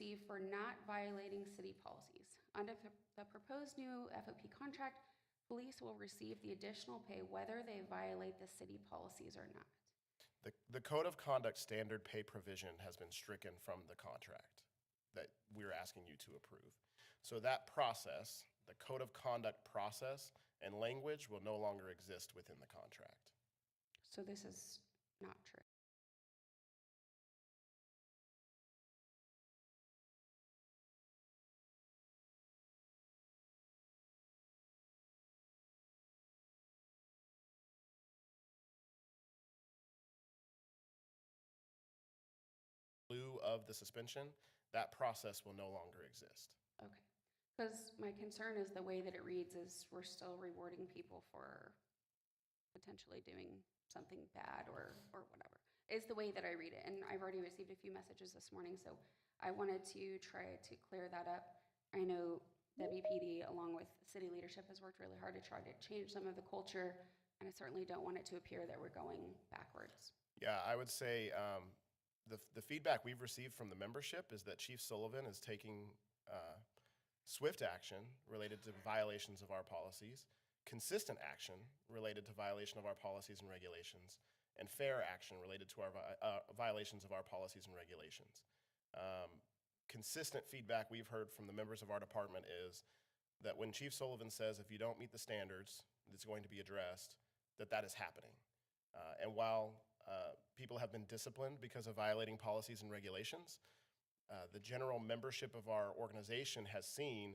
receive for not violating city policies. Under the proposed new FOP contract, police will receive the additional pay whether they violate the city policies or not. The Code of Conduct standard pay provision has been stricken from the contract that we're asking you to approve. So that process, the Code of Conduct process and language will no longer exist within the contract. So this is not true. In lieu of the suspension, that process will no longer exist. Okay. Because my concern is the way that it reads is we're still rewarding people for potentially doing something bad or whatever, is the way that I read it. And I've already received a few messages this morning, so I wanted to try to clear that up. I know WPD, along with city leadership, has worked really hard to try to change some of the culture, and I certainly don't want it to appear that we're going backwards. Yeah, I would say the feedback we've received from the membership is that Chief Sullivan is taking swift action related to violations of our policies, consistent action related to violation of our policies and regulations, and fair action related to our violations of our policies and regulations. Consistent feedback we've heard from the members of our department is that when Chief Sullivan says if you don't meet the standards, it's going to be addressed, that is happening. And while people have been disciplined because of violating policies and regulations, the general membership of our organization has seen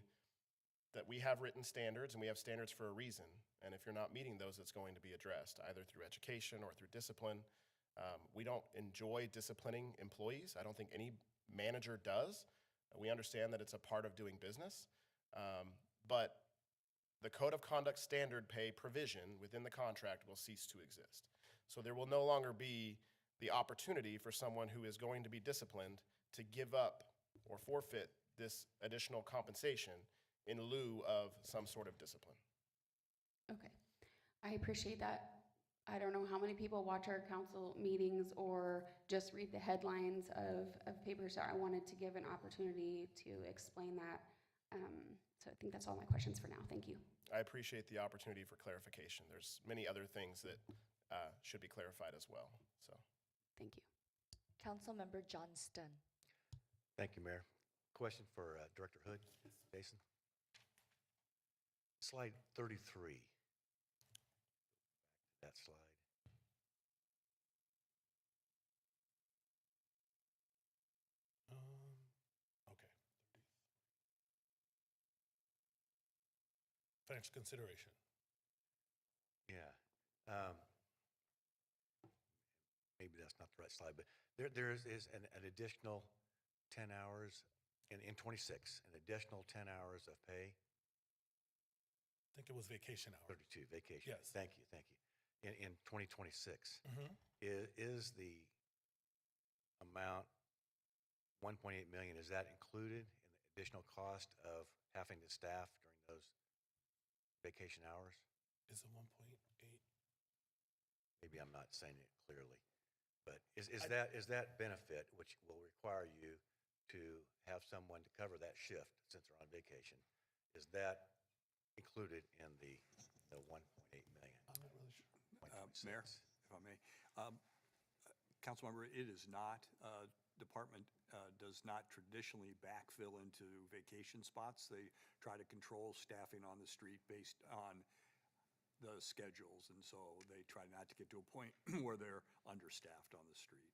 that we have written standards and we have standards for a reason. And if you're not meeting those, it's going to be addressed either through education or through discipline. We don't enjoy disciplining employees. I don't think any manager does. We understand that it's a part of doing business. But the Code of Conduct standard pay provision within the contract will cease to exist. So there will no longer be the opportunity for someone who is going to be disciplined to give up or forfeit this additional compensation in lieu of some sort of discipline. Okay, I appreciate that. I don't know how many people watch our council meetings or just read the headlines of papers, so I wanted to give an opportunity to explain that. So I think that's all my questions for now. Thank you. I appreciate the opportunity for clarification. There's many other things that should be clarified as well. So, thank you. Councilmember Johnston. Thank you, Mayor. Question for Director Hood, Jason. Slide 33. Back to that slide. Okay. Financial consideration. Yeah. Maybe that's not the right slide, but there is an additional 10 hours in 26, an additional 10 hours of pay. I think it was vacation hour. 32, vacation. Yes. Thank you. In 2026, is the amount 1.8 million, is that included in the additional cost of having to staff during those vacation hours? Is it 1.8? Maybe I'm not saying it clearly, but is that benefit, which will require you to have someone to cover that shift since they're on vacation, is that included in the 1.8 million? I'm not really sure. Mayor, if I may. Councilmember, it is not. Department does not traditionally backfill into vacation spots. They try to control staffing on the street based on the schedules, and so they try not to get to a point where they're understaffed on the street.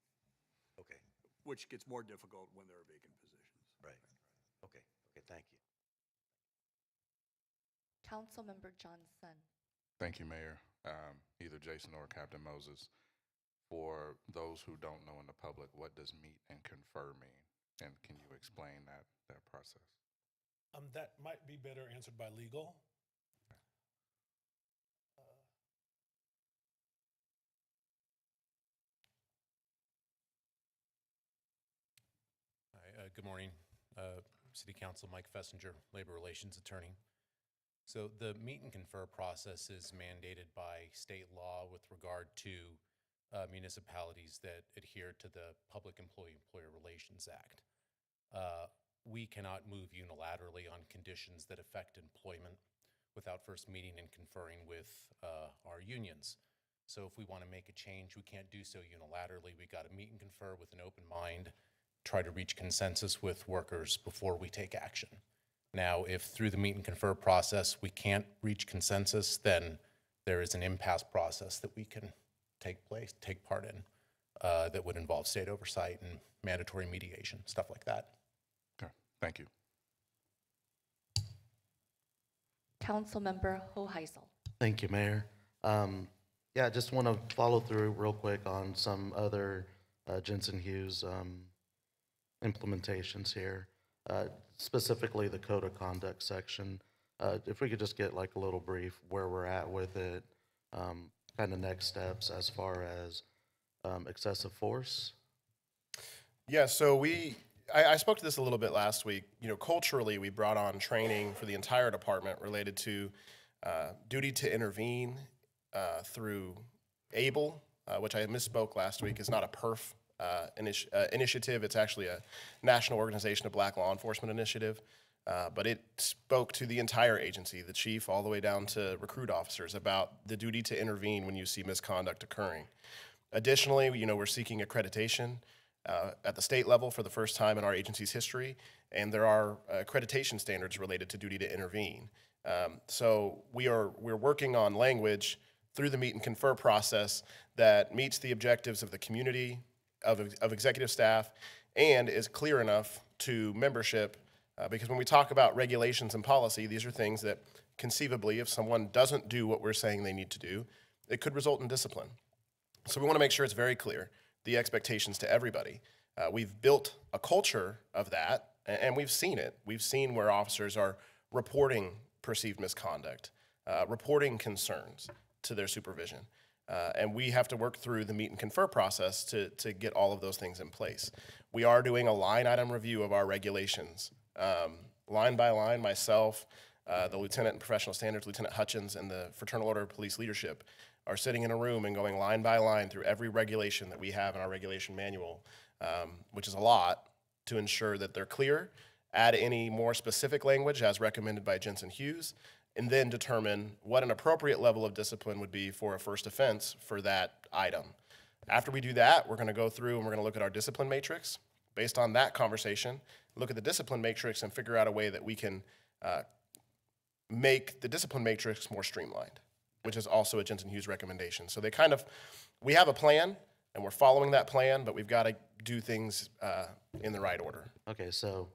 Okay. Which gets more difficult when there are vacant positions. Right. Okay, thank you. Councilmember Johnson. Thank you, Mayor. Either Jason or Captain Moses. For those who don't know in the public, what does meet and confer mean? And can you explain that process? That might be better answered by legal. Hi, good morning. City Council, Mike Fessinger, Labor Relations Attorney. So the meet and confer process is mandated by state law with regard to municipalities that adhere to the Public Employee-Employer Relations Act. we cannot move unilaterally on conditions that affect employment without first meeting and conferring with our unions. So if we want to make a change, we can't do so unilaterally. We got to meet and confer with an open mind, try to reach consensus with workers before we take action. Now, if through the meet and confer process we can't reach consensus, then there is an impasse process that we can take part in that would involve state oversight and mandatory mediation, stuff like that. Okay, thank you. Councilmember Hoheisel. Thank you, Mayor. Yeah, I just want to follow through real quick on some other Jensen Hughes implementations here, specifically the Code of Conduct section. If we could just get like a little brief where we're at with it, kind of next steps as far as excessive force. Yeah, so I spoke to this a little bit last week. You know, culturally, we brought on training for the entire department related to duty to intervene through ABLE, which I misspoke last week, is not a PERF initiative. It's actually a National Organization of Black Law Enforcement initiative. But it spoke to the entire agency, the chief all the way down to recruit officers, about the duty to intervene when you see misconduct occurring. Additionally, you know, we're seeking accreditation at the state level for the first time in our agency's history, and there are accreditation standards related to duty to intervene. So we're working on language through the meet and confer process that meets the objectives of the community, of executive staff, and is clear enough to membership. Because when we talk about regulations and policy, these are things that conceivably, if someone doesn't do what we're saying they need to do, it could result in discipline. So we want to make sure it's very clear, the expectations to everybody. We've built a culture of that, and we've seen it. We've seen where officers are reporting perceived misconduct, reporting concerns to their supervision. And we have to work through the meet and confer process to get all of those things in place. We are doing a line item review of our regulations. Line by line, myself, the lieutenant in professional standards, Lieutenant Hutchins, and the Fraternal Order of Police leadership are sitting in a room and going line by line through every regulation that we have in our regulation manual, which is a lot, to ensure that they're clear, add any more specific language as recommended by Jensen Hughes, and then determine what an appropriate level of discipline would be for a first offense for that item. After we do that, we're going to go through and we're going to look at our discipline matrix. Based on that conversation, look at the discipline matrix and figure out a way that we can make the discipline matrix more streamlined, which is also a Jensen Hughes recommendation. So we have a plan and we're following that plan, but we've got to do things in the right order. Okay, so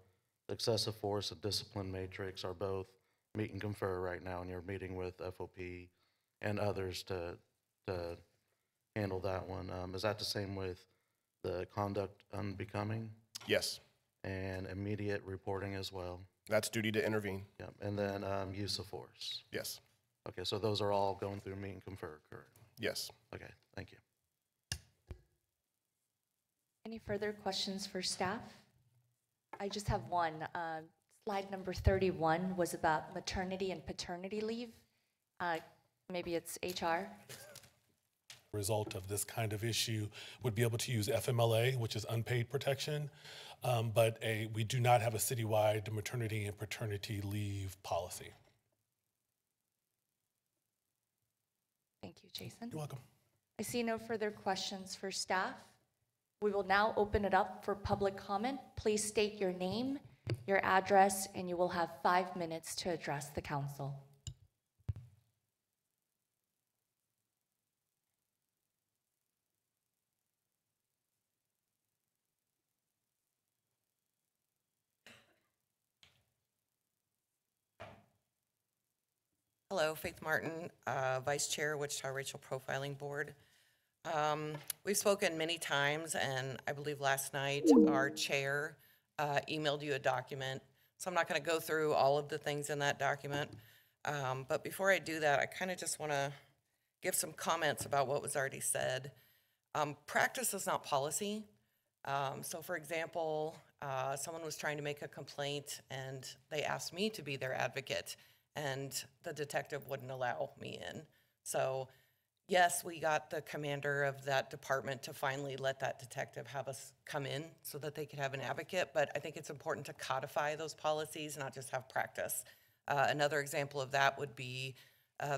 excessive force and discipline matrix are both meet and confer right now, and you're meeting with FOP and others to handle that one. Is that the same with the conduct unbecoming? Yes, And immediate reporting as well? that's duty to intervene. Yep, and then use of force? Yes, Okay, so those are all going through meet and confer currently? yes. Okay, thank you. Any further questions for staff? I just have one. Slide number 31 was about maternity and paternity leave. Maybe it's HR. Result of this kind of issue would be able to use FMLA, which is unpaid protection, but we do not have a citywide maternity and paternity leave policy. Thank you, Jason. You're welcome. I see no further questions for staff. We will now open it up for public comment. Please state your name, your address, and you will have 5 minutes to address the council. Hello, Faith Martin, Vice Chair, Wichita Racial Profiling Board. We've spoken many times, and I believe last night our chair emailed you a document. So I'm not going to go through all of the things in that document. But before I do that, I kind of just want to give some comments about what was already said. Practice is not policy. So for example, someone was trying to make a complaint and they asked me to be their advocate, and the detective wouldn't allow me in. So Yes, we got the commander of that department to finally let that detective have us come in so that they could have an advocate, but I think it's important to codify those policies, not just have practice. Another example of that would be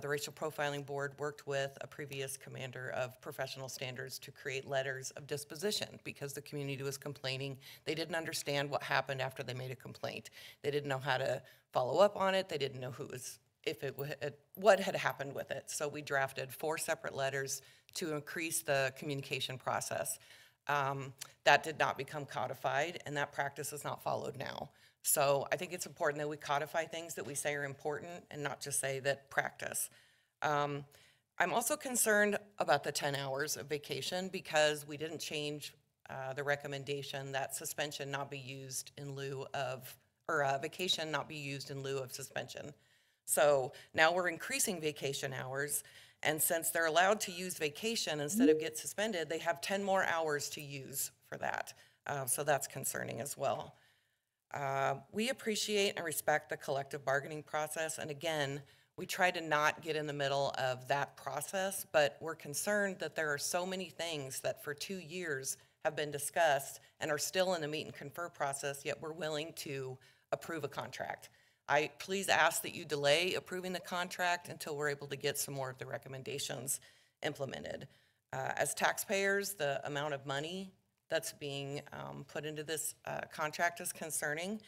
the Racial Profiling Board worked with a previous commander of professional standards to create letters of disposition because the community was complaining. They didn't understand what happened after they made a complaint. They didn't know how to follow up on it. They didn't know what had happened with it. So we drafted 4 separate letters to increase the communication process. That did not become codified, and that practice is not followed now. So I think it's important that we codify things that we say are important and not just say that practice. I'm also concerned about the 10 hours of vacation because we didn't change the recommendation that suspension not be used in lieu of, or vacation not be used in lieu of suspension. So now we're increasing vacation hours, and since they're allowed to use vacation instead of get suspended, they have 10 more hours to use for that. So that's concerning as well. We appreciate and respect the collective bargaining process, and again, we try to not get in the middle of that process, but we're concerned that there are so many things that for 2 years have been discussed and are still in the meet and confer process, yet we're willing to approve a contract. I please ask that you delay approving the contract until we're able to get some more of the recommendations implemented. As taxpayers, the amount of money that's being put into this contract is concerning,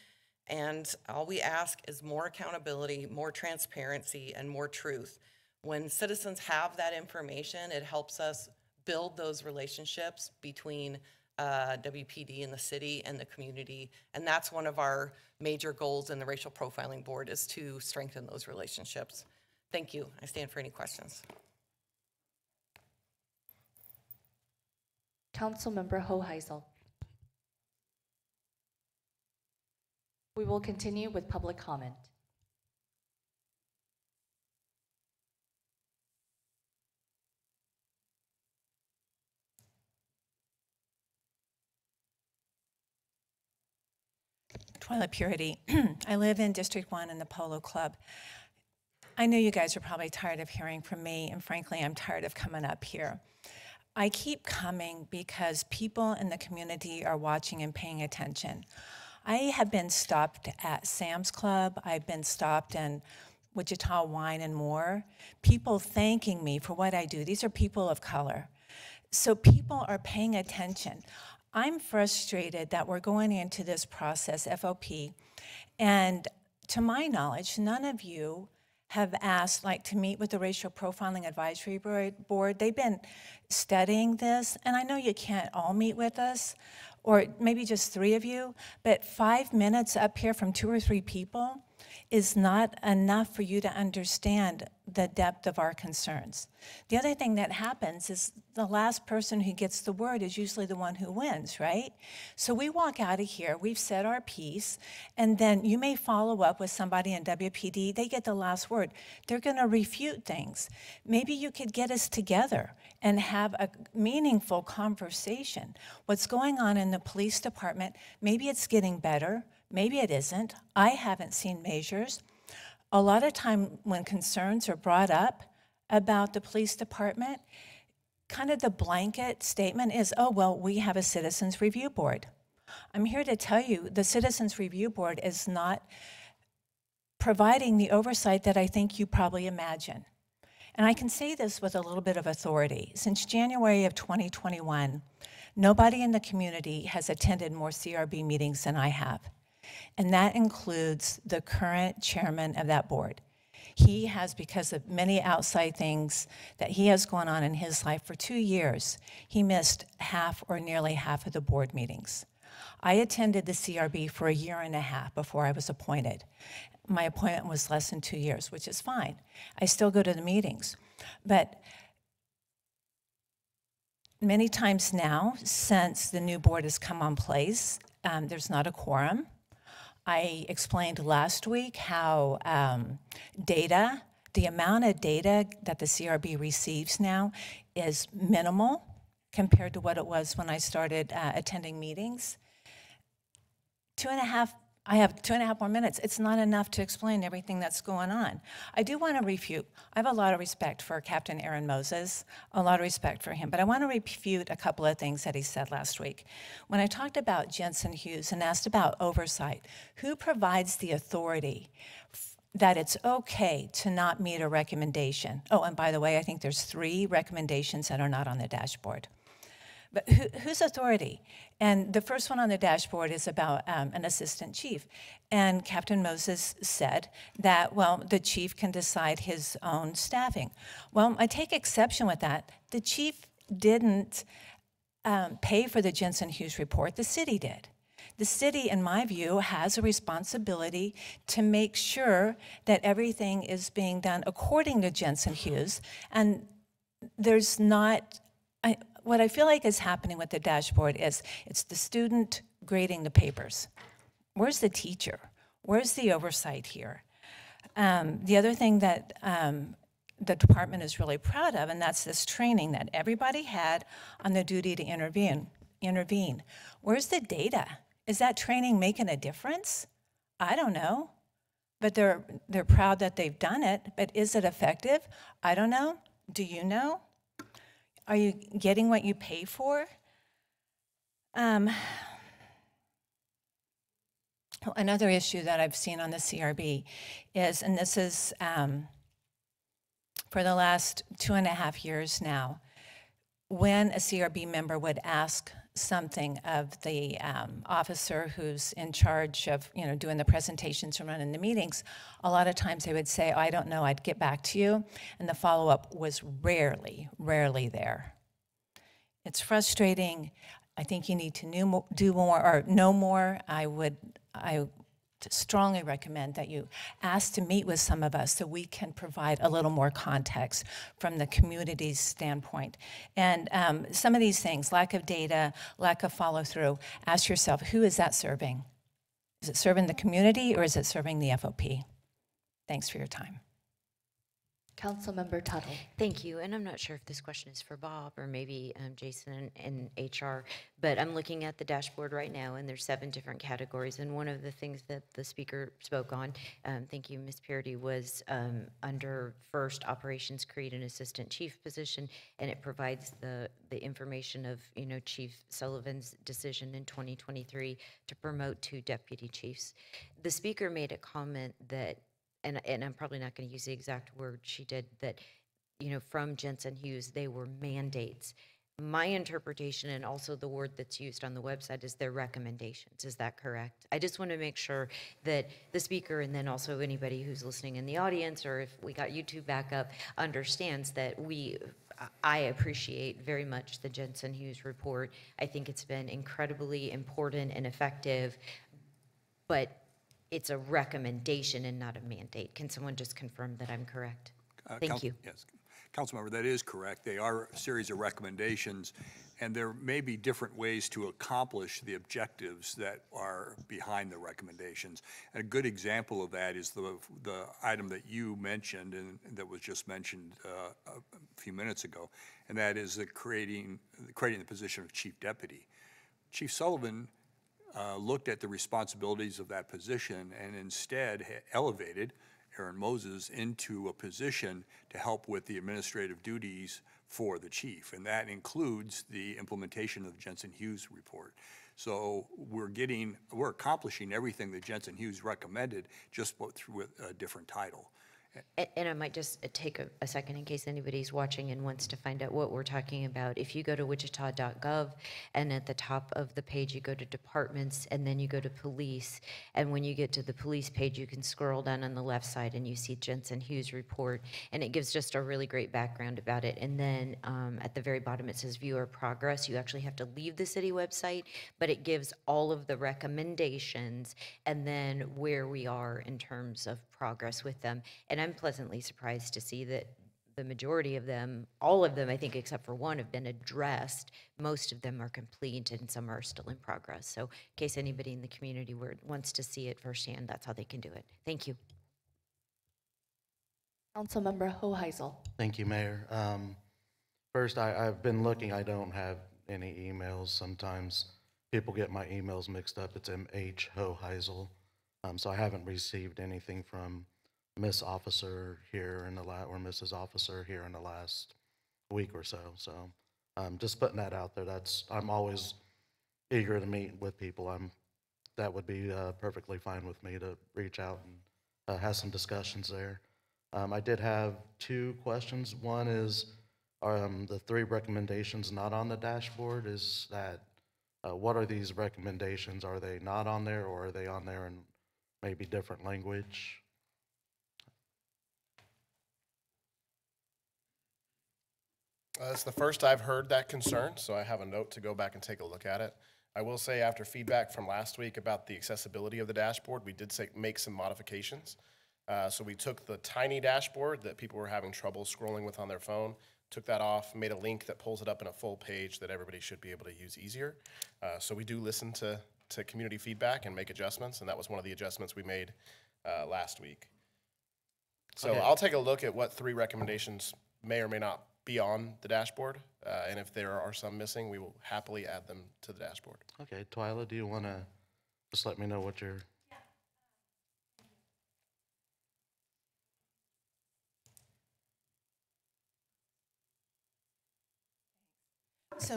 and all we ask is more accountability, more transparency, and more truth. When citizens have that information, it helps us build those relationships between WPD and the city and the community, and that's one of our major goals in the Racial Profiling Board is to strengthen those relationships. Thank you. I stand for any questions. Councilmember Hoheisel. We will continue with public comment. Toilet Purity. I live in District 1 in the Polo Club. I know you guys are probably tired of hearing from me, and frankly, I'm tired of coming up here. I keep coming because people in the community are watching and paying attention. I have been stopped at Sam's Club. I've been stopped in Wichita Wine and more. People thanking me for what I do. These are people of color. So people are paying attention. I'm frustrated that we're going into this process, FOP, and to my knowledge, none of you have asked to meet with the Racial Profiling Advisory Board. They've been studying this, and I know you can't all meet with us, or maybe just 3 of you, but 5 minutes up here from 2 or 3 people is not enough for you to understand the depth of our concerns. The other thing that happens is the last person who gets the word is usually the one who wins, right? So we walk out of here, we've said our piece, and then you may follow up with somebody in WPD, they get the last word. They're gonna refute things. Maybe you could get us together and have a meaningful conversation. What's going on in the police department, maybe it's getting better, maybe it isn't. I haven't seen measures. A lot of time when concerns are brought up about the police department, kind of the blanket statement is, oh, well, we have a Citizens Review Board. I'm here to tell you the Citizens Review Board is not providing the oversight that I think you probably imagine. And I can say this with a little bit of authority. Since January of 2021, nobody in the community has attended more CRB meetings than I have. And that includes the current chairman of that board. He has, because of many outside things that he has going on in his life for 2 years, he missed half or nearly half of the board meetings. I attended the CRB for 1.5 years before I was appointed. My appointment was less than 2 years, which is fine. I still go to the meetings. But many times now, since the new board has come on place, there's not a quorum. I explained last week how the amount of data that the CRB receives now is minimal compared to what it was when I started attending meetings. 2.5 I have 2.5 more minutes. It's not enough to explain everything that's going on. I do want to refute. I have a lot of respect for Captain Aaron Moses, a lot of respect for him, but I want to refute a couple of things that he said last week. When I talked about Jensen Hughes and asked about oversight, who provides the authority that it's okay to not meet a recommendation? Oh, and by the way, I think there's 3 recommendations that are not on the dashboard. But whose authority? And the first one on the dashboard is about an assistant chief. And Captain Moses said that, well, the chief can decide his own staffing. Well, I take exception with that. The chief didn't pay for the Jensen Hughes report. The city did. The city, in my view, has a responsibility to make sure that everything is being done according to Jensen Hughes. And there's not... what I feel like is happening with the dashboard is it's the student grading the papers. Where's the teacher? Where's the oversight here? The other thing that the department is really proud of, and that's this training that everybody had on the duty to intervene. Where's the data? Is that training making a difference? I don't know. But they're proud that they've done it. But is it effective? I don't know. Do you know? Are you getting what you pay for? Another issue that I've seen on the CRB is, and this is for the last 2.5 years now, when a CRB member would ask something of the officer who's in charge of, doing the presentations and running the meetings, a lot of times they would say, oh, I don't know, I'd get back to you. And the follow-up was rarely there. It's frustrating. I think you need to do more or know more. I strongly recommend that you ask to meet with some of us so we can provide a little more context from the community's standpoint. And some of these things, lack of data, lack of follow-through, ask yourself, who is that serving? Is it serving the community or is it serving the FOP? Thanks for your time. Councilmember Tuttle. Thank you. And I'm not sure if this question is for Bob or maybe Jason and HR, but I'm looking at the dashboard right now and there's 7 different categories. And one of the things that the speaker spoke on, thank you, Ms. Purity, was under first operations, create an assistant chief position, and it provides the information of, Chief Sullivan's decision in 2023 to promote 2 deputy chiefs. The speaker made a comment that, and I'm probably not going to use the exact word she did, that, from Jensen Hughes, they were mandates. My interpretation, and also the word that's used on the website, is their recommendations. Is that correct? I just want to make sure that the speaker, and then also anybody who's listening in the audience, or if we got YouTube back up, understands that I appreciate very much the Jensen Hughes report. I think it's been incredibly important and effective, but it's a recommendation and not a mandate. Can someone just confirm that I'm correct? Thank you. Yes, Councilmember, that is correct. They are a series of recommendations, and there may be different ways to accomplish the objectives that are behind the recommendations. And a good example of that is the item that you mentioned and that was just mentioned a few minutes ago, and that is creating the position of chief deputy. Chief Sullivan looked at the responsibilities of that position and instead elevated Aaron Moses into a position to help with the administrative duties for the chief, and that includes the implementation of the Jensen Hughes report. So we're accomplishing everything that Jensen Hughes recommended, just through a different title. And I might just take a second in case anybody's watching and wants to find out what we're talking about. If you go to wichita.gov and at the top of the page you go to departments and then you go to police, and when you get to the police page you can scroll down on the left side and you see Jensen Hughes report, and it gives just a really great background about it. And then at the very bottom it says view our progress. You actually have to leave the city website, but it gives all of the recommendations and then where we are in terms of progress with them. And I'm pleasantly surprised to see that the majority of them, all of them, I think, except for one, have been addressed. Most of them are complete and some are still in progress. So in case anybody in the community wants to see it firsthand, that's how they can do it. Thank you. Councilmember Hoheisel. Thank you, Mayor. First, I've been looking. I don't have any emails. Sometimes people get my emails mixed up. It's M.H. Hoheisel So I haven't received anything from Miss Officer here or Mrs. Officer here in the last week or so. So just putting that out there. I'm always eager to meet with people. That would be perfectly fine with me to reach out and have some discussions there. I did have 2 questions. One is, the 3 recommendations not on the dashboard, is that, what are these recommendations? Are they not on there, or are they on there in maybe different language? It's the first I've heard that concern, so I have a note to go back and take a look at it. I will say, after feedback from last week about the accessibility of the dashboard, we did make some modifications. So we took the tiny dashboard that people were having trouble scrolling with on their phone, took that off, made a link that pulls it up in a full page that everybody should be able to use easier. So we do listen to community feedback and make adjustments, and that was one of the adjustments we made last week. So Okay. I'll take a look at what 3 recommendations may or may not be on the dashboard, and if there are some missing, we will happily add them to the dashboard. Okay, Twyla, do you want to just let me know what you're... So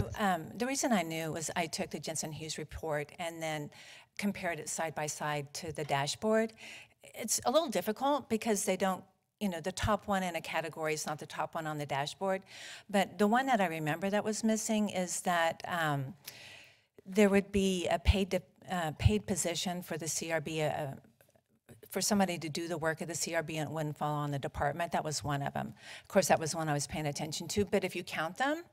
the reason I knew was I took the Jensen Hughes report and then compared it side by side to the dashboard. It's a little difficult because they don't, the top one in a category is not the top one on the dashboard. But the one that I remember that was missing is that there would be a paid position for the CRB, for somebody to do the work of the CRB, and it wouldn't fall on the department. That was one of them. Of course, that was one I was paying attention to. But if you count them,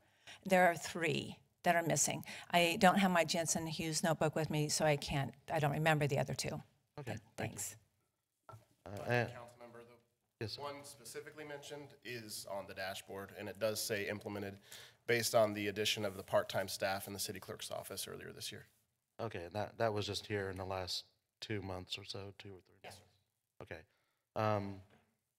there are 3 that are missing. I don't have my Jensen Hughes notebook with me, so I don't remember the other 2. Okay, Thanks. Councilmember, the Yes, sir. one specifically mentioned is on the dashboard, and it does say implemented based on the addition of the part-time staff in the city clerk's office earlier this year. Okay, that was just here in the last 2 months or so, 2 or 3 months? Okay.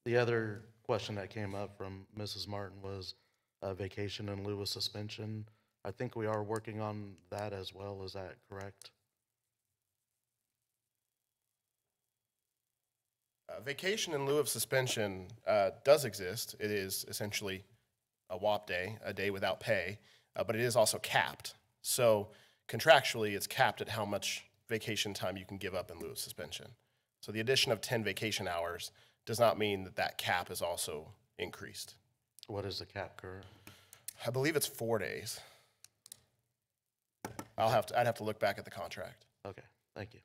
The other question that came up from Mrs. Martin was vacation in lieu of suspension. I think we are working on that as well. Is that correct? Vacation in lieu of suspension does exist. It is essentially a WAP day, a day without pay, but it is also capped. So contractually, it's capped at how much vacation time you can give up in lieu of suspension. So the addition of 10 vacation hours does not mean that that cap is also increased. What is the cap current? I believe it's 4 days. I'd have to look back at the contract. Okay, thank you.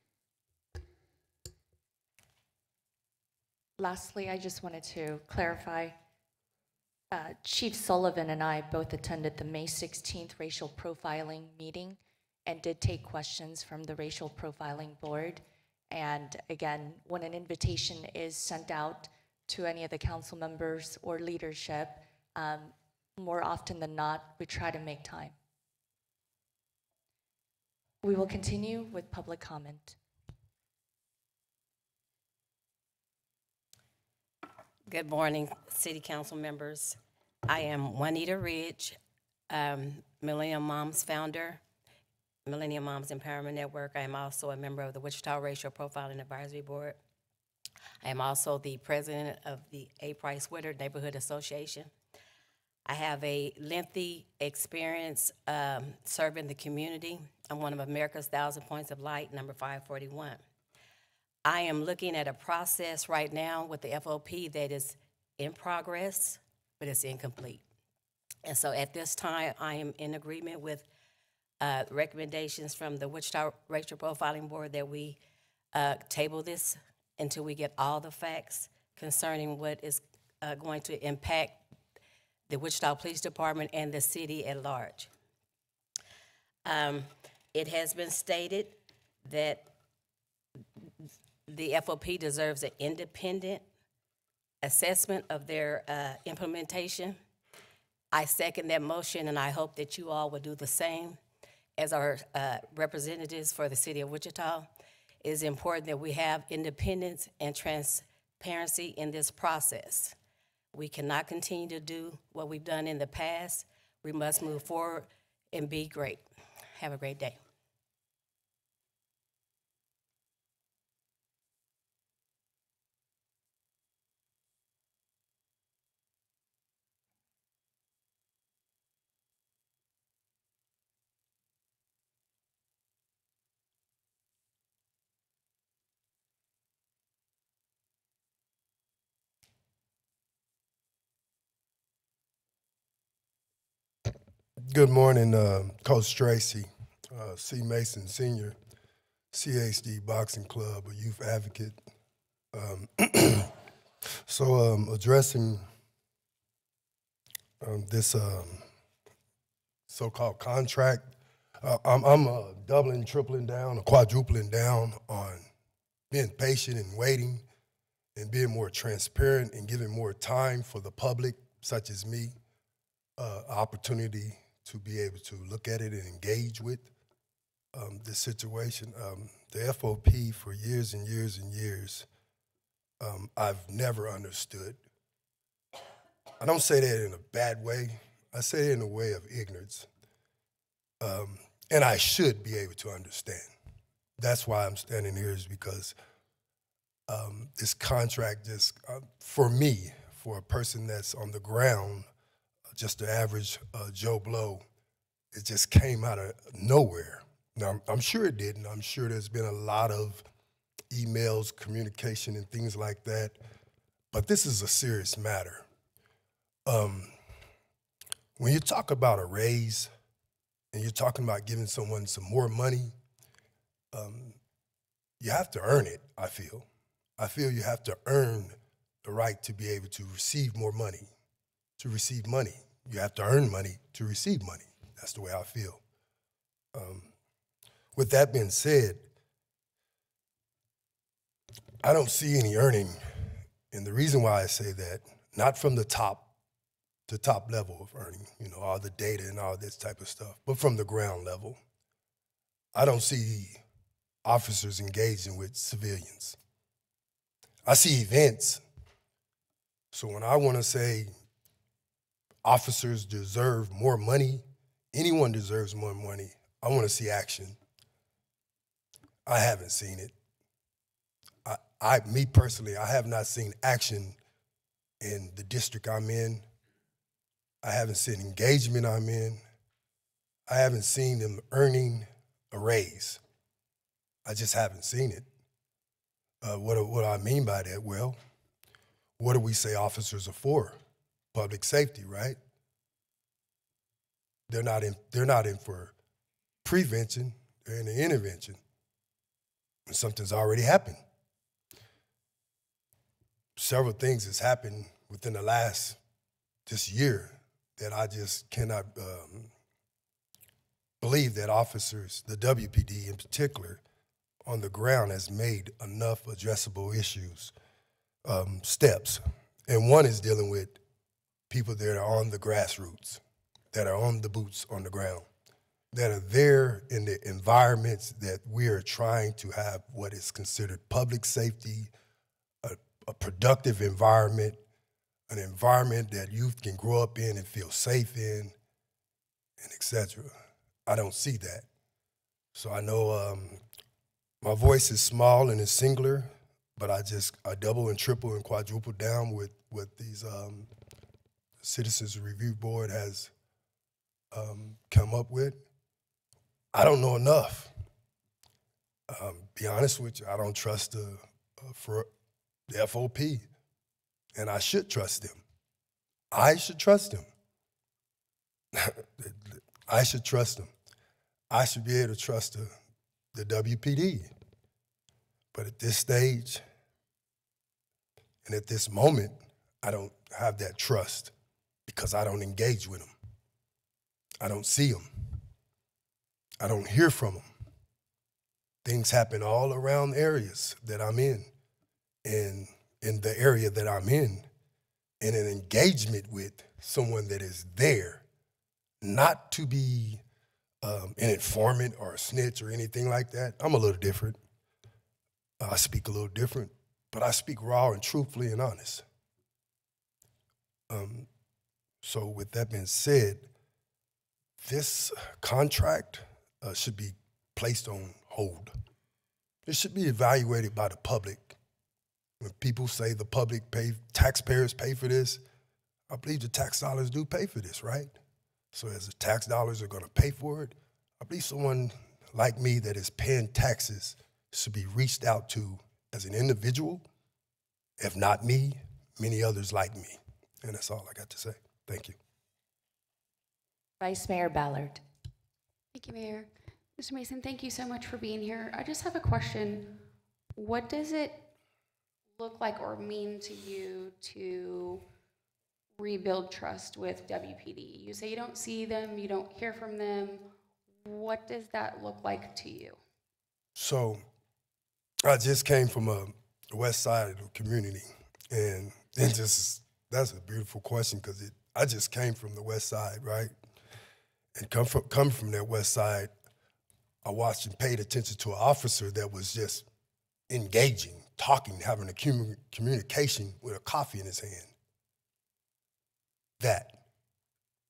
Lastly, I just wanted to clarify, Chief Sullivan and I both attended the May 16th racial profiling meeting and did take questions from the racial profiling board. And again, when an invitation is sent out to any of the council members or leadership, more often than not, we try to make time. We will continue with public comment. Good morning, City Council members. I am Juanita Ridge, Millennium Moms founder, Millennium Moms Empowerment Network. I am also a member of the Wichita Racial Profiling Advisory Board. I am also the president of the A. Price Witter Neighborhood Association. I have a lengthy experience serving the community. I'm one of America's 1,000 Points of Light, number 541. I am looking at a process right now with the FOP that is in progress, but it's incomplete. And so at this time, I am in agreement with recommendations from the Wichita Racial Profiling Board that we table this until we get all the facts concerning what is going to impact the Wichita Police Department and the city at large. It has been stated that the FOP deserves an independent assessment of their implementation. I second that motion, and I hope that you all will do the same as our representatives for the city of Wichita. It is important that we have independence and transparency in this process. We cannot continue to do what we've done in the past. We must move forward and be great. Have a great day. Good morning, Coach Tracy, C. Mason Sr., CHD Boxing Club, a youth advocate. Addressing this so-called contract, I'm doubling, tripling down, or quadrupling down on being patient and waiting and being more transparent and giving more time for the public, such as me, opportunity to be able to look at it and engage with this situation. The FOP for years and years and years, I've never understood. I don't say that in a bad way. I say it in a way of ignorance. And I should be able to understand. That's why I'm standing here, is because this contract just, for me, for a person that's on the ground, just the average Joe Blow, it just came out of nowhere. Now, I'm sure it didn't. I'm sure there's been a lot of emails, communication, and things like that. But this is a serious matter. When you talk about a raise and you're talking about giving someone some more money, you have to earn it, I feel. I feel you have to earn the right to be able to receive more money, to receive money. You have to earn money to receive money. That's the way I feel. With that being said, I don't see any earning. And the reason why I say that, not from the top level of earning, you know, all the data and all this type of stuff, but from the ground level. I don't see officers engaging with civilians. I see events. So when I want to say officers deserve more money, anyone deserves more money, I want to see action. I haven't seen it. Me personally, I have not seen action in the district I'm in. I haven't seen engagement I'm in. I haven't seen them earning a raise. I just haven't seen it. What do I mean by that? Well, what do we say officers are for? Public safety, right? They're not in for prevention, they're in the intervention. And something's already happened. Several things has happened within the last this year that I just cannot believe that officers, the WPD in particular, on the ground has made enough addressable issues, steps. And one is dealing with people that are on the grassroots, that are on the boots on the ground, that are there in the environments that we are trying to have what is considered public safety, a productive environment, an environment that youth can grow up in and feel safe in, and et cetera. I don't see that. So I know my voice is small and it's singular, but I double and triple and quadruple down with what these Citizens Review Board has come up with. I don't know enough. Be honest with you, I don't trust the FOP, and I should trust them. I should trust them. I should trust them. I should be able to trust the WPD. But at this stage and at this moment, I don't have that trust because I don't engage with them. I don't see them. I don't hear from them. Things happen all around areas that I'm in, and in the area that I'm in, and an engagement with someone that is there, not to be an informant or a snitch or anything like that. I'm a little different. I speak a little different, but I speak raw and truthfully and honest. So with that being said, this contract should be placed on hold. It should be evaluated by the public. When people say the public taxpayers pay for this, I believe the tax dollars do pay for this, right? So as the tax dollars are gonna pay for it, I believe someone like me that is paying taxes should be reached out to as an individual. If not me, many others like me. And that's all I got to say. Thank you. Vice Mayor Ballard. Thank you, Mayor. Mr. Mason, thank you so much for being here. I just have a question. What does it look like or mean to you to rebuild trust with WPD? You say you don't see them, you don't hear from them. What does that look like to you? So I just came from a west side of the community, and that's a beautiful question because I just came from the west side, right? And coming from that west side, I watched and paid attention to an officer that was just engaging, talking, having a communication with a coffee in his hand. That.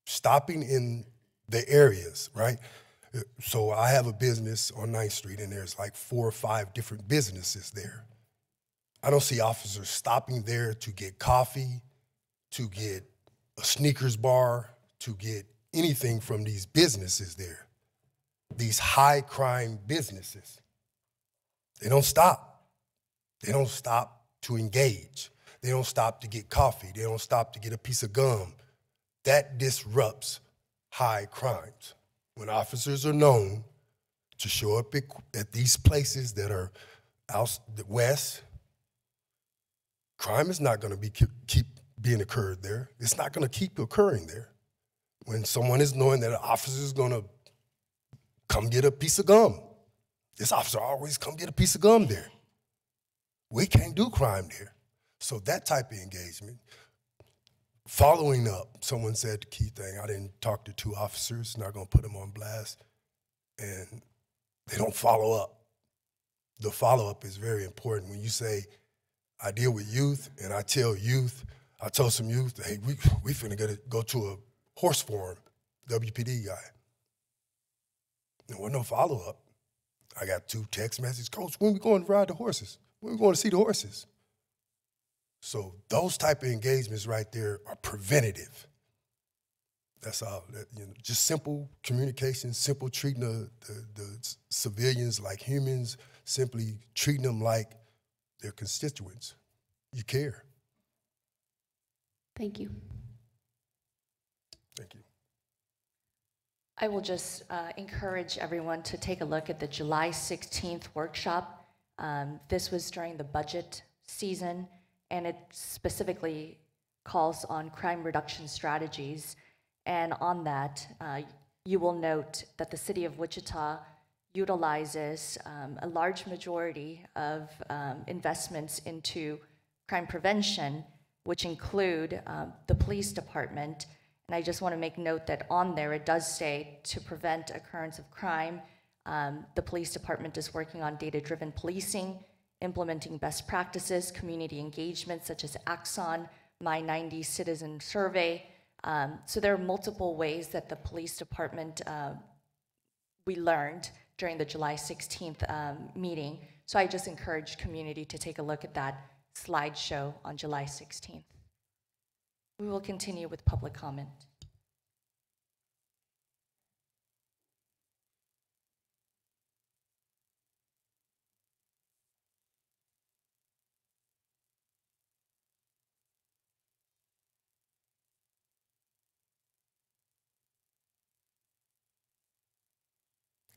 Stopping in the areas, right? So I have a business on 9th Street, and there's like 4 or 5 different businesses there. I don't see officers stopping there to get coffee, to get a sneakers bar, to get anything from these businesses there. These high crime businesses. They don't stop. They don't stop to engage. They don't stop to get coffee. They don't stop to get a piece of gum. That disrupts high crimes. When officers are known to show up at these places that are out west, crime is not going to keep being occurred there. It's not going to keep occurring there. When someone is knowing that an officer is going to come get a piece of gum, this officer always come get a piece of gum there. We can't do crime there. So that type of engagement. Following up, someone said the key thing. I didn't talk to 2 officers, not going to put them on blast, and they don't follow up. The follow-up is very important. When you say, I deal with youth, and I tell some youth, hey, we finna go to a horse forum, WPD guy. There was no follow-up. I got 2 text messages, Coach, when we going to ride the horses? When we going to see the horses? So those type of engagements right there are preventative. That's all. Just simple communication, simple treating the civilians like humans, simply treating them like their constituents. You care. Thank you. Thank you. I will just encourage everyone to take a look at the July 16th workshop. This was during the budget season, and it specifically calls on crime reduction strategies. And on that, you will note that the city of Wichita utilizes a large majority of investments into crime prevention, which include the police department. And I just want to make note that on there, it does say to prevent occurrence of crime, the police department is working on data-driven policing, implementing best practices, community engagement such as Axon, My 90 Citizen Survey. So there are multiple ways that the police department, we learned during the July 16th meeting. So I just encourage community to take a look at that slideshow on July 16th. We will continue with public comment.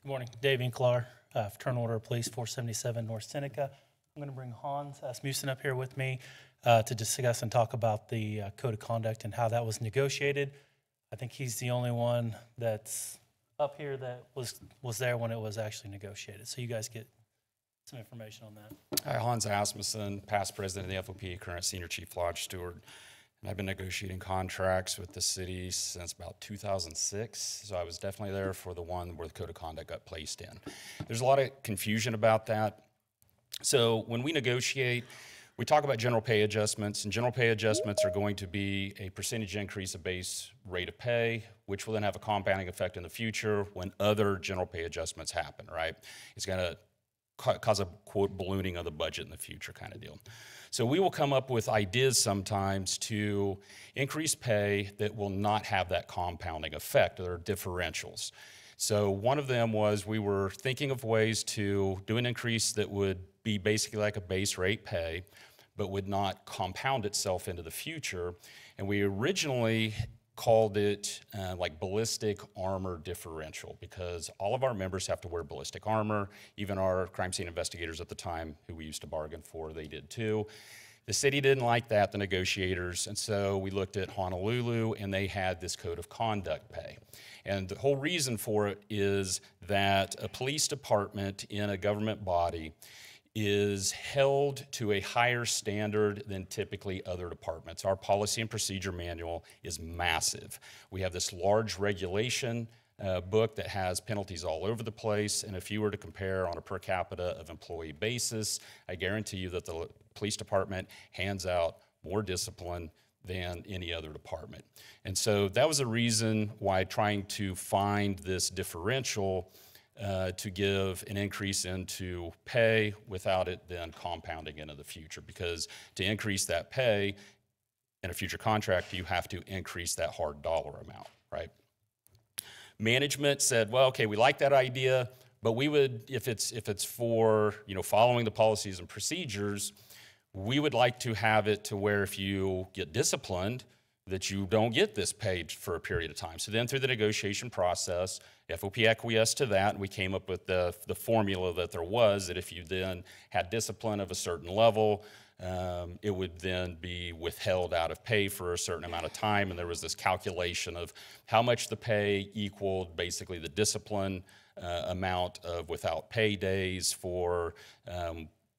Good morning, Dave Inklar, Fraternal Order of Police, 477 North Seneca. I'm going to bring Hans Asmussen up here with me to discuss and talk about the code of conduct and how that was negotiated. I think he's the only one that's up here that was there when it was actually negotiated. So you guys get some information on that. Hi, Hans Asmussen, past president of the FOP, current senior chief lodge steward. And I've been negotiating contracts with the city since about 2006, so I was definitely there for the one where the code of conduct got placed in. There's a lot of confusion about that. So when we negotiate, we talk about general pay adjustments, and general pay adjustments are going to be a percentage increase of base rate of pay, which will then have a compounding effect in the future when other general pay adjustments happen, right? It's going to cause a, quote, ballooning of the budget in the future kind of deal. So we will come up with ideas sometimes to increase pay that will not have that compounding effect, or differentials. So one of them was we were thinking of ways to do an increase that would be basically like a base rate pay, but would not compound itself into the future. And we originally called it like ballistic armor differential, because all of our members have to wear ballistic armor. Even our crime scene investigators at the time, who we used to bargain for, they did too. The city didn't like that, the negotiators, and so we looked at Honolulu, and they had this code of conduct pay. And the whole reason for it is that a police department in a government body is held to a higher standard than typically other departments. Our policy and procedure manual is massive. We have this large regulation book that has penalties all over the place, and if you were to compare on a per capita of employee basis, I guarantee you that the police department hands out more discipline than any other department. And so that was a reason why trying to find this differential to give an increase into pay without it then compounding into the future. Because to increase that pay in a future contract, you have to increase that hard dollar amount, right? Management said, well, okay, we like that idea, but we would, if it's for, you know, following the policies and procedures, we would like to have it to where if you get disciplined, that you don't get this paid for a period of time. So then through the negotiation process, FOP acquiesced to that, and we came up with the formula that there was, that if you then had discipline of a certain level, it would then be withheld out of pay for a certain amount of time, and there was this calculation of how much the pay equaled basically the discipline amount of without pay days for,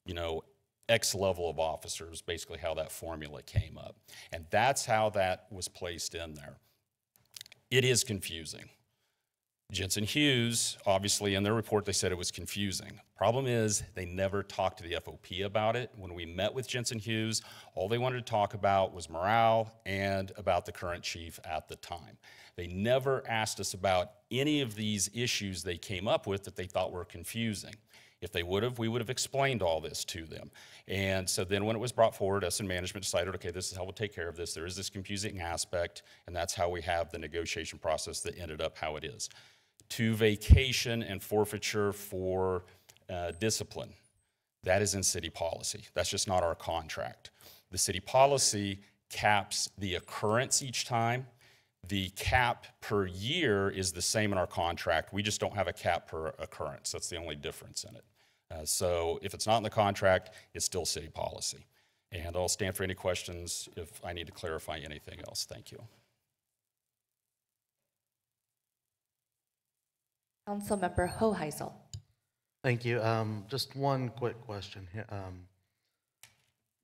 you know, X level of officers, basically how that formula came up. And that's how that was placed in there. It is confusing. Jensen Hughes, obviously in their report, they said it was confusing. Problem is, they never talked to the FOP about it. When we met with Jensen Hughes, all they wanted to talk about was morale and about the current chief at the time. They never asked us about any of these issues they came up with that they thought were confusing. If they would have, we would have explained all this to them. And so then when it was brought forward, us and management decided, okay, this is how we'll take care of this. There is this confusing aspect, and that's how we have the negotiation process that ended up how it is. To vacation and forfeiture for discipline, that is in city policy. That's just not our contract. The city policy caps the occurrence each time. The cap per year is the same in our contract. We just don't have a cap per occurrence. That's the only difference in it. So if it's not in the contract, it's still city policy. And I'll stand for any questions if I need to clarify anything else. Thank you. Councilmember Hoheisel. Thank you. Just one quick question here.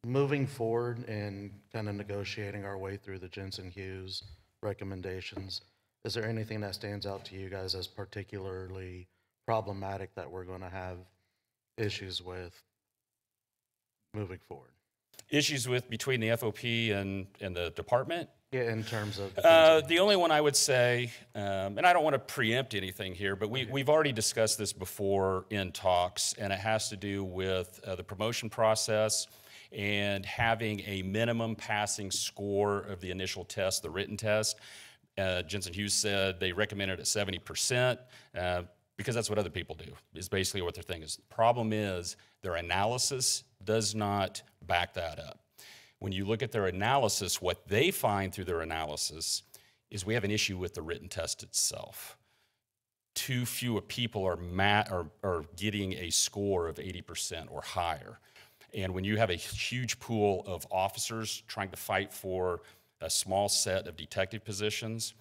Moving forward and kind of negotiating our way through the Jensen Hughes recommendations, is there anything that stands out to you guys as particularly problematic that we're going to have issues with moving forward? Issues with between the FOP and the department? Yeah, in terms of the only one I would say, and I don't want to preempt anything here, but we've already discussed this before in talks, and it has to do with the promotion process and having a minimum passing score of the initial test, the written test. Jensen Hughes said they recommended at 70%. Because that's what other people do, is basically what their thing is. The problem is their analysis does not back that up. When you look at their analysis, what they find through their analysis is we have an issue with the written test itself. Too few people are getting a score of 80% or higher. And when you have a huge pool of officers trying to fight for a small set of detective positions,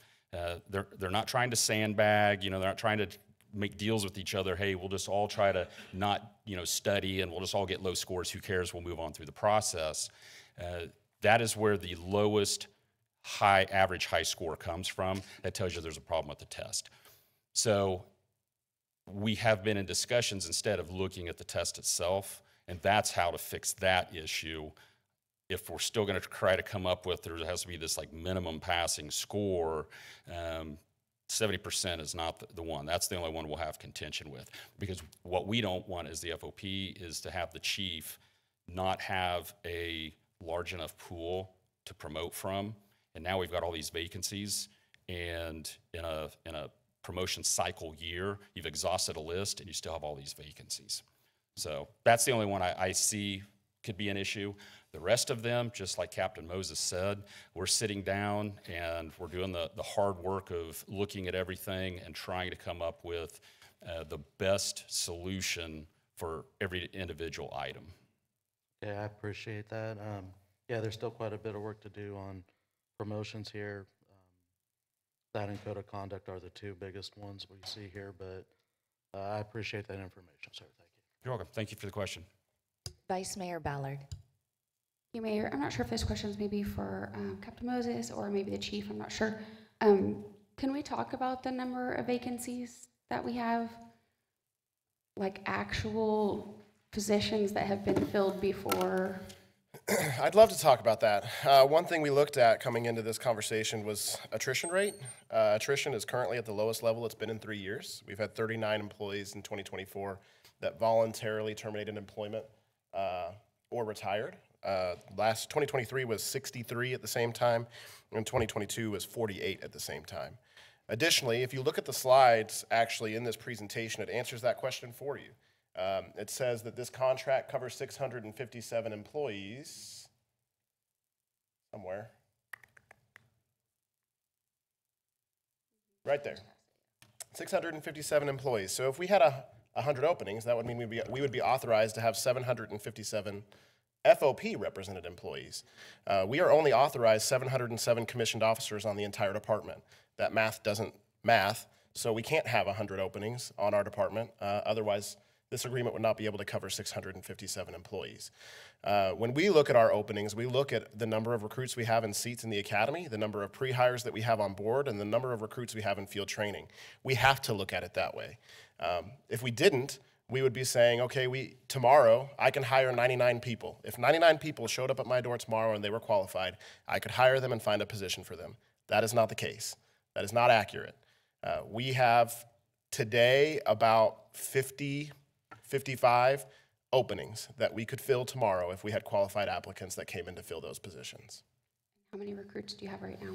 they're not trying to sandbag, you know, they're not trying to make deals with each other. Hey, we'll just all try to not, you know, study, and we'll just all get low scores. Who cares? We'll move on through the process. That is where the lowest average high score comes from. That tells you there's a problem with the test. So we have been in discussions instead of looking at the test itself, and that's how to fix that issue. If we're still going to try to come up with, there has to be this like minimum passing score, 70% is not the one. That's the only one we'll have contention with. Because what we don't want as the FOP is to have the chief not have a large enough pool to promote from. And now we've got all these vacancies, and in a promotion cycle year, you've exhausted a list and you still have all these vacancies. So that's the only one I see could be an issue. The rest of them, just like Captain Moses said, we're sitting down and we're doing the hard work of looking at everything and trying to come up with the best solution for every individual item. Yeah, I appreciate that. Yeah, there's still quite a bit of work to do on promotions here. That and code of conduct are the two biggest ones we see here, but I appreciate that information, sir. Thank you. You're welcome. Thank you for the question. Vice Mayor Ballard. You, Mayor, I'm not sure if this question's maybe for Captain Moses or maybe the chief, I'm not sure. Can we talk about the number of vacancies that we have? Like actual positions that have been filled before? I'd love to talk about that. One thing we looked at coming into this conversation was attrition rate. Attrition is currently at the lowest level it's been in 3 years. We've had 39 employees in 2024 that voluntarily terminated employment or retired. 2023 was 63 at the same time, and 2022 was 48 at the same time. Additionally, if you look at the slides actually in this presentation, it answers that question for you. It says that this contract covers 657 employees somewhere. Right there. 657 employees. So if we had 100 openings, that would mean we would be authorized to have 757 FOP represented employees. We are only authorized 707 commissioned officers on the entire department. That math doesn't math, so we can't have 100 openings on our department. Otherwise, this agreement would not be able to cover 657 employees. When we look at our openings, we look at the number of recruits we have in seats in the academy, the number of pre-hires that we have on board, and the number of recruits we have in field training. We have to look at it that way. If we didn't, we would be saying, okay, tomorrow I can hire 99 people. If 99 people showed up at my door tomorrow and they were qualified, I could hire them and find a position for them. That is not the case. That is not accurate. We have today about 50, 55 openings that we could fill tomorrow if we had qualified applicants that came in to fill those positions. How many recruits do you have right now?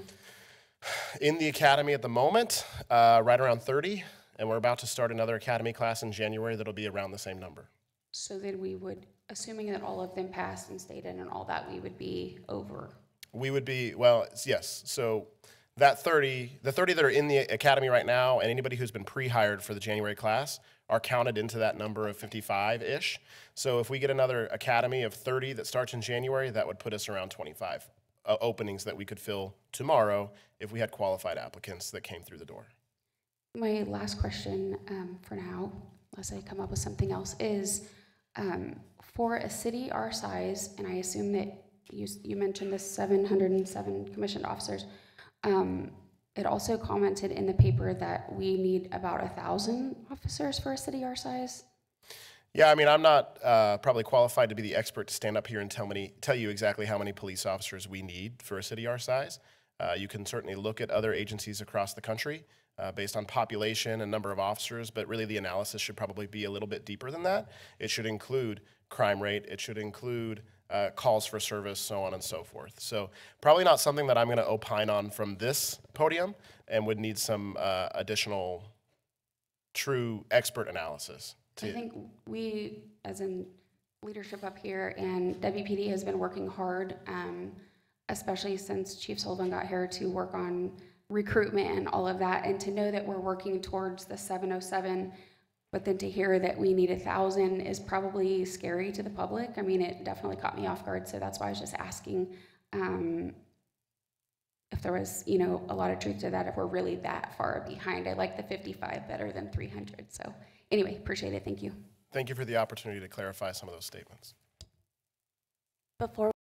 In the academy at the moment, right around 30, and we're about to start another academy class in January that'll be around the same number. So then we would, assuming that all of them passed and stayed in and all that, we would be over. We would be, well, yes. So that 30, the 30 that are in the academy right now and anybody who's been pre-hired for the January class are counted into that number of 55-ish. So if we get another academy of 30 that starts in January, that would put us around 25 openings that we could fill tomorrow if we had qualified applicants that came through the door. My last question for now, unless I come up with something else, is for a city our size, and I assume that you mentioned the 707 commissioned officers, it also commented in the paper that we need about 1,000 officers for a city our size. Yeah, I mean, I'm not probably qualified to be the expert to stand up here and tell you exactly how many police officers we need for a city our size. You can certainly look at other agencies across the country based on population and number of officers, but really the analysis should probably be a little bit deeper than that. It should include crime rate, it should include calls for service, so on and so forth. So probably not something that I'm going to opine on from this podium and would need some additional true expert analysis. I think we, as in leadership up here, and WPD has been working hard, especially since Chief Sullivan got here, to work on recruitment and all of that, and to know that we're working towards the 707, but then to hear that we need 1,000 is probably scary to the public. I mean, it definitely caught me off guard, so that's why I was just asking if there was, a lot of truth to that, if we're really that far behind. I like the 55 better than 300, so anyway, appreciate it, thank you. Thank you for the opportunity to clarify some of those statements. Before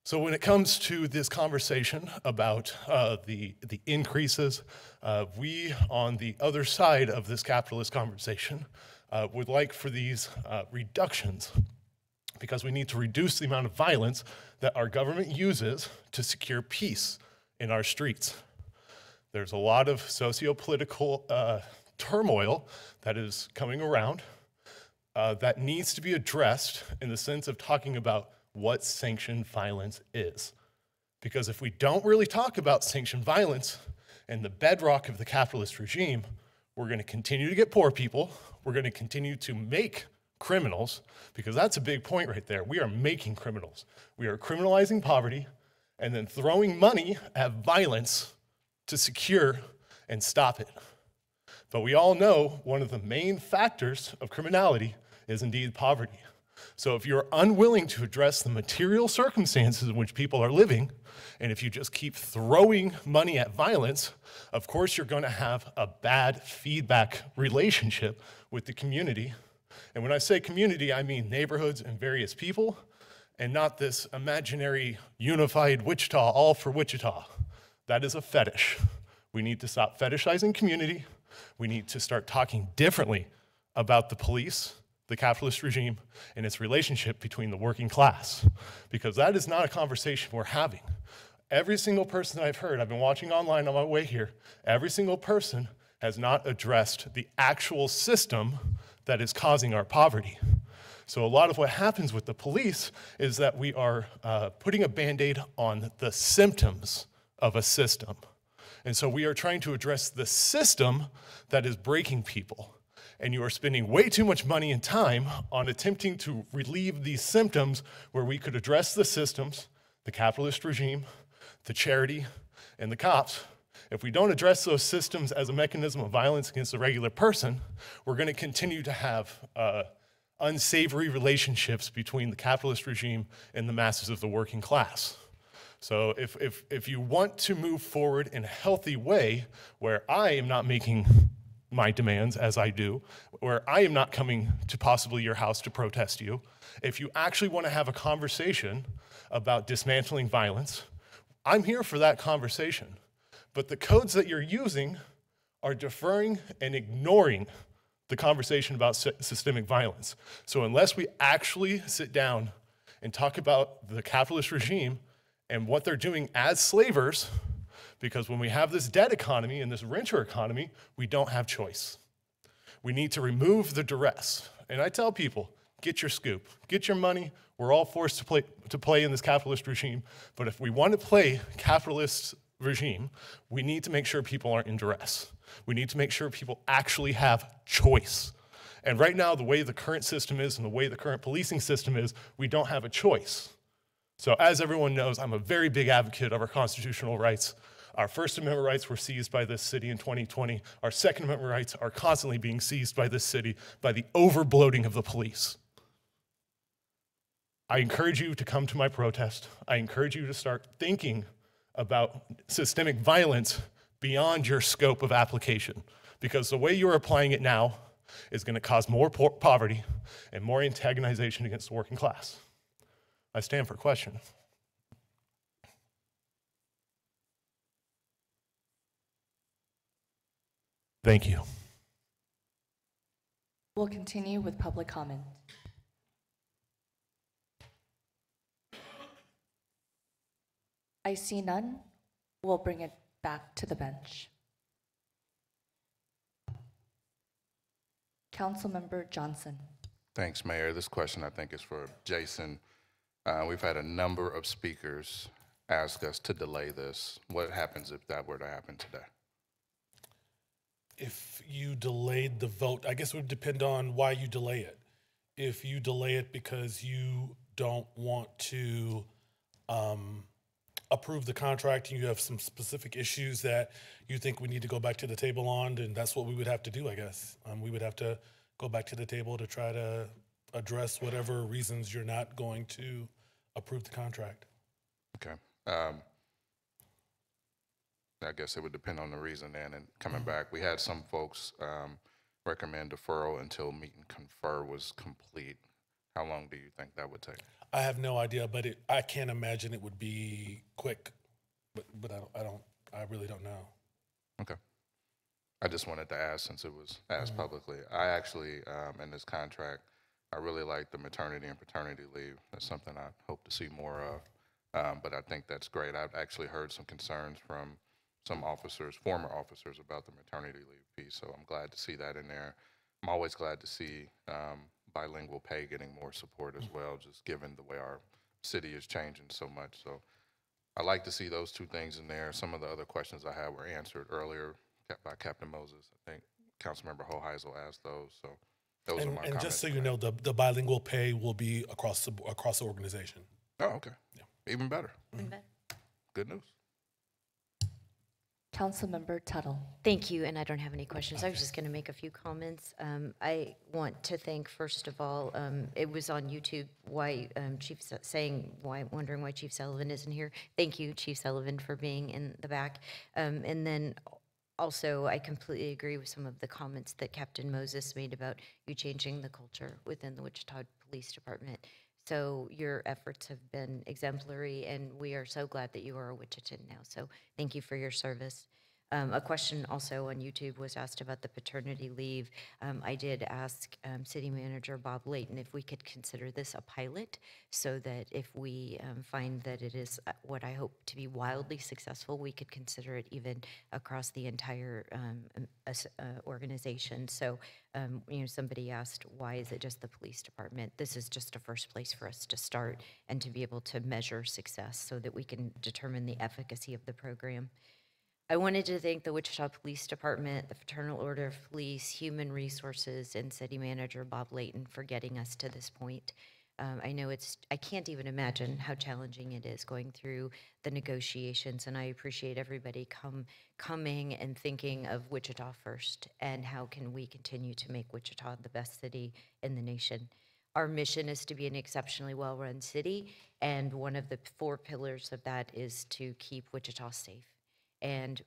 So when it comes to this conversation about the increases, we on the other side of this capitalist conversation would like for these reductions, because we need to reduce the amount of violence that our government uses to secure peace in our streets. There's a lot of socio-political turmoil that is coming around that needs to be addressed in the sense of talking about what sanctioned violence is. Because if we don't really talk about sanctioned violence and the bedrock of the capitalist regime, we're going to continue to get poor people, we're going to continue to make criminals, because that's a big point right there. We are making criminals. We are criminalizing poverty and then throwing money at violence to secure and stop it. But we all know one of the main factors of criminality is indeed poverty. So if you're unwilling to address the material circumstances in which people are living, and if you just keep throwing money at violence, of course you're going to have a bad feedback relationship with the community. And when I say community, I mean neighborhoods and various people, and not this imaginary unified Wichita, all for Wichita. That is a fetish. We need to stop fetishizing community. We need to start talking differently about the police, the capitalist regime, and its relationship between the working class, because that is not a conversation we're having. Every single person that I've heard, I've been watching online on my way here, every single person has not addressed the actual system that is causing our poverty. So a lot of what happens with the police is that we are putting a Band-Aid on the symptoms of a system. And so we are trying to address the system that is breaking people. And you are spending way too much money and time on attempting to relieve these symptoms where we could address the systems, the capitalist regime, the charity, and the cops. If we don't address those systems as a mechanism of violence against the regular person, we're going to continue to have unsavory relationships between the capitalist regime and the masses of the working class. So if you want to move forward in a healthy way, where I am not making my demands as I do, where I am not coming to possibly your house to protest you, if you actually want to have a conversation about dismantling violence, I'm here for that conversation. But the codes that you're using are deferring and ignoring the conversation about systemic violence. So unless we actually sit down and talk about the capitalist regime and what they're doing as slavers, because when we have this debt economy and this renter economy, we don't have choice. We need to remove the duress. And I tell people, get your scoop, get your money. We're all forced to play in this capitalist regime. But if we want to play capitalist regime, we need to make sure people aren't in duress. We need to make sure people actually have choice. And right now, the way the current system is and the way the current policing system is, we don't have a choice. So as everyone knows, I'm a very big advocate of our constitutional rights. Our First Amendment rights were seized by this city in 2020. Our Second Amendment rights are constantly being seized by this city by the overbloating of the police. I encourage you to come to my protest. I encourage you to start thinking about systemic violence beyond your scope of application, because the way you're applying it now is going to cause more poverty and more antagonization against the working class. I stand for question. Thank you. We'll continue with public comment. I see none. We'll bring it back to the bench. Councilmember Johnson. Thanks, Mayor. This question, I think, is for Jason. We've had a number of speakers ask us to delay this. What happens if that were to happen today? If you delayed the vote, I guess it would depend on why you delay it. If you delay it because you don't want to approve the contract and you have some specific issues that you think we need to go back to the table on, then that's what we would have to do, I guess. We would have to go back to the table to try to address whatever reasons you're not going to approve the contract. Okay. I guess it would depend on the reason then. And coming back, we had some folks recommend deferral until meet and confer was complete. How long do you think that would take? I have no idea, but I can't imagine it would be quick. But I really don't know. Okay. I just wanted to ask since it was asked publicly. I actually, in this contract, I really like the maternity and paternity leave. That's something I hope to see more of. But I think that's great. I've actually heard some concerns from some officers, former officers, about the maternity leave piece. So I'm glad to see that in there. I'm always glad to see bilingual pay getting more support as well, just given the way our city is changing so much. So I like to see those two things in there. Some of the other questions I had were answered earlier by Captain Moses. I think Councilmember Hoheisel asked those. So those are my comments. And just so you know, the bilingual pay will be across the organization. Oh, okay. Yeah. Even better. Good news. Councilmember Tuttle. Thank you, and I don't have any questions. I was just going to make a few comments. I want to thank, first of all, it was on YouTube why wondering why Chief Sullivan isn't here. Thank you, Chief Sullivan, for being in the back. And then also, I completely agree with some of the comments that Captain Moses made about you changing the culture within the Wichita Police Department. So your efforts have been exemplary, and we are so glad that you are a Wichitan now. So thank you for your service. A question also on YouTube was asked about the paternity leave. I did ask City Manager Bob Layton if we could consider this a pilot, so that if we find that it is what I hope to be wildly successful, we could consider it even across the entire organization. So, somebody asked, why is it just the police department? This is just a first place for us to start and to be able to measure success so that we can determine the efficacy of the program. I wanted to thank the Wichita Police Department, the Fraternal Order of Police, Human Resources, and City Manager Bob Layton for getting us to this point. I know I can't even imagine how challenging it is going through the negotiations, and I appreciate everybody coming and thinking of Wichita first, and how can we continue to make Wichita the best city in the nation. Our mission is to be an exceptionally well-run city, and one of the 4 pillars of that is to keep Wichita safe. And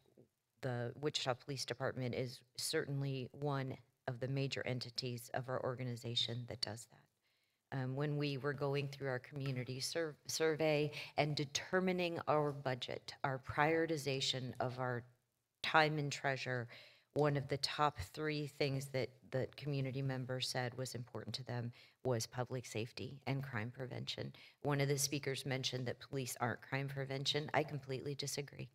the Wichita Police Department is certainly one of the major entities of our organization that does that. When we were going through our community survey and determining our budget, our prioritization of our time and treasure, one of the top 3 things that the community members said was important to them was public safety and crime prevention. One of the speakers mentioned that police aren't crime prevention. I completely disagree.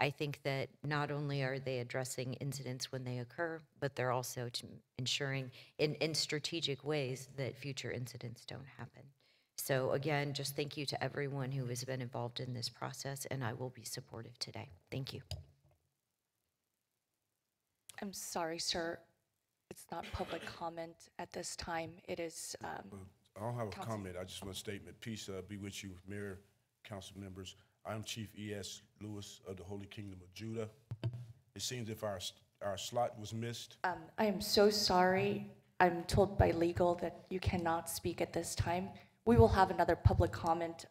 I think that not only are they addressing incidents when they occur, but they're also ensuring in strategic ways that future incidents don't happen. So again, just thank you to everyone who has been involved in this process, and I will be supportive today. Thank you. I'm sorry, sir. It's not public comment at this time. It is. I don't have a comment. I just want a statement. Peace be with you, Mayor, council members. I'm Chief E.S. Lewis of the Holy Kingdom of Judah. It seems if our slot was missed. I am so sorry. I'm told by legal that you cannot speak at this time. We will have another public comment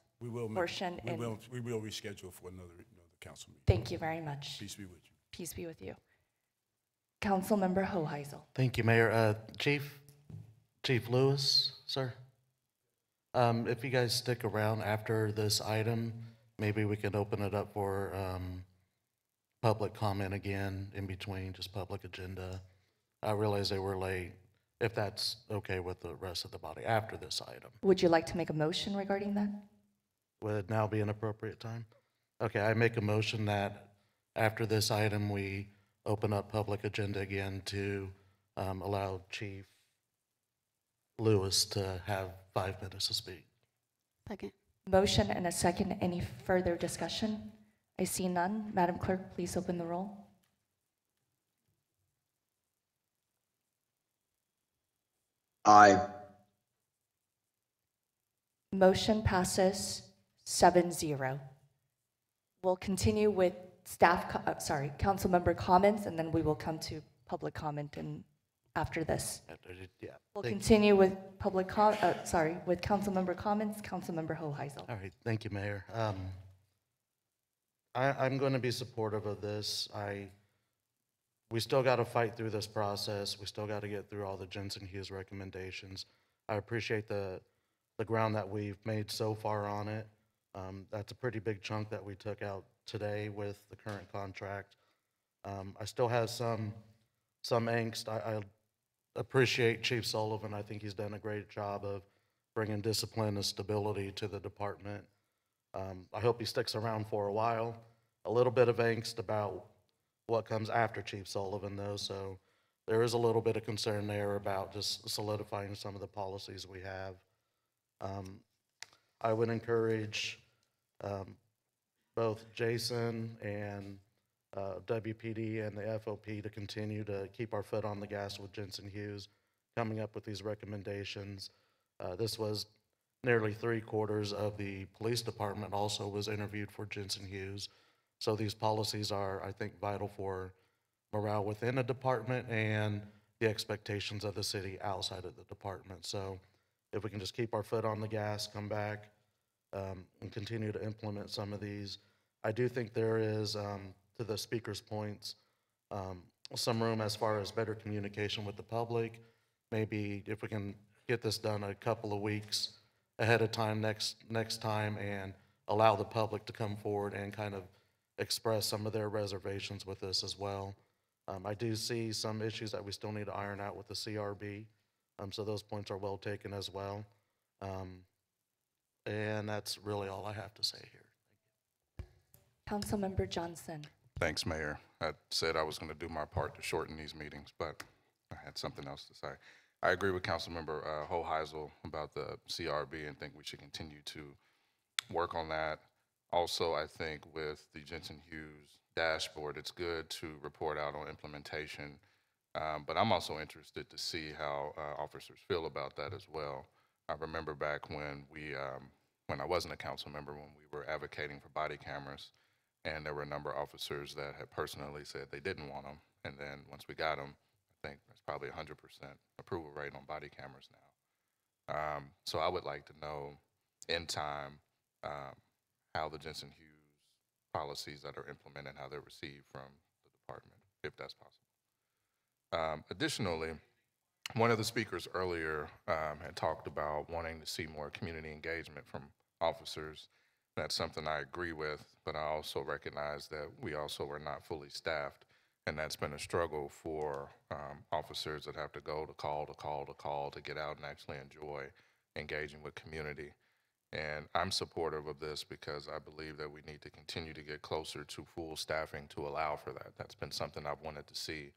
portion. We will reschedule for another council meeting. Thank you very much. Peace be with you. Peace be with you. Councilmember Hoheisel. Thank you, Mayor. Chief Lewis, sir. If you guys stick around after this item, maybe we can open it up for public comment again in between, just public agenda. I realize they were late. If that's okay with the rest of the body after this item. Would you like to make a motion regarding that? Would now be an appropriate time? Okay, I make a motion that after this item, we open up public agenda again to allow Chief Lewis to have 5 minutes to speak. Second. Motion and a second. Any further discussion? I see none. Madam Clerk, please open the roll. Aye. Motion passes 7-0. We'll continue with council member comments, and then we will come to public comment and after this. Yeah. We'll continue with with council member comments. Council member Hoheisel. All right, thank you, Mayor. I'm going to be supportive of this. We still got to fight through this process. We still got to get through all the Jensen Hughes recommendations. I appreciate the the ground that we've made so far on it. That's a pretty big chunk that we took out today with the current contract. I still have some angst. I appreciate Chief Sullivan. I think he's done a great job of bringing discipline and stability to the department. I hope he sticks around for a while. A little bit of angst about what comes after Chief Sullivan, though, so there is a little bit of concern there about just solidifying some of the policies we have. I would encourage both Jason and WPD and the FOP to continue to keep our foot on the gas with Jensen Hughes, coming up with these recommendations. This was nearly 3/4 of the police department also was interviewed for Jensen Hughes. So these policies are, I think, vital for morale within a department and the expectations of the city outside of the department. So if we can just keep our foot on the gas, come back, and continue to implement some of these. I do think there is, to the speaker's points, some room as far as better communication with the public. Maybe if we can get this done a couple of weeks ahead of time next time and allow the public to come forward and kind of express some of their reservations with this as well. I do see some issues that we still need to iron out with the CRB, so those points are well taken as well. And that's really all I have to say here. Councilmember Johnson. Thanks, Mayor. I said I was going to do my part to shorten these meetings, but I had something else to say. I agree with Councilmember Hoheisel about the CRB and think we should continue to work on that. Also, I think with the Jensen Hughes dashboard, it's good to report out on implementation, but I'm also interested to see how officers feel about that as well. I remember back when when I wasn't a council member, when we were advocating for body cameras, and there were a number of officers that had personally said they didn't want them, and then once we got them, I think there's probably 100% approval rate on body cameras now. So I would like to know in time how the Jensen Hughes policies that are implemented, how they're received from the department, if that's possible. Additionally, one of the speakers earlier had talked about wanting to see more community engagement from officers. That's something I agree with, but I also recognize that we also are not fully staffed, and that's been a struggle for officers that have to go to call to call to call to get out and actually enjoy engaging with community. And I'm supportive of this because I believe that we need to continue to get closer to full staffing to allow for that. That's been something I've wanted to see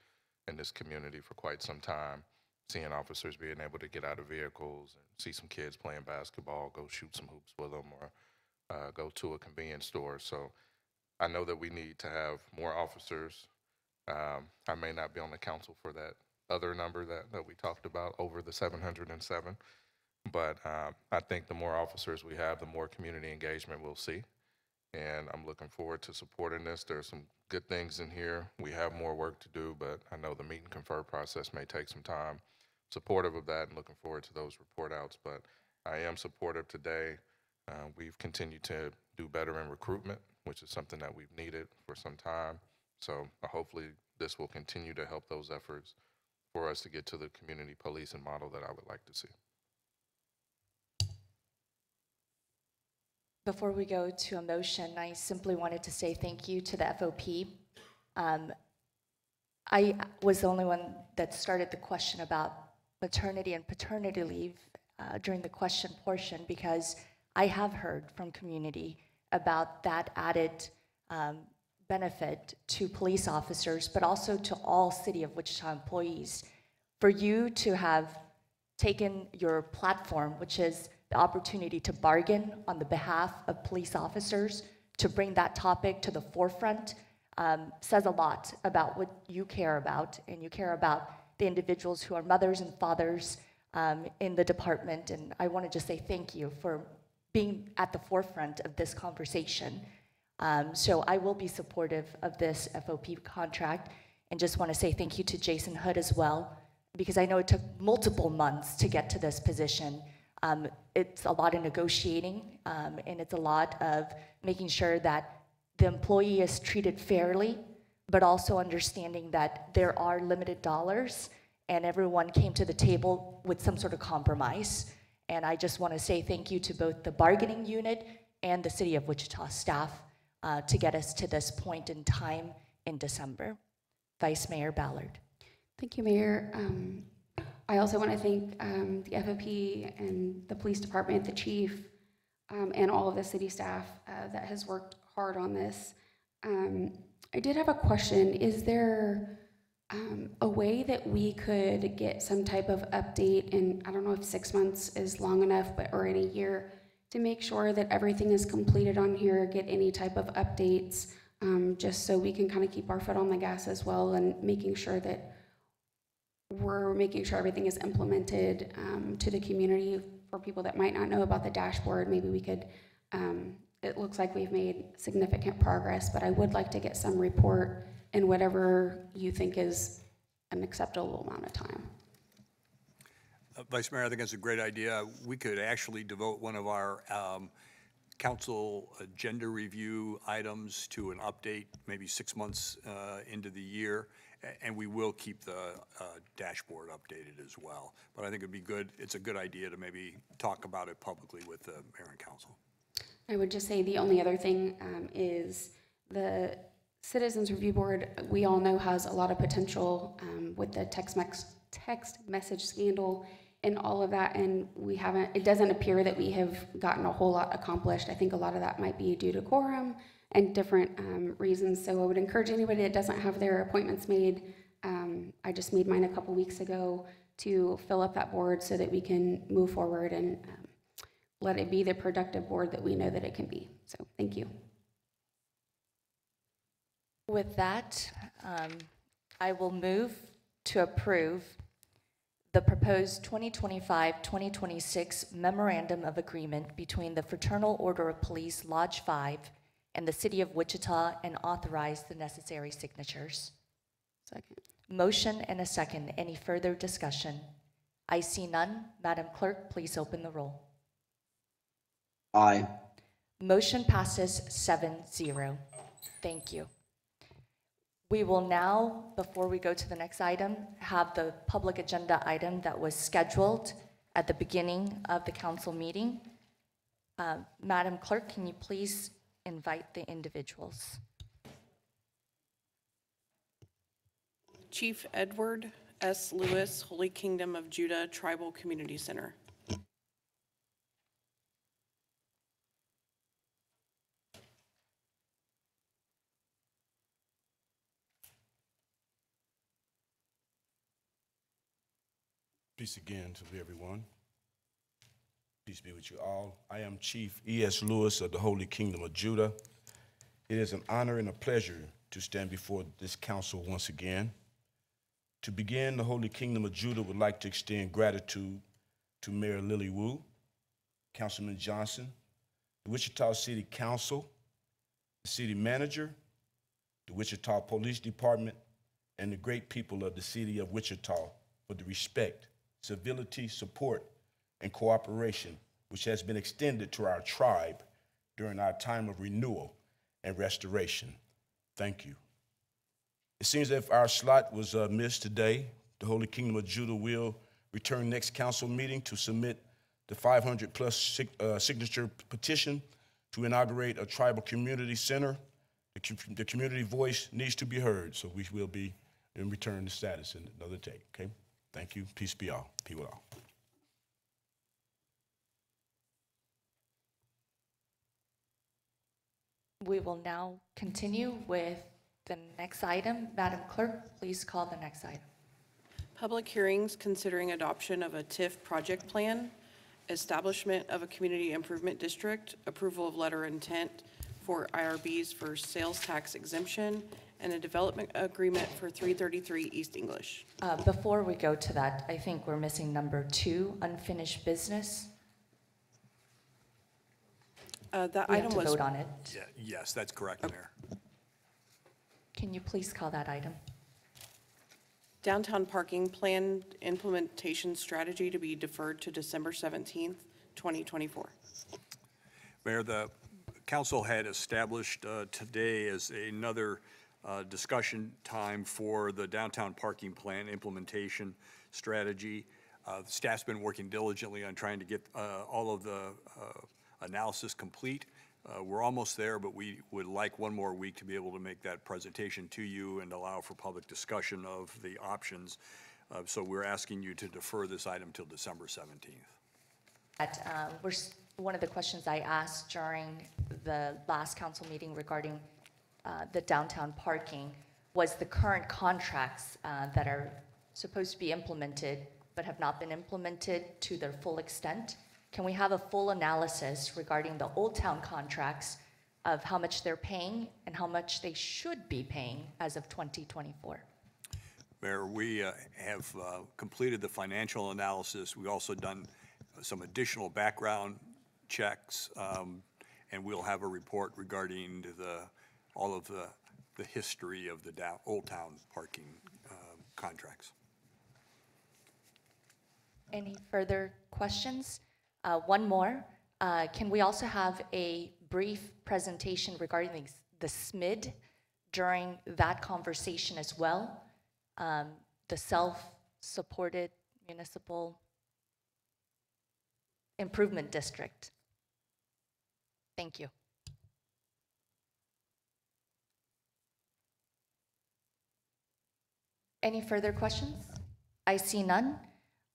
in this community for quite some time, seeing officers being able to get out of vehicles and see some kids playing basketball, go shoot some hoops with them, or go to a convenience store. So I know that we need to have more officers. I may not be on the council for that other number that we talked about, over the 707. But I think the more officers we have, the more community engagement we'll see. And I'm looking forward to supporting this. There's some good things in here. We have more work to do, but I know the meet and confer process may take some time. Supportive of that and looking forward to those report outs. But I am supportive today. We've continued to do better in recruitment, which is something that we've needed for some time. So hopefully this will continue to help those efforts for us to get to the community policing model that I would like to see. Before we go to a motion, I simply wanted to say thank you to the FOP. I was the only one that started the question about maternity and paternity leave during the question portion, because I have heard from community about that added benefit to police officers, but also to all City of Wichita employees. For you to have taken your platform, which is the opportunity to bargain on the behalf of police officers, to bring that topic to the forefront, says a lot about what you care about, and you care about the individuals who are mothers and fathers in the department. And I want to just say thank you for being at the forefront of this conversation. So I will be supportive of this FOP contract, and just want to say thank you to Jason Hood as well, because I know it took multiple months to get to this position. It's a lot of negotiating, and it's a lot of making sure that the employee is treated fairly, but also understanding that there are limited dollars, and everyone came to the table with some sort of compromise. And I just want to say thank you to both the bargaining unit and the City of Wichita staff to get us to this point in time in December. Vice Mayor Ballard. Thank you, Mayor. I also want to thank the FOP and the police department, the chief, and all of the city staff that has worked hard on this. I did have a question. Is there a way that we could get some type of update in, I don't know if 6 months is long enough, or in a year, to make sure that everything is completed on here, get any type of updates, just so we can kind of keep our foot on the gas as well, and making sure that we're making sure everything is implemented to the community. For people that might not know about the dashboard, maybe we could, it looks like we've made significant progress, but I would like to get some report in whatever you think is an acceptable amount of time. Vice Mayor, I think that's a great idea. We could actually devote one of our council agenda review items to an update, maybe 6 months into the year, and we will keep the dashboard updated as well. But I think it'd be good, it's a good idea to maybe talk about it publicly with the mayor and council. I would just say the only other thing is the Citizens Review Board, we all know, has a lot of potential with the text message scandal and all of that, and it doesn't appear that we have gotten a whole lot accomplished. I think a lot of that might be due to quorum and different reasons. So I would encourage anybody that doesn't have their appointments made, I just made mine a couple weeks ago, to fill up that board so that we can move forward and let it be the productive board that we know that it can be. So thank you. With that, I will move to approve the proposed 2025-2026 Memorandum of Agreement between the Fraternal Order of Police Lodge 5 and the City of Wichita, and authorize the necessary signatures. Second. Motion and a second. Any further discussion? I see none. Madam Clerk, please open the roll. Aye. Motion passes 7-0. Thank you. We will now, before we go to the next item, have the public agenda item that was scheduled at the beginning of the council meeting. Madam Clerk, can you please invite the individuals? Chief Edward S. Lewis, Holy Kingdom of Judah Tribal Community Center. Peace again to everyone. Peace be with you all. I am Chief E.S. Lewis of the Holy Kingdom of Judah. It is an honor and a pleasure to stand before this council once again. To begin, the Holy Kingdom of Judah would like to extend gratitude to Mayor Lily Wu, Councilman Johnson, the Wichita City Council, the City Manager, the Wichita Police Department, and the great people of the City of Wichita for the respect, civility, support, and cooperation which has been extended to our tribe during our time of renewal and restoration. Thank you. It seems that if our slot was missed today, the Holy Kingdom of Judah will return next council meeting to submit the 500+ signature petition to inaugurate a tribal community center. The community voice needs to be heard, so we will be in return to status in another day, okay? Thank you. Peace be all. Peace with all. We will now continue with the next item. Madam Clerk, please call the next item. Public hearings considering adoption of a TIF project plan, establishment of a community improvement district, approval of letter of intent for IRBs for sales tax exemption, and a development agreement for 333 East English. Before we go to that, I think we're missing number 2, unfinished business. That We item have to was vote on it. Yeah, yes, that's correct, Mayor. Can you please call that item? downtown parking plan implementation strategy to be deferred to December 17th, 2024. Mayor, the council had established today as another discussion time for the downtown parking plan implementation strategy. The staff's been working diligently on trying to get all of the analysis complete. We're almost there, but we would like one more week to be able to make that presentation to you and allow for public discussion of the options. So we're asking you to defer this item till December 17th. One of the questions I asked during the last council meeting regarding the downtown parking was the current contracts that are supposed to be implemented but have not been implemented to their full extent. Can we have a full analysis regarding the Old Town contracts of how much they're paying and how much they should be paying as of 2024? Mayor, we have completed the financial analysis. We've also done some additional background checks, and we'll have a report regarding all of the history of the Old Town parking contracts. Any further questions? One more. Can we also have a brief presentation regarding the SMID during that conversation as well? The Self-Supported Municipal Improvement District. Thank you. Any further questions? I see none.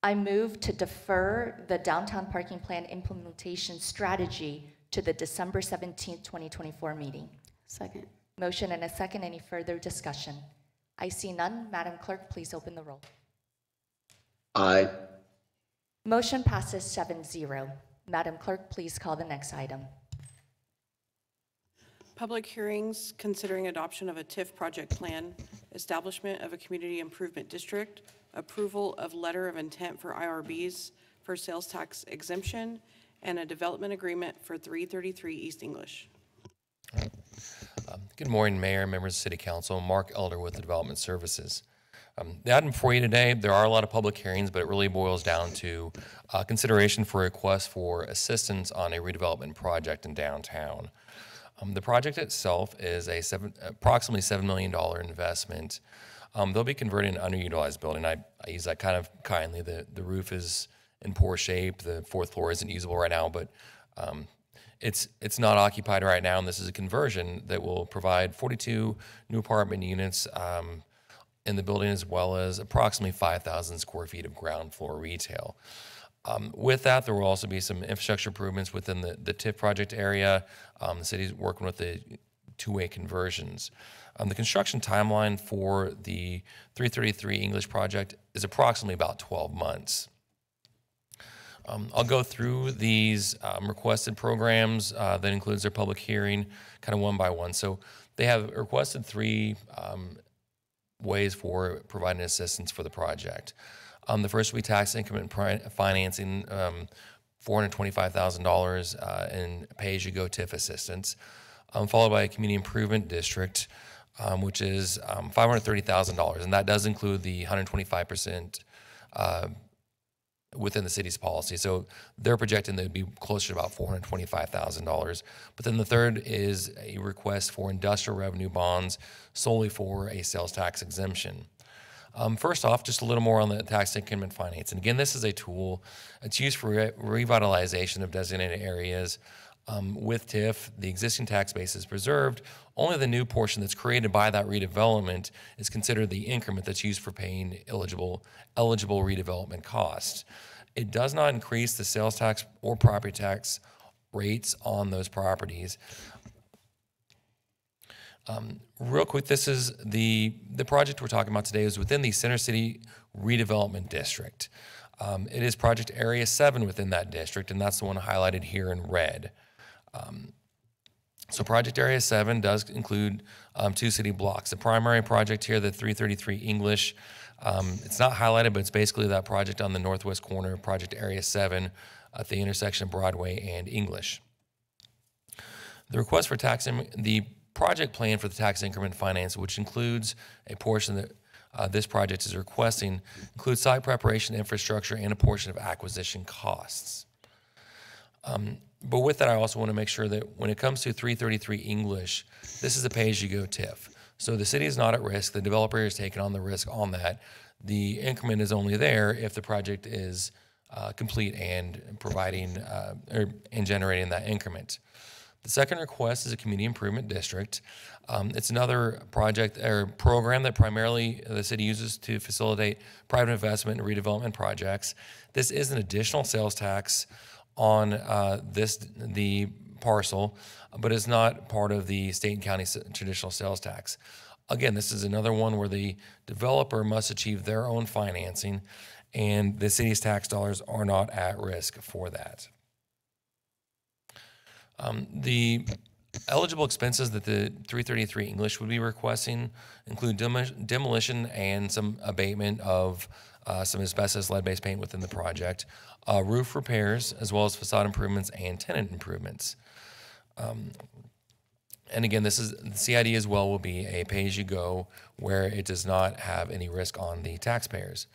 I move to defer the downtown parking plan implementation strategy to the December 17th, 2024 meeting. Second. Motion and a second. Any further discussion? I see none. Madam Clerk, please open the roll. Aye. Motion passes 7-0. Madam Clerk, please call the next item. Public hearings considering adoption of a TIF project plan, establishment of a community improvement district, approval of letter of intent for IRBs for sales tax exemption, and a development agreement for 333 East English. Good morning, Mayor, members of City Council. Mark Elder with the Development Services. The item before you today, there are a lot of public hearings, but it really boils down to consideration for a request for assistance on a redevelopment project in downtown. The project itself is approximately $7 million investment. They'll be converting an underutilized building. I use that kind of kindly. The roof is in poor shape. The fourth floor isn't usable right now, but it's not occupied right now, and this is a conversion that will provide 42 new apartment units in the building, as well as approximately 5,000 square feet of ground floor retail. With that, there will also be some infrastructure improvements within the TIF project area. The city's working with the two-way conversions. The construction timeline for the 333 English project is approximately about 12 months. I'll go through these requested programs that includes their public hearing kind of one by one. So they have requested three ways for providing assistance for the project. The first will be tax increment financing, $425,000 in pay-as-you-go TIF assistance, followed by a community improvement district, which is $530,000, and that does include the 125% within the city's policy. So they're projecting that it'd be closer to about $425,000. But then the third is a request for industrial revenue bonds solely for a sales tax exemption. First off, just a little more on the tax increment finance. And again, this is a tool. It's used for revitalization of designated areas. With TIF, the existing tax base is preserved. Only the new portion that's created by that redevelopment is considered the increment that's used for paying eligible redevelopment costs. It does not increase the sales tax or property tax rates on those properties. Real quick, this is the project we're talking about today is within the Center City Redevelopment District. It is project area 7 within that district, and that's the one highlighted here in red. So project area 7 does include 2 city blocks. The primary project here, the 333 English, it's not highlighted, but it's basically that project on the northwest corner of project area 7 at the intersection of Broadway and English. The request for the project plan for the tax increment finance, which includes a portion that this project is requesting, includes site preparation, infrastructure, and a portion of acquisition costs. But with that, I also want to make sure that when it comes to 333 English, this is a pay-as-you-go TIF. So the city is not at risk. The developer is taking on the risk on that. The increment is only there if the project is complete and providing and generating that increment. The second request is a community improvement district. It's another project or program that primarily the city uses to facilitate private investment and redevelopment projects. This is an additional sales tax on the parcel, but it's not part of the state and county traditional sales tax. Again, this is another one where the developer must achieve their own financing, and the city's tax dollars are not at risk for that. The eligible expenses that the 333 English would be requesting include demolition and some abatement of some asbestos lead-based paint within the project, roof repairs, as well as facade improvements and tenant improvements. And again, this is the CID as well will be a pay-as-you-go where it does not have any risk on the taxpayers.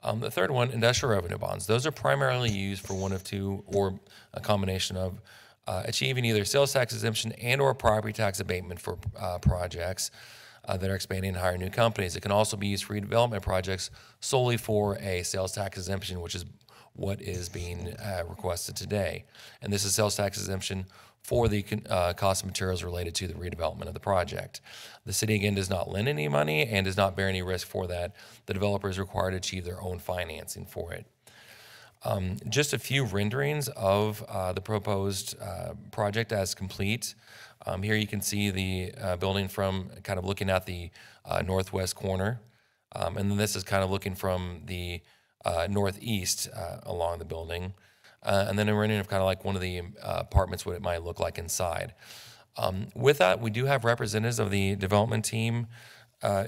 The third one, industrial revenue bonds. Those are primarily used for one of two or a combination of achieving either sales tax exemption and or property tax abatement for projects that are expanding and hiring new companies. It can also be used for redevelopment projects solely for a sales tax exemption, which is what is being requested today. And this is sales tax exemption for the cost of materials related to the redevelopment of the project. The city, again, does not lend any money and does not bear any risk for that. The developer is required to achieve their own financing for it. Just a few renderings of the proposed project as complete. Here you can see the building from kind of looking at the northwest corner. And then this is kind of looking from the northeast along the building. And then a rendering of kind of like one of the apartments, what it might look like inside. With that, we do have representatives of the development team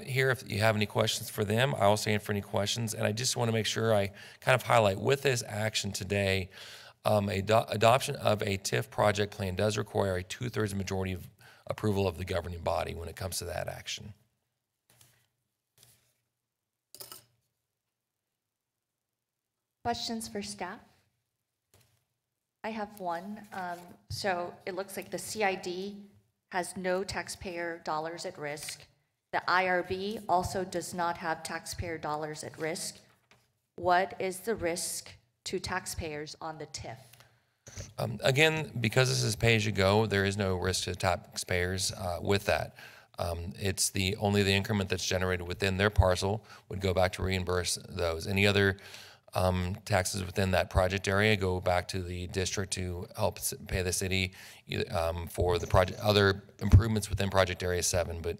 here. If you have any questions for them, I will stand for any questions. And I just want to make sure I kind of highlight with this action today, adoption of a TIF project plan does require a 2/3 majority of approval of the governing body when it comes to that action. Questions for staff? I have one. So it looks like the CID has no taxpayer dollars at risk. The IRB also does not have taxpayer dollars at risk. What is the risk to taxpayers on the TIF? Again, because this is pay-as-you-go, there is no risk to taxpayers with that. It's only the increment that's generated within their parcel would go back to reimburse those. Any other taxes within that project area go back to the district to help pay the city for the project, other improvements within project area 7. But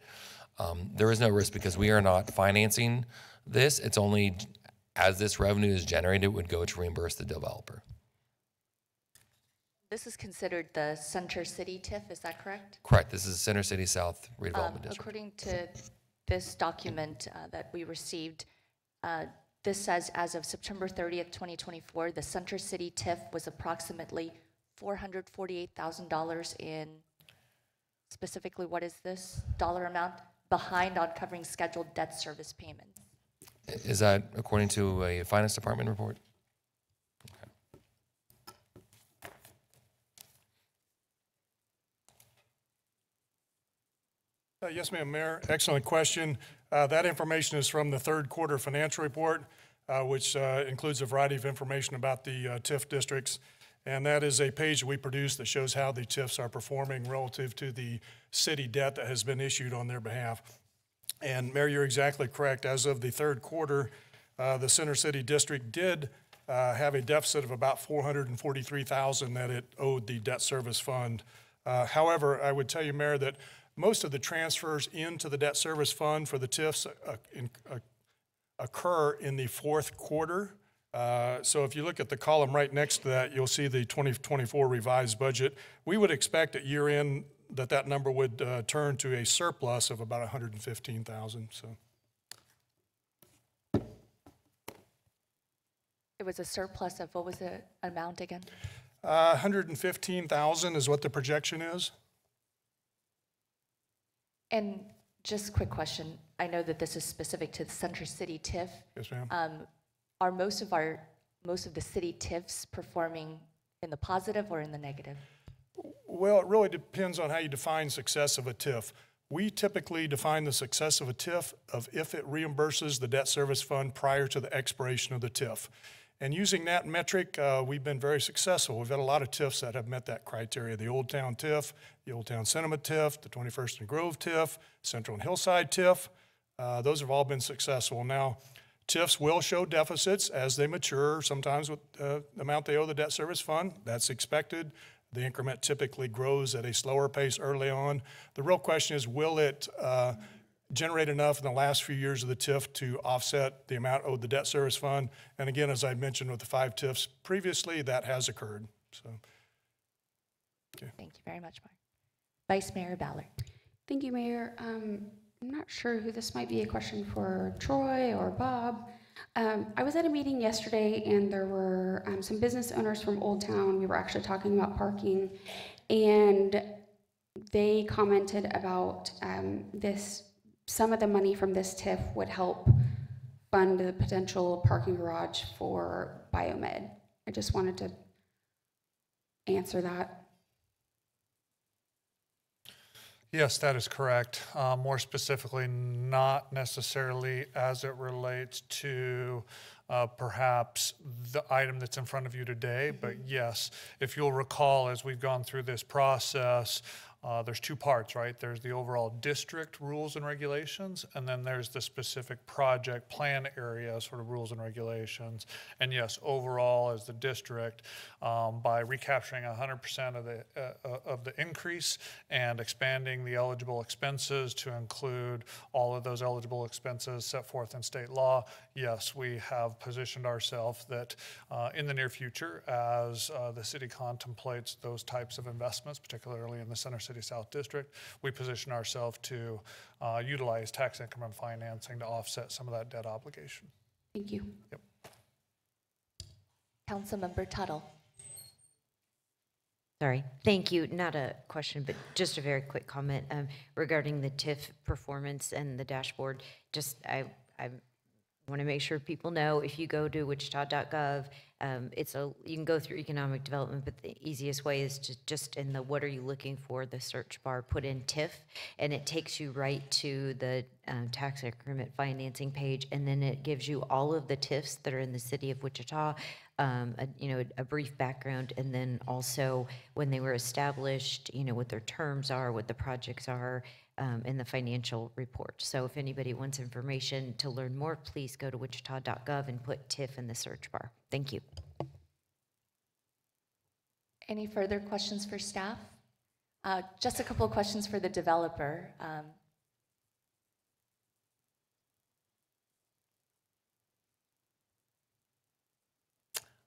there is no risk because we are not financing this. It's only as this revenue is generated, it would go to reimburse the developer. This is considered the Center City TIF, is that correct? Correct. This is Center City South Redevelopment District. According to this document that we received, this says as of September 30th, 2024, the Center City TIF was approximately $448,000 in, specifically what is this dollar amount? Behind on covering scheduled debt service payments. Is that according to a finance department report? Yes, ma'am, Mayor. Excellent question. That information is from the third quarter financial report, which includes a variety of information about the TIF districts. And that is a page that we produced that shows how the TIFs are performing relative to the city debt that has been issued on their behalf. And Mayor, you're exactly correct. As of the third quarter, the Center City District did have a deficit of about $443,000 that it owed the debt service fund. However, I would tell you, Mayor, that most of the transfers into the debt service fund for the TIFs occur in the fourth quarter. So if you look at the column right next to that, you'll see the 2024 revised budget. We would expect at year end that number would turn to a surplus of about $115,000. So It was a surplus of, what was the amount again? 115,000 is what the projection is. And just quick question. I know that this is specific to the Center City TIF. Yes, ma'am. Are most of the city TIFs performing in the positive or in the negative? Well, it really depends on how you define success of a TIF. We typically define the success of a TIF of if it reimburses the debt service fund prior to the expiration of the TIF. And using that metric, we've been very successful. We've had a lot of TIFs that have met that criteria. The Old Town TIF, the Old Town Cinema TIF, the 21st and Grove TIF, Central and Hillside TIF. Those have all been successful. Now, TIFs will show deficits as they mature, sometimes with the amount they owe the debt service fund. That's expected. The increment typically grows at a slower pace early on. The real question is, will it generate enough in the last few years of the TIF to offset the amount owed the debt service fund? And again, as I mentioned with the 5 TIFs previously, that has occurred. So, okay. Thank you very much, Mark. Vice Mayor Ballard. Thank you, Mayor. I'm not sure who this might be a question for, Troy or Bob. I was at a meeting yesterday, and there were some business owners from Old Town. We were actually talking about parking, and they commented about some of the money from this TIF would help fund the potential parking garage for Biomed. I just wanted to answer that. Yes, that is correct. More specifically, not necessarily as it relates to perhaps the item that's in front of you today, but yes, if you'll recall, as we've gone through this process, there's 2 parts, right? There's the overall district rules and regulations, and then there's the specific project plan area sort of rules and regulations. And yes, overall as the district, by recapturing 100% of the increase and expanding the eligible expenses to include all of those eligible expenses set forth in state law, yes, we have positioned ourselves that in the near future, as the city contemplates those types of investments, particularly in the Center City South District, we position ourselves to utilize tax increment financing to offset some of that debt obligation. Thank you. Yep. Councilmember Tuttle. Sorry, thank you. Not a question, but just a very quick comment regarding the TIF performance and the dashboard. Just I want to make sure people know, if you go to wichita.gov, you can go through economic development, but the easiest way is to just in the what are you looking for, the search bar, put in TIF, and it takes you right to the tax increment financing page, and then it gives you all of the TIFs that are in the city of Wichita, a brief background, and then also when they were established, what their terms are, what the projects are, in the financial report. So if anybody wants information to learn more, please go to wichita.gov and put TIF in the search bar. Thank you. Any further questions for staff? Just a couple of questions for the developer.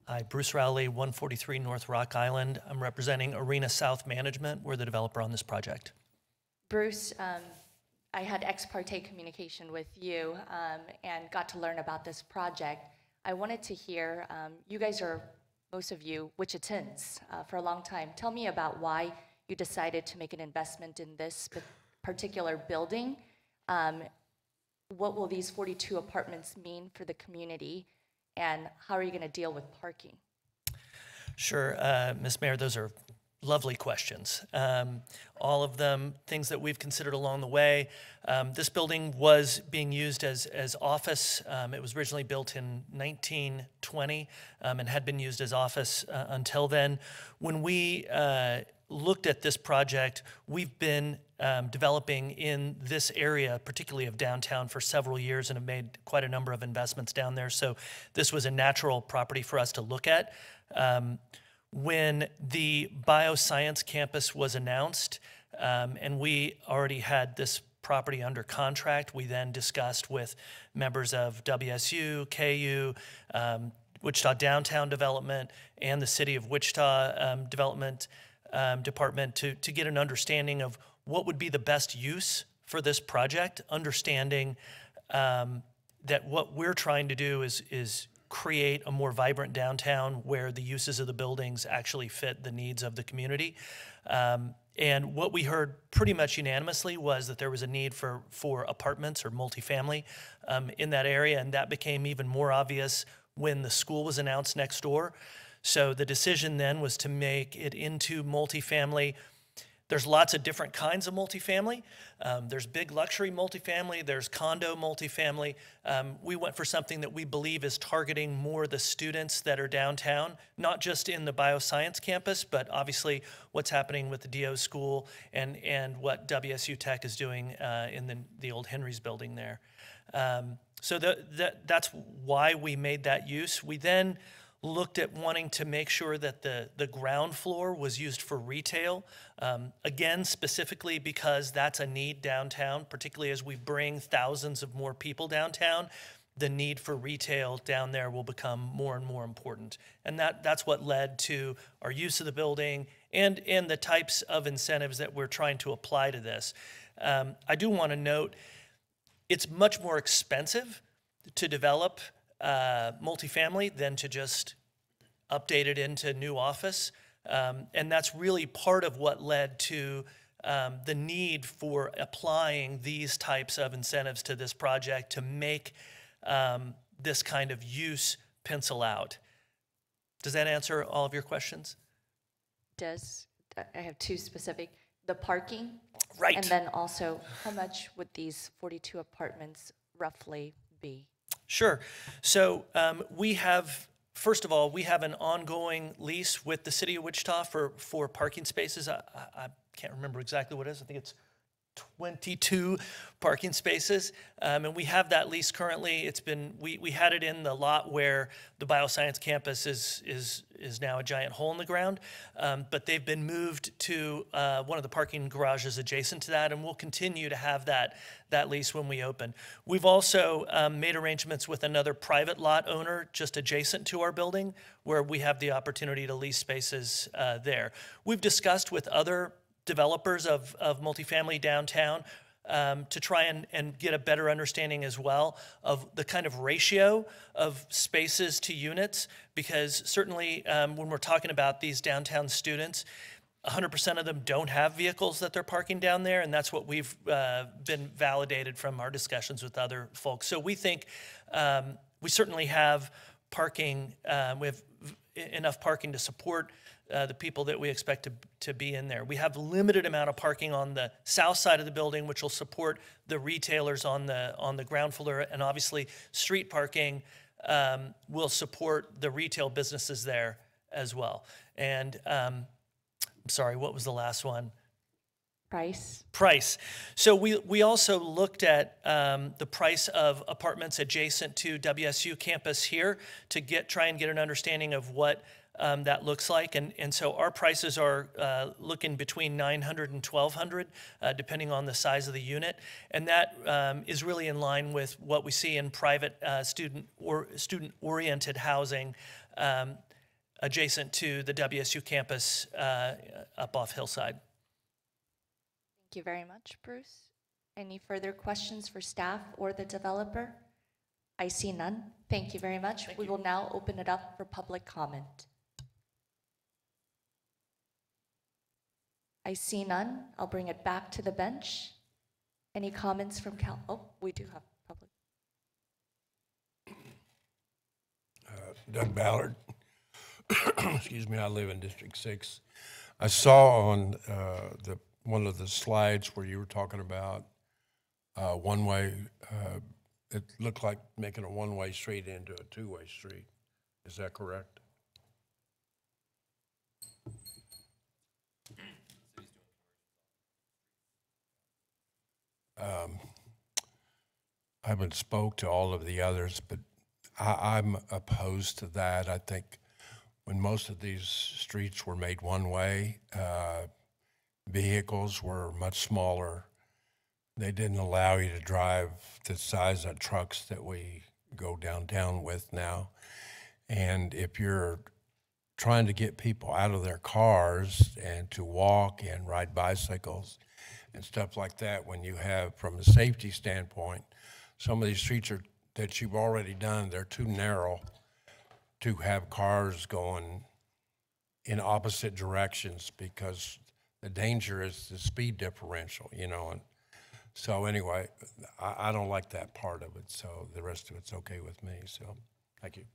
Hi, Bruce Rowley, 143 North Rock Island. I'm representing Arena South Management. We're the developer on this project. Bruce, I had ex parte communication with you and got to learn about this project. I wanted to hear, you guys are, most of you, Wichitans for a long time. Tell me about why you decided to make an investment in this particular building. What will these 42 apartments mean for the community, and how are you going to deal with parking? Sure, Ms. Mayor, those are lovely questions. All of them things that we've considered along the way. This building was being used as office. It was originally built in 1920 and had been used as office until then. When we looked at this project, we've been developing in this area, particularly of downtown, for several years and have made quite a number of investments down there. So this was a natural property for us to look at. When the bioscience campus was announced, and we already had this property under contract, we then discussed with members of WSU, KU, Wichita Downtown Development, and the City of Wichita Development Department to get an understanding of what would be the best use for this project, understanding that what we're trying to do is create a more vibrant downtown where the uses of the buildings actually fit the needs of the community. And what we heard pretty much unanimously was that there was a need for apartments or multifamily in that area, and that became even more obvious when the school was announced next door. So the decision then was to make it into multifamily. There's lots of different kinds of multifamily. There's big luxury multifamily, there's condo multifamily. We went for something that we believe is targeting more the students that are downtown, not just in the bioscience campus, but obviously what's happening with the DO school and what WSU Tech is doing in the old Henry's building there. So that's why we made that use. We then looked at wanting to make sure that the ground floor was used for retail. Again, specifically because that's a need downtown, particularly as we bring thousands of more people downtown, the need for retail down there will become more and more important. And that's what led to our use of the building and the types of incentives that we're trying to apply to this. I do want to note, it's much more expensive to develop multifamily than to just update it into new office. And that's really part of what led to the need for applying these types of incentives to this project to make this kind of use pencil out. Does that answer all of your questions? Does, I have two specific, the parking. Right. And then also, how much would these 42 apartments roughly be? Sure. So we have, first of all, we have an ongoing lease with the city of Wichita for parking spaces. I can't remember exactly what it is. I think it's 22 parking spaces. And we have that lease currently. It's been, we had it in the lot where the bioscience campus is now a giant hole in the ground. But they've been moved to one of the parking garages adjacent to that, and we'll continue to have that lease when we open. We've also made arrangements with another private lot owner just adjacent to our building where we have the opportunity to lease spaces there. We've discussed with other developers of multifamily downtown to try and get a better understanding as well of the kind of ratio of spaces to units, because certainly when we're talking about these downtown students, 100% of them don't have vehicles that they're parking down there, and that's what we've been validated from our discussions with other folks. So we think we certainly have parking, we have enough parking to support the people that we expect to be in there. We have a limited amount of parking on the south side of the building, which will support the retailers on the ground floor, and obviously street parking will support the retail businesses there as well. And I'm sorry, what was the last one? Price. So we also looked at the price of apartments adjacent to WSU campus here to try and get an understanding of what that looks like. And so our prices are looking between $900 and $1,200, depending on the size of the unit. And that is really in line with what we see in private student-oriented housing adjacent to the WSU campus up off Hillside. Thank you very much, Bruce. Any further questions for staff or the developer? I see none. Thank you very much. We will now open it up for public comment. I see none. I'll bring it back to the bench. Any comments from oh, we do have public. Doug Ballard. Excuse me, I live in District 6. I saw on one of the slides where you were talking about one-way, it looked like making a one-way street into a two-way street. Is that correct? I haven't spoke to all of the others, but I'm opposed to that. I think when most of these streets were made one way, vehicles were much smaller. They didn't allow you to drive the size of trucks that we go downtown with now. And if you're trying to get people out of their cars and to walk and ride bicycles and stuff like that, when you have, from a safety standpoint, some of these streets that you've already done, they're too narrow to have cars going in opposite directions, because the danger is the speed differential, you know. And so anyway, I don't like that part of it, so the rest of it's okay with me, so thank you.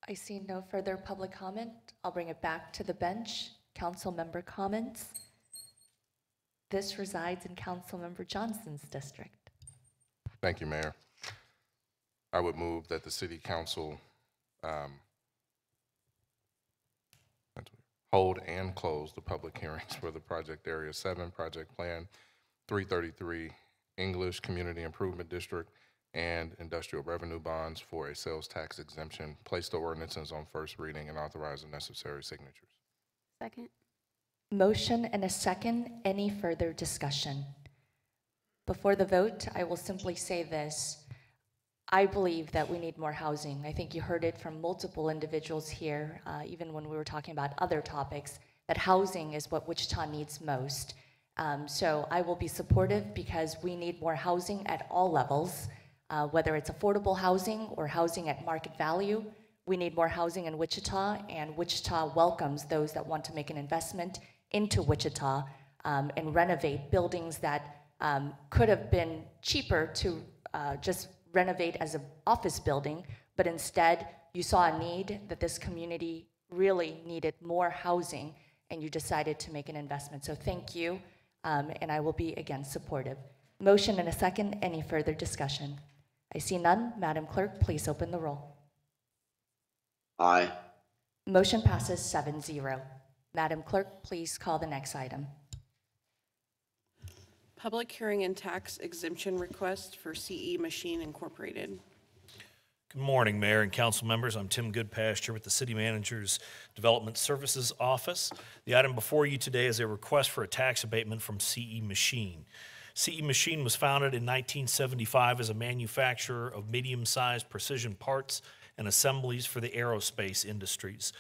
I see no further public comment. I'll bring it back to the bench. Council member comments. This resides in Councilmember Johnson's district. Thank you, Mayor. I would move that the city council hold and close the public hearings for the Project Area 7 Project Plan 333 English Community Improvement District and industrial revenue bonds for a sales tax exemption, place the ordinances on first reading, and authorize the necessary signatures. Second. Motion and a second. Any further discussion? Before the vote, I will simply say this. I believe that we need more housing. I think you heard it from multiple individuals here, even when we were talking about other topics, that housing is what Wichita needs most. So I will be supportive because we need more housing at all levels, whether it's affordable housing or housing at market value. We need more housing in Wichita, and Wichita welcomes those that want to make an investment into Wichita and renovate buildings that could have been cheaper to just renovate as an office building, but instead you saw a need that this community really needed more housing, and you decided to make an investment. So thank you, and I will be, again, supportive. Motion and a second. Any further discussion? I see none. Madam Clerk, please open the roll. Aye. Motion passes 7-0. Madam Clerk, please call the next item. Public hearing and tax exemption request for CE Machine Incorporated. Good morning, Mayor and council members. I'm Tim Goodpasture with the City Manager's Development Services Office. The item before you today is a request for a tax abatement from CE Machine. CE Machine was founded in 1975 as a manufacturer of medium-sized precision parts and assemblies for the aerospace industries.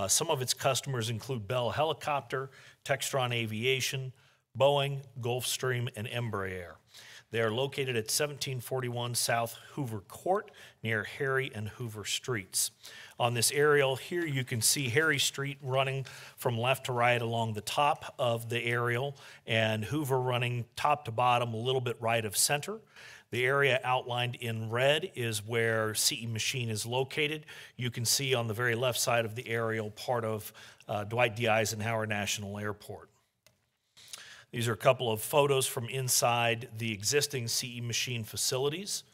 Some of its customers include Bell Helicopter, Textron Aviation, Boeing, Gulfstream, and Embraer. They are located at 1741 South Hoover Court near Harry and Hoover Streets. On this aerial here, you can see Harry Street running from left to right along the top of the aerial, and Hoover running top to bottom a little bit right of center. The area outlined in red is where CE Machine is located. You can see on the very left side of the aerial part of Dwight D. Eisenhower National Airport. These are a couple of photos from inside the existing CE Machine facilities.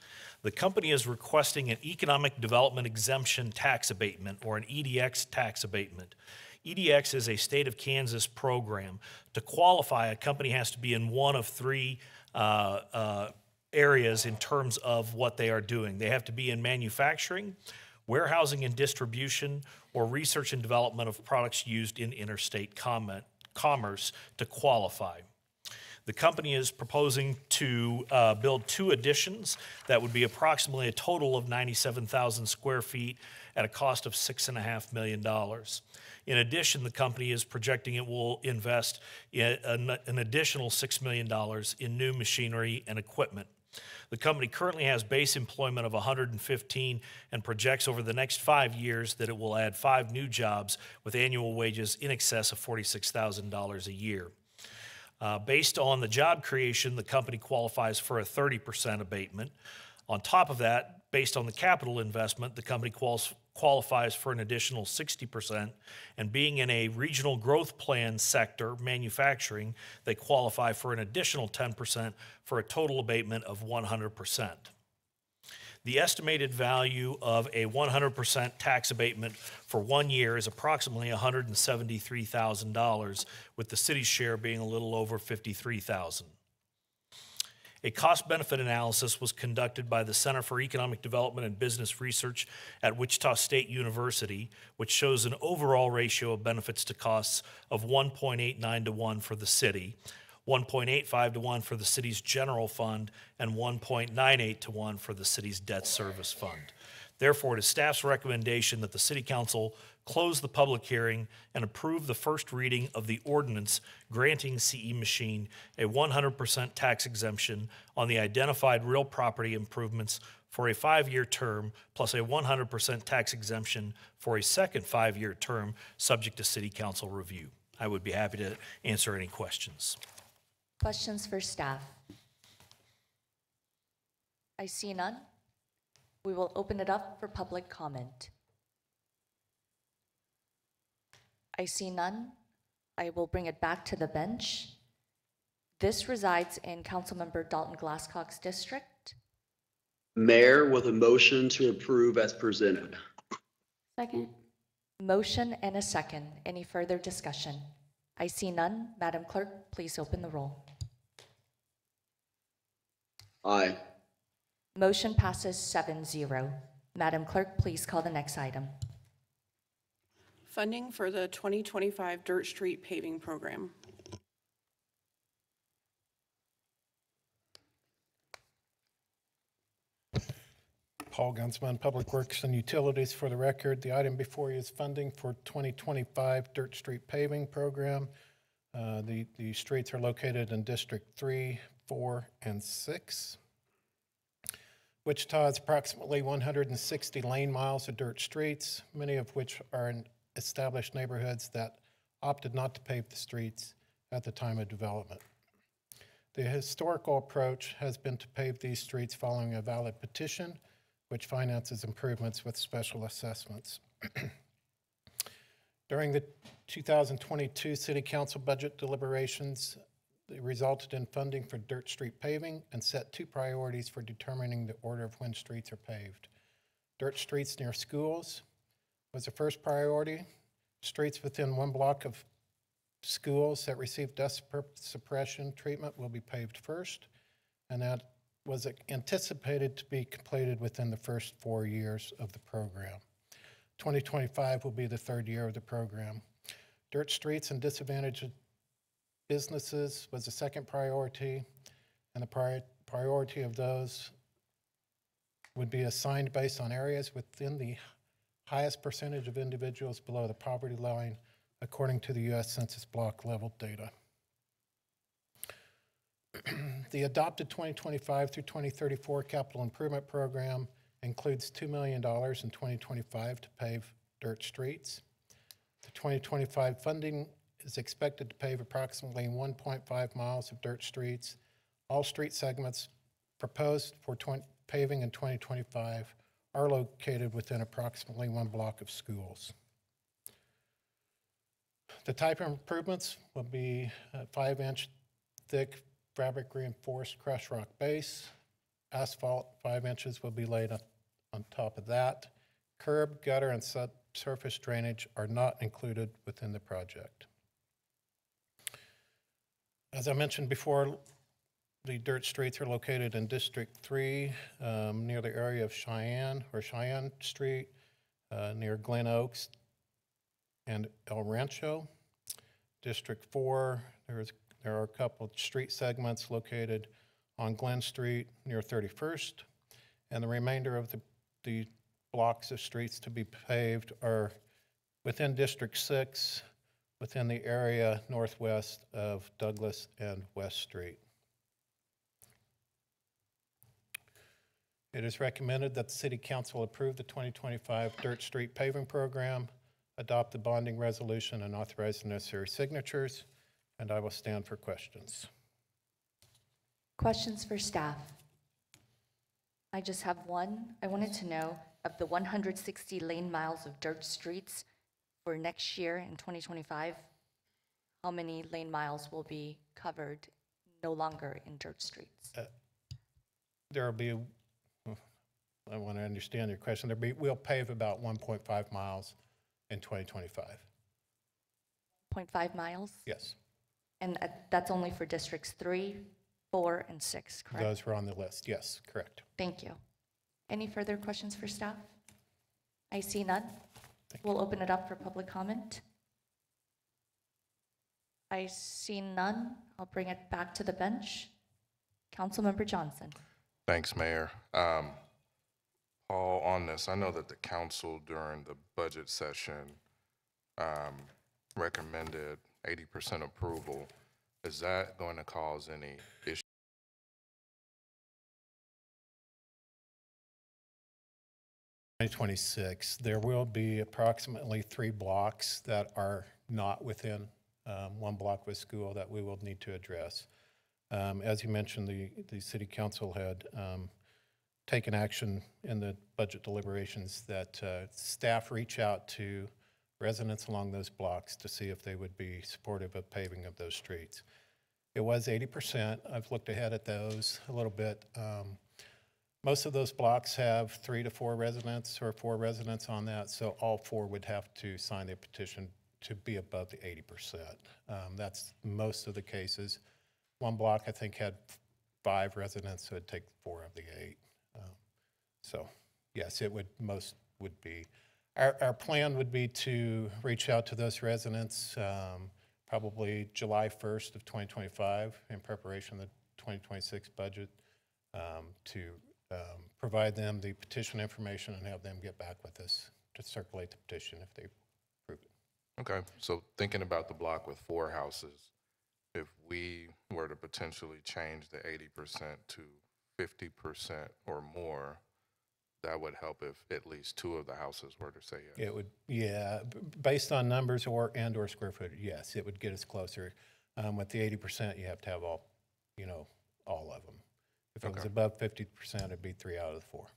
The company is requesting an Economic Development Exemption tax abatement, or an EDX tax abatement. EDX is a state of Kansas program. To qualify, a company has to be in one of three areas in terms of what they are doing. They have to be in manufacturing, warehousing and distribution, or research and development of products used in interstate commerce to qualify. The company is proposing to build 2 additions that would be approximately a total of 97,000 square feet at a cost of $6.5 million. In addition, the company is projecting it will invest in an additional $6 million in new machinery and equipment. The company currently has base employment of 115 and projects over the next 5 years that it will add 5 new jobs with annual wages in excess of $46,000 a year. Based on the job creation, the company qualifies for a 30% abatement. On top of that, based on the capital investment, the company qualifies for an additional 60%, and being in a regional growth plan sector, manufacturing, they qualify for an additional 10% for a total abatement of 100%. The estimated value of a 100% tax abatement for 1 year is approximately $173,000, with the city's share being a little over $53,000. A cost-benefit analysis was conducted by the Center for Economic Development and Business Research at Wichita State University, which shows an overall ratio of benefits to costs of 1.89 to 1 for the city, 1.85 to 1 for the city's general fund, and 1.98 to 1 for the city's debt service fund. Therefore, it is staff's recommendation that the City Council close the public hearing and approve the first reading of the ordinance granting CE Machine a 100% tax exemption on the identified real property improvements for a 5-year term, plus a 100% tax exemption for a second 5-year term, subject to City Council review. I would be happy to answer any questions. Questions for staff? I see none. We will open it up for public comment. I see none. I will bring it back to the bench. This resides in Councilmember Dalton Glasscock's district. Mayor, with a motion to approve as presented. Second. Motion and a second. Any further discussion? I see none. Madam Clerk, please open the roll. Aye. Motion passes 7-0. Madam Clerk, please call the next item. Funding for the 2025 Dirt Street Paving Program. Paul Gunsman, Public Works and Utilities. For the record, the item before you is funding for 2025 Dirt Street Paving Program. The streets are located in District 3, 4, and 6. Wichita has approximately 160 lane miles of dirt streets, many of which are in established neighborhoods that opted not to pave the streets at the time of development. The historical approach has been to pave these streets following a valid petition, which finances improvements with special assessments. During the 2022 City Council budget deliberations, it resulted in funding for dirt street paving and set 2 priorities for determining the order of when streets are paved. Dirt streets near schools was the first priority. Streets within 1 block of schools that receive dust suppression treatment will be paved first, and that was anticipated to be completed within the first 4 years of the program. 2025 will be the 3rd year of the program. Dirt streets and disadvantaged businesses was the second priority, and the priority of those would be assigned based on areas within the highest percentage of individuals below the poverty line, according to the U.S. Census block level data. The adopted 2025 through 2034 capital improvement program includes $2 million in 2025 to pave dirt streets. The 2025 funding is expected to pave approximately 1.5 miles of dirt streets. All street segments proposed for paving in 2025 are located within approximately 1 block of schools. The type of improvements will be a 5-inch thick fabric reinforced crushed rock base. Asphalt 5 inches will be laid on top of that. Curb, gutter, and subsurface drainage are not included within the project. As I mentioned before, the dirt streets are located in District 3, near the area of Cheyenne Street, near Glen Oaks and El Rancho. District 4, there are a couple of street segments located on Glen Street near 31st, and the remainder of the blocks of streets to be paved are within District 6, within the area northwest of Douglas and West Street. It is recommended that the City Council approve the 2025 Dirt Street Paving Program, adopt the bonding resolution, and authorize the necessary signatures, and I will stand for questions. Questions for staff? I just have one. I wanted to know, of the 160 lane miles of dirt streets for next year in 2025, how many lane miles will be covered no longer in dirt streets? There will be, I want to understand your question. We'll pave about 1.5 miles in 2025. 0.5 miles? Yes. And that's only for districts 3, 4, and 6, correct? Those were on the list. Yes, correct. Thank you. Any further questions for staff? I see none. We'll open it up for public comment. I see none. I'll bring it back to the bench. Councilmember Johnson. Thanks, Mayor. Paul, on this, I know that the council during the budget session recommended 80% approval. Is that going to cause any issue? 2026, there will be approximately 3 blocks that are not within 1 block with school that we will need to address. As you mentioned, the City Council had taken action in the budget deliberations that staff reach out to residents along those blocks to see if they would be supportive of paving of those streets. It was 80%. I've looked ahead at those a little bit. Most of those blocks have 3 to 4 residents or 4 residents on that, so all 4 would have to sign the petition to be above the 80%. That's most of the cases. One block, I think, had 5 residents, so it'd take 4 of the 8. So, yes, it would, most would be. Our plan would be to reach out to those residents probably July 1st of 2025 in preparation of the 2026 budget to provide them the petition information and have them get back with us to circulate the petition if they approve it. Okay, so thinking about the block with 4 houses, if we were to potentially change the 80% to 50% or more, that would help if at least 2 of the houses were to say yes. It would, yeah, based on numbers or square footage, yes, it would get us closer. With the 80%, you have to have all of them. If it was above 50%, it'd be 3 out of the 4.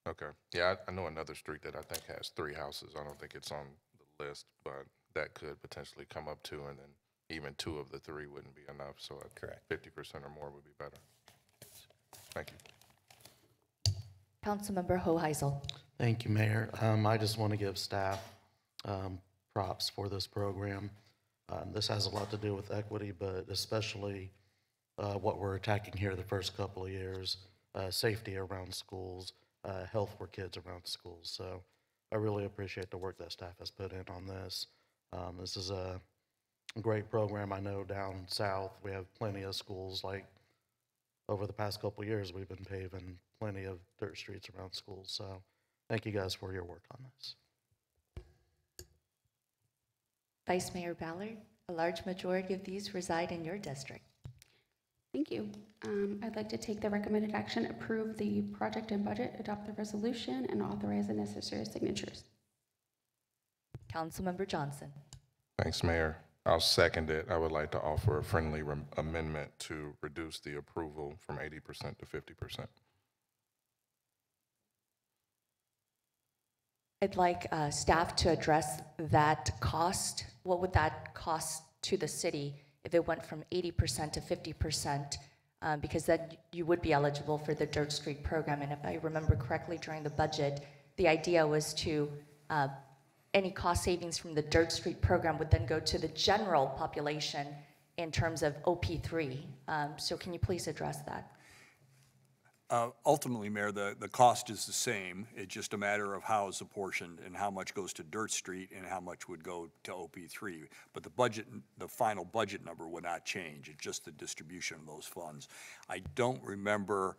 Okay. Yeah, I know another street that I think has 3 houses. I don't think it's on the list, but that could potentially come up to, and then even 2 of the 3 wouldn't be enough. So correct. 50% or more would be better. Thank you. Councilmember Hoheisel. Thank you, Mayor. I just want to give staff props for this program. This has a lot to do with equity, but especially what we're attacking here the first couple of years, safety around schools, health for kids around schools. So I really appreciate the work that staff has put in on this. This is a great program. I know down south we have plenty of schools, like over the past couple of years we've been paving plenty of dirt streets around schools. So thank you guys for your work on this. Vice Mayor Ballard, a large majority of these reside in your district. Thank you. I'd like to take the recommended action, approve the project and budget, adopt the resolution, and authorize the necessary signatures. Councilmember Johnson. Thanks, Mayor. I'll second it. I would like to offer a friendly amendment to reduce the approval from 80% to 50%. I'd like staff to address that cost. What would that cost to the city if it went from 80% to 50%? Because then you would be eligible for the Dirt Street program. And if I remember correctly during the budget, the idea was to any cost savings from the Dirt Street program would then go to the general population in terms of OP3. So can you please address that? Ultimately, Mayor, the cost is the same. It's just a matter of how it's apportioned and how much goes to Dirt Street and how much would go to OP3. But the budget, the final budget number would not change. It's just the distribution of those funds. I don't remember,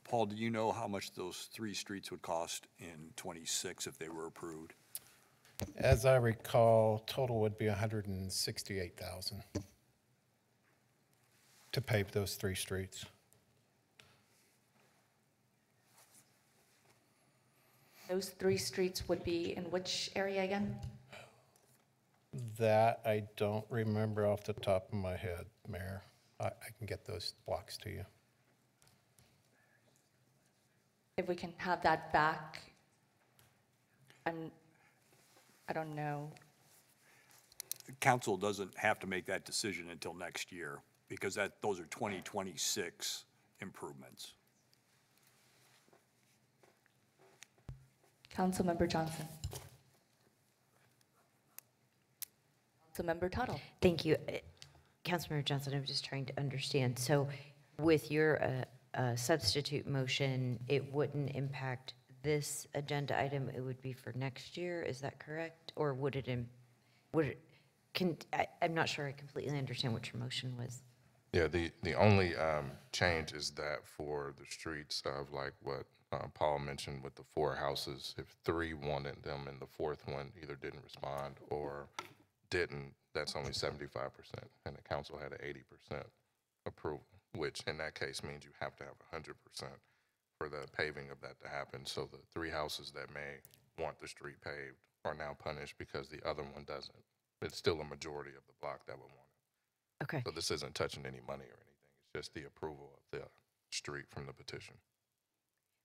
Paul, do you know how much those 3 streets would cost in '26 if they were approved? As I recall, total would be $168,000 to pave those 3 streets. Those 3 streets would be in which area again? That I don't remember off the top of my head, Mayor. I can get those blocks to you. If we can have that back, I don't know. The council doesn't have to make that decision until next year because those are 2026 improvements. Councilmember Johnson. Councilmember Tuttle. Thank you. Councilmember Johnson, I'm just trying to understand. So with your substitute motion, it wouldn't impact this agenda item, it would be for next year, is that correct? Or would it, I'm not sure I completely understand what your motion was. Yeah, the only change is that for the streets of like what Paul mentioned with the 4 houses, if 3 wanted them and the 4th one either didn't respond or didn't, that's only 75%. And the council had an 80% approval, which in that case means you have to have 100% for the paving of that to happen. So the 3 houses that may want the street paved are now punished because the other one doesn't. It's still a majority of the block that would want it. Okay. So this isn't touching any money or anything. It's just the approval of the street from the petition.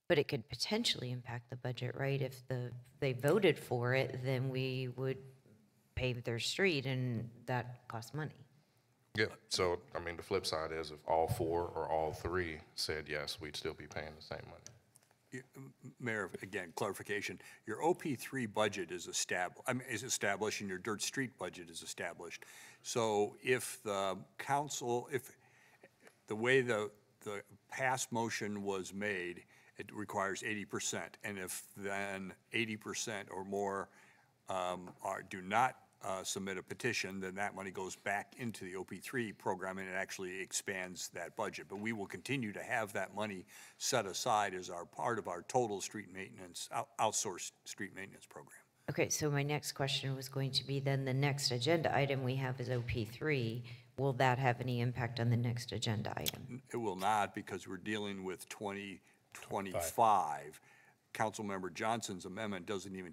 But it could potentially impact the budget, right? If they voted for it, then we would pave their street, and that costs money. Yeah, so, I mean, the flip side is if all four or all three said yes, we'd still be paying the same money. Mayor, again, clarification, your OP3 budget is established, and your dirt street budget is established. So if the council, if the way the past motion was made, it requires 80%, and if then 80% or more do not submit a petition, then that money goes back into the OP3 program, and it actually expands that budget. But we will continue to have that money set aside as our part of our total street maintenance, outsourced street maintenance program. Okay, so my next question was going to be then the next agenda item we have is OP3. Will that have any impact on the next agenda item? It will not, because we're dealing with 2025. Councilmember Johnson's amendment doesn't even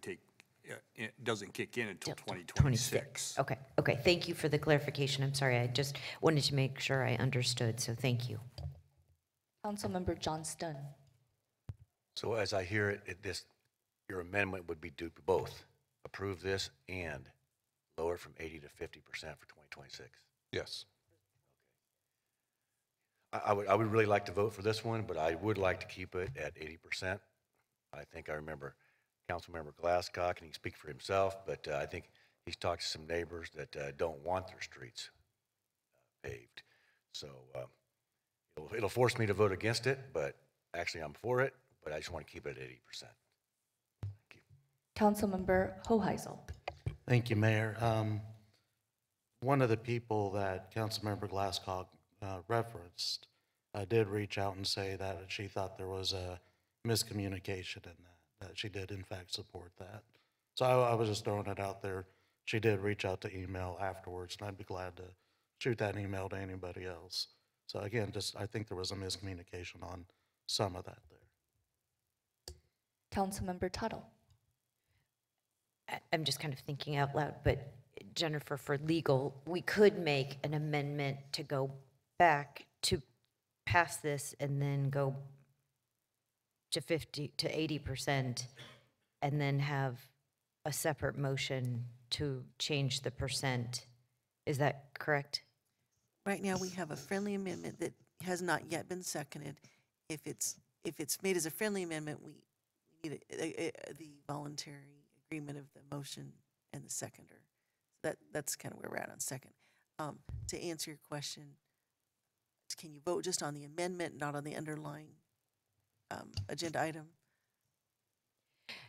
it doesn't kick in until 2026. Okay, thank you for the clarification. I'm sorry, I just wanted to make sure I understood, so thank you. Councilmember Johnston. So as I hear it, your amendment would be do both, approve this and lower from 80 to 50% for 2026. Yes. I would really like to vote for this one, but I would like to keep it at 80%. I think I remember Councilmember Glasscock, and he can speak for himself, but I think he's talked to some neighbors that don't want their streets paved. So it'll force me to vote against it, but actually I'm for it, but I just want to keep it at 80%. Thank you. Councilmember Hoheisel. Thank you, Mayor. One of the people that Councilmember Glasscock referenced did reach out and say that she thought there was a miscommunication in that she did in fact support that. So I was just throwing it out there. She did reach out to email afterwards, and I'd be glad to shoot that email to anybody else. So again, I think there was a miscommunication on some of that there. Councilmember Tuttle. I'm just kind of thinking out loud, but Jennifer, for legal, we could make an amendment to go back to pass this and then go to 50 to 80%, and then have a separate motion to change the percent. Is that correct? Right now, we have a friendly amendment that has not yet been seconded. If it's made as a friendly amendment, we need the voluntary agreement of the motion and the seconder. That's kind of where we're at on second. To answer your question, can you vote just on the amendment, not on the underlying agenda item?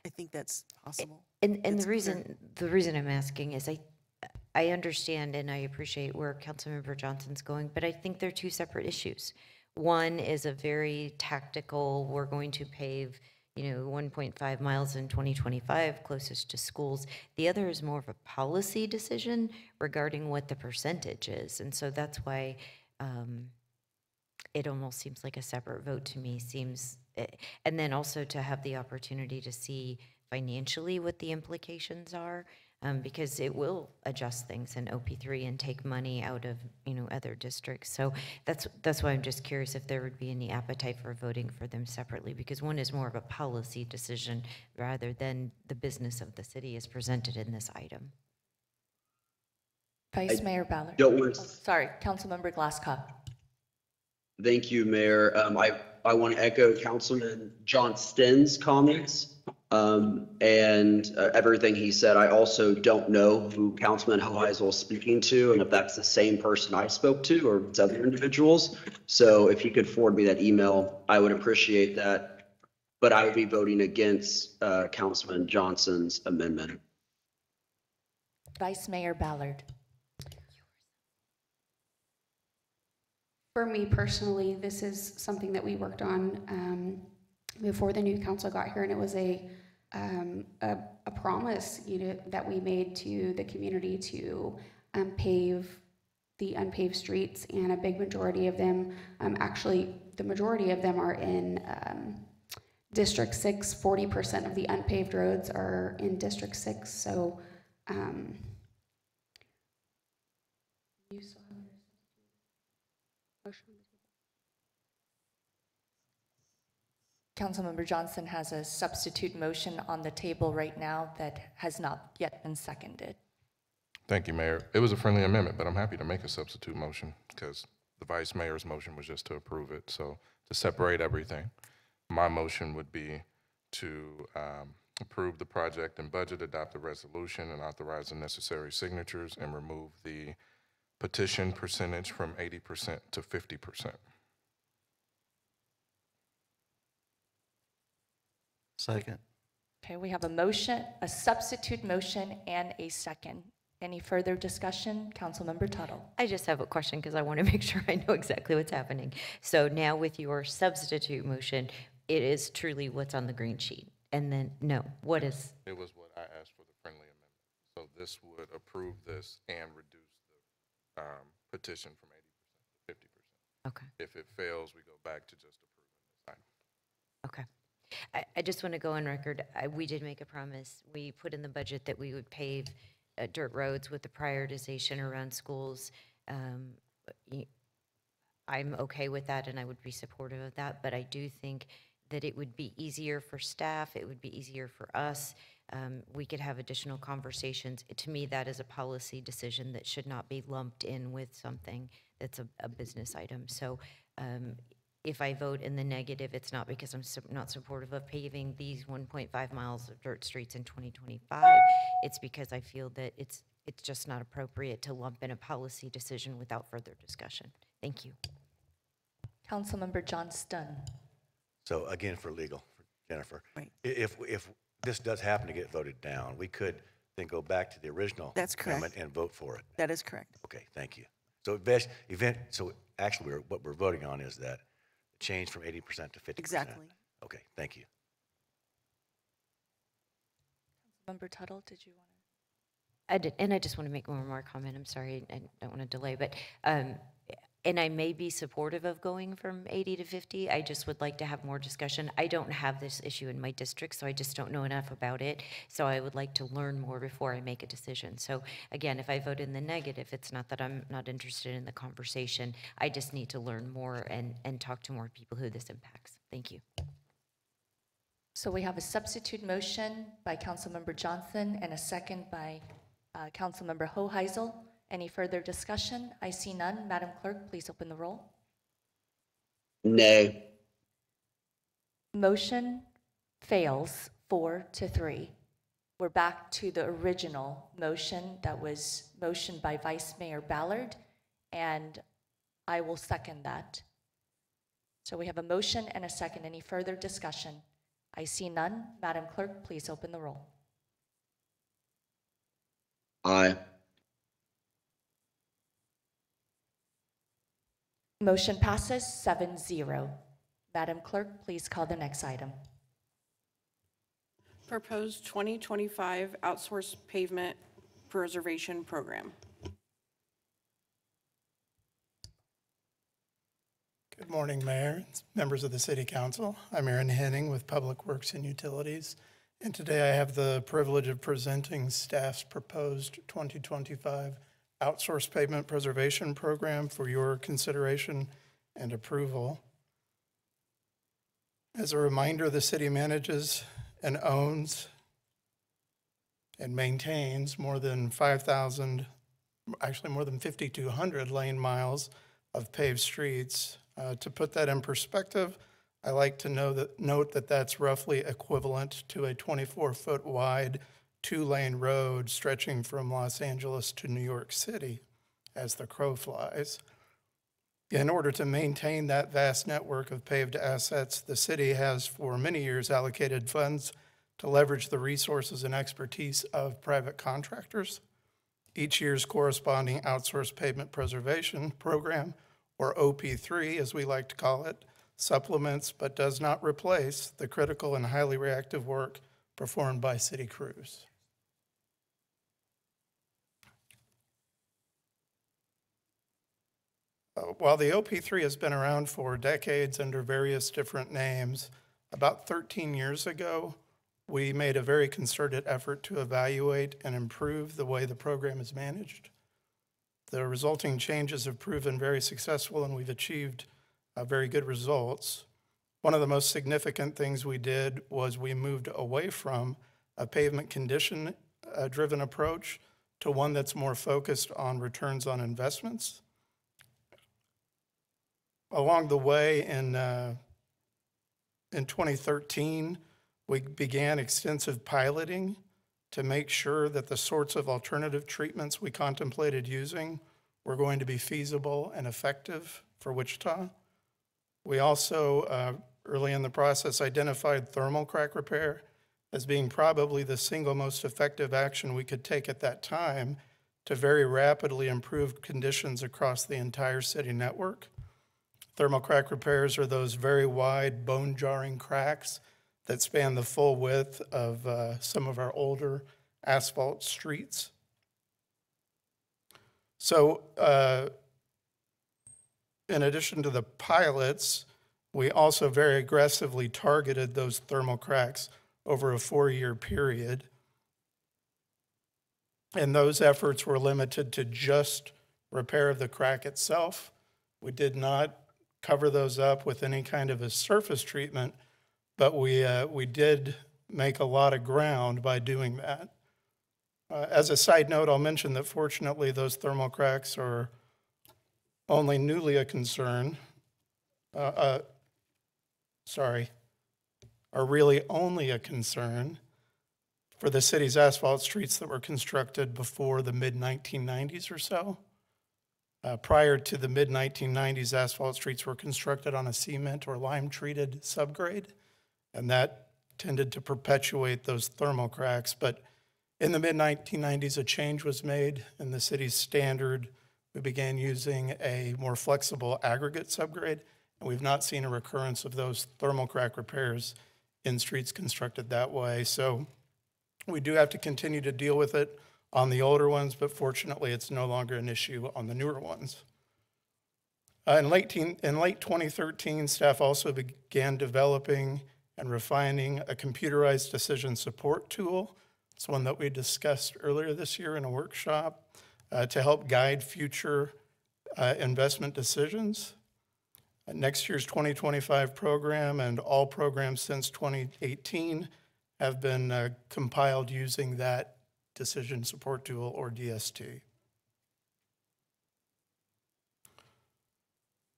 I think that's possible. And the reason I'm asking is I understand and I appreciate where Councilmember Johnson's going, but I think they're two separate issues. One is a very tactical, we're going to pave 1.5 miles in 2025 closest to schools. The other is more of a policy decision regarding what the percentage is. And so that's why it almost seems like a separate vote to me. And then also to have the opportunity to see financially what the implications are, because it will adjust things in OP3 and take money out of other districts. So that's why I'm just curious if there would be any appetite for voting for them separately, because one is more of a policy decision rather than the business of the city as presented in this item. Vice Mayor Ballard. Sorry, Councilmember Glasscock. Thank you, Mayor. I want to echo Councilman Johnston's comments and everything he said. I also don't know who Councilman Hoheisel is speaking to, and if that's the same person I spoke to or it's other individuals. So if you could forward me that email, I would appreciate that. But I would be voting against Councilman Johnson's amendment. Vice Mayor Ballard. For me personally, this is something that we worked on before the new council got here, and it was a promise, that we made to the community to pave the unpaved streets, and a big majority of them, actually, the majority of them are in District 6. 40% of the unpaved roads are in District 6. So, you still have your motion? Councilmember Johnson has a substitute motion on the table right now that has not yet been seconded. Thank you, Mayor. It was a friendly amendment, but I'm happy to make a substitute motion because the Vice Mayor's motion was just to approve it. So to separate everything, my motion would be to approve the project and budget, adopt the resolution, and authorize the necessary signatures, and remove the petition percentage from 80% to 50%. Second. Okay, we have a motion, a substitute motion, and a second. Any further discussion? Councilmember Tuttle. I just have a question because I want to make sure I know exactly what's happening. So now with your substitute motion, it is truly what's on the green sheet. And then, no, what is? It was what I asked for the friendly amendment. So this would approve this and reduce the petition from 80% to 50%. Okay. If it fails, we go back to just approving this item. Okay. I just want to go on record. We did make a promise. We put in the budget that we would pave dirt roads with the prioritization around schools. I'm okay with that, and I would be supportive of that, but I do think that it would be easier for staff, it would be easier for us. We could have additional conversations. To me, that is a policy decision that should not be lumped in with something that's a business item. So if I vote in the negative, it's not because I'm not supportive of paving these 1.5 miles of dirt streets in 2025. It's because I feel that it's just not appropriate to lump in a policy decision without further discussion. Thank you. Councilmember Johnston. So again, for legal, for Jennifer, Right. if this does happen to get voted down, we could then go back to the original That's correct. amendment and vote for it. That is correct. Okay, thank you. So so actually, what we're voting on is that change from 80% to 50%. Exactly. Okay, thank you. Councilmember Tuttle, did you want to? I did, and I just want to make one more comment. I'm sorry, I don't want to delay, but, and I may be supportive of going from 80 to 50. I just would like to have more discussion. I don't have this issue in my district, so I just don't know enough about it. So I would like to learn more before I make a decision. So again, if I vote in the negative, it's not that I'm not interested in the conversation. I just need to learn more and talk to more people who this impacts. Thank you. So we have a substitute motion by Councilmember Johnson and a second by Councilmember Hoheisel. Any further discussion? I see none. Madam Clerk, please open the roll. Nay. Motion fails 4-3. We're back to the original motion that was motioned by Vice Mayor Ballard, and I will second that. So we have a motion and a second. Any further discussion? I see none. Madam Clerk, please open the roll. Aye. Motion passes 7-0. Madam Clerk, please call the next item. Proposed 2025 Outsourced Pavement Preservation Program. Good morning, Mayor, members of the City Council. I'm Aaron Henning with Public Works and Utilities, and today I have the privilege of presenting staff's proposed 2025 Outsourced Pavement Preservation Program for your consideration and approval. As a reminder, the city manages and owns and maintains more than 5,000, actually more than 5,200 lane miles of paved streets. To put that in perspective, I like to note that that's roughly equivalent to a 24-foot wide 2-lane road stretching from Los Angeles to New York City as the crow flies. In order to maintain that vast network of paved assets, the city has for many years allocated funds to leverage the resources and expertise of private contractors. Each year's corresponding outsourced pavement preservation program, or OP3 as we like to call it, supplements but does not replace the critical and highly reactive work performed by city crews. While the OP3 has been around for decades under various different names, about 13 years ago, we made a very concerted effort to evaluate and improve the way the program is managed. The resulting changes have proven very successful, and we've achieved very good results. One of the most significant things we did was we moved away from a pavement condition driven approach to one that's more focused on returns on investments. Along the way in 2013, we began extensive piloting to make sure that the sorts of alternative treatments we contemplated using were going to be feasible and effective for Wichita. We also, early in the process, identified thermal crack repair as being probably the single most effective action we could take at that time to very rapidly improve conditions across the entire city network. Thermal crack repairs are those very wide, bone-jarring cracks that span the full width of some of our older asphalt streets. So, in addition to the pilots, we also very aggressively targeted those thermal cracks over a 4-year period. And those efforts were limited to just repair of the crack itself. We did not cover those up with any kind of a surface treatment, but we did make a lot of ground by doing that. As a side note, I'll mention that fortunately those thermal cracks are only newly a concern. Are really only a concern for the city's asphalt streets that were constructed before the mid-1990s or so. Prior to the mid-1990s, asphalt streets were constructed on a cement or lime-treated subgrade, and that tended to perpetuate those thermal cracks. But in the mid-1990s, a change was made in the city's standard. We began using a more flexible aggregate subgrade, and we've not seen a recurrence of those thermal crack repairs in streets constructed that way. So we do have to continue to deal with it on the older ones, but fortunately it's no longer an issue on the newer ones. In late 2013, staff also began developing and refining a computerized decision support tool. It's one that we discussed earlier this year in a workshop to help guide future investment decisions. Next year's 2025 program and all programs since 2018 have been compiled using that decision support tool, or DST.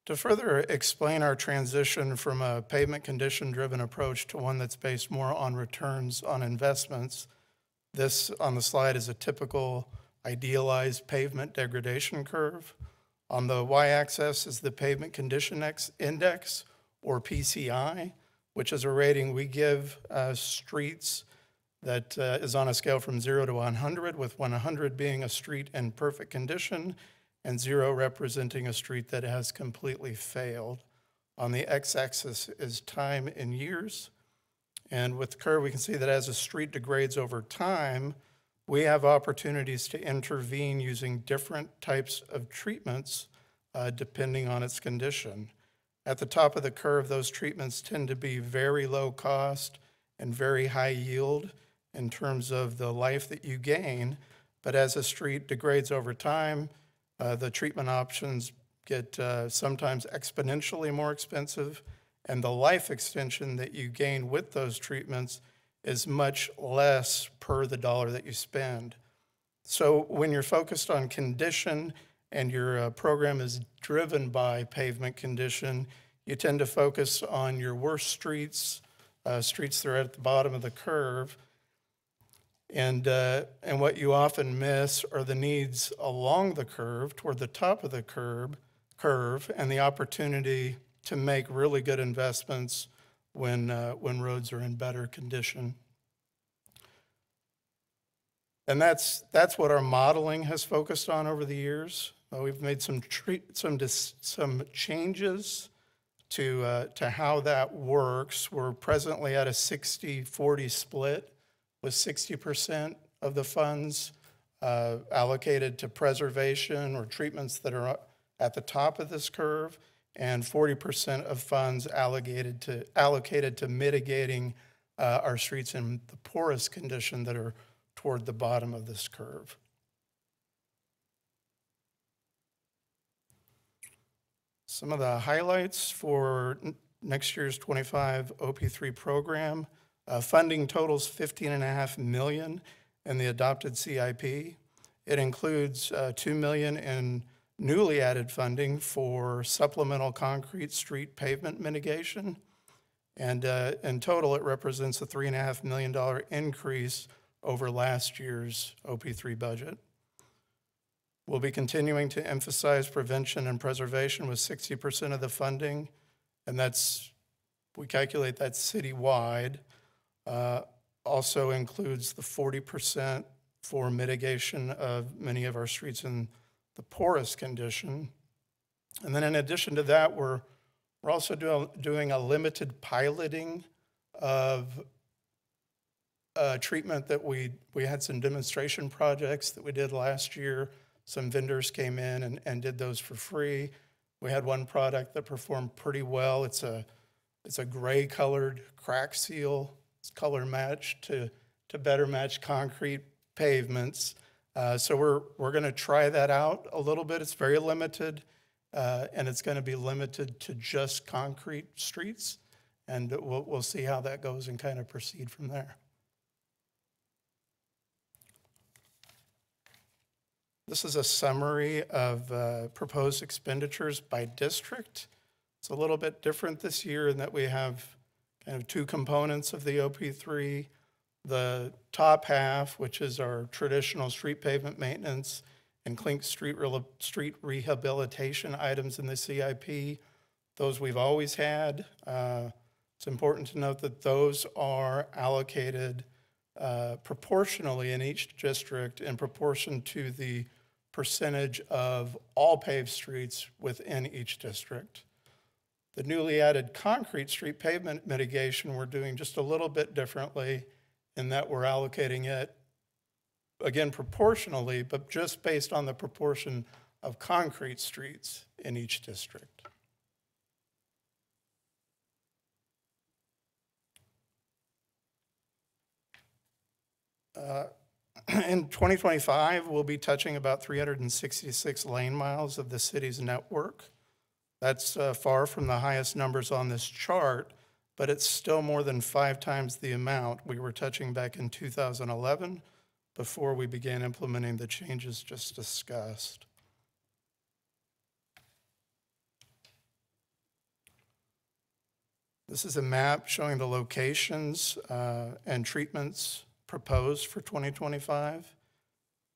To further explain our transition from a pavement condition-driven approach to one that's based more on returns on investments, this on the slide is a typical idealized pavement degradation curve. On the y-axis is the Pavement Condition Index, or PCI, which is a rating we give streets that is on a scale from 0 to 100, with 100 being a street in perfect condition and 0 representing a street that has completely failed. On the x-axis is time in years. And with the curve, we can see that as a street degrades over time, we have opportunities to intervene using different types of treatments depending on its condition. At the top of the curve, those treatments tend to be very low cost and very high yield in terms of the life that you gain. But as a street degrades over time, the treatment options get sometimes exponentially more expensive, and the life extension that you gain with those treatments is much less per the dollar that you spend. So when you're focused on condition and your program is driven by pavement condition, you tend to focus on your worst streets, streets that are at the bottom of the curve. And what you often miss are the needs along the curve, toward the top of the curve, and the opportunity to make really good investments when roads are in better condition. And that's what our modeling has focused on over the years. We've made some changes to how that works. We're presently at a 60-40 split, with 60% of the funds allocated to preservation or treatments that are at the top of this curve, and 40% of funds allocated to mitigating our streets in the poorest condition that are toward the bottom of this curve. Some of the highlights for next year's 25 OP3 program. Funding totals $15.5 million in the adopted CIP. It includes $2 million in newly added funding for supplemental concrete street pavement mitigation. And in total, it represents a $3.5 million increase over last year's OP3 budget. We'll be continuing to emphasize prevention and preservation with 60% of the funding, and we calculate that's citywide. Also includes the 40% for mitigation of many of our streets in the poorest condition. And then in addition to that, we're also doing a limited piloting of treatment that we had some demonstration projects that we did last year. Some vendors came in and did those for free. We had one product that performed pretty well. It's a gray colored crack seal. It's color matched to better match concrete pavements. So we're going to try that out a little bit. It's very limited, and it's going to be limited to just concrete streets. And we'll see how that goes and kind of proceed from there. This is a summary of proposed expenditures by district. It's a little bit different this year in that we have kind of two components of the OP3. The top half, which is our traditional street pavement maintenance and clink street rehabilitation items in the CIP. Those we've always had. It's important to note that those are allocated proportionally in each district in proportion to the percentage of all paved streets within each district. The newly added concrete street pavement mitigation we're doing just a little bit differently in that we're allocating it, again, proportionally, but just based on the proportion of concrete streets in each district. In 2025, we'll be touching about 366 lane miles of the city's network. That's far from the highest numbers on this chart, but it's still more than 5 times the amount we were touching back in 2011 before we began implementing the changes just discussed. This is a map showing the locations and treatments proposed for 2025.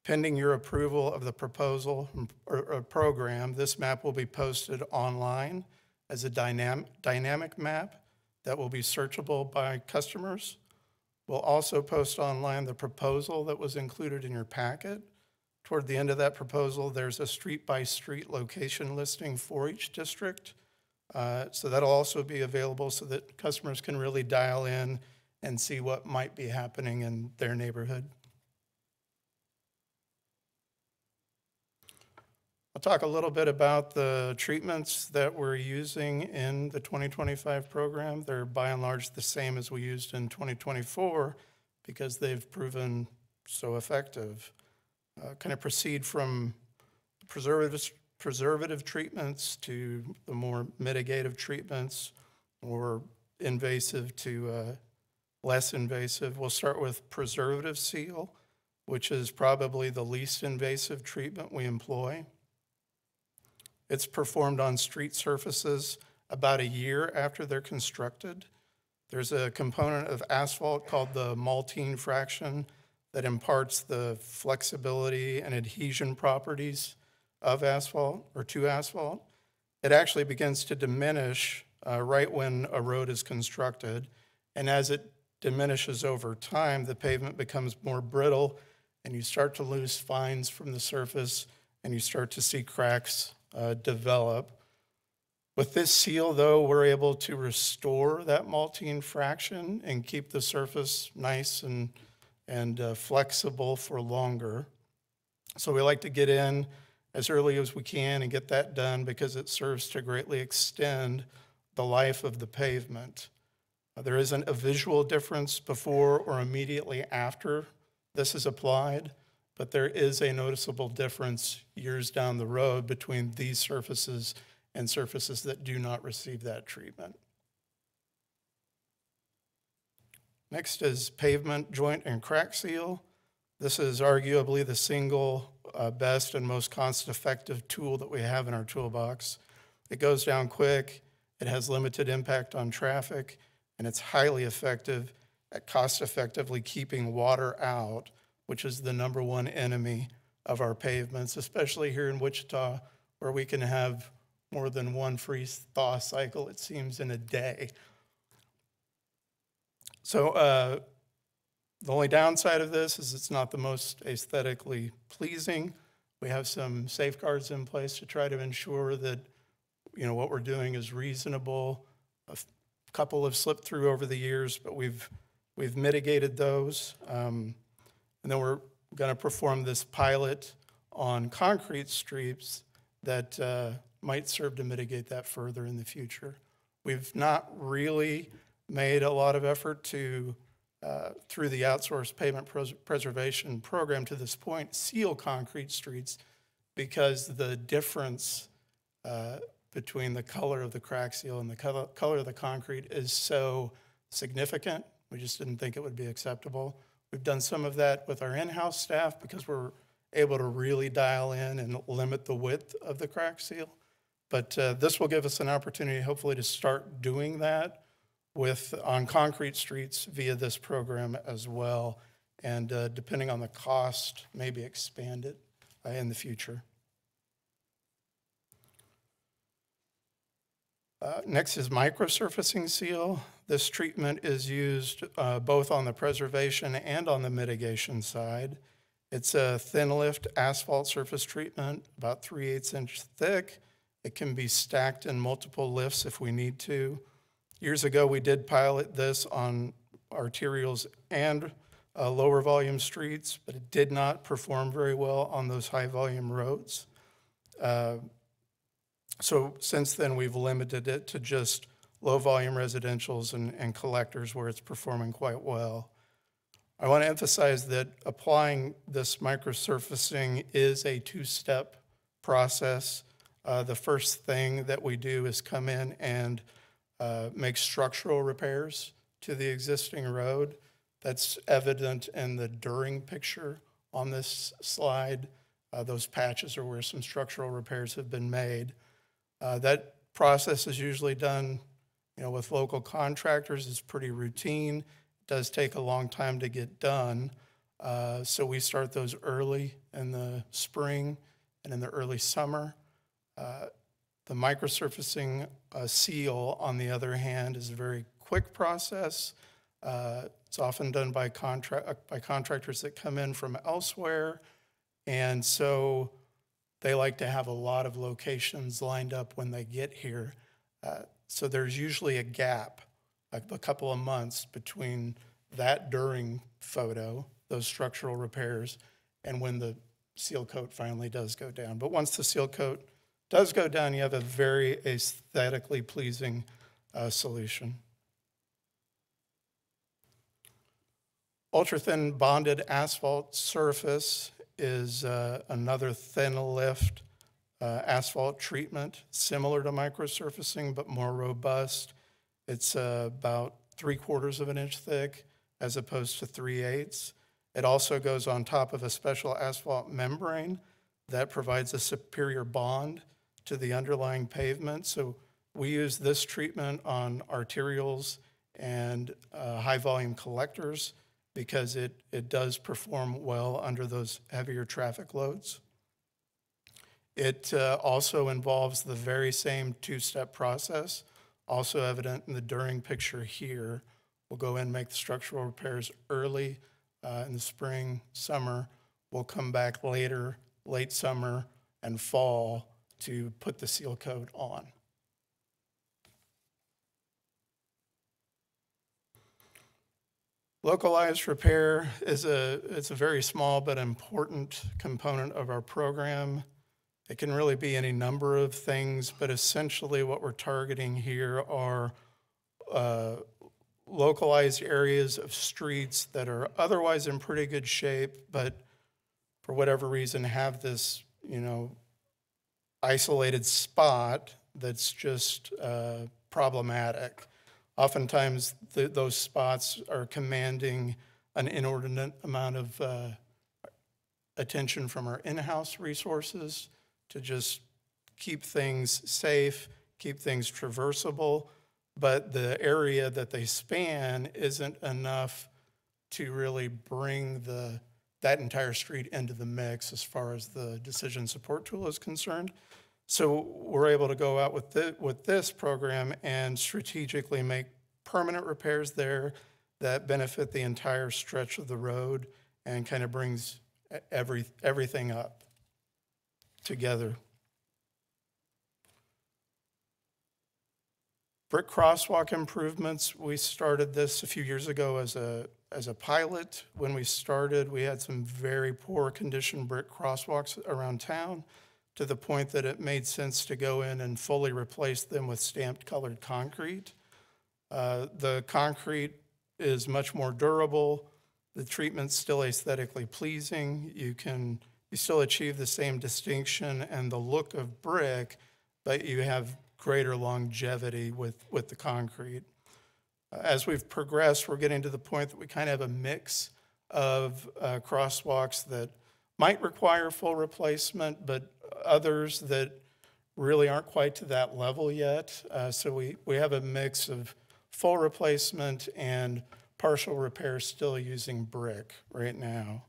Pending your approval of the proposal or program, this map will be posted online as a dynamic map that will be searchable by customers. We'll also post online the proposal that was included in your packet. Toward the end of that proposal, there's a street-by-street location listing for each district. So that'll also be available so that customers can really dial in and see what might be happening in their neighborhood. I'll talk a little bit about the treatments that we're using in the 2025 program. They're by and large the same as we used in 2024 because they've proven so effective. Kind of proceed from preservative treatments to the more mitigative treatments, or invasive to less invasive. We'll start with preservative seal, which is probably the least invasive treatment we employ. It's performed on street surfaces about a year after they're constructed. There's a component of asphalt called the maltine fraction that imparts the flexibility and adhesion properties of asphalt or to asphalt. It actually begins to diminish right when a road is constructed. And as it diminishes over time, the pavement becomes more brittle and you start to lose fines from the surface and you start to see cracks develop. With this seal, though, we're able to restore that maltine fraction and keep the surface nice and flexible for longer. So we like to get in as early as we can and get that done because it serves to greatly extend the life of the pavement. There isn't a visual difference before or immediately after this is applied, but there is a noticeable difference years down the road between these surfaces and surfaces that do not receive that treatment. Next is pavement joint and crack seal. This is arguably the single best and most cost-effective tool that we have in our toolbox. It goes down quick, it has limited impact on traffic, and it's highly effective at cost-effectively keeping water out, which is the number one enemy of our pavements, especially here in Wichita, where we can have more than one freeze-thaw cycle, it seems, in a day. So the only downside of this is it's not the most aesthetically pleasing. We have some safeguards in place to try to ensure that, you know, what we're doing is reasonable. A couple have slipped through over the years, but we've mitigated those. And then we're going to perform this pilot on concrete streets that might serve to mitigate that further in the future. We've not really made a lot of effort to, through the outsourced pavement preservation program to this point, seal concrete streets because the difference between the color of the crack seal and the color of the concrete is so significant. We just didn't think it would be acceptable. We've done some of that with our in-house staff because we're able to really dial in and limit the width of the crack seal. But this will give us an opportunity, hopefully, to start doing that on concrete streets via this program as well. And depending on the cost, maybe expand it in the future. Next is microsurfacing seal. This treatment is used both on the preservation and on the mitigation side. It's a thin lift asphalt surface treatment, about 3/8 inch thick. It can be stacked in multiple lifts if we need to. Years ago, we did pilot this on arterials and lower volume streets, but it did not perform very well on those high volume roads. So since then, we've limited it to just low volume residentials and collectors where it's performing quite well. I want to emphasize that applying this microsurfacing is a two-step process. The first thing that we do is come in and make structural repairs to the existing road. That's evident in the during picture on this slide. Those patches are where some structural repairs have been made. That process is usually done, you know, with local contractors. It's pretty routine. It does take a long time to get done. So we start those early in the spring and in the early summer. The microsurfacing seal, on the other hand, is a very quick process. It's often done by contractors that come in from elsewhere. And so they like to have a lot of locations lined up when they get here. So there's usually a gap, like a couple of months between that during photo, those structural repairs, and when the seal coat finally does go down. But once the seal coat does go down, you have a very aesthetically pleasing solution. Ultra-thin bonded asphalt surface is another thin lift asphalt treatment, similar to microsurfacing, but more robust. It's about 3/4 of an inch thick as opposed to 3/8. It also goes on top of a special asphalt membrane that provides a superior bond to the underlying pavement. So we use this treatment on arterials and high volume collectors because it does perform well under those heavier traffic loads. It also involves the very same two-step process, also evident in the during picture here. We'll go in and make the structural repairs early in the spring, summer. We'll come back later, late summer and fall to put the seal coat on. Localized repair is it's a very small but important component of our program. It can really be any number of things, but essentially what we're targeting here are localized areas of streets that are otherwise in pretty good shape, but for whatever reason have this, you know, isolated spot that's just problematic. Oftentimes, those spots are commanding an inordinate amount of attention from our in-house resources to just keep things safe, keep things traversable, but the area that they span isn't enough to really bring that entire street into the mix as far as the decision support tool is concerned. So we're able to go out with this program and strategically make permanent repairs there that benefit the entire stretch of the road and kind of brings everything up together. Brick crosswalk improvements, we started this a few years ago as a pilot. When we started, we had some very poor condition brick crosswalks around town to the point that it made sense to go in and fully replace them with stamped colored concrete. The concrete is much more durable. The treatment's still aesthetically pleasing. You still achieve the same distinction and the look of brick, but you have greater longevity with the concrete. As we've progressed, we're getting to the point that we kind of have a mix of crosswalks that might require full replacement, but others that really aren't quite to that level yet. So we have a mix of full replacement and partial repair still using brick right now.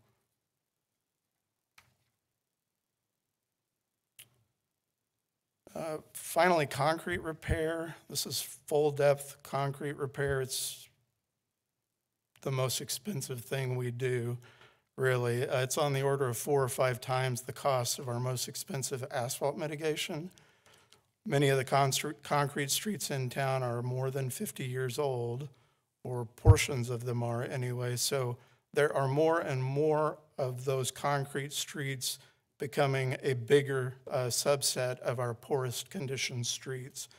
Finally, concrete repair. This is full depth concrete repair. It's the most expensive thing we do, really. It's on the order of 4 or 5 times the cost of our most expensive asphalt mitigation. Many of the concrete streets in town are more than 50 years old, or portions of them are anyway. So there are more and more of those concrete streets becoming a bigger subset of our poorest condition streets.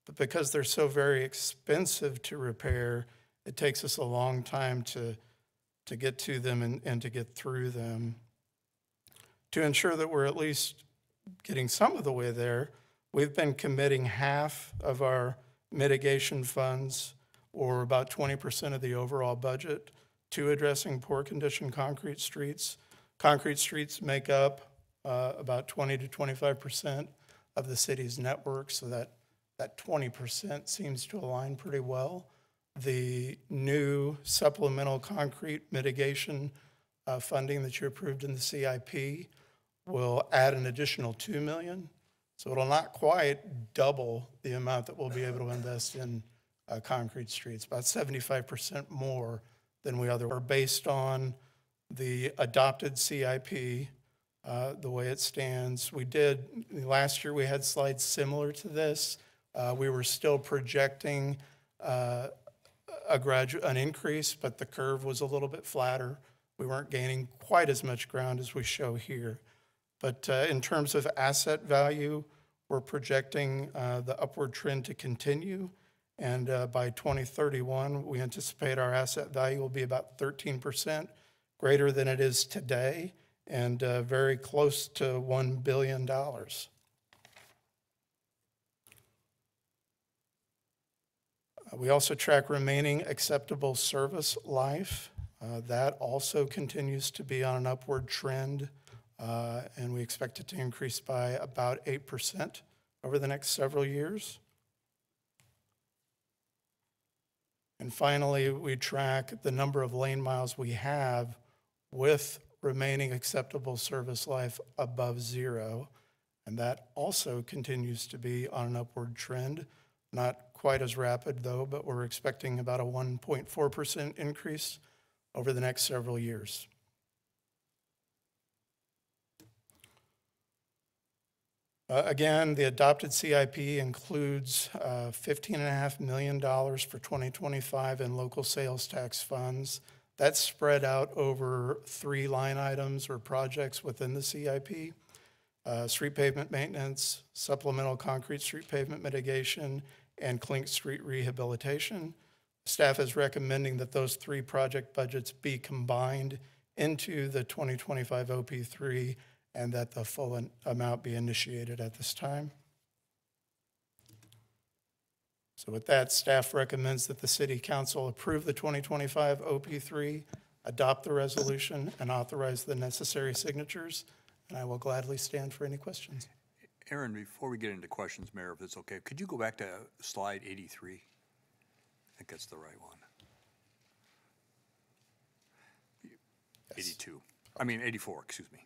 But because they're so very expensive to repair, it takes us a long time to get to them and to get through them. To ensure that we're at least getting some of the way there, we've been committing half of our mitigation funds, or about 20% of the overall budget, to addressing poor condition concrete streets. Concrete streets make up about 20 to 25% of the city's network, so that 20% seems to align pretty well. The new supplemental concrete mitigation funding that you approved in the CIP will add an additional $2 million. So it'll not quite double the amount that we'll be able to invest in concrete streets, about 75% more than we are based on the adopted CIP, the way it stands. Last year we had slides similar to this. We were still projecting an increase, but the curve was a little bit flatter. We weren't gaining quite as much ground as we show here. But in terms of asset value, we're projecting the upward trend to continue. And by 2031, we anticipate our asset value will be about 13% greater than it is today, and very close to $1 billion. We also track remaining acceptable service life. That also continues to be on an upward trend, and we expect it to increase by about 8% over the next several years. And finally, we track the number of lane miles we have with remaining acceptable service life above 0, and that also continues to be on an upward trend. Not quite as rapid, though, but we're expecting about a 1.4% increase over the next several years. Again, the adopted CIP includes $15.5 million for 2025 in local sales tax funds. That's spread out over 3 line items or projects within the CIP: street pavement maintenance, supplemental concrete street pavement mitigation, and clink street rehabilitation. Staff is recommending that those 3 project budgets be combined into the 2025 OP3 and that the full amount be initiated at this time. So with that, staff recommends that the city council approve the 2025 OP3, adopt the resolution, and authorize the necessary signatures. And I will gladly stand for any questions. Aaron, before we get into questions, Mayor, if it's okay, could you go back to slide 83? I think that's the right one. 82. I mean, 84, excuse me.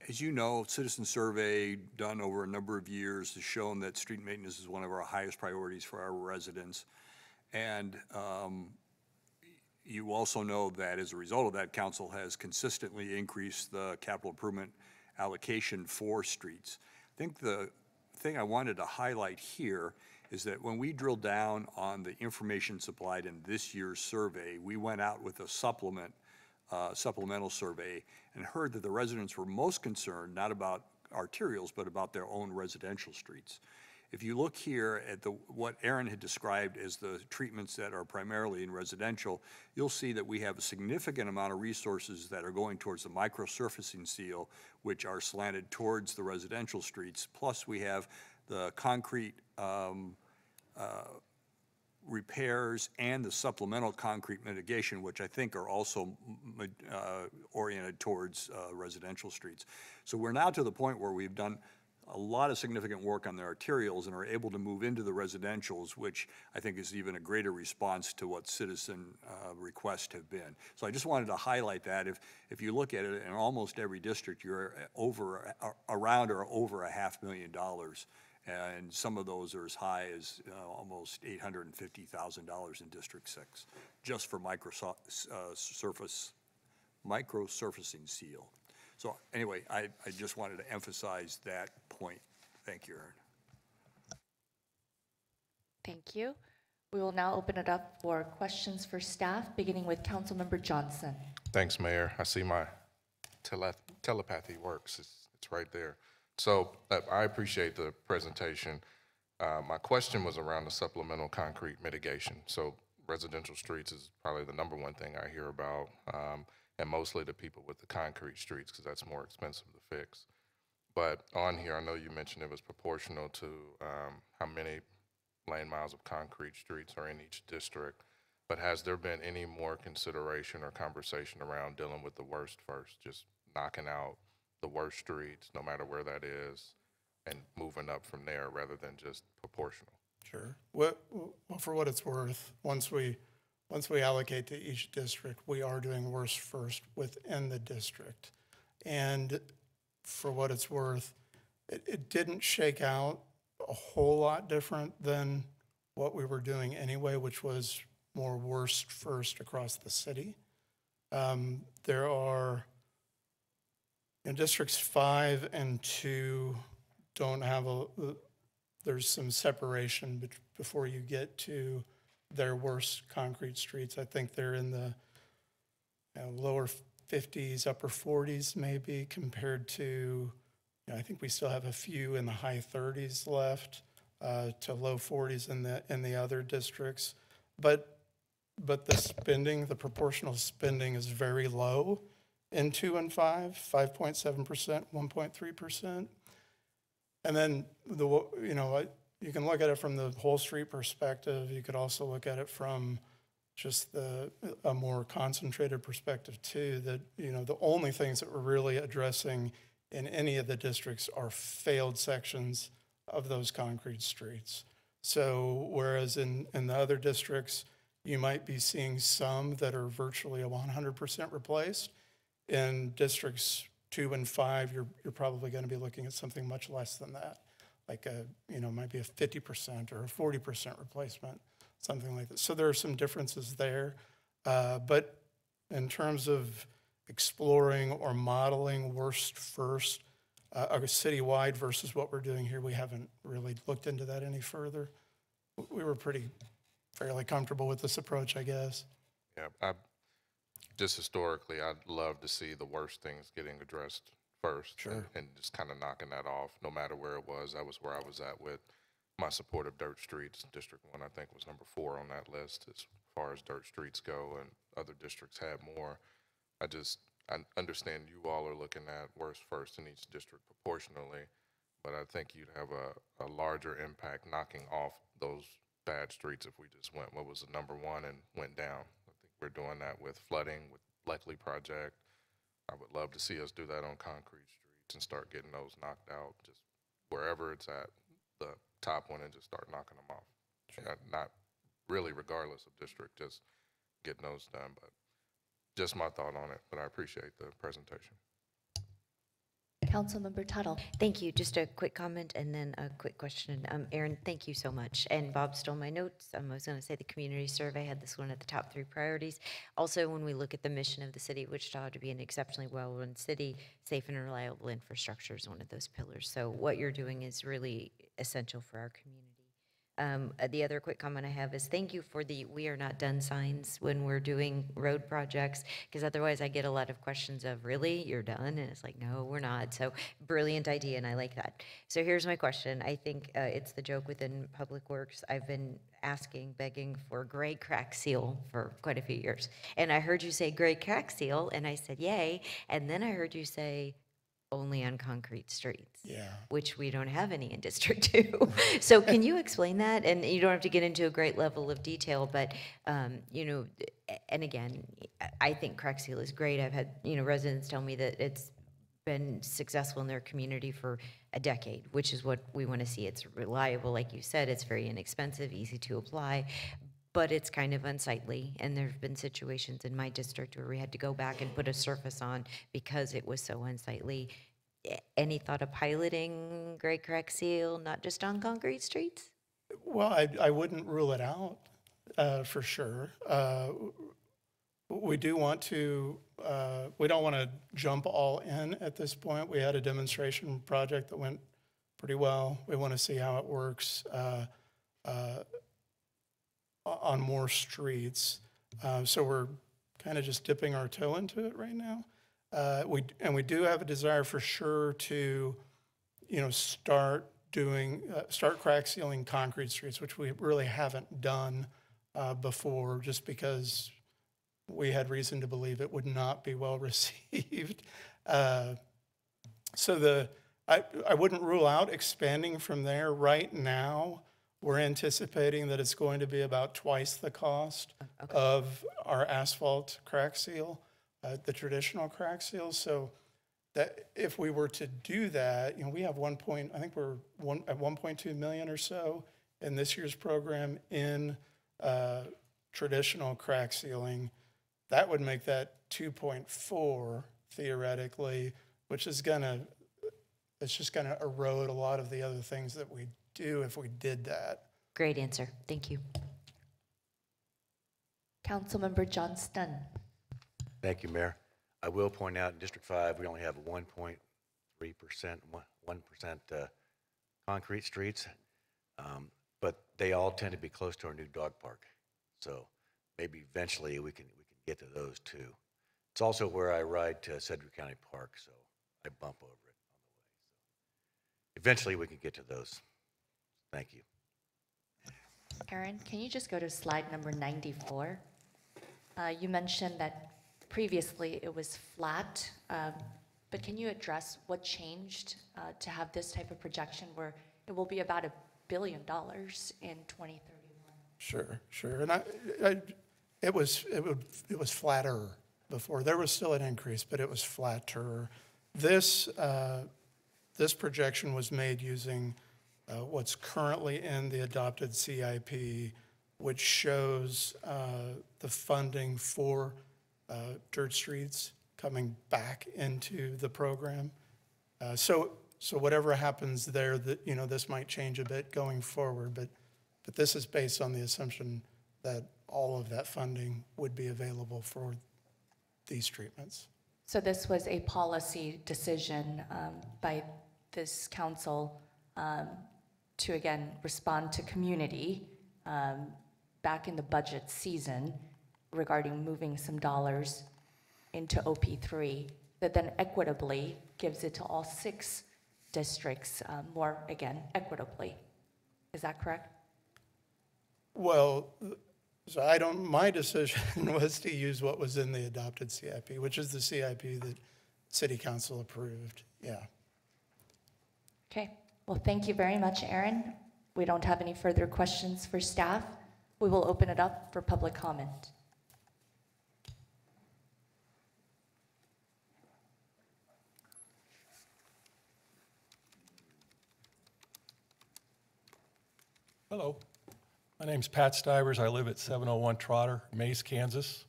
As you know, citizen survey done over a number of years has shown that street maintenance is one of our highest priorities for our residents. And you also know that as a result of that, council has consistently increased the capital improvement allocation for streets. I think the thing I wanted to highlight here is that when we drilled down on the information supplied in this year's survey, we went out with a supplemental survey and heard that the residents were most concerned not about arterials, but about their own residential streets. If you look here at what Aaron had described as the treatments that are primarily in residential, you'll see that we have a significant amount of resources that are going towards the microsurfacing seal, which are slanted towards the residential streets. Plus, we have the concrete repairs and the supplemental concrete mitigation, which I think are also oriented towards residential streets. So we're now to the point where we've done a lot of significant work on the arterials and are able to move into the residentials, which I think is even a greater response to what citizen requests have been. So I just wanted to highlight that. If you look at it, in almost every district, you're around or over $500,000. And some of those are as high as almost $850,000 in District 6, just for microsurfacing seal. So anyway, I just wanted to emphasize that point. Thank you, Aaron. Thank you. We will now open it up for questions for staff, beginning with Councilmember Johnson. Thanks, Mayor. I see my telepathy works. It's right there. So I appreciate the presentation. My question was around the supplemental concrete mitigation. So residential streets is probably the number one thing I hear about, and mostly the people with the concrete streets because that's more expensive to fix. But on here, I know you mentioned it was proportional to how many lane miles of concrete streets are in each district. But has there been any more consideration or conversation around dealing with the worst first, just knocking out the worst streets, no matter where that is, and moving up from there rather than just proportional? Sure. Well, for what it's worth, once we allocate to each district, we are doing worst first within the district. And for what it's worth, it didn't shake out a whole lot different than what we were doing anyway, which was more worst first across the city. There are, in districts 5 and 2 don't have there's some separation before you get to their worst concrete streets. I think they're in the lower 50s, upper 40s maybe, compared to, I think we still have a few in the high 30s left, to low 40s in the other districts. But the spending, the proportional spending is very low in 2 and 5, 5.7%, 1.3%. And then you can look at it from the whole street perspective. You could also look at it from just a more concentrated perspective too, that, the only things that we're really addressing in any of the districts are failed sections of those concrete streets. So whereas in the other districts, you might be seeing some that are virtually 100% replaced, in districts 2 and 5, you're probably going to be looking at something much less than that, like might be a 50% or a 40% replacement, something like that. So there are some differences there, but in terms of exploring or modeling worst first, citywide versus what we're doing here, we haven't really looked into that any further. We were fairly comfortable with this approach, I guess. Yeah, just historically, I'd love to see the worst things getting addressed first. Sure. And just kind of knocking that off, no matter where it was. That was where I was at with my support of dirt streets. District 1, I think, was number 4 on that list as far as dirt streets go, and other districts had more. I understand you all are looking at worst first in each district proportionally, but I think you'd have a larger impact knocking off those bad streets if we just went what was the number one and went down. I think we're doing that with flooding, with Bleckley Project. I would love to see us do that on concrete streets and start getting those knocked out, just wherever it's at, the top one, and just start knocking them off. Not really regardless of district, just getting those done. But just my thought on it, but I appreciate the presentation. Councilmember Tuttle. Thank you. Just a quick comment and then a quick question. Aaron, thank you so much. And Bob stole my notes. I was going to say the community survey had this one at the top 3 priorities. Also, when we look at the mission of the city of Wichita to be an exceptionally well-run city, safe and reliable infrastructure is one of those pillars. So what you're doing is really essential for our community. The other quick comment I have is thank you for the "we are not done" signs when we're doing road projects, because otherwise I get a lot of questions of, really, you're done? And it's like, no, we're not. So brilliant idea, and I like that. So here's my question. I think it's the joke within Public Works. I've been asking, begging for gray crack seal for quite a few years. And I heard you say gray crack seal, and I said, yay. And then I heard you say, only on concrete streets, which we don't have any in District 2. So can you explain that? And you don't have to get into a great level of detail, but, you know, and again, I think crack seal is great. I've had, you know, residents tell me that it's been successful in their community for a decade, which is what we want to see. It's reliable, like you said, it's very inexpensive, easy to apply, but it's kind of unsightly. And there have been situations in my district where we had to go back and put a surface on because it was so unsightly. Any thought of piloting gray crack seal, not just on concrete streets? Well, I wouldn't rule it out for sure. We do want to, we don't want to jump all in at this point. We had a demonstration project that went pretty well. We want to see how it works on more streets. So we're kind of just dipping our toe into it right now. We do have a desire for sure to, you know, start crack sealing concrete streets, which we really haven't done before, just because we had reason to believe it would not be well received. So I wouldn't rule out expanding from there. Right now, we're anticipating that it's going to be about twice the cost of our asphalt crack seal, the traditional crack seal. So that if we were to do that, you know, we have I think we're at 1.2 million or so in this year's program in traditional crack sealing. That would make that 2.4 theoretically, which is it's just gonna erode a lot of the other things that we do if we did that. Great answer. Thank you. Councilmember Johnston. Thank you, Mayor. I will point out in District 5, we only have 1.3%, 1% concrete streets, but they all tend to be close to our new dog park. So maybe eventually we can get to those too. It's also where I ride to Cedric County Park, so I bump over it on the way. So eventually we can get to those. Thank you. Aaron, can you just go to slide number 94? You mentioned that previously it was flat, but can you address what changed to have this type of projection where it will be about $1 billion in 2031? Sure. And it was flatter before. There was still an increase, but it was flatter. This projection was made using what's currently in the adopted CIP, which shows the funding for dirt streets coming back into the program. So whatever happens there, that, you know, this might change a bit going forward, but this is based on the assumption that all of that funding would be available for these treatments. So this was a policy decision by this council to, again, respond to community back in the budget season regarding moving some dollars into OP3 that then equitably gives it to all 6 districts more, again, equitably. Is that correct? Well, so my decision was to use what was in the adopted CIP, which is the CIP that City Council approved, yeah. Okay, Well, thank you very much, Aaron. We don't have any further questions for staff. We will open it up for public comment. Hello, my name's Pat Stivers. I live at 701 Trotter, Mays, Kansas.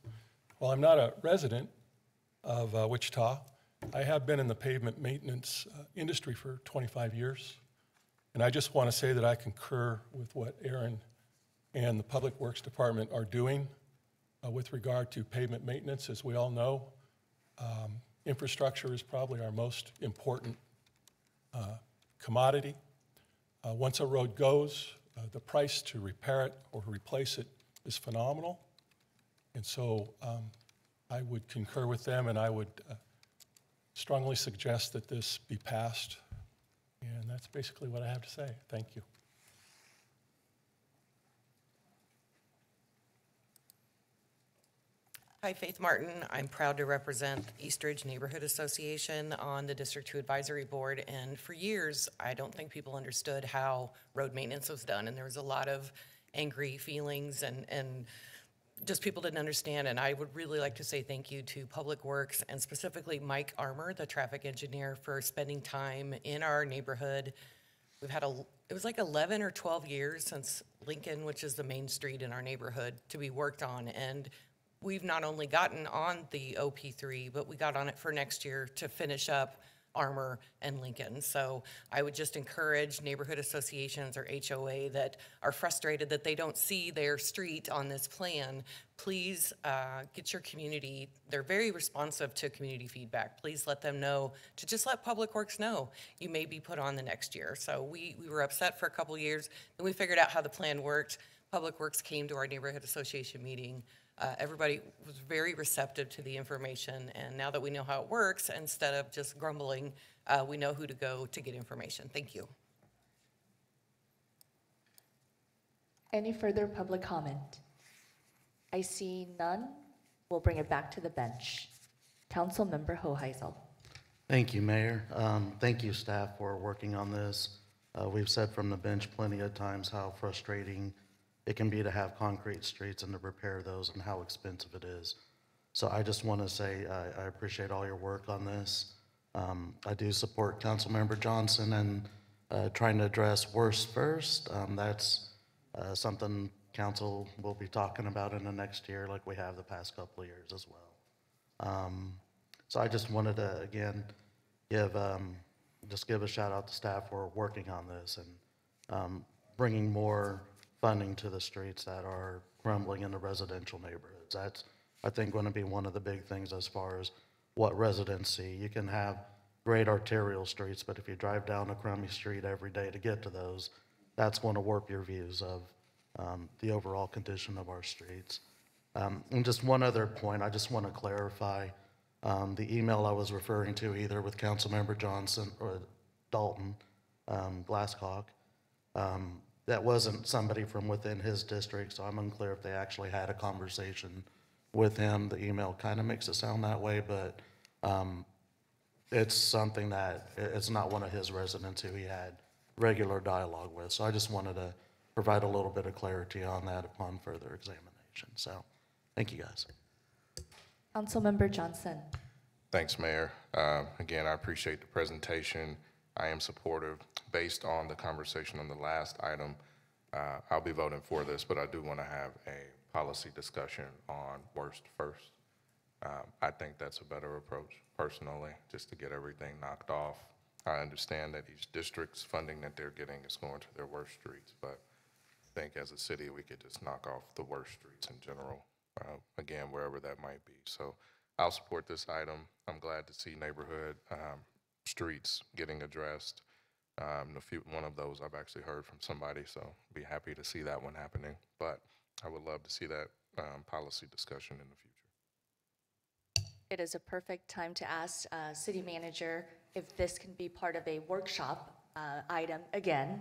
While I'm not a resident of Wichita, I have been in the pavement maintenance industry for 25 years. And I just want to say that I concur with what Aaron and the Public Works Department are doing with regard to pavement maintenance. As we all know, infrastructure is probably our most important commodity. Once a road goes, the price to repair it or replace it is phenomenal. And so I would concur with them, and I would strongly suggest that this be passed. And that's basically what I have to say. Thank you. Hi, Faith Martin. I'm proud to represent Eastridge Neighborhood Association on the District 2 Advisory Board. And for years, I don't think people understood how road maintenance was done. And there was a lot of angry feelings and just people didn't understand. And I would really like to say thank you to Public Works and specifically Mike Armour, the traffic engineer, for spending time in our neighborhood. We've had it was like 11 or 12 years since Lincoln, which is the main street in our neighborhood, to be worked on. And we've not only gotten on the OP3, but we got on it for next year to finish up Armour and Lincoln. So I would just encourage neighborhood associations or HOA that are frustrated that they don't see their street on this plan. Please get your community, they're very responsive to community feedback. Please let them know, to just let Public Works know you may be put on the next year. So we were upset for a couple years, and we figured out how the plan worked. Public Works came to our neighborhood association meeting. Everybody was very receptive to the information, and now that we know how it works, instead of just grumbling, we know who to go to get information. Thank you. Any further public comment? I see none. We'll bring it back to the bench. Councilmember Hoheisel. Thank you, Mayor. Thank you, staff, for working on this. We've said from the bench plenty of times how frustrating it can be to have concrete streets and to repair those and how expensive it is. So I just want to say I appreciate all your work on this. I do support Councilmember Johnson and trying to address worst first. That's something council will be talking about in the next year like we have the past couple of years as well. So I just wanted to, again, give a shout out to staff for working on this and bringing more funding to the streets that are crumbling in the residential neighborhoods. That's, I think, going to be one of the big things as far as what residents see. You can have great arterial streets, but if you drive down a crummy street every day to get to those, that's going to warp your views of the overall condition of our streets. And just one other point, I just want to clarify the email I was referring to, either with Councilmember Johnson or Dalton Glasscock. That wasn't somebody from within his district, so I'm unclear if they actually had a conversation with him. The email kind of makes it sound that way, but it's something that, it's not one of his residents who he had regular dialogue with. So I just wanted to provide a little bit of clarity on that upon further examination. So thank you, guys. Councilmember Johnson. Thanks, Mayor. Again, I appreciate the presentation. I am supportive. Based on the conversation on the last item, I'll be voting for this, but I do want to have a policy discussion on worst first. I think that's a better approach, personally, just to get everything knocked off. I understand that each district's funding that they're getting is going to their worst streets, but I think as a city, we could just knock off the worst streets in general, again, wherever that might be. So I'll support this item. I'm glad to see neighborhood streets getting addressed. One of those I've actually heard from somebody, so be happy to see that one happening. But I would love to see that policy discussion in the future. It is a perfect time to ask City Manager if this can be part of a workshop item again,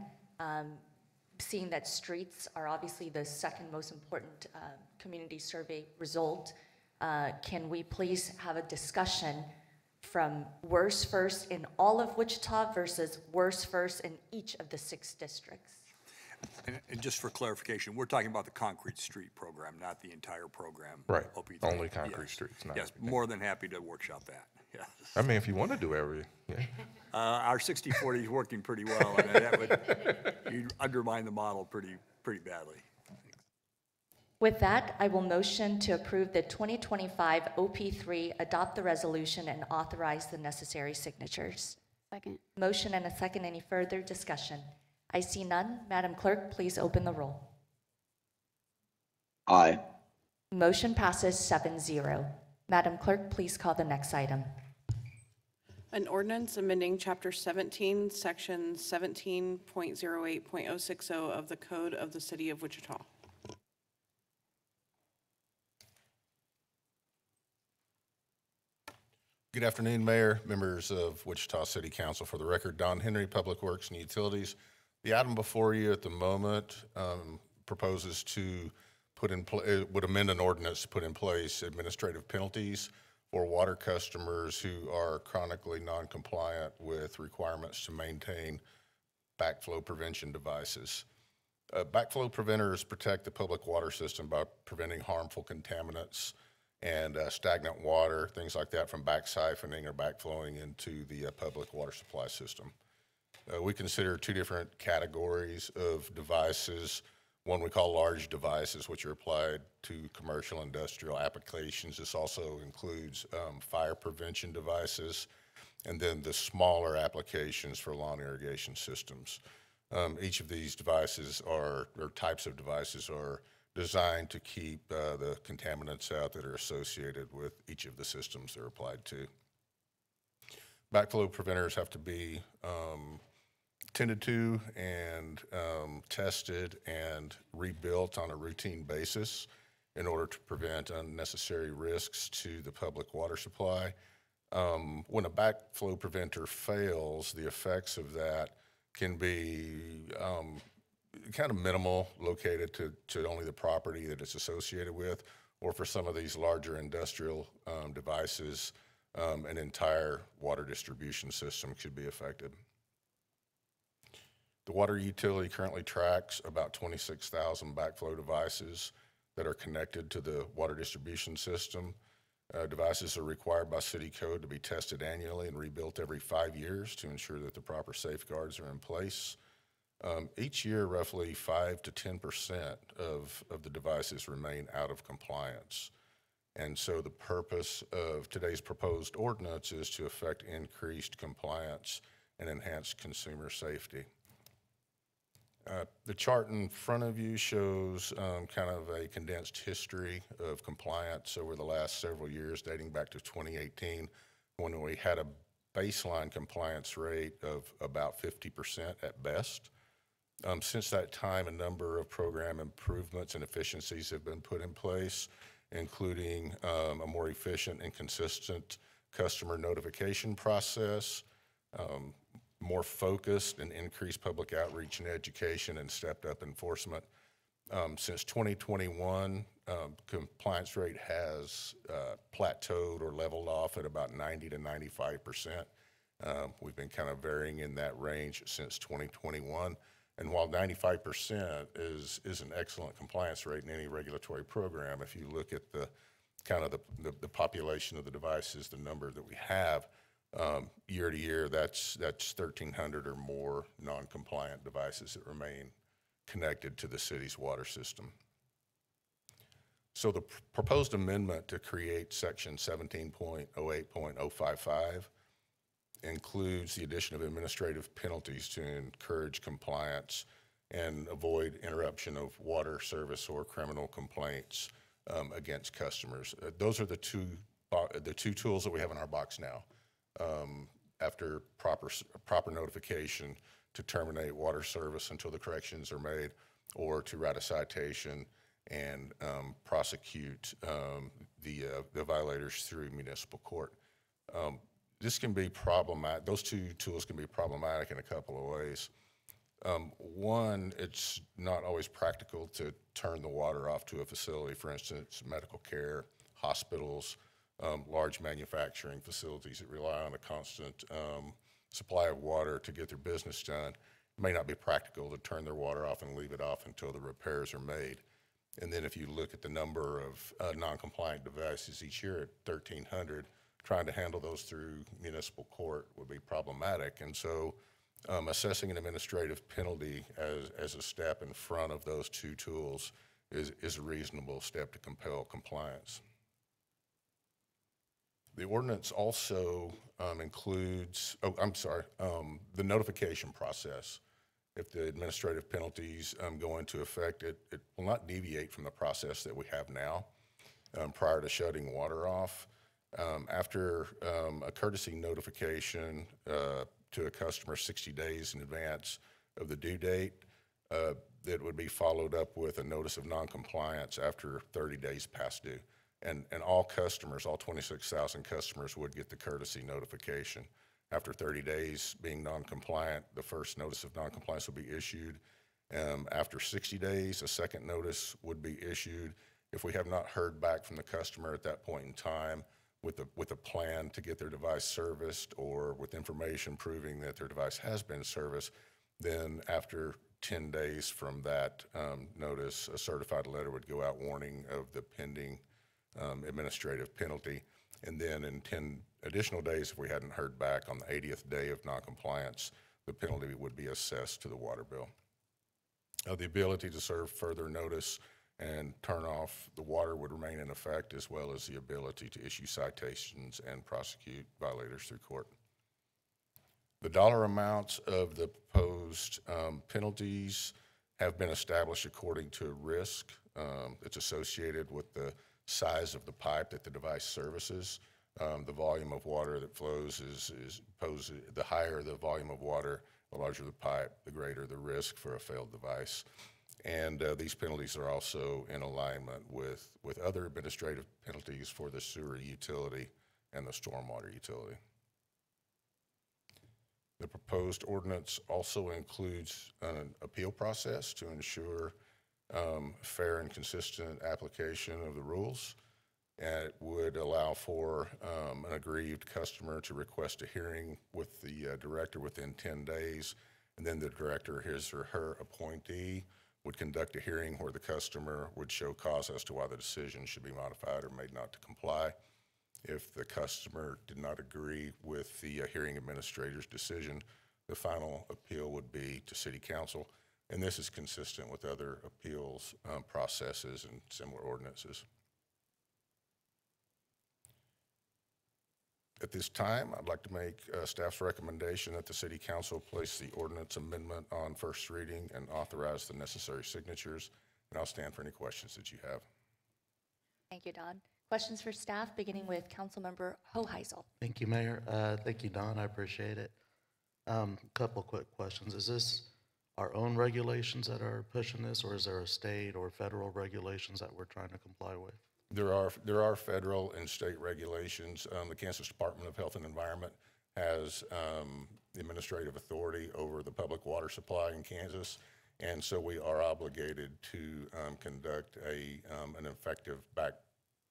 seeing that streets are obviously the second most important community survey result. Can we please have a discussion from worst first in all of Wichita versus worst first in each of the 6 districts? And just for clarification, we're talking about the concrete street program, not the entire program. Right. OP3. Only concrete Yes. streets, not Yes, everything. more than happy to workshop that, yes. I mean, if you want to do yeah. Our 60/40 is working pretty well, and that would, you'd undermine the model pretty badly. With that, I will motion to approve the 2025 OP3, adopt the resolution, and authorize the necessary signatures. Second. Motion and a second. Any further discussion? I see none. Madam Clerk, please open the roll. Aye. Motion passes 7-0. Madam Clerk, please call the next item. An ordinance amending Chapter 17, Section 17.08.060 of the Code of the City of Wichita. Good afternoon, Mayor, members of Wichita City Council. For the record, Don Henry, Public Works and Utilities. The item before you at the moment proposes to would amend an ordinance to put in place administrative penalties for water customers who are chronically non-compliant with requirements to maintain backflow prevention devices. Backflow preventers protect the public water system by preventing harmful contaminants and stagnant water, things like that, from back siphoning or backflowing into the public water supply system. We consider 2 different categories of devices. One we call large devices, which are applied to commercial industrial applications. This also includes fire prevention devices, and then the smaller applications for lawn irrigation systems. Each of these devices or types of devices are designed to keep the contaminants out that are associated with each of the systems they're applied to. Backflow preventers have to be tended to and tested and rebuilt on a routine basis in order to prevent unnecessary risks to the public water supply. When a backflow preventer fails, the effects of that can be kind of minimal, located to only the property that it's associated with, or for some of these larger industrial devices, an entire water distribution system could be affected. The water utility currently tracks about 26,000 backflow devices that are connected to the water distribution system. Devices are required by city code to be tested annually and rebuilt every 5 years to ensure that the proper safeguards are in place. Each year, roughly 5 to 10% of the devices remain out of compliance. And so the purpose of today's proposed ordinance is to effect increased compliance and enhance consumer safety. The chart in front of you shows kind of a condensed history of compliance over the last several years, dating back to 2018, when we had a baseline compliance rate of about 50% at best. Since that time, a number of program improvements and efficiencies have been put in place, including a more efficient and consistent customer notification process, more focused and increased public outreach and education, and stepped up enforcement. Since 2021, compliance rate has plateaued or leveled off at about 90 to 95%. We've been kind of varying in that range since 2021. And while 95% is an excellent compliance rate in any regulatory program, if you look at the kind of the population of the devices, the number that we have, year to year, that's 1,300 or more non-compliant devices that remain connected to the city's water system. So the proposed amendment to create section 17.08.055 includes the addition of administrative penalties to encourage compliance and avoid interruption of water service or criminal complaints against customers. Those are the two tools that we have in our box now. After proper notification to terminate water service until the corrections are made, or to write a citation and prosecute the violators through municipal court. This can be problematic. Those two tools can be problematic in a couple of ways. One, it's not always practical to turn the water off to a facility, for instance, medical care, hospitals, large manufacturing facilities that rely on a constant supply of water to get their business done. It may not be practical to turn their water off and leave it off until the repairs are made. And then if you look at the number of non-compliant devices each year at 1,300, trying to handle those through municipal court would be problematic. And so assessing an administrative penalty as a step in front of those two tools is a reasonable step to compel compliance. The ordinance also includes, the notification process. If the administrative penalties go into effect, it will not deviate from the process that we have now prior to shutting water off. After a courtesy notification to a customer 60 days in advance of the due date, that would be followed up with a notice of noncompliance after 30 days past due. And all customers, all 26,000 customers would get the courtesy notification. After 30 days being non-compliant, the first notice of non-compliance will be issued. After 60 days, a second notice would be issued. If we have not heard back from the customer at that point in time with a plan to get their device serviced or with information proving that their device has been serviced, then after 10 days from that notice, a certified letter would go out warning of the pending administrative penalty. And then in 10 additional days, if we hadn't heard back on the 80th day of noncompliance, the penalty would be assessed to the water bill. The ability to serve further notice and turn off the water would remain in effect, as well as the ability to issue citations and prosecute violators through court. The dollar amounts of the proposed penalties have been established according to risk that's associated with the size of the pipe that the device services. The volume of water that flows the higher the volume of water, the larger the pipe, the greater the risk for a failed device. And these penalties are also in alignment with other administrative penalties for the sewer utility and the stormwater utility. The proposed ordinance also includes an appeal process to ensure fair and consistent application of the rules. And it would allow for an aggrieved customer to request a hearing with the director within 10 days. And then the director, his or her appointee, would conduct a hearing where the customer would show cause as to why the decision should be modified or made not to comply. If the customer did not agree with the hearing administrator's decision, the final appeal would be to City Council. And this is consistent with other appeals processes and similar ordinances. At this time, I'd like to make staff's recommendation that the City Council place the ordinance amendment on first reading and authorize the necessary signatures. And I'll stand for any questions that you have. Thank you, Don. Questions for staff, beginning with Councilmember Hoheisel. Thank you, Mayor. Thank you, Don. I appreciate it. Couple quick questions. Is this our own regulations that are pushing this, or is there a state or federal regulations that we're trying to comply with? There are federal and state regulations. The Kansas Department of Health and Environment has administrative authority over the public water supply in Kansas, and so we are obligated to conduct an effective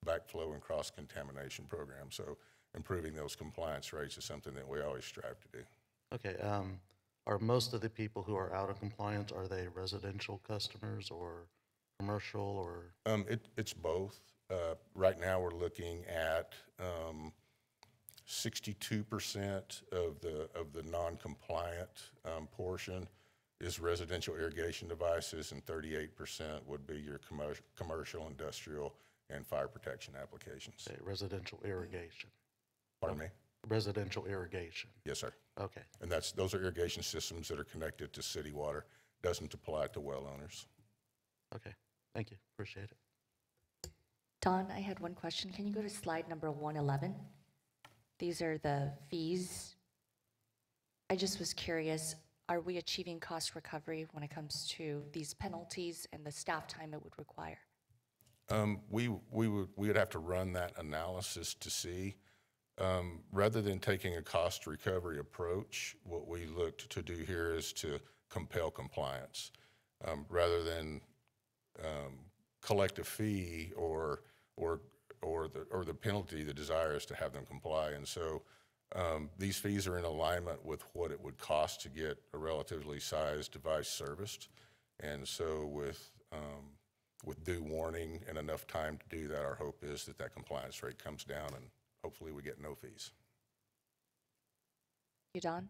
backflow and cross-contamination program. So improving those compliance rates is something that we always strive to do. Okay. Are most of the people who are out of compliance, are they residential customers or commercial or? It's both. Right now, we're looking at 62% of the non-compliant portion is residential irrigation devices, and 38% would be your commercial, industrial, and fire protection applications. Okay, residential irrigation. Pardon me? Residential irrigation. Yes, sir. Okay. And those are irrigation systems that are connected to city water. Doesn't apply to well owners. Okay. Thank you. Appreciate it. Don, I had one question. Can you go to slide number 111? These are the fees. I just was curious, are we achieving cost recovery when it comes to these penalties and the staff time it would require? We would have to run that analysis to see. Rather than taking a cost recovery approach, what we looked to do here is to compel compliance. Rather than collect a fee or or the penalty, the desire is to have them comply. And so these fees are in alignment with what it would cost to get a relatively sized device serviced. And so with due warning and enough time to do that, our hope is that that compliance rate comes down and hopefully we get no fees. Thank you, Don.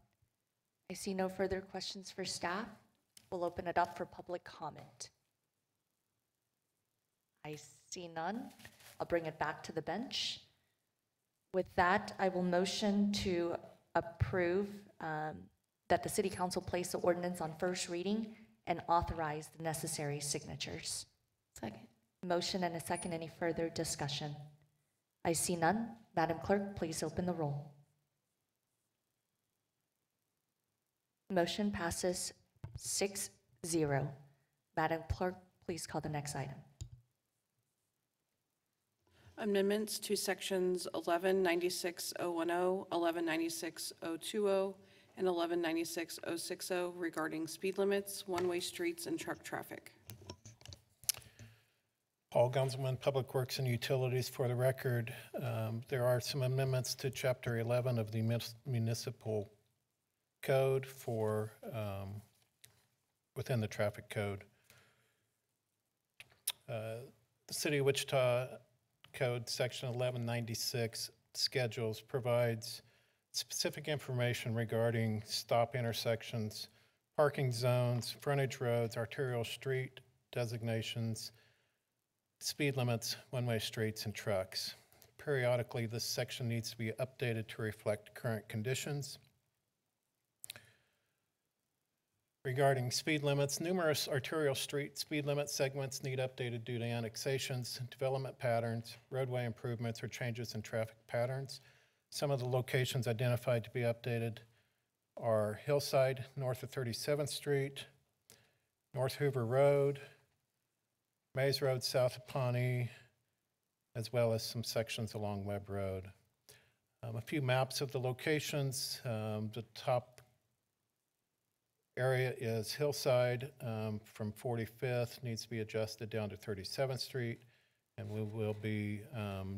I see no further questions for staff. We'll open it up for public comment. I see none. I'll bring it back to the bench. With that, I will motion to approve that the City Council place the ordinance on first reading and authorize the necessary signatures. Second. Motion and a second. Any further discussion? I see none. Madam Clerk, please open the roll. Motion passes 6-0. Madam Clerk, please call the next item. Amendments to sections 1196.010, 1196.020, and 1196.060 regarding speed limits, one-way streets, and truck traffic. Paul Gunzelman, Public Works and Utilities. For the record, there are some amendments to Chapter 11 of the Municipal Code for within the traffic code. The City of Wichita Code Section 1196 schedules provides specific information regarding stop intersections, parking zones, frontage roads, arterial street designations, speed limits, one-way streets, and trucks. Periodically, this section needs to be updated to reflect current conditions. Regarding speed limits, numerous arterial street speed limit segments need updated due to annexations, development patterns, roadway improvements, or changes in traffic patterns. Some of the locations identified to be updated are Hillside, north of 37th Street, North Hoover Road, Mays Road, south of Pawnee, as well as some sections along Webb Road. A few maps of the locations. The top area is Hillside from 45th, needs to be adjusted down to 37th Street, and we will be,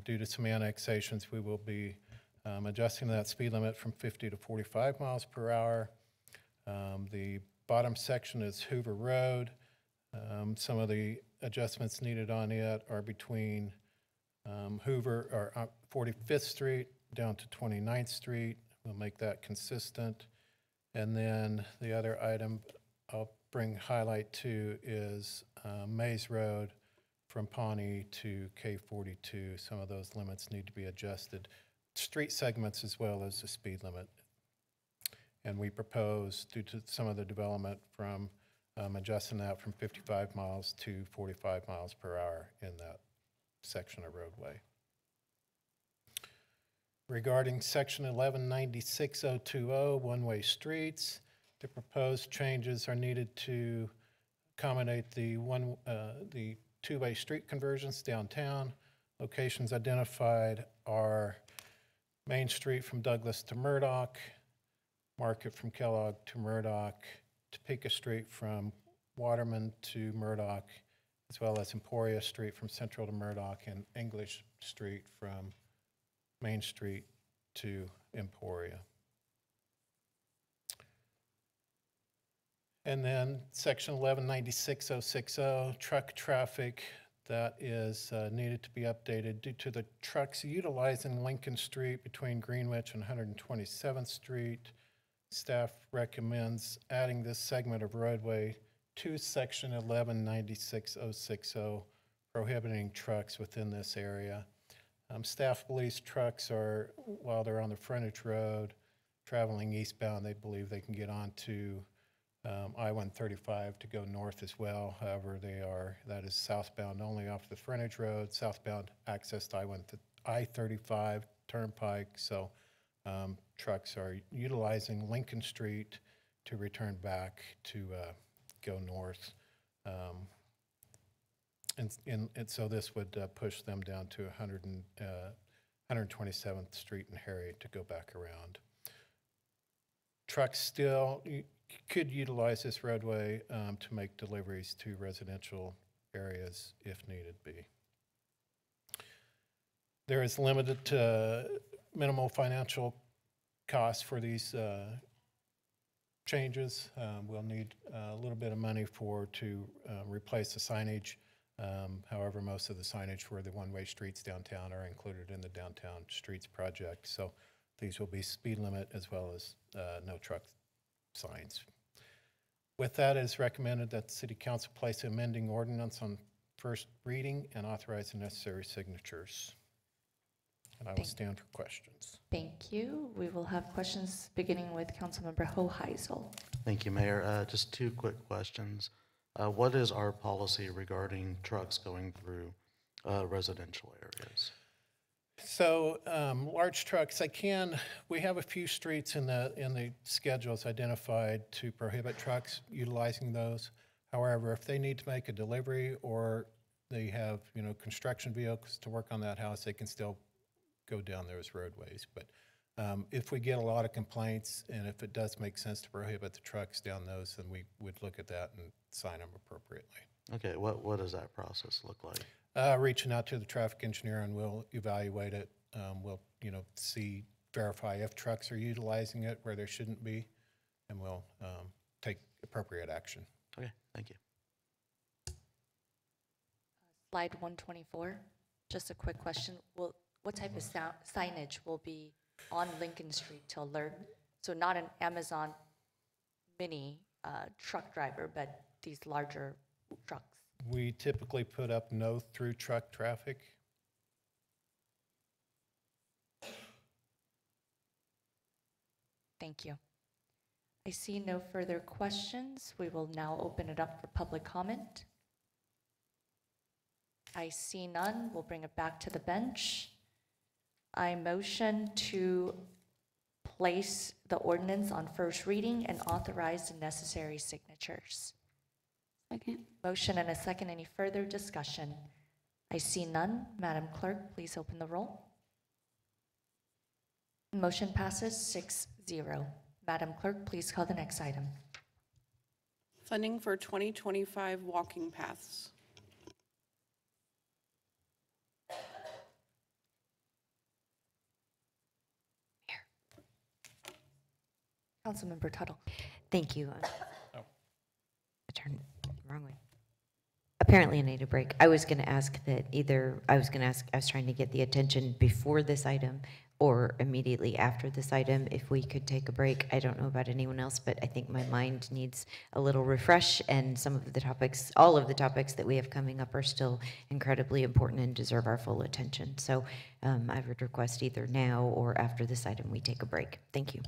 due to some annexations, we will be adjusting that speed limit from 50 to 45 miles per hour. The bottom section is Hoover Road. Some of the adjustments needed on it are between Hoover or 45th Street down to 29th Street. We'll make that consistent. And then the other item I'll bring highlight to is Mays Road from Pawnee to K42. Some of those limits need to be adjusted. Street segments as well as the speed limit. And we propose, due to some of the development, from adjusting that from 55 miles to 45 miles per hour in that section of roadway. Regarding section 1196.020, one-way streets, the proposed changes are needed to accommodate the two-way street conversions downtown. Locations identified are Main Street from Douglas to Murdoch, Market from Kellogg to Murdoch, Topeka Street from Waterman to Murdoch, as well as Emporia Street from Central to Murdoch, and English Street from Main Street to Emporia. And then section 1196.060, truck traffic, that is needed to be updated due to the trucks utilizing Lincoln Street between Greenwich and 127th Street. Staff recommends adding this segment of roadway to section 1196.060, prohibiting trucks within this area. Staff believes trucks are, while they're on the frontage road, traveling eastbound, they believe they can get onto I-135 to go north as well. However, that is southbound only off the frontage road, southbound access to I-35 Turnpike. So trucks are utilizing Lincoln Street to return back to go north. And so this would push them down to 127th Street and Harriet to go back around. Trucks still could utilize this roadway to make deliveries to residential areas if needed be. There is limited to minimal financial costs for these changes. We'll need a little bit of money to replace the signage. However, most of the signage for the one-way streets downtown are included in the Downtown Streets project. So these will be speed limit as well as no truck signs. With that, it is recommended that the City Council place amending ordinance on first reading and authorize the necessary signatures. And I will stand for questions. Thank you. We will have questions beginning with Councilmember Hoheisel. Thank you, Mayor. Just two quick questions. What is our policy regarding trucks going through residential areas? So large trucks, we have a few streets in the schedules identified to prohibit trucks utilizing those. However, if they need to make a delivery or they have, construction vehicles to work on that house, they can still go down those roadways. But if we get a lot of complaints and if it does make sense to prohibit the trucks down those, then we would look at that and sign them appropriately. Okay, what does that process look like? Reaching out to the traffic engineer and we'll evaluate it. We'll, verify if trucks are utilizing it where there shouldn't be, and we'll take appropriate action. Okay, thank you. Slide 124, just a quick question. What type of signage will be on Lincoln Street to alert? So not an Amazon mini truck driver, but these larger trucks. We typically put up no through truck traffic. Thank you. I see no further questions. We will now open it up for public comment. I see none. We'll bring it back to the bench. I motion to place the ordinance on first reading and authorize the necessary signatures. Second. Motion and a second. Any further discussion? I see none. Madam Clerk, please open the roll. Motion passes 6-0. Madam Clerk, please call the next item. Funding for 2025 walking paths. Councilmember Tuttle. Thank you. I turned the wrong way. Apparently I need a break. I was trying to get the attention before this item or immediately after this item, if we could take a break. I don't know about anyone else, but I think my mind needs a little refresh, and all of the topics that we have coming up are still incredibly important and deserve our full attention. So I would request either now or after this item, we take a break. Thank you.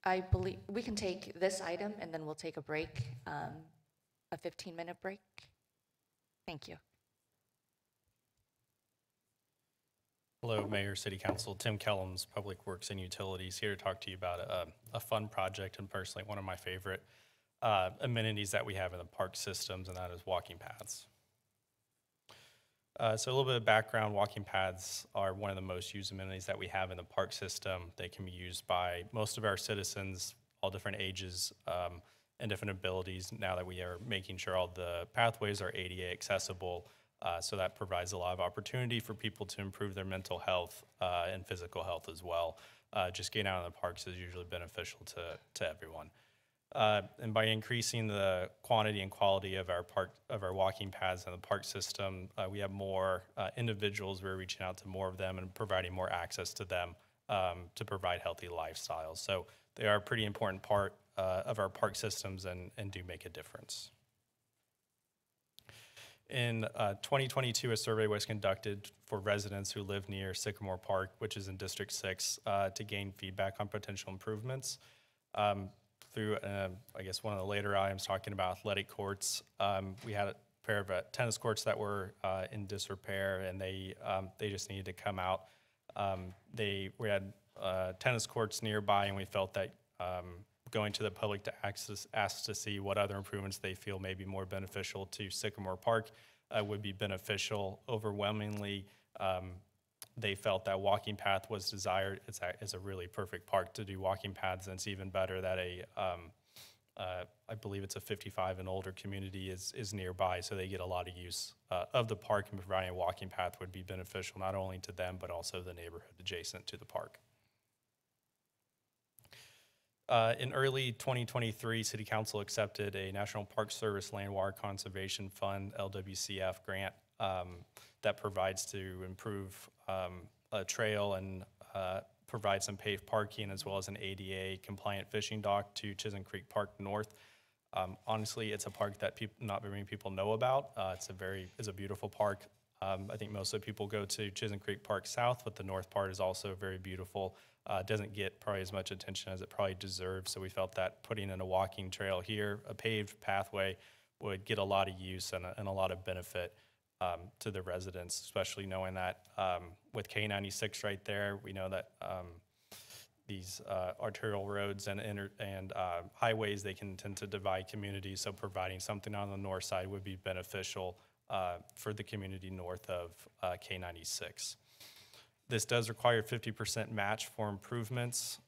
I believe we can take this item and then we'll take a break, a 15-minute break. Thank you. Hello, Mayor, City Council. Tim Kellums, Public Works and Utilities, here to talk to you about a fun project and personally one of my favorite amenities that we have in the park systems, and that is walking paths. So a little bit of background, walking paths are one of the most used amenities that we have in the park system. They can be used by most of our citizens, all different ages and different abilities, now that we are making sure all the pathways are ADA accessible. So that provides a lot of opportunity for people to improve their mental health and physical health as well. Just getting out in the parks is usually beneficial to everyone. And by increasing the quantity and quality of our walking paths in the park system, we have more individuals. We're reaching out to more of them and providing more access to them to provide healthy lifestyles. So they are a pretty important part of our park systems and do make a difference. In 2022, a survey was conducted for residents who live near Sycamore Park, which is in District 6, to gain feedback on potential improvements. Through, I guess, one of the later items talking about athletic courts, we had a pair of tennis courts that were in disrepair, and they just needed to come out. We had tennis courts nearby, and we felt that going to the public to ask to see what other improvements they feel may be more beneficial to Sycamore Park would be beneficial. Overwhelmingly, they felt that walking path was desired. It's a really perfect park to do walking paths, and it's even better that I believe it's a 55 and older community is nearby, so they get a lot of use of the park, and providing a walking path would be beneficial not only to them, but also the neighborhood adjacent to the park. In early 2023, City Council accepted a National Park Service Land Water Conservation Fund, LWCF grant, that provides to improve a trail and provide some paved parking, as well as an ADA compliant fishing dock to Chisholm Creek Park North. Honestly, it's a park that not very many people know about. It's a beautiful park. I think most of the people go to Chisholm Creek Park South, but the north part is also very beautiful. Doesn't get probably as much attention as it probably deserves. So we felt that putting in a walking trail here, a paved pathway, would get a lot of use and a lot of benefit to the residents, especially knowing that with K96 right there, we know that these arterial roads and highways, they can tend to divide communities. So providing something on the north side would be beneficial for the community north of K96. This does require 50% match for improvements.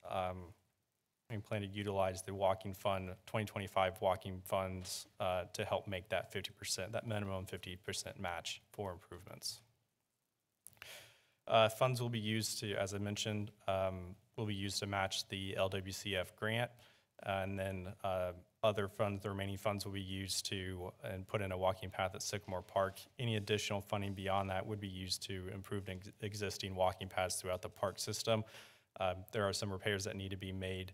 We plan to utilize the walking fund, 2025 walking funds, to help make that 50%, that minimum 50% match for improvements. Funds will be used to, as I mentioned, will be used to match the LWCF grant, and then other funds, the remaining funds will be used to and put in a walking path at Sycamore Park. Any additional funding beyond that would be used to improve existing walking paths throughout the park system. There are some repairs that need to be made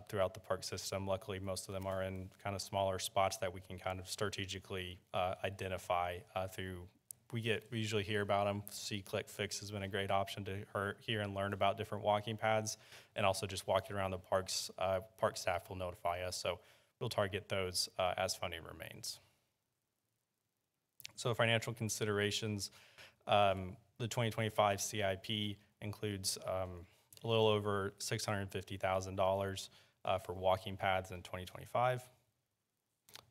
throughout the park system. Luckily, most of them are in kind of smaller spots that we can kind of strategically identify through. We usually hear about them. See Click Fix has been a great option to hear and learn about different walking paths, and also just walking around the parks. Park staff will notify us, so we'll target those as funding remains. So financial considerations, the 2025 CIP includes a little over $650,000 for walking paths in 2025.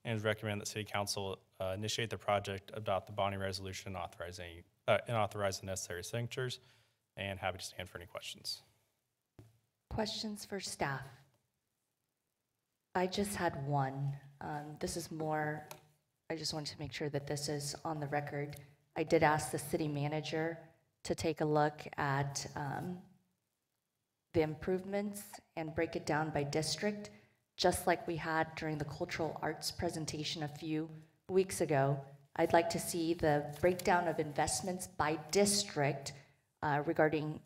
And recommend that City Council initiate the project, adopt the bonding resolution, and authorize the necessary signatures. And happy to stand for any questions. Questions for staff? I just had one. This is more, I just wanted to make sure that this is on the record. I did ask the city manager to take a look at the improvements and break it down by district, just like we had during the cultural arts presentation a few weeks ago. I'd like to see the breakdown of investments by district regarding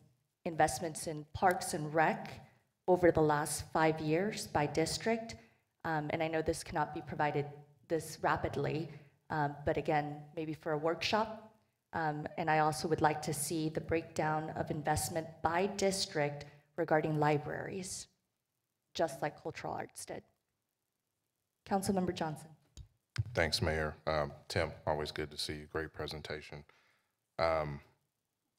investments in parks and rec over the last 5 years by district. And I know this cannot be provided this rapidly, but again, maybe for a workshop. And I also would like to see the breakdown of investment by district regarding libraries, just like cultural arts did. Councilmember Johnson. Thanks, Mayor. Tim, always good to see you. Great presentation.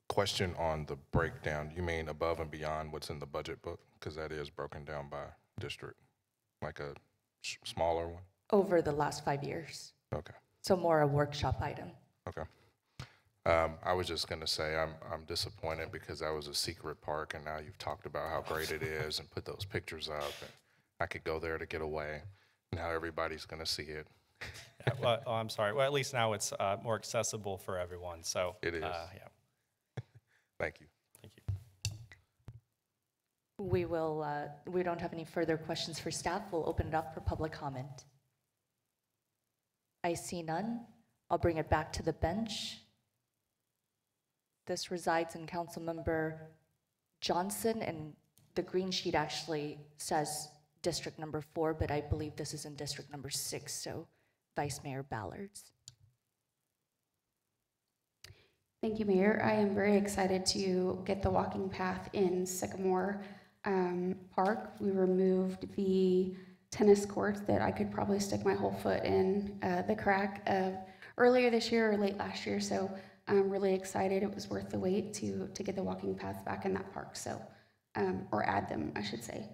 Question on the breakdown. You mean above and beyond what's in the budget book? Because that is broken down by district, like a smaller one? Over the last 5 years. Okay. So more a workshop item. Okay. I was just going to say I'm disappointed because that was a secret park, and now you've talked about how great it is and put those pictures up, and I could go there to get away. Now everybody's going to see it. Yeah, well, oh, I'm sorry. Well, at least now it's more accessible for everyone. So it is. Yeah. Thank you. Thank you. We don't have any further questions for staff. We'll open it up for public comment. I see none. I'll bring it back to the bench. This resides in Councilmember Johnson, and the green sheet actually says District number 4, but I believe this is in District number 6, so Vice Mayor Ballards. Thank you, Mayor. I am very excited to get the walking path in Sycamore Park. We removed the tennis courts that I could probably stick my whole foot in the crack earlier this year or late last year, so I'm really excited. It was worth the wait to get the walking paths back in that park, so or add them, I should say.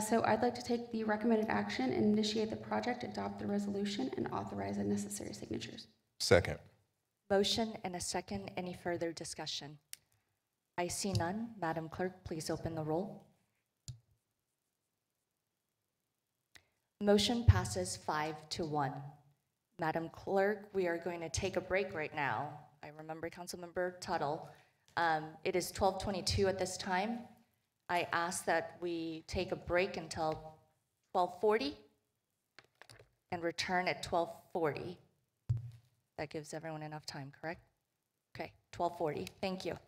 So I'd like to take the recommended action and initiate the project, adopt the resolution, and authorize the necessary signatures. Second. Motion and a second. Any further discussion? I see none. Madam Clerk, please open the roll. Motion passes 5-1. Madam Clerk, we are going to take a break right now. I remember Councilmember Tuttle. It is 12:22 at this time. I ask that we take a break until 12:40 and return at 12:40. That gives everyone enough time, correct? Okay, 12:40. Thank you.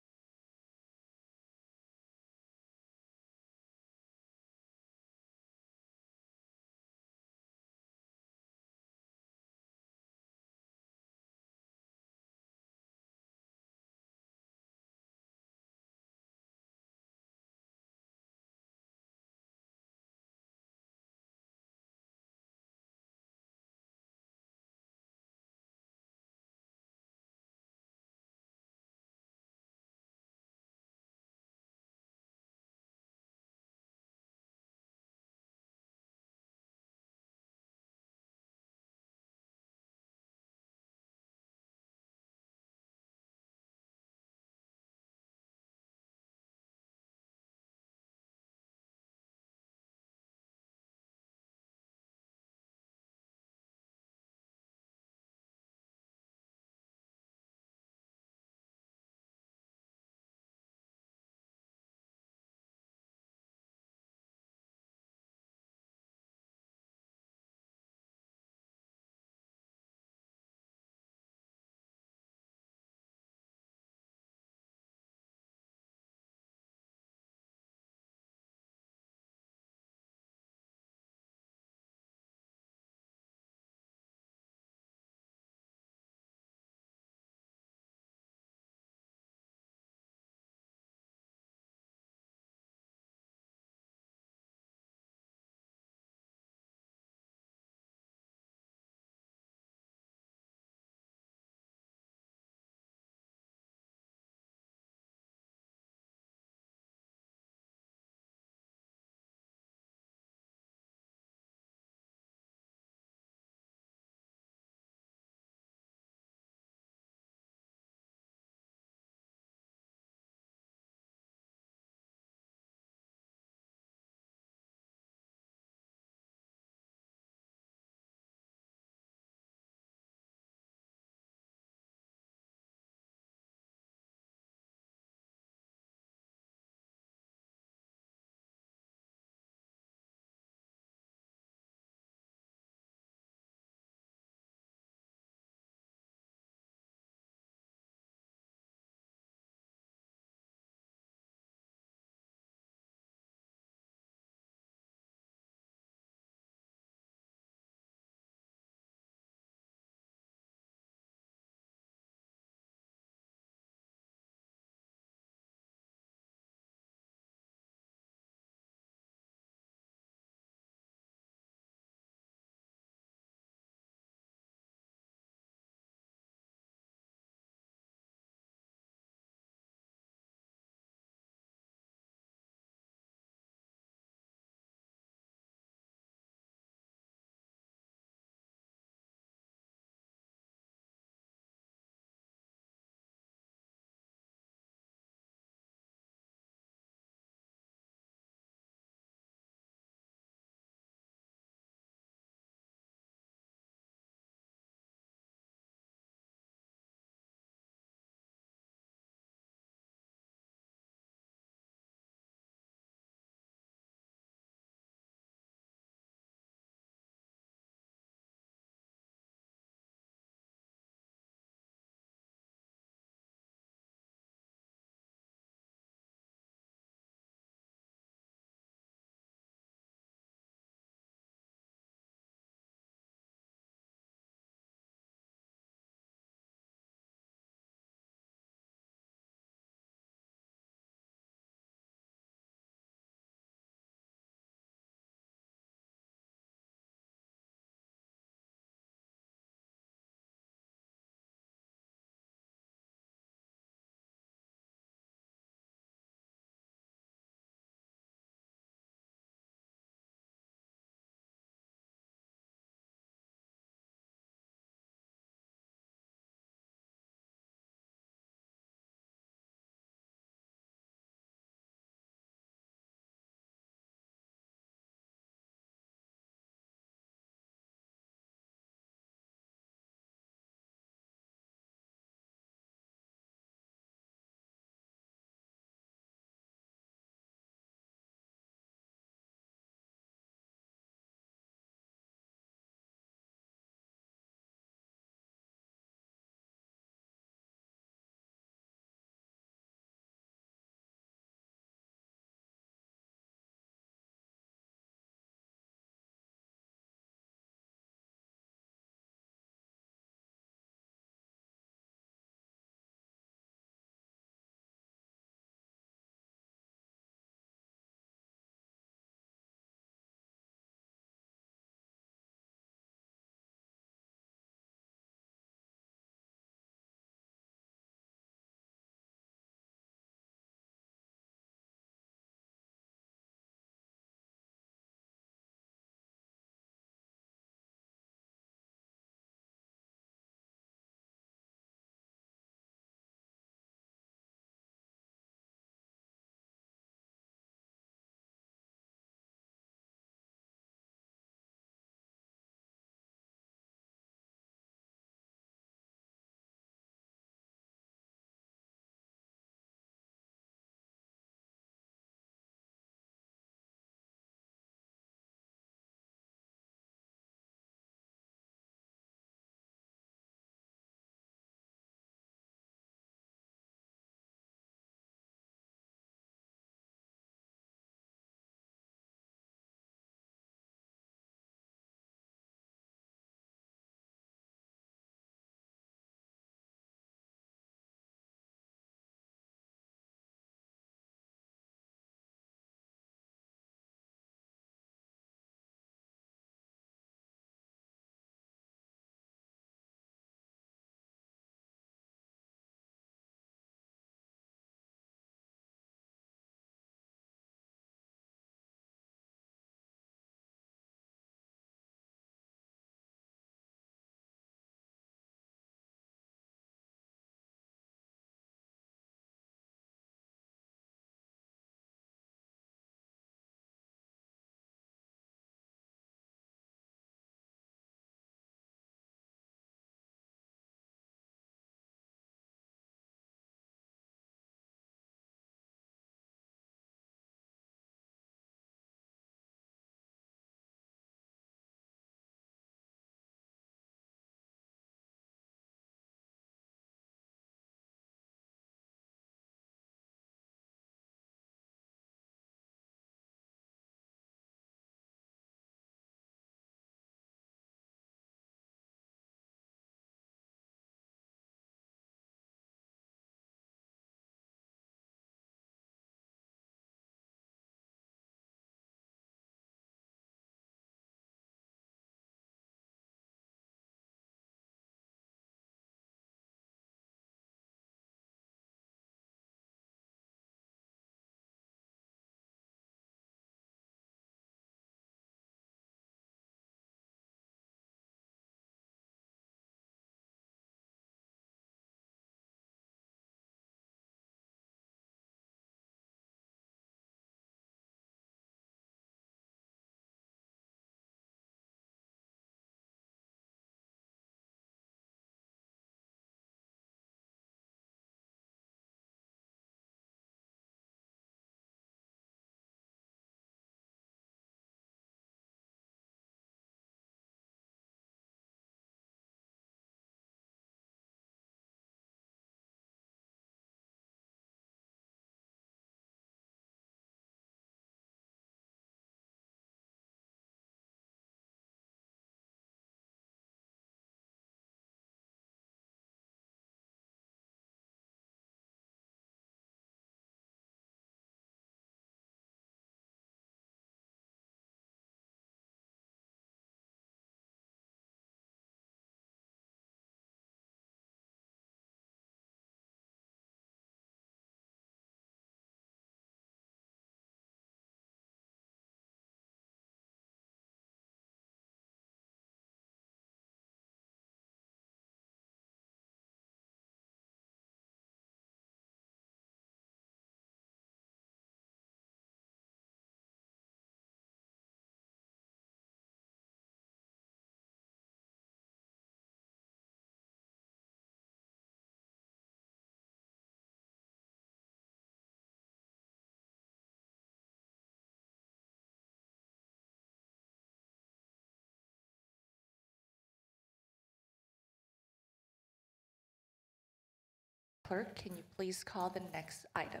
Clerk, can you please call the next item?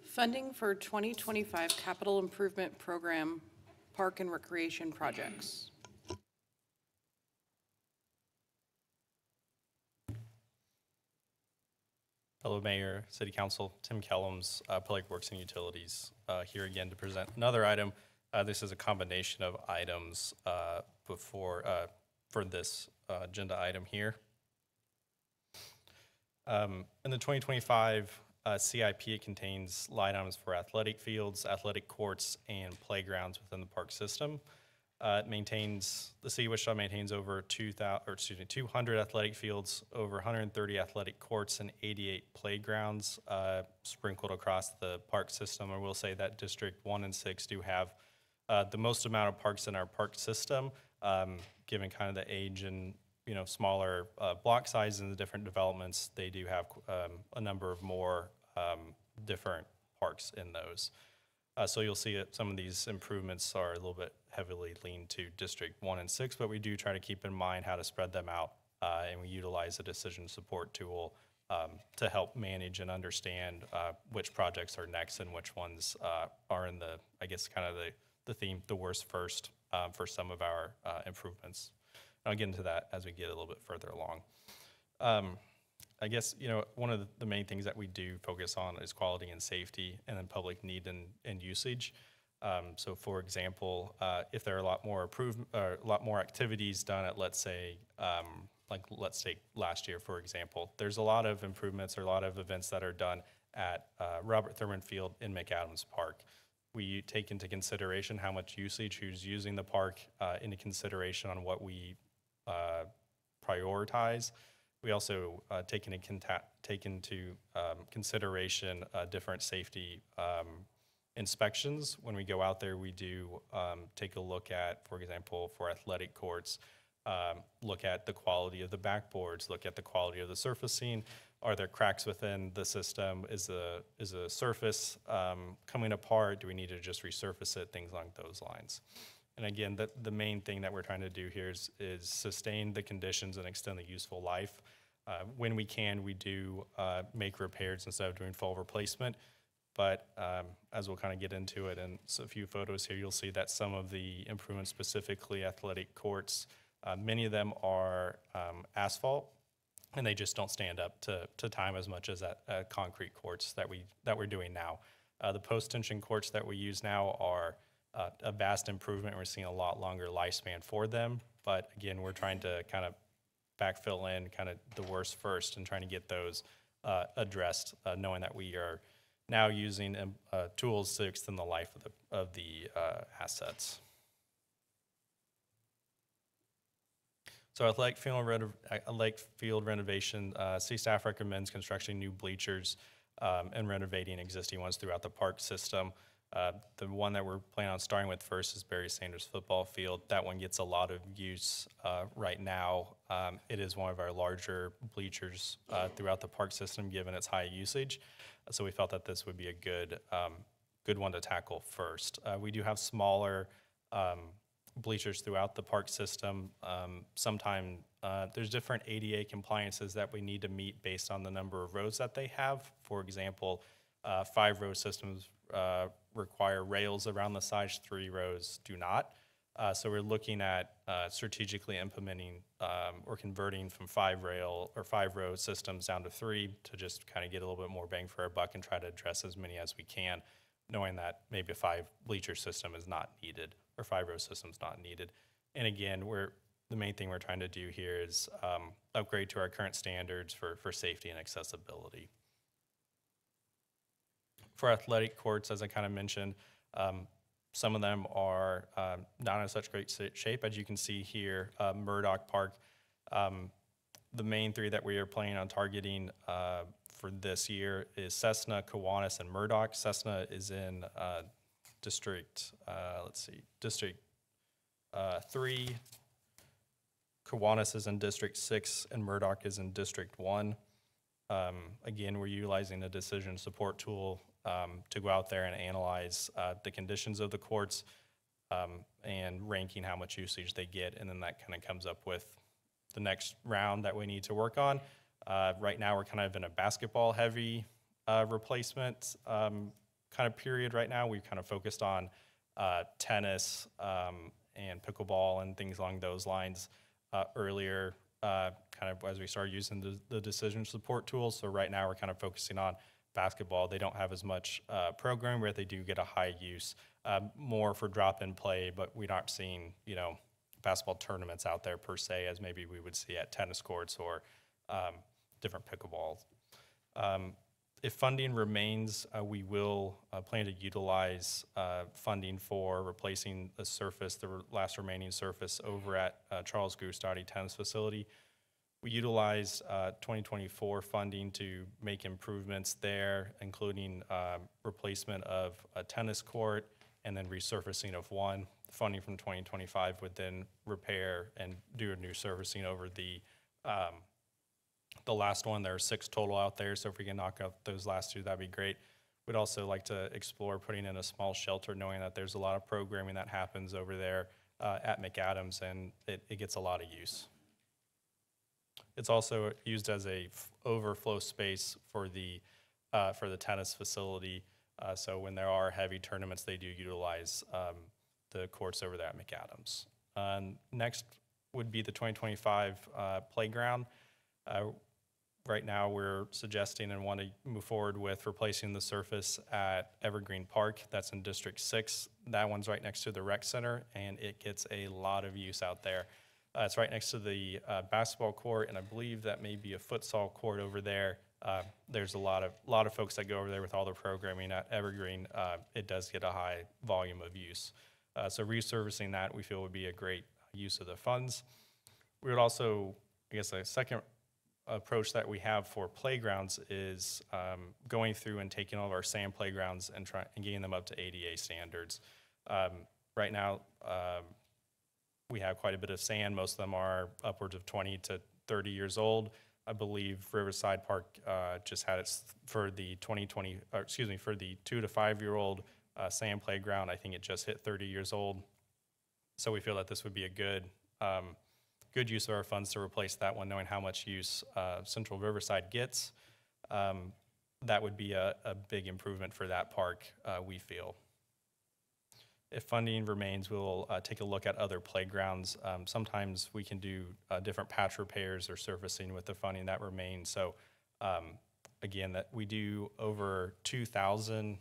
Funding for 2025 Capital Improvement Program Park and Recreation Projects. Hello, Mayor, City Council, Tim Kellums, Public Works and Utilities, here again to present another item. This is a combination of items for this agenda item here. In the 2025 CIP, it contains line items for athletic fields, athletic courts, and playgrounds within the park system. The city of Wichita maintains over 200 athletic fields, over 130 athletic courts, and 88 playgrounds sprinkled across the park system. I will say that District 1 and 6 do have the most amount of parks in our park system, given kind of the age and smaller block size and the different developments. They do have a number of more different parks in those. So you'll see that some of these improvements are a little bit heavily leaned to District 1 and 6, but we do try to keep in mind how to spread them out, and we utilize a decision support tool to help manage and understand which projects are next and which ones are in the, I guess, kind of the theme, the worst first for some of our improvements. And I'll get into that as we get a little bit further along. I guess, one of the main things that we do focus on is quality and safety, and then public need and usage. So, for example, if there are a lot more activities done at, let's say last year, for example, there's a lot of improvements or a lot of events that are done at Robert Thurman Field in McAdams Park. We take into consideration how much usage, who's using the park, into consideration on what we prioritize. We also take into consideration different safety inspections. When we go out there, we do take a look at, for example, for athletic courts, look at the quality of the backboards, look at the quality of the surfacing. Are there cracks within the system? Is a surface coming apart? Do we need to just resurface it? Things along those lines. And again, the main thing that we're trying to do here is sustain the conditions and extend the useful life. When we can, we do make repairs instead of doing full replacement. But as we'll kind of get into it in a few photos here, you'll see that some of the improvements, specifically athletic courts, many of them are asphalt, and they just don't stand up to time as much as concrete courts that we're doing now. The post-tension courts that we use now are a vast improvement. We're seeing a lot longer lifespan for them. But again, we're trying to kind of backfill in kind of the worst first and trying to get those addressed, knowing that we are now using tools to extend the life of the assets. So athletic field renovation, city staff recommends constructing new bleachers and renovating existing ones throughout the park system. The one that we're planning on starting with first is Barry Sanders football field. That one gets a lot of use right now. It is one of our larger bleachers throughout the park system, given its high usage. So we felt that this would be a good one to tackle first. We do have smaller bleachers throughout the park system. Sometimes there's different ADA compliances that we need to meet based on the number of rows that they have. For example, 5-row systems require rails around the sides, 3 rows do not. So we're looking at strategically implementing or converting from 5-row systems down to 3 to just kind of get a little bit more bang for our buck and try to address as many as we can, knowing that maybe a 5-bleacher system is not needed or 5-row system is not needed. And again, the main thing we're trying to do here is upgrade to our current standards for safety and accessibility. For athletic courts, as I kind of mentioned, some of them are not in such great shape. As you can see here, Murdoch Park, the main 3 that we are planning on targeting for this year is Cessna, Kiwanis, and Murdoch. Cessna is in District 3. Kiwanis is in District 6, and Murdoch is in District 1. Again, we're utilizing a decision support tool to go out there and analyze the conditions of the courts and ranking how much usage they get, and then that kind of comes up with the next round that we need to work on. Right now, we're kind of in a basketball-heavy replacement kind of period right now. We've kind of focused on tennis and pickleball and things along those lines earlier, kind of as we started using the decision support tools. So right now, we're kind of focusing on basketball. They don't have as much program, where they do get a high use, more for drop-in play, but we aren't seeing, you know, basketball tournaments out there per se as maybe we would see at tennis courts or different pickleballs. If funding remains, we will plan to utilize funding for replacing the surface, the last remaining surface over at Charles Gustati Tennis Facility. We utilize 2024 funding to make improvements there, including replacement of a tennis court and then resurfacing of one. Funding from 2025 would then repair and do a new surfacing over the last one. There are 6 total out there, so if we can knock out those last 2, that'd be great. We'd also like to explore putting in a small shelter, knowing that there's a lot of programming that happens over there at McAdams, and it gets a lot of use. It's also used as a overflow space for the tennis facility. So when there are heavy tournaments, they do utilize the courts over there at McAdams. Next would be the 2025 playground. Right now, we're suggesting and want to move forward with replacing the surface at Evergreen Park. That's in District 6. That one's right next to the rec center, and it gets a lot of use out there. It's right next to the basketball court, and I believe that may be a futsal court over there. There's a lot of folks that go over there with all the programming at Evergreen. It does get a high volume of use. So resurfacing that, we feel, would be a great use of the funds. We would also, I guess, a second approach that we have for playgrounds is going through and taking all of our sand playgrounds and getting them up to ADA standards. Right now, we have quite a bit of sand. Most of them are upwards of 20 to 30 years old. I believe Riverside Park just had its for the 2 to 5 year old sand playground. I think it just hit 30 years old. So we feel that this would be a good use of our funds to replace that one, knowing how much use Central Riverside gets. That would be a big improvement for that park, we feel. If funding remains, we'll take a look at other playgrounds. Sometimes we can do different patch repairs or surfacing with the funding that remains. So again, that we do over 2,000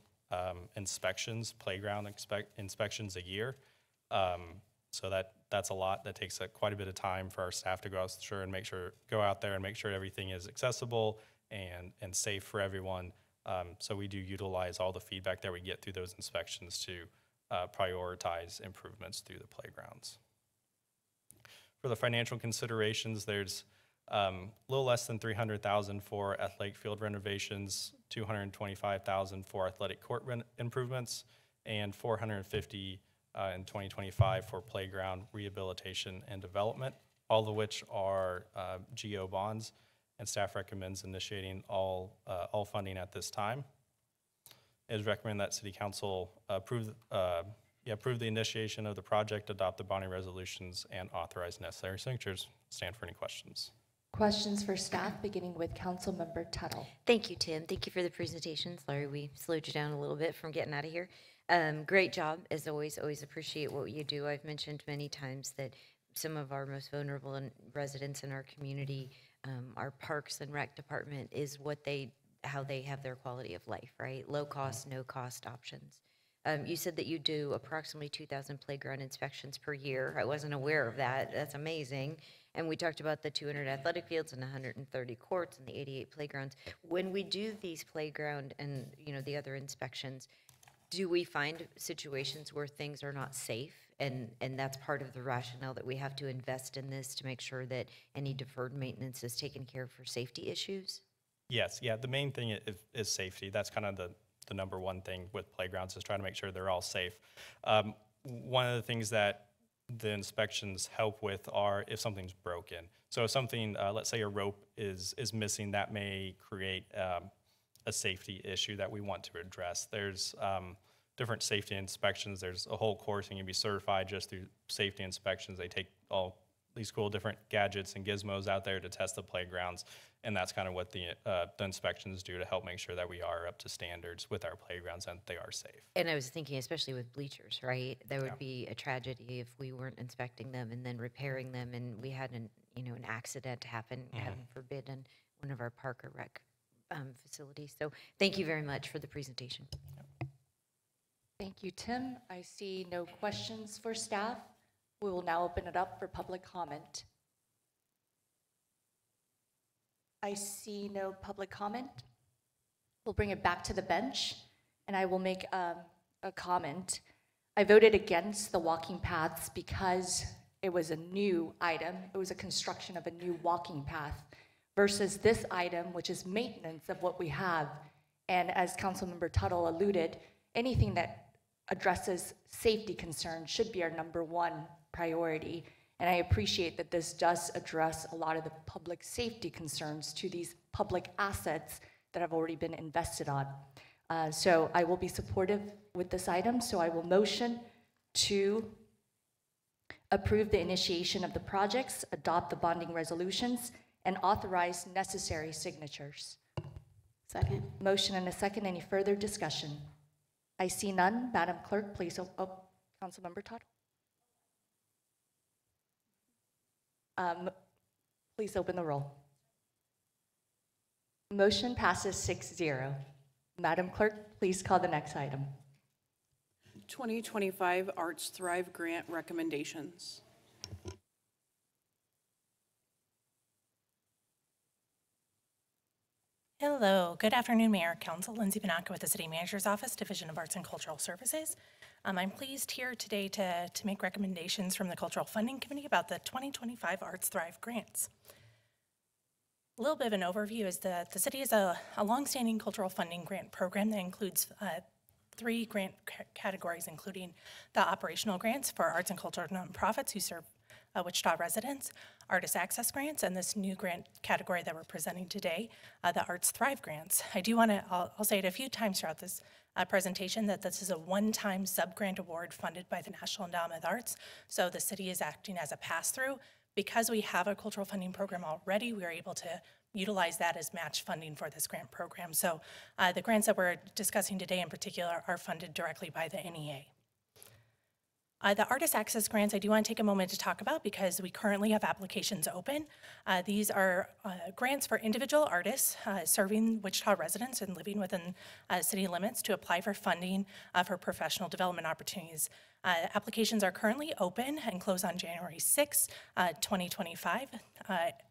inspections, playground inspections a year. So that's a lot. That takes quite a bit of time for our staff to go out there and make sure everything is accessible and safe for everyone. So we do utilize all the feedback that we get through those inspections to prioritize improvements through the playgrounds. For the financial considerations, there's a little less than $300,000 for athletic field renovations, $225,000 for athletic court improvements, and $450,000 in 2025 for playground rehabilitation and development, all of which are GO bonds, and staff recommends initiating all funding at this time. It is recommended that City Council approve the initiation of the project, adopt the bonding resolutions, and authorize necessary signatures. Stand for any questions. Questions for staff, beginning with Councilmember Tuttle. Thank you, Tim. Thank you for the presentations. Larry, we slowed you down a little bit from getting out of here. Great job, as always. Always appreciate what you do. I've mentioned many times that some of our most vulnerable residents in our community, our Parks and Rec Department is how they have their quality of life, right? Low cost, no cost options. You said that you do approximately 2,000 playground inspections per year. I wasn't aware of that. That's amazing. And we talked about the 200 athletic fields and 130 courts and the 88 playgrounds. When we do these playground and the other inspections, do we find situations where things are not safe? And that's part of the rationale that we have to invest in this to make sure that any deferred maintenance is taken care of for safety issues? Yes, yeah, the main thing is safety. That's kind of the number one thing with playgrounds, is trying to make sure they're all safe. One of the things that the inspections help with are if something's broken. So if something, let's say a rope is missing, that may create a safety issue that we want to address. There's different safety inspections. There's a whole course, and you can be certified just through safety inspections. They take all these cool different gadgets and gizmos out there to test the playgrounds. And that's kind of what the inspections do to help make sure that we are up to standards with our playgrounds and they are safe. And I was thinking, especially with bleachers, right? There would be a tragedy if we weren't inspecting them and then repairing them, and we had an accident happen, heaven forbid, in one of our park or rec facilities. So thank you very much for the presentation. Thank you, Tim. I see no questions for staff. We will now open it up for public comment. I see no public comment. We'll bring it back to the bench, and I will make a comment. I voted against the walking paths because it was a new item. It was a construction of a new walking path versus this item, which is maintenance of what we have. And as Councilmember Tuttle alluded, anything that addresses safety concerns should be our #1 priority. And I appreciate that this does address a lot of the public safety concerns to these public assets that have already been invested on. So I will be supportive with this item. So I will motion to approve the initiation of the projects, adopt the bonding resolutions, and authorize necessary signatures. Second. Motion and a second. Any further discussion? I see none. Madam Clerk, please. Councilmember Todd. Please open the roll. Motion passes 6-0. Madam Clerk, please call the next item. 2025 Arts Thrive Grant recommendations. Hello, good afternoon, Mayor, Council. Lindsay Banaka with the City Manager's Office, Division of Arts and Cultural Services. I'm pleased here today to make recommendations from the Cultural Funding Committee about the 2025 Arts Thrive grants. A little bit of an overview is that the city has a longstanding cultural funding grant program that includes 3 grant categories, including the operational grants for arts and cultural nonprofits who serve Wichita residents, artist access grants, and this new grant category that we're presenting today, the Arts Thrive grants. I do want to, I'll say it a few times throughout this presentation, that this is a one-time sub-grant award funded by the National Endowment of the Arts, so the city is acting as a pass-through. Because we have a cultural funding program already, we are able to utilize that as match funding for this grant program. So the grants that we're discussing today in particular are funded directly by the NEA. The artist access grants I do want to take a moment to talk about because we currently have applications open. These are grants for individual artists serving Wichita residents and living within city limits to apply for funding for professional development opportunities. Applications are currently open and close on January 6, 2025.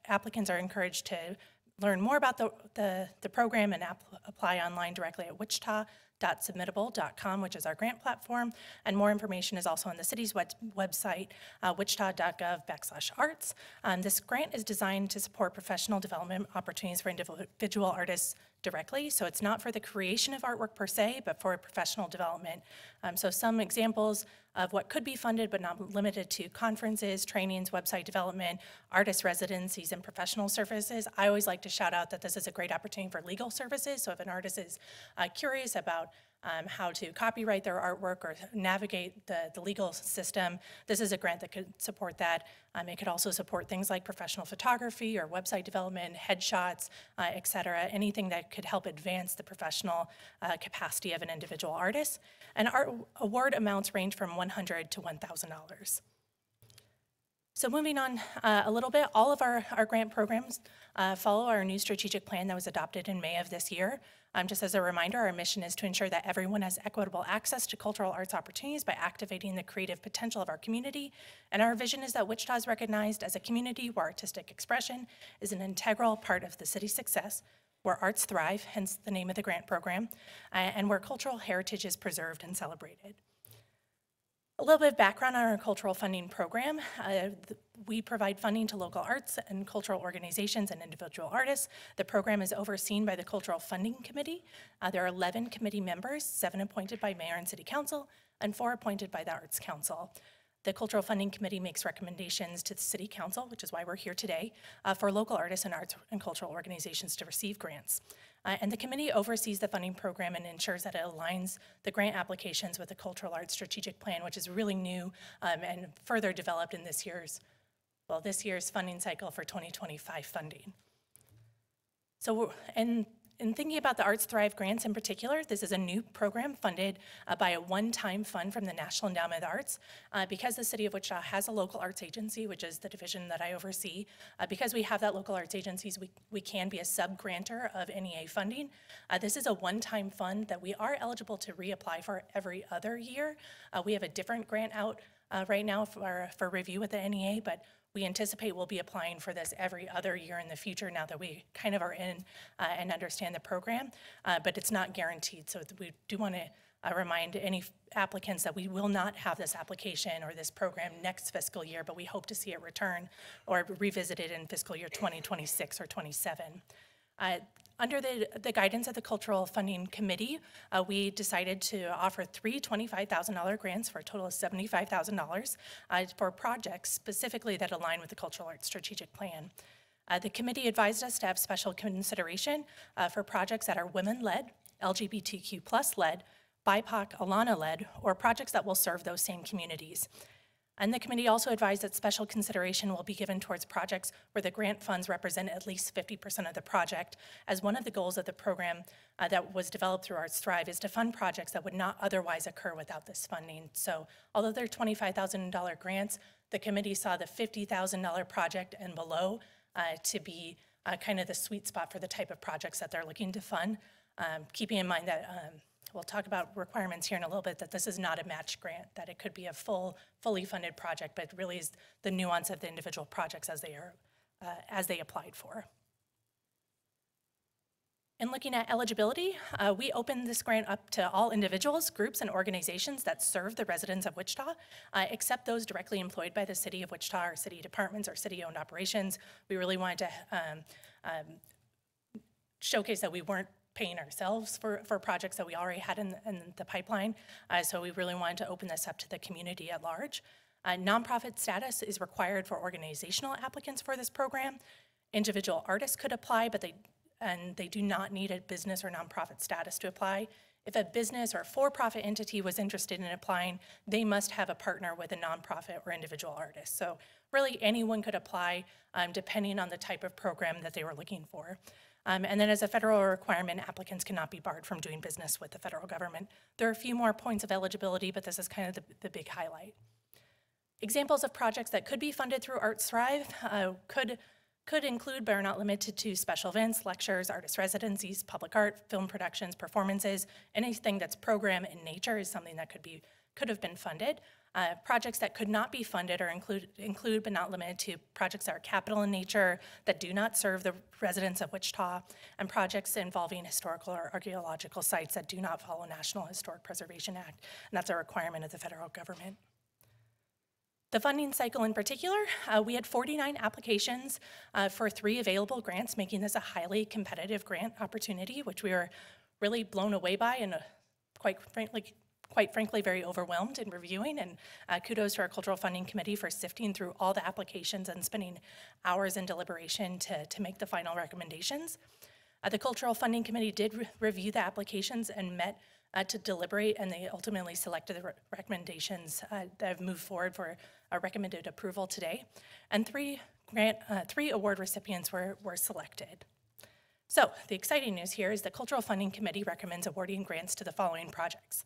Applicants are encouraged to learn more about the program and apply online directly at wichita.submittable.com, which is our grant platform, and more information is also on the city's website, wichita.gov/arts. This grant is designed to support professional development opportunities for individual artists directly, so it's not for the creation of artwork per se, but for professional development. So some examples of what could be funded, but not limited to: conferences, trainings, website development, artist residencies, and professional services. I always like to shout out that this is a great opportunity for legal services, so if an artist is curious about how to copyright their artwork or navigate the legal system, this is a grant that could support that. It could also support things like professional photography or website development, headshots, et cetera, anything that could help advance the professional capacity of an individual artist. And our award amounts range from $100 to $1,000. So moving on a little bit, all of our grant programs follow our new strategic plan that was adopted in May of this year. Just as a reminder, our mission is to ensure that everyone has equitable access to cultural arts opportunities by activating the creative potential of our community. And our vision is that Wichita is recognized as a community where artistic expression is an integral part of the city's success, where arts thrive, hence the name of the grant program, and where cultural heritage is preserved and celebrated. A little bit of background on our cultural funding program. We provide funding to local arts and cultural organizations and individual artists. The program is overseen by the Cultural Funding Committee. There are 11 committee members, 7 appointed by Mayor and City Council, and 4 appointed by the Arts Council. The Cultural Funding Committee makes recommendations to the City Council, which is why we're here today, for local artists and arts and cultural organizations to receive grants. And the committee oversees the funding program and ensures that it aligns the grant applications with the Cultural Arts Strategic Plan, which is really new and further developed in this year's this year's funding cycle for 2025 funding. So, in thinking about the Arts Thrive grants in particular, this is a new program funded by a one-time fund from the National Endowment of the Arts. Because the City of Wichita has a local arts agency, which is the division that I oversee, because we have that local arts agencies, we can be a sub-grantor of NEA funding. This is a one-time fund that we are eligible to reapply for every other year. We have a different grant out right now for review with the NEA, but we anticipate we'll be applying for this every other year in the future now that we kind of are in and understand the program, but it's not guaranteed. So we do want to remind any applicants that we will not have this application or this program next fiscal year, but we hope to see it return or revisited in fiscal year 2026 or 27. Under the guidance of the Cultural Funding Committee, we decided to offer 3 $25,000 grants for a total of $75,000 for projects specifically that align with the Cultural Arts Strategic Plan. The committee advised us to have special consideration for projects that are women-led, LGBTQ+-led, BIPOC, Alana-led, or projects that will serve those same communities. And the committee also advised that special consideration will be given towards projects where the grant funds represent at least 50% of the project, as one of the goals of the program that was developed through Arts Thrive is to fund projects that would not otherwise occur without this funding. So although they're $25,000 grants, the committee saw the $50,000 project and below to be kind of the sweet spot for the type of projects that they're looking to fund, keeping in mind that we'll talk about requirements here in a little bit, that this is not a match grant, that it could be a fully funded project, but really is the nuance of the individual projects as they applied for. In looking at eligibility, we opened this grant up to all individuals, groups, and organizations that serve the residents of Wichita, except those directly employed by the City of Wichita or city departments or city-owned operations. We really wanted to showcase that we weren't paying ourselves for projects that we already had in the pipeline. So we really wanted to open this up to the community at large. Nonprofit status is required for organizational applicants for this program. Individual artists could apply, but they do not need a business or nonprofit status to apply. If a business or for-profit entity was interested in applying, they must have a partner with a nonprofit or individual artist. So really anyone could apply depending on the type of program that they were looking for. And then as a federal requirement, applicants cannot be barred from doing business with the federal government. There are a few more points of eligibility, but this is kind of the big highlight. Examples of projects that could be funded through Arts Thrive could include, but are not limited to, special events, lectures, artist residencies, public art, film productions, performances. Anything that's program in nature is something that could have been funded. Projects that could not be funded or include but not limited to projects that are capital in nature, that do not serve the residents of Wichita, and projects involving historical or archaeological sites that do not follow National Historic Preservation Act, and that's a requirement of the federal government. The funding cycle in particular, we had 49 applications for 3 available grants, making this a highly competitive grant opportunity, which we were really blown away by and quite frankly, very overwhelmed in reviewing, and kudos to our Cultural Funding Committee for sifting through all the applications and spending hours in deliberation to make the final recommendations. The Cultural Funding Committee did review the applications and met to deliberate, and they ultimately selected the recommendations that have moved forward for a recommended approval today. And 3 award recipients were selected. So the exciting news here is the Cultural Funding Committee recommends awarding grants to the following projects.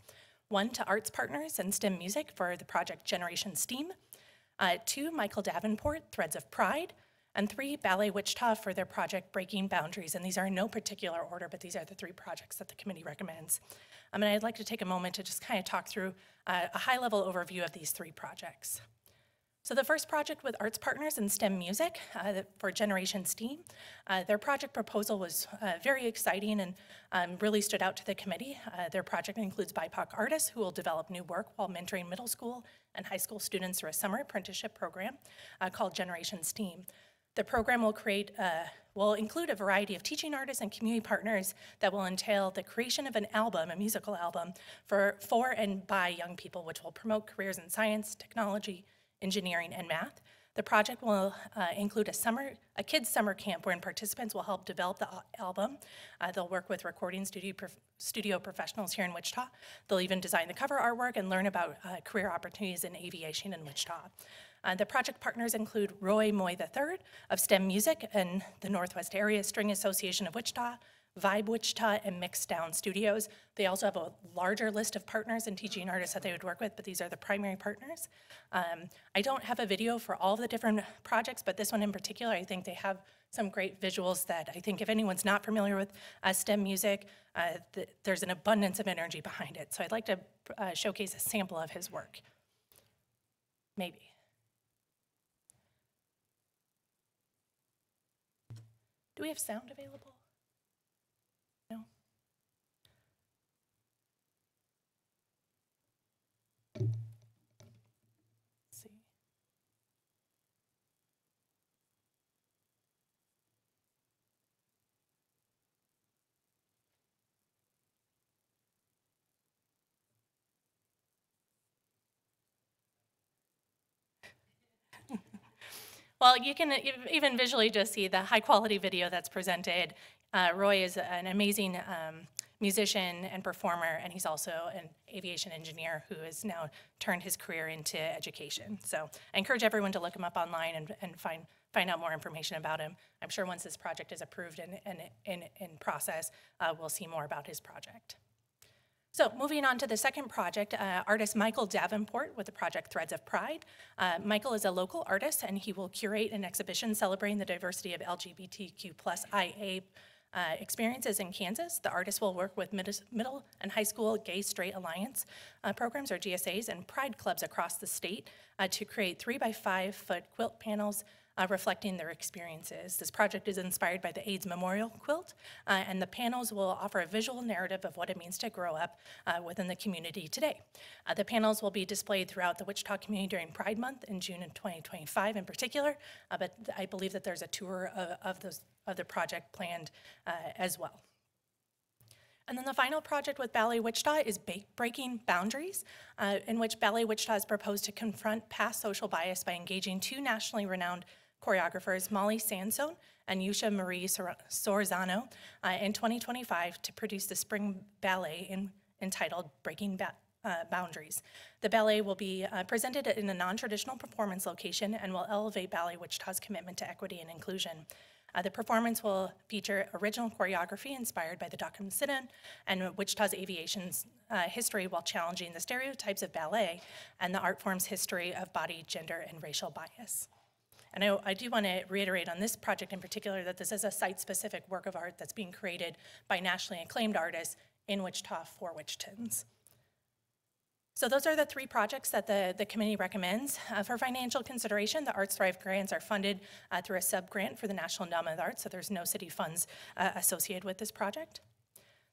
1, to Arts Partners and STEM Music for the project Generation STEAM. 2, Michael Davenport, Threads of Pride. And 3, Ballet Wichita for their project Breaking Boundaries. And these are in no particular order, but these are the 3 projects that the committee recommends. And I'd like to take a moment to just kind of talk through a high-level overview of these 3 projects. So the first project with Arts Partners and STEM Music for Generation STEAM, their project proposal was very exciting and really stood out to the committee. Their project includes BIPOC artists who will develop new work while mentoring middle school and high school students through a summer apprenticeship program called Generation STEAM. The program will include a variety of teaching artists and community partners that will entail the creation of an album, a musical album, for and by young people, which will promote careers in science, technology, engineering, and math. The project will include a kids' summer camp wherein participants will help develop the album. They'll work with recording studio professionals here in Wichita. They'll even design the cover artwork and learn about career opportunities in aviation in Wichita. The project partners include Roy Moy III of STEM Music and the Northwest Area String Association of Wichita, Vibe Wichita, and Mixed Down Studios. They also have a larger list of partners and teaching artists that they would work with, but these are the primary partners. I don't have a video for all the different projects, but this one in particular, I think they have some great visuals that I think if anyone's not familiar with STEM music, there's an abundance of energy behind it. So I'd like to showcase a sample of his work. Maybe. Do we have sound available? No? Let's see. Well, you can even visually just see the high quality video that's presented. Roy is an amazing musician and performer, and he's also an aviation engineer who has now turned his career into education. So I encourage everyone to look him up online and find out more information about him. I'm sure once this project is approved and in process, we'll see more about his project. So moving on to the second project, artist Michael Davenport with the project Threads of Pride. Michael is a local artist, and he will curate an exhibition celebrating the diversity of LGBTQ+ IA experiences in Kansas. The artist will work with middle and high school Gay Straight Alliance programs, or GSAs, and pride clubs across the state to create 3x5 foot quilt panels reflecting their experiences. This project is inspired by the AIDS Memorial Quilt, and the panels will offer a visual narrative of what it means to grow up within the community today. The panels will be displayed throughout the Wichita community during Pride Month in June of 2025 in particular, but I believe that there's a tour of the project planned as well. And then the final project with Ballet Wichita is Breaking Boundaries, in which Ballet Wichita has proposed to confront past social bias by engaging two nationally renowned choreographers, Molly Sansone and Yusha Marie Sorzano, in 2025 to produce the spring ballet entitled Breaking Boundaries. The ballet will be presented in a non-traditional performance location and will elevate Ballet Wichita's commitment to equity and inclusion. The performance will feature original choreography inspired by the Dokken Sit-In and Wichita's aviation's history while challenging the stereotypes of ballet and the art form's history of body, gender, and racial bias. And I do want to reiterate on this project in particular that this is a site-specific work of art that's being created by nationally acclaimed artists in Wichita for Wichitans. So those are the three projects that the committee recommends. For financial consideration, the Arts Thrive grants are funded through a sub-grant for the National Endowment of the Arts, so there's no city funds associated with this project.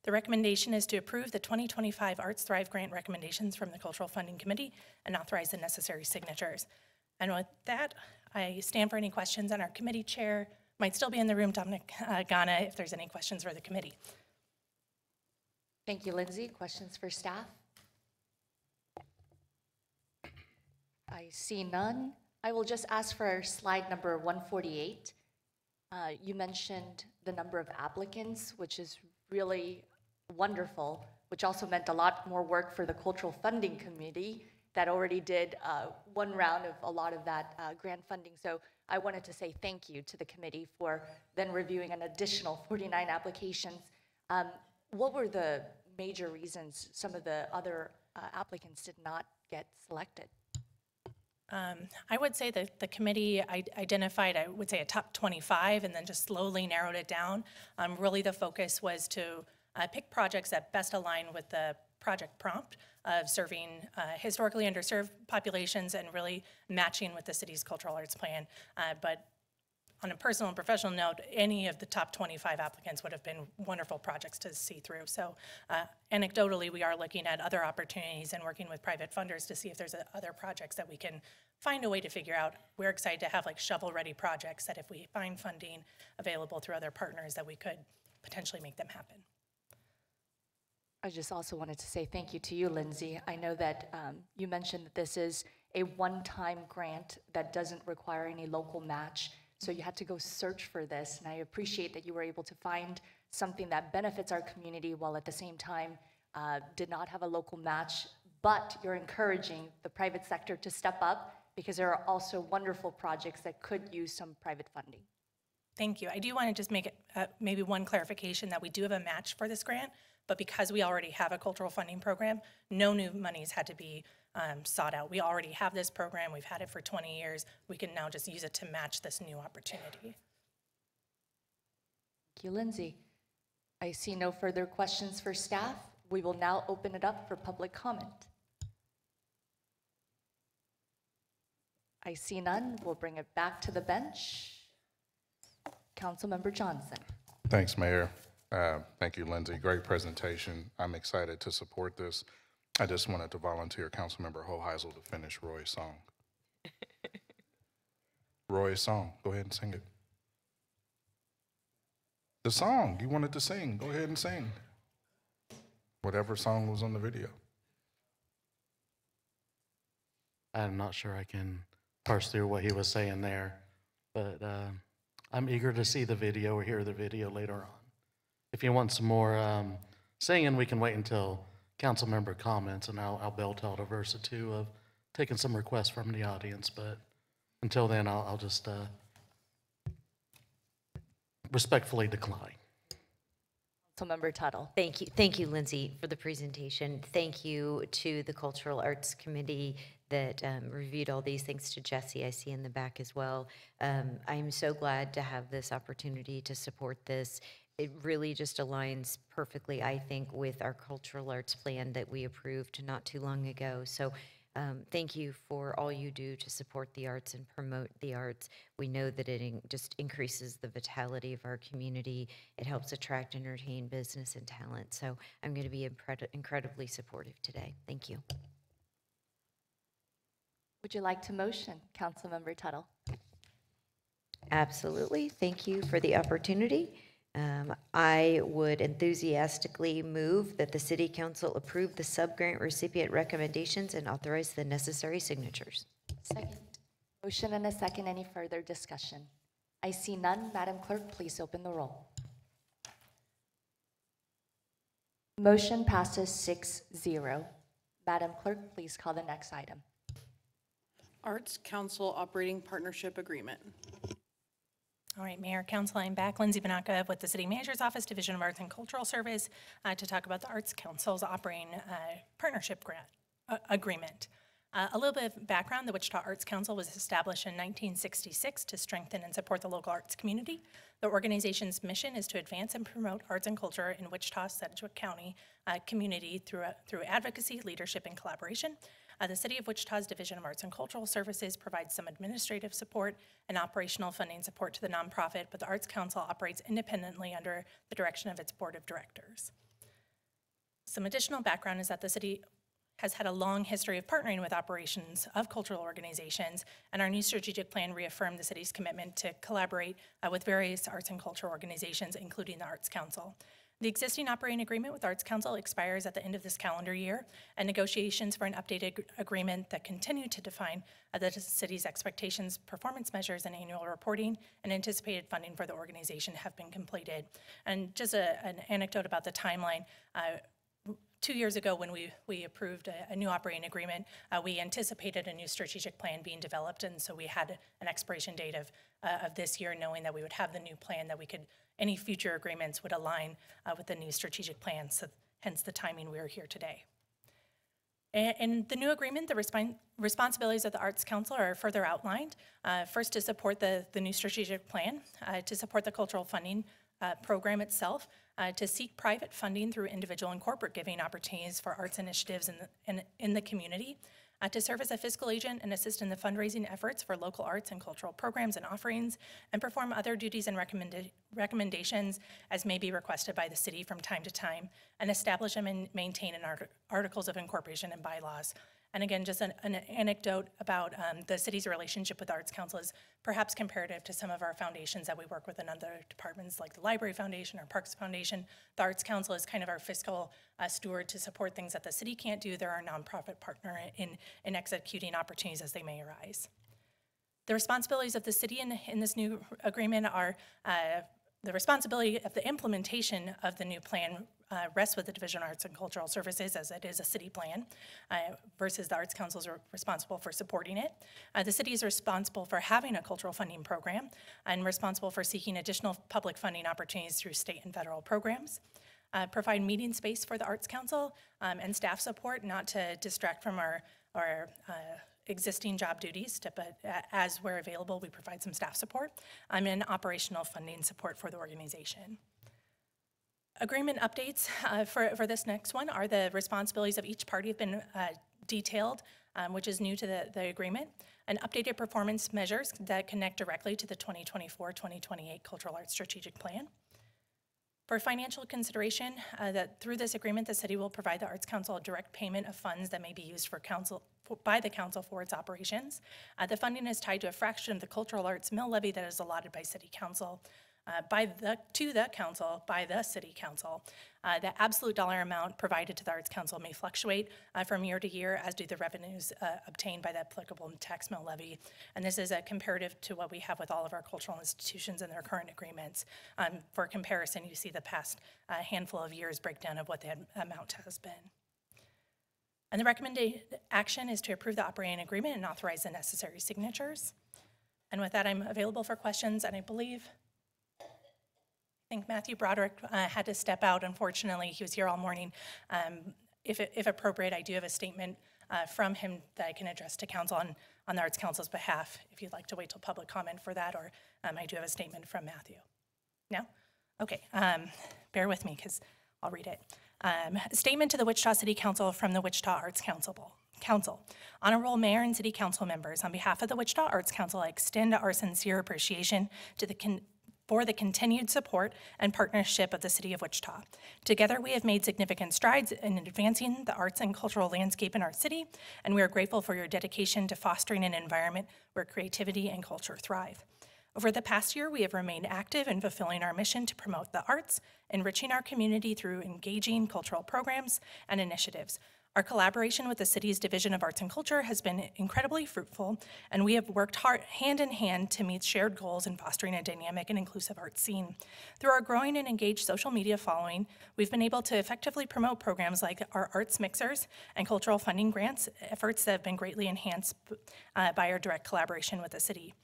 The recommendation is to approve the 2025 Arts Thrive grant recommendations from the Cultural Funding Committee and authorize the necessary signatures. And with that, I stand for any questions, and our committee chair might still be in the room, Dominic Ghana, if there's any questions for the committee. Thank you, Lindsay. Questions for staff? I see none. I will just ask for slide number 148. You mentioned the number of applicants, which is really wonderful, which also meant a lot more work for the Cultural Funding Committee that already did one round of a lot of that grant funding. So I wanted to say thank you to the committee for then reviewing an additional 49 applications. What were the major reasons some of the other applicants did not get selected? I would say that the committee identified, I would say, a top 25 and then just slowly narrowed it down. Really the focus was to pick projects that best align with the project prompt of serving historically underserved populations and really matching with the city's cultural arts plan. But on a personal and professional note, any of the top 25 applicants would have been wonderful projects to see through. So anecdotally, we are looking at other opportunities and working with private funders to see if there's other projects that we can find a way to figure out. We're excited to have like shovel-ready projects that if we find funding available through other partners that we could potentially make them happen. I just also wanted to say thank you to you, Lindsay. I know that you mentioned that this is a one-time grant that doesn't require any local match. So you had to go search for this, and I appreciate that you were able to find something that benefits our community while at the same time did not have a local match, but you're encouraging the private sector to step up because there are also wonderful projects that could use some private funding. Thank you. I do want to just make it maybe one clarification that we do have a match for this grant, but because we already have a cultural funding program, no new monies had to be sought out. We already have this program. We've had it for 20 years. We can now just use it to match this new opportunity. Thank you, Lindsay. I see no further questions for staff. We will now open it up for public comment. I see none. We'll bring it back to the bench. Councilmember Johnson. Thanks, Mayor. Thank you, Lindsay. Great presentation. I'm excited to support this. I just wanted to volunteer Councilmember Hoheisel to finish Roy's song. Roy's song. Go ahead and sing it. The song you wanted to sing, go ahead and sing. Whatever song was on the video. I'm not sure I can parse through what he was saying there, but I'm eager to see the video or hear the video later on. If you want some more singing, we can wait until council member comments, and I'll belt out a verse or two of taking some requests from the audience, but until then, I'll just respectfully decline. Councilmember Tuttle. Thank you, Lindsay, for the presentation. Thank you to the Cultural Arts Committee that reviewed all these things, to Jesse, I see in the back as well. I'm so glad to have this opportunity to support this. It really just aligns perfectly, I think, with our cultural arts plan that we approved not too long ago. So thank you for all you do to support the arts and promote the arts. We know that it just increases the vitality of our community. It helps attract, entertain business and talent. So I'm going to be incredibly supportive today. Thank you. Would you like to motion, Councilmember Tuttle? Absolutely. Thank you for the opportunity. I would enthusiastically move that the City Council approve the subgrant recipient recommendations and authorize the necessary signatures. Second. Motion and a second. Any further discussion? I see none. Madam Clerk, please open the roll. Motion passes 6-0. Madam Clerk, please call the next item. Arts Council Operating Partnership Agreement. All right, Mayor, Council, I'm back. Lindsay Banaka with the City Manager's Office, Division of Arts and Cultural Service, to talk about the Arts Council's operating partnership agreement. A little bit of background: the Wichita Arts Council was established in 1966 to strengthen and support the local arts community. The organization's mission is to advance and promote arts and culture in Wichita, Sedgwick County community through advocacy, leadership, and collaboration. The City of Wichita's Division of Arts and Cultural Services provides some administrative support and operational funding support to the nonprofit, but the Arts Council operates independently under the direction of its board of directors. Some additional background is that the city has had a long history of partnering with operations of cultural organizations, and our new strategic plan reaffirmed the city's commitment to collaborate with various arts and cultural organizations, including the Arts Council. The existing operating agreement with Arts Council expires at the end of this calendar year, and negotiations for an updated agreement that continue to define the city's expectations, performance measures, and annual reporting and anticipated funding for the organization have been completed. And just an anecdote about the timeline, 2 years ago when we approved a new operating agreement, we anticipated a new strategic plan being developed, and so we had an expiration date of this year, knowing that we would have the new plan, that we could, any future agreements would align with the new strategic plan, so hence the timing we are here today. In the new agreement, the responsibilities of the Arts Council are further outlined. First, to support the new strategic plan, to support the cultural funding program itself, to seek private funding through individual and corporate giving opportunities for arts initiatives in the community, to serve as a fiscal agent and assist in the fundraising efforts for local arts and cultural programs and offerings, and perform other duties and recommendations as may be requested by the city from time to time, and establish and maintain articles of incorporation and bylaws. And again, just an anecdote about the city's relationship with the Arts Council is perhaps comparative to some of our foundations that we work with in other departments, like the Library Foundation or Parks Foundation. The Arts Council is kind of our fiscal steward to support things that the city can't do. They're our nonprofit partner in executing opportunities as they may arise. The responsibilities of the city in this new agreement are the responsibility of the implementation of the new plan rests with the Division of Arts and Cultural Services, as it is a city plan, versus the Arts Council is responsible for supporting it. The city is responsible for having a cultural funding program and responsible for seeking additional public funding opportunities through state and federal programs. Provide meeting space for the Arts Council and staff support, not to distract from our existing job duties, but as we're available, we provide some staff support and operational funding support for the organization. Agreement updates for this next one are the responsibilities of each party have been detailed, which is new to the agreement, and updated performance measures that connect directly to the 2024-2028 Cultural Arts Strategic Plan. For financial consideration, that through this agreement, the city will provide the Arts Council a direct payment of funds that may be used by the council for its operations. The funding is tied to a fraction of the cultural arts mill levy that is allotted by city council, to the council by the city council. The absolute dollar amount provided to the Arts Council may fluctuate from year to year, as do the revenues obtained by the applicable tax mill levy. And this is a comparative to what we have with all of our cultural institutions in their current agreements. For comparison, you see the past handful of years breakdown of what the amount has been. And the recommended action is to approve the operating agreement and authorize the necessary signatures. And with that, I'm available for questions, and I think Matthew Broderick had to step out, unfortunately. He was here all morning. If appropriate, I do have a statement from him that I can address to council on the Arts Council's behalf, if you'd like to wait till public comment for that, or I do have a statement from Matthew. No? Okay, bear with me because I'll read it. Statement to the Wichita City Council from the Wichita Arts Council. Honorable Mayor and City Council members, on behalf of the Wichita Arts Council, I extend our sincere appreciation to for the continued support and partnership of the City of Wichita. Together, we have made significant strides in advancing the arts and cultural landscape in our city, and we are grateful for your dedication to fostering an environment where creativity and culture thrive. Over the past year, we have remained active in fulfilling our mission to promote the arts, enriching our community through engaging cultural programs and initiatives. Our collaboration with the city's Division of Arts and Culture has been incredibly fruitful, and we have worked hard hand in hand to meet shared goals in fostering a dynamic and inclusive art scene. Through our growing and engaged social media following, we've been able to effectively promote programs like our arts mixers and cultural funding grants, efforts that have been greatly enhanced by our direct collaboration with the city.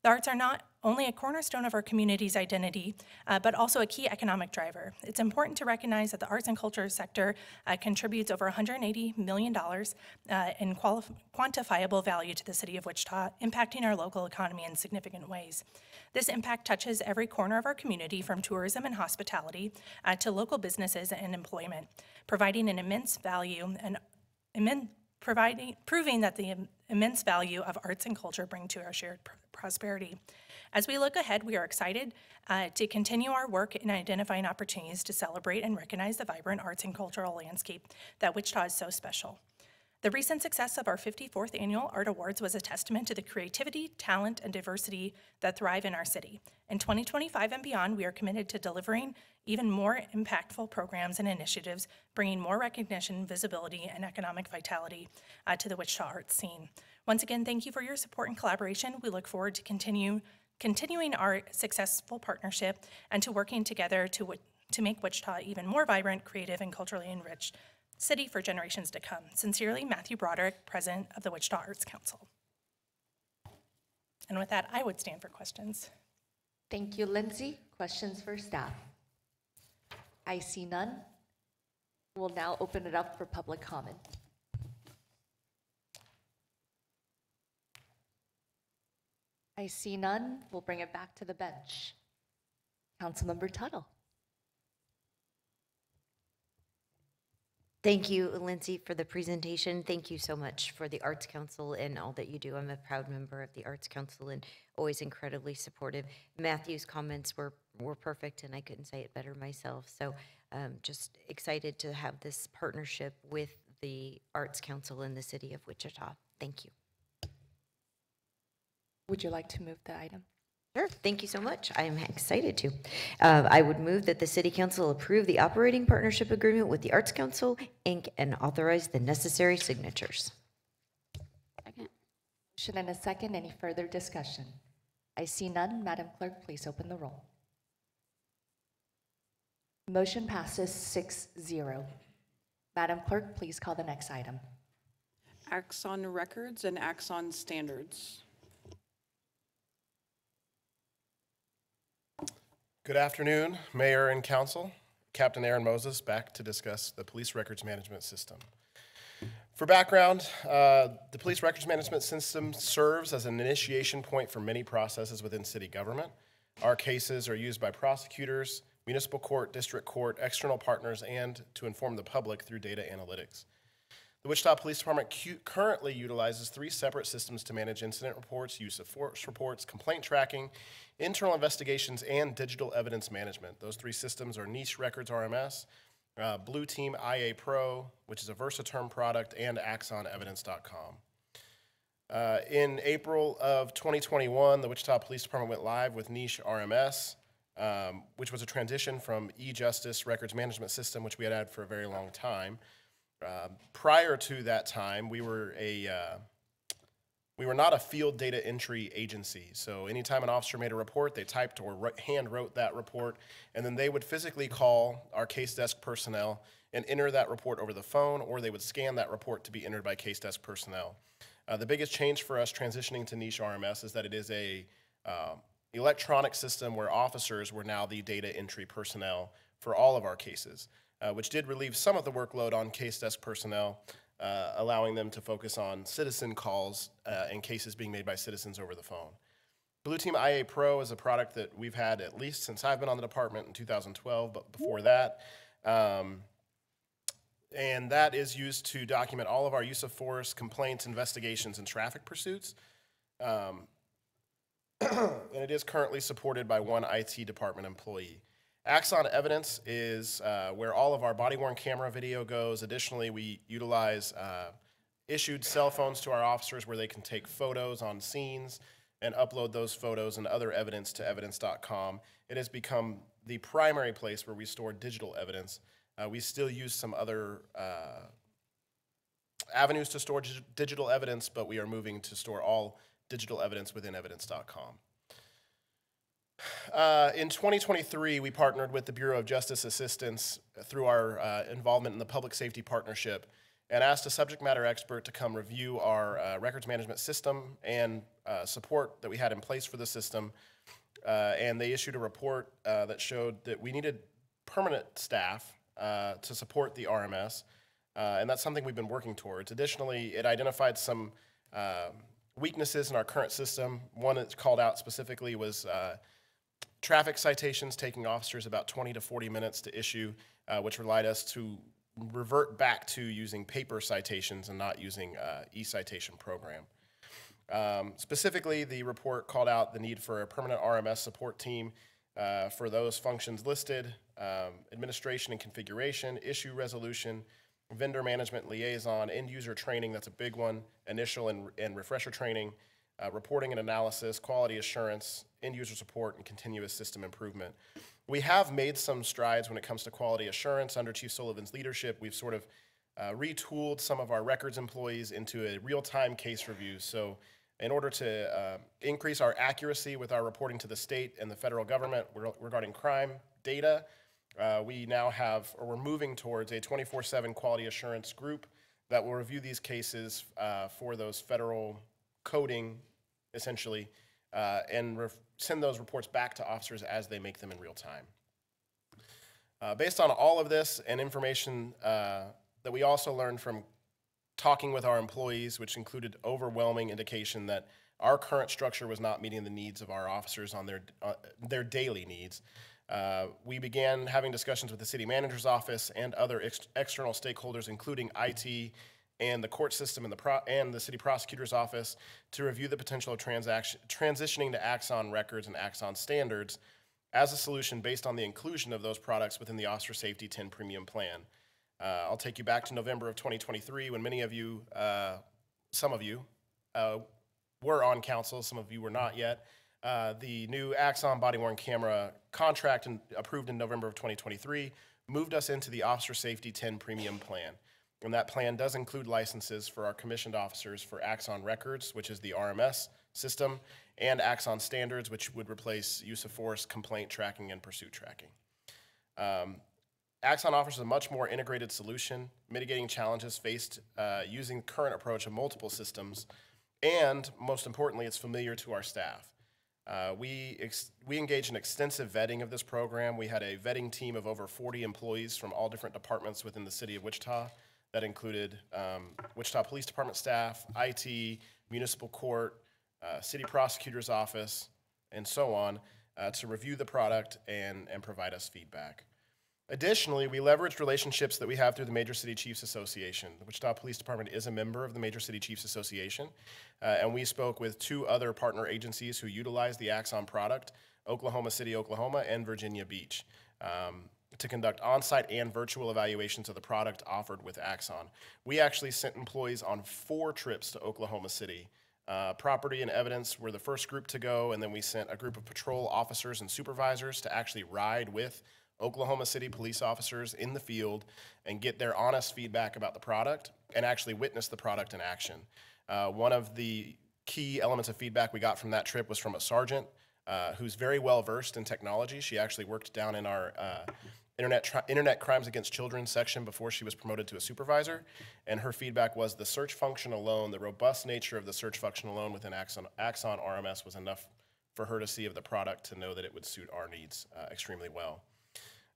The arts are not only a cornerstone of our community's identity, but also a key economic driver. It's important to recognize that the arts and culture sector contributes over $180 million in quantifiable value to the city of Wichita, impacting our local economy in significant ways. This impact touches every corner of our community, from tourism and hospitality to local businesses and employment, providing an immense value and proving that the immense value of arts and culture bring to our shared prosperity. As we look ahead, we are excited to continue our work in identifying opportunities to celebrate and recognize the vibrant arts and cultural landscape that Wichita is so special. The recent success of our 54th Annual Art Awards was a testament to the creativity, talent, and diversity that thrive in our city. In 2025 and beyond, we are committed to delivering even more impactful programs and initiatives, bringing more recognition, visibility, and economic vitality to the Wichita arts scene. Once again, thank you for your support and collaboration. We look forward to continuing our successful partnership and to working together to make Wichita even more vibrant, creative, and culturally enriched city for generations to come. Sincerely, Matthew Broderick, President of the Wichita Arts Council. And with that, I would stand for questions. Thank you, Lindsay. Questions for staff? I see none. We'll now open it up for public comment. I see none. We'll bring it back to the bench. Councilmember Tuttle. Thank you, Lindsay, for the presentation. Thank you so much for the Arts Council and all that you do. I'm a proud member of the Arts Council and always incredibly supportive. Matthew's comments were perfect, and I couldn't say it better myself. So just excited to have this partnership with the Arts Council in the city of Wichita. Thank you. Would you like to move the item? Sure, thank you so much. I am excited to. I would move that the City Council approve the operating partnership agreement with the Arts Council, Inc., and authorize the necessary signatures. Second. Motion and a second. Any further discussion? I see none. Madam Clerk, please open the roll. Motion passes 6-0. Madam Clerk, please call the next item. Axon Records and Axon Standards. Good afternoon, Mayor and Council. Captain Aaron Moses back to discuss the Police Records Management System. For background, the Police Records Management System serves as an initiation point for many processes within city government. Our cases are used by prosecutors, municipal court, district court, external partners, and to inform the public through data analytics. The Wichita Police Department currently utilizes 3 separate systems to manage incident reports, use of force reports, complaint tracking, internal investigations, and digital evidence management. Those 3 systems are Niche Records RMS, Blue Team IA Pro, which is a Versaterm product, and AxonEvidence.com. In April of 2021, the Wichita Police Department went live with Niche RMS, which was a transition from e-Justice Records Management System, which we had for a very long time. Prior to that time, we were not a field data entry agency. So anytime an officer made a report, they typed or hand wrote that report, and then they would physically call our case desk personnel and enter that report over the phone, or they would scan that report to be entered by case desk personnel. The biggest change for us transitioning to Niche RMS is that it is a electronic system where officers were now the data entry personnel for all of our cases, which did relieve some of the workload on case desk personnel, allowing them to focus on citizen calls and cases being made by citizens over the phone. Blue Team IA Pro is a product that we've had at least since I've been on the department in 2012, but before that. And that is used to document all of our use of force, complaints, investigations, and traffic pursuits. And it is currently supported by 1 IT department employee. Axon Evidence is where all of our body-worn camera video goes. Additionally, we utilize issued cell phones to our officers where they can take photos on scenes and upload those photos and other evidence to evidence.com. It has become the primary place where we store digital evidence. We still use some other avenues to store digital evidence, but we are moving to store all digital evidence within evidence.com. In 2023, we partnered with the Bureau of Justice Assistance through our involvement in the Public Safety Partnership and asked a subject matter expert to come review our records management system and support that we had in place for the system. And they issued a report that showed that we needed permanent staff to support the RMS, and that's something we've been working towards. Additionally, it identified some weaknesses in our current system. One that's called out specifically was traffic citations taking officers about 20 to 40 minutes to issue, which relied us to revert back to using paper citations and not using e-citation program. Specifically, the report called out the need for a permanent RMS support team for those functions listed: administration and configuration, issue resolution, vendor management liaison, end user training, that's a big one, initial and refresher training, reporting and analysis, quality assurance, end user support, and continuous system improvement. We have made some strides when it comes to quality assurance under Chief Sullivan's leadership. We've sort of retooled some of our records employees into a real-time case review. So in order to increase our accuracy with our reporting to the state and the federal government regarding crime data, we now have, or we're moving towards a 24/7 quality assurance group that will review these cases for those federal coding, essentially, and send those reports back to officers as they make them in real time. Based on all of this and information that we also learned from talking with our employees, which included overwhelming indication that our current structure was not meeting the needs of our officers on their daily needs, we began having discussions with the city manager's office and other external stakeholders, including IT and the court system and the city prosecutor's office, to review the potential of transitioning to Axon Records and Axon Standards as a solution based on the inclusion of those products within the Officer Safety 10 Premium Plan. I'll take you back to November of 2023 when many of you, some of you, were on council, some of you were not yet. The new Axon body-worn camera contract approved in November of 2023 moved us into the Officer Safety 10 Premium Plan. And that plan does include licenses for our commissioned officers for Axon Records, which is the RMS system, and Axon Standards, which would replace use of force, complaint tracking, and pursuit tracking. Axon offers a much more integrated solution, mitigating challenges faced using the current approach of multiple systems, and most importantly, it's familiar to our staff. We engaged in extensive vetting of this program. We had a vetting team of over 40 employees from all different departments within the city of Wichita. That included Wichita Police Department staff, IT, municipal court, city prosecutor's office, and so on, to review the product and provide us feedback. Additionally, we leveraged relationships that we have through the Major City Chiefs Association. The Wichita Police Department is a member of the Major City Chiefs Association, and we spoke with 2 other partner agencies who utilize the Axon product, Oklahoma City, Oklahoma, and Virginia Beach, to conduct on-site and virtual evaluations of the product offered with Axon. We actually sent employees on 4 trips to Oklahoma City. Property and evidence were the first group to go, and then we sent a group of patrol officers and supervisors to actually ride with Oklahoma City police officers in the field and get their honest feedback about the product and actually witness the product in action. One of the key elements of feedback we got from that trip was from a sergeant who's very well versed in technology. She actually worked down in our Internet Crimes Against Children section before she was promoted to a supervisor, and her feedback was the search function alone, the robust nature of the search function alone within Axon RMS was enough for her to see of the product to know that it would suit our needs extremely well.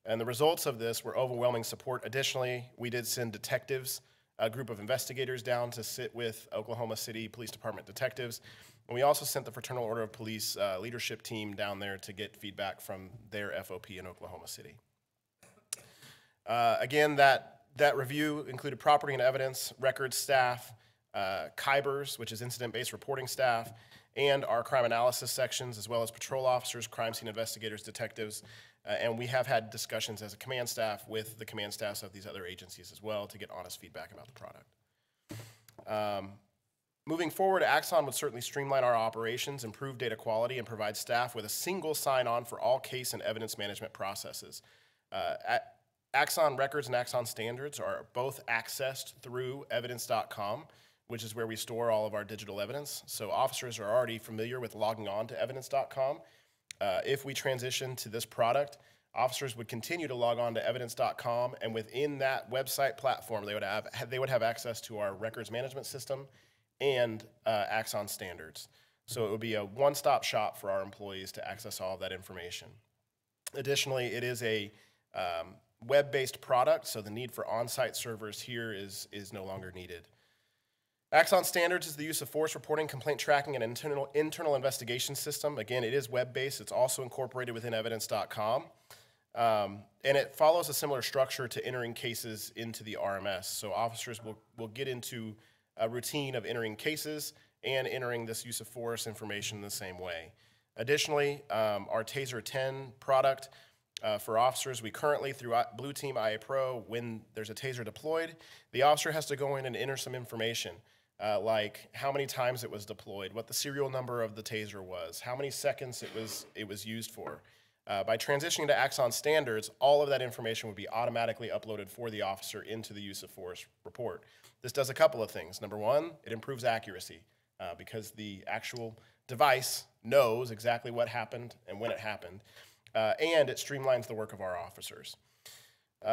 And the results of this were overwhelming support. Additionally, we did send detectives, a group of investigators down to sit with Oklahoma City Police Department detectives. And we also sent the Fraternal Order of Police leadership team down there to get feedback from their FOP in Oklahoma City. Again, that review included property and evidence, records staff, KIBers, which is incident-based reporting staff, and our crime analysis sections, as well as patrol officers, crime scene investigators, detectives, and we have had discussions as a command staff with the command staffs of these other agencies as well to get honest feedback about the product. Moving forward, Axon would certainly streamline our operations, improve data quality, and provide staff with a single sign-on for all case and evidence management processes. Axon records and Axon standards are both accessed through evidence.com, which is where we store all of our digital evidence. So officers are already familiar with logging on to evidence.com. If we transition to this product, officers would continue to log on to evidence.com, and within that website platform, they would have access to our records management system and Axon standards. So it would be a one-stop shop for our employees to access all of that information. Additionally, it is a web-based product, so the need for on-site servers here is no longer needed. Axon Standards is the use of force reporting, complaint tracking, and internal investigation system. Again, it is web-based. It's also incorporated within evidence.com. And it follows a similar structure to entering cases into the RMS. So officers will get into a routine of entering cases and entering this use of force information in the same way. Additionally, our TASER 10 product for officers, we currently, through Blue Team IA Pro, when there's a TASER deployed, the officer has to go in and enter some information. Like how many times it was deployed, what the serial number of the TASER was, how many seconds it was used for. By transitioning to Axon Standards, all of that information would be automatically uploaded for the officer into the use of force report. This does a couple of things. Number one, it improves accuracy because the actual device knows exactly what happened and when it happened, and it streamlines the work of our officers.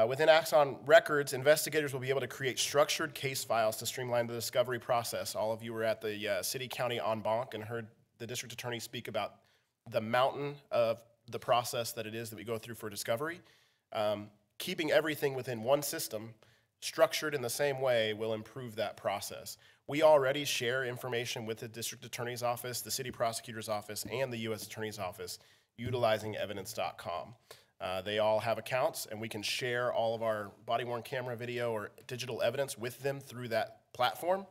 Within Axon Records, investigators will be able to create structured case files to streamline the discovery process. All of you were at the city-county en banc and heard the district attorney speak about the mountain of the process that it is that we go through for discovery. Keeping everything within one system, structured in the same way, will improve that process. We already share information with the district attorney's office, the city prosecutor's office, and the U.S. attorney's office utilizing evidence.com. They all have accounts, and we can share all of our body-worn camera video or digital evidence with them through that platform.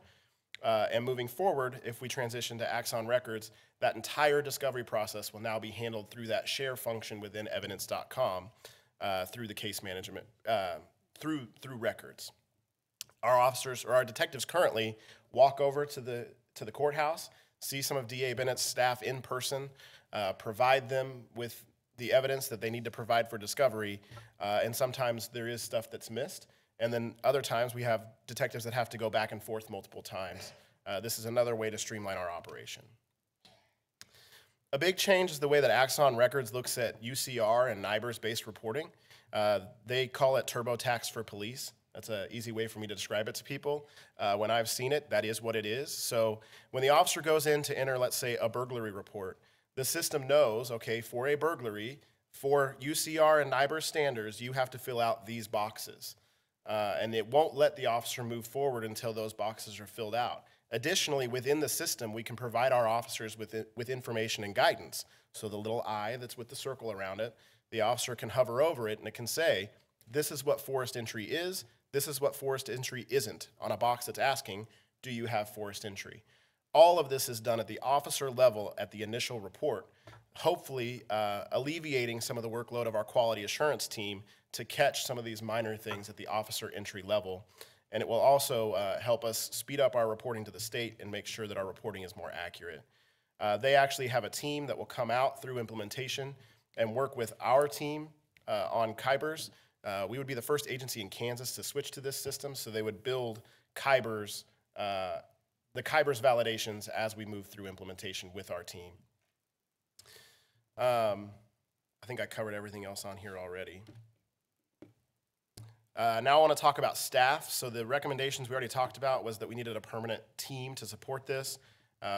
And moving forward, if we transition to Axon Records, that entire discovery process will now be handled through that share function within evidence.com through the case management, through records. Our officers or our detectives currently walk over to the courthouse, see some of DA Bennett's staff in person, provide them with the evidence that they need to provide for discovery, and sometimes there is stuff that's missed. And then other times we have detectives that have to go back and forth multiple times. This is another way to streamline our operation. A big change is the way that Axon Records looks at UCR and NIBRS-based reporting. They call it TurboTax for police. That's an easy way for me to describe it to people. When I've seen it, that is what it is. So when the officer goes in to enter, let's say, a burglary report, the system knows, okay, for a burglary, for UCR and NIBR standards, you have to fill out these boxes. And it won't let the officer move forward until those boxes are filled out. Additionally, within the system, we can provide our officers with information and guidance. So the little I that's with the circle around it, the officer can hover over it and it can say, this is what forced entry is, this is what forced entry isn't, on a box that's asking, do you have forced entry? All of this is done at the officer level at the initial report, hopefully alleviating some of the workload of our quality assurance team to catch some of these minor things at the officer entry level. And it will also help us speed up our reporting to the state and make sure that our reporting is more accurate. They actually have a team that will come out through implementation and work with our team on KYBRs. We would be the first agency in Kansas to switch to this system, so they would build KYBRs, the KYBRs validations as we move through implementation with our team. I think I covered everything else on here already. Now I want to talk about staff. So the recommendations we already talked about was that we needed a permanent team to support this.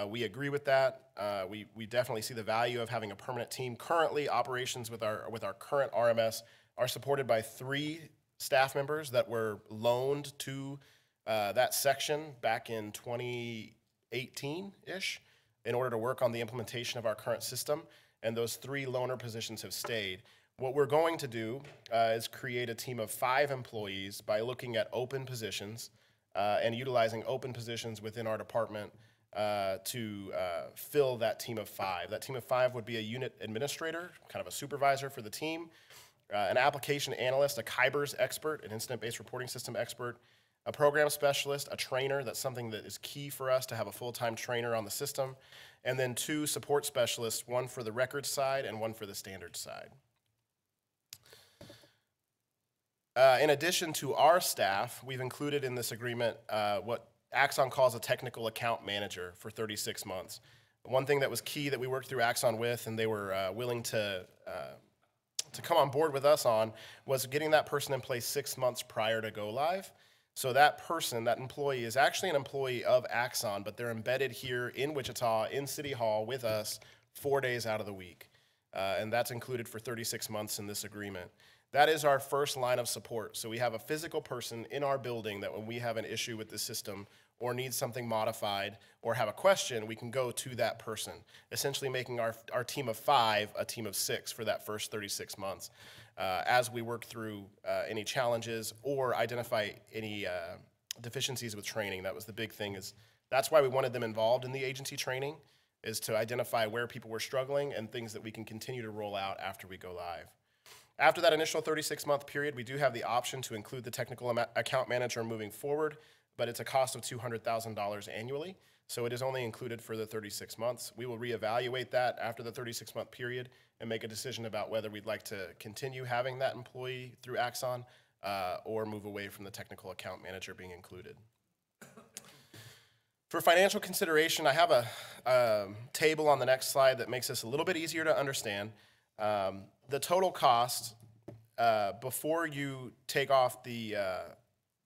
We agree with that. We definitely see the value of having a permanent team. Currently, operations with our current RMS are supported by 3 staff members that were loaned to that section back in 2018-ish in order to work on the implementation of our current system, and those 3 loaner positions have stayed. What we're going to do is create a team of 5 employees by looking at open positions and utilizing open positions within our department to fill that team of 5. That team of 5 would be a unit administrator, kind of a supervisor for the team, an application analyst, a KYBRs expert, an incident-based reporting system expert, a program specialist, a trainer. That's something that is key for us to have a full-time trainer on the system, and then 2 support specialists, one for the records side and one for the standards side. In addition to our staff, we've included in this agreement what Axon calls a technical account manager for 36 months. One thing that was key that we worked through Axon with, and they were willing to come on board with us on, was getting that person in place 6 months prior to go live. So that person, that employee, is actually an employee of Axon, but they're embedded here in Wichita, in City Hall with us 4 days out of the week. And that's included for 36 months in this agreement. That is our first line of support. So we have a physical person in our building that when we have an issue with the system or need something modified or have a question, we can go to that person, essentially making our team of 5 a team of 6 for that first 36 months as we work through any challenges or identify any deficiencies with training. That was the big thing. That's why we wanted them involved in the agency training, is to identify where people were struggling and things that we can continue to roll out after we go live. After that initial 36-month period, we do have the option to include the technical account manager moving forward, but it's a cost of $200,000 annually, so it is only included for the 36 months. We will reevaluate that after the 36-month period and make a decision about whether we'd like to continue having that employee through Axon or move away from the technical account manager being included. For financial consideration, I have a table on the next slide that makes this a little bit easier to understand. The total cost before you take off the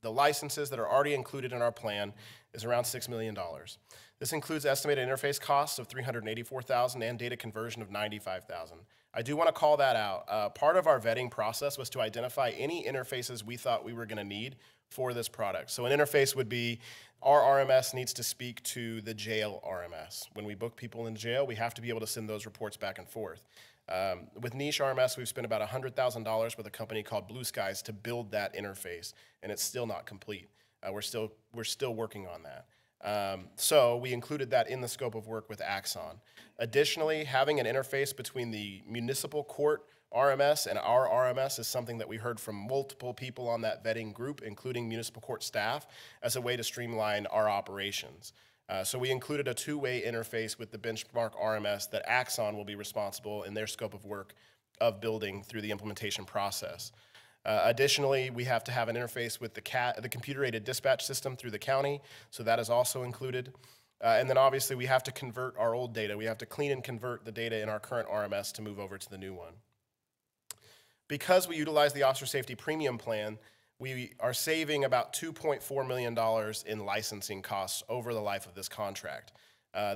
licenses that are already included in our plan is around $6 million. This includes estimated interface costs of $384,000 and data conversion of $95,000. I do want to call that out. Part of our vetting process was to identify any interfaces we thought we were going to need for this product. So an interface would be our RMS needs to speak to the jail RMS. When we book people in jail, we have to be able to send those reports back and forth. With niche RMS, we've spent about $100,000 with a company called Blue Skies to build that interface, and it's still not complete. We're still working on that. So we included that in the scope of work with Axon. Additionally, having an interface between the municipal court RMS and our RMS is something that we heard from multiple people on that vetting group, including municipal court staff, as a way to streamline our operations. So we included a 2-way interface with the benchmark RMS that Axon will be responsible in their scope of work of building through the implementation process. Additionally, we have to have an interface with the computer-aided dispatch system through the county, so that is also included. And then obviously we have to convert our old data. We have to clean and convert the data in our current RMS to move over to the new one. Because we utilize the Officer Safety Premium Plan, we are saving about $2.4 million in licensing costs over the life of this contract.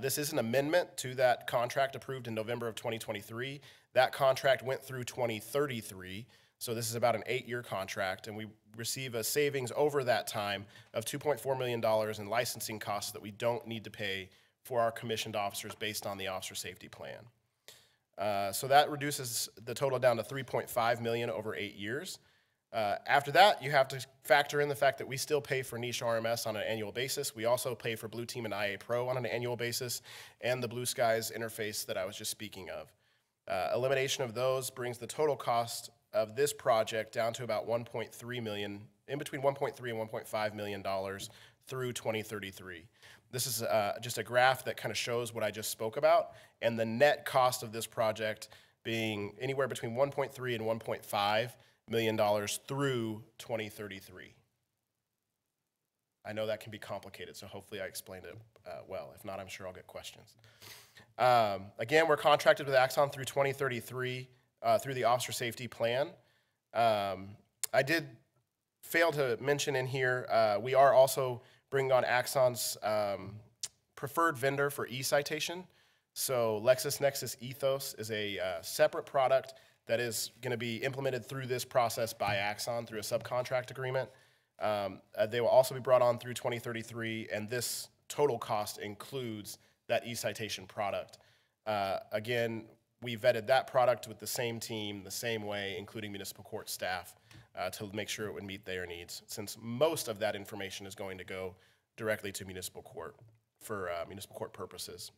This is an amendment to that contract approved in November of 2023. That contract went through 2033, so this is about an 8-year contract, and we receive a savings over that time of $2.4 million in licensing costs that we don't need to pay for our commissioned officers based on the Officer Safety Plan. So that reduces the total down to $3.5 million over 8 years. After that, you have to factor in the fact that we still pay for niche RMS on an annual basis. We also pay for Blue Team and IA Pro on an annual basis, and the Blue Skies interface that I was just speaking of. Elimination of those brings the total cost of this project down to about $1.3 million, in between $1.3 and $1.5 million through 2033. This is just a graph that kind of shows what I just spoke about, and the net cost of this project being anywhere between $1.3 and $1.5 million through 2033. I know that can be complicated, so hopefully I explained it well. If not, I'm sure I'll get questions. Again, we're contracted with Axon through 2033 through the Officer Safety Plan. I did fail to mention in here, we are also bringing on Axon's preferred vendor for e-citation. So LexisNexis Ethos is a separate product that is going to be implemented through this process by Axon through a subcontract agreement. They will also be brought on through 2033, and this total cost includes that e-citation product. Again, we vetted that product with the same team, the same way, including municipal court staff, to make sure it would meet their needs, since most of that information is going to go directly to municipal court for municipal court purposes.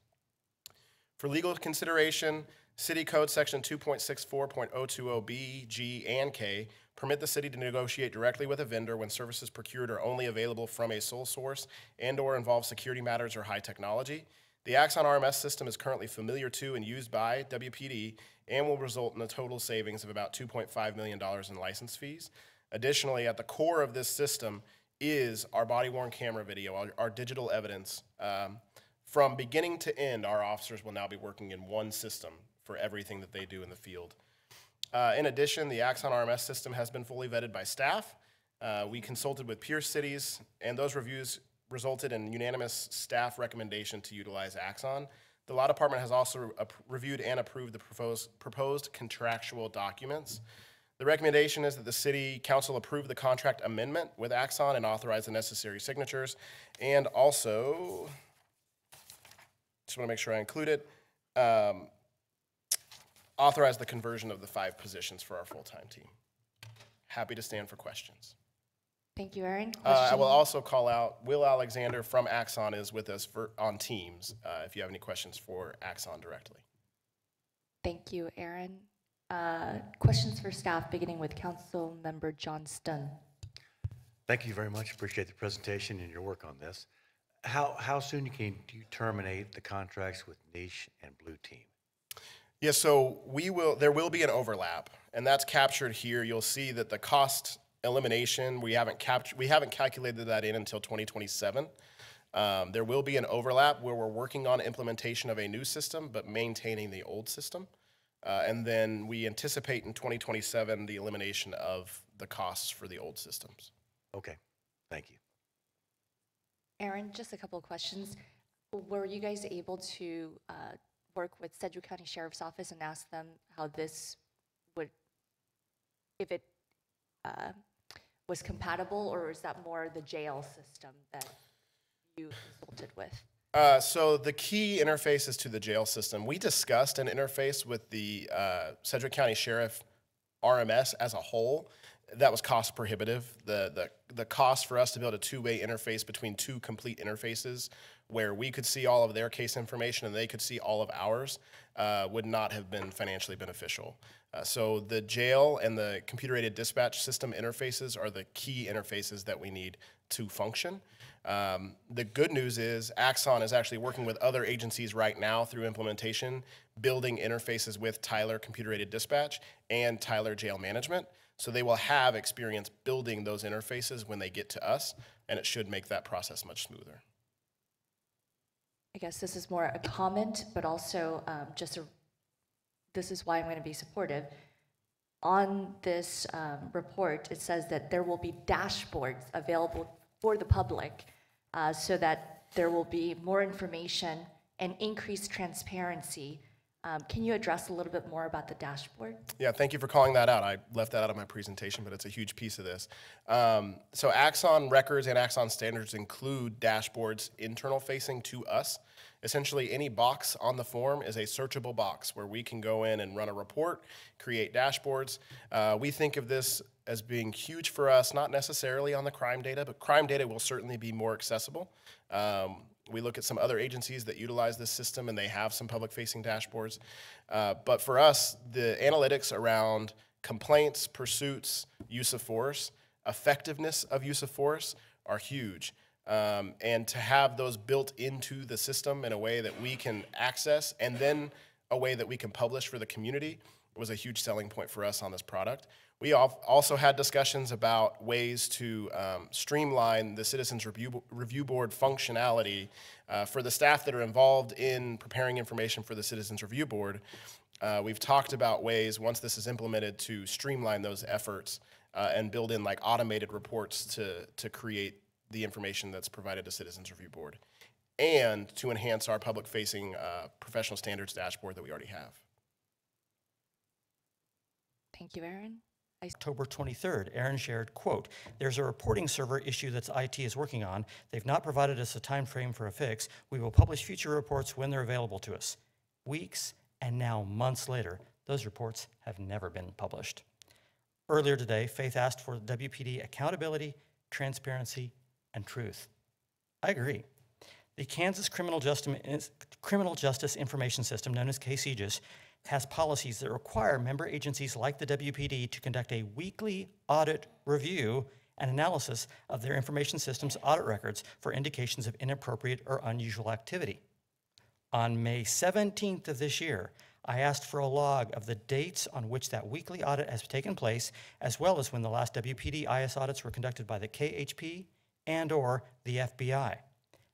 For legal consideration, City Code Section 2.64.020B, G, and K permit the city to negotiate directly with a vendor when services procured are only available from a sole source and/or involve security matters or high technology. The Axon RMS system is currently familiar to and used by WPD and will result in a total savings of about $2.5 million in license fees. Additionally, at the core of this system is our body-worn camera video, our digital evidence. From beginning to end, our officers will now be working in one system for everything that they do in the field. In addition, the Axon RMS system has been fully vetted by staff. We consulted with peer cities, and those reviews resulted in unanimous staff recommendation to utilize Axon. The Law Department has also reviewed and approved the proposed contractual documents. The recommendation is that the City Council approve the contract amendment with Axon and authorize the necessary signatures, and also, just want to make sure I include it, authorize the conversion of the 5 positions for our full-time team. Happy to stand for questions. Thank you, Aaron. I will also call out Will Alexander from Axon is with us on Teams if you have any questions for Axon directly. Thank you, Aaron. Questions for staff, beginning with Council Member Johnston. Thank you very much. Appreciate the presentation and your work on this. How soon do you terminate the contracts with Niche and Blue Team? Yeah, so there will be an overlap, and that's captured here. You'll see that the cost elimination, we haven't calculated that in until 2027. There will be an overlap where we're working on implementation of a new system, but maintaining the old system. And then we anticipate in 2027 the elimination of the costs for the old systems. Okay, thank you. Aaron, just a couple of questions. Were you guys able to work with Sedgwick County Sheriff's Office and ask them how this would, if it was compatible, or is that more the jail system that you consulted with? So the key interface is to the jail system. We discussed an interface with the Sedgwick County Sheriff RMS as a whole. That was cost prohibitive. The cost for us to build a two-way interface between 2 complete interfaces where we could see all of their case information and they could see all of ours would not have been financially beneficial. So the jail and the computer-aided dispatch system interfaces are the key interfaces that we need to function. The good news is Axon is actually working with other agencies right now through implementation, building interfaces with Tyler Computer-Aided Dispatch and Tyler Jail Management. So they will have experience building those interfaces when they get to us, and it should make that process much smoother. I guess this is more a comment, but also this is why I'm going to be supportive. on this report, it says that there will be dashboards available for the public so that there will be more information and increased transparency. Can you address a little bit more about the dashboard? Yeah, thank you for calling that out. I left that out of my presentation, but it's a huge piece of this. So Axon records and Axon standards include dashboards internal facing to us. Essentially, any box on the form is a searchable box where we can go in and run a report, create dashboards. We think of this as being huge for us, not necessarily on the crime data, but crime data will certainly be more accessible. We look at some other agencies that utilize this system and they have some public-facing dashboards. But for us, the analytics around complaints, pursuits, use of force, effectiveness of use of force are huge. And to have those built into the system in a way that we can access and then a way that we can publish for the community was a huge selling point for us on this product. We also had discussions about ways to streamline the Citizens Review Board functionality for the staff that are involved in preparing information for the Citizens Review Board. We've talked about ways, once this is implemented, to streamline those efforts and build in like automated reports to create the information that's provided to Citizens Review Board, and to enhance our public-facing professional standards dashboard that we already have. Thank you, Aaron. October 23rd, Aaron shared, quote, "There's a reporting server issue that IT is working on. They've not provided us a time frame for a fix. We will publish future reports when they're available to us." Weeks and now months later, those reports have never been published. Earlier today, Faith asked for WPD accountability, transparency, and truth. I agree. The Kansas Criminal Justice Information System, known as KCJIS, has policies that require member agencies like the WPD to conduct a weekly audit review and analysis of their information systems audit records for indications of inappropriate or unusual activity. On May 17th of this year, I asked for a log of the dates on which that weekly audit has taken place, as well as when the last WPD IS audits were conducted by the KHP and/or the FBI.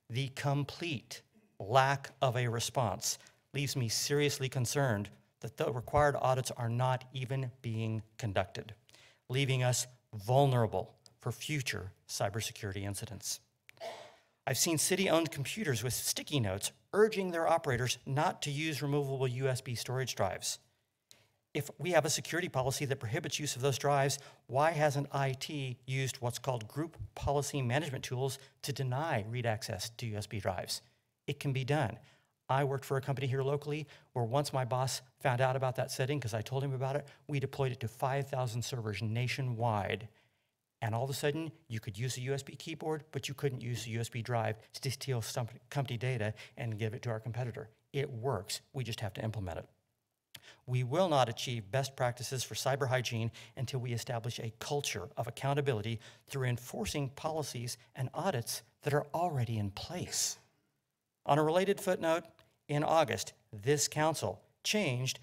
The complete lack of a response leaves me seriously concerned that the required audits are not even being conducted, leaving us vulnerable for future cybersecurity incidents. I've seen city-owned computers with sticky notes urging their operators not to use removable USB storage drives. If we have a security policy that prohibits use of those drives, why hasn't IT used what's called group policy management tools to deny read access to USB drives? It can be done. I worked for a company here locally where once my boss found out about that setting, because I told him about it, we deployed it to 5,000 servers nationwide. And all of a sudden, you could use a USB keyboard, but you couldn't use a USB drive to steal some company data and give it to our competitor. It works. We just have to implement it. We will not achieve best practices for cyber hygiene until we establish a culture of accountability through enforcing policies and audits that are already in place. On a related footnote, in August, this council changed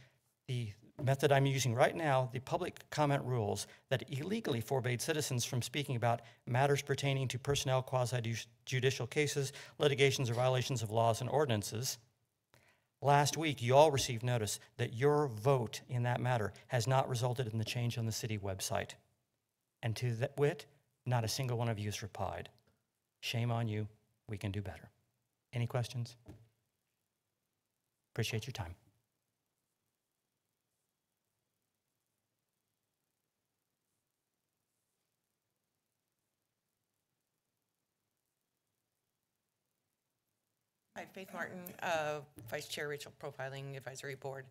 the method I'm using right now, the public comment rules that illegally forbade citizens from speaking about matters pertaining to personnel, quasi-judicial cases, litigations, or violations of laws and ordinances. Last week, you all received notice that your vote in that matter has not resulted in the change on the city website. And to that wit, not a single one of you has replied. Shame on you. We can do better. Any questions? Appreciate your time. Hi, Faith Martin, Vice Chair, Racial Profiling Advisory Board.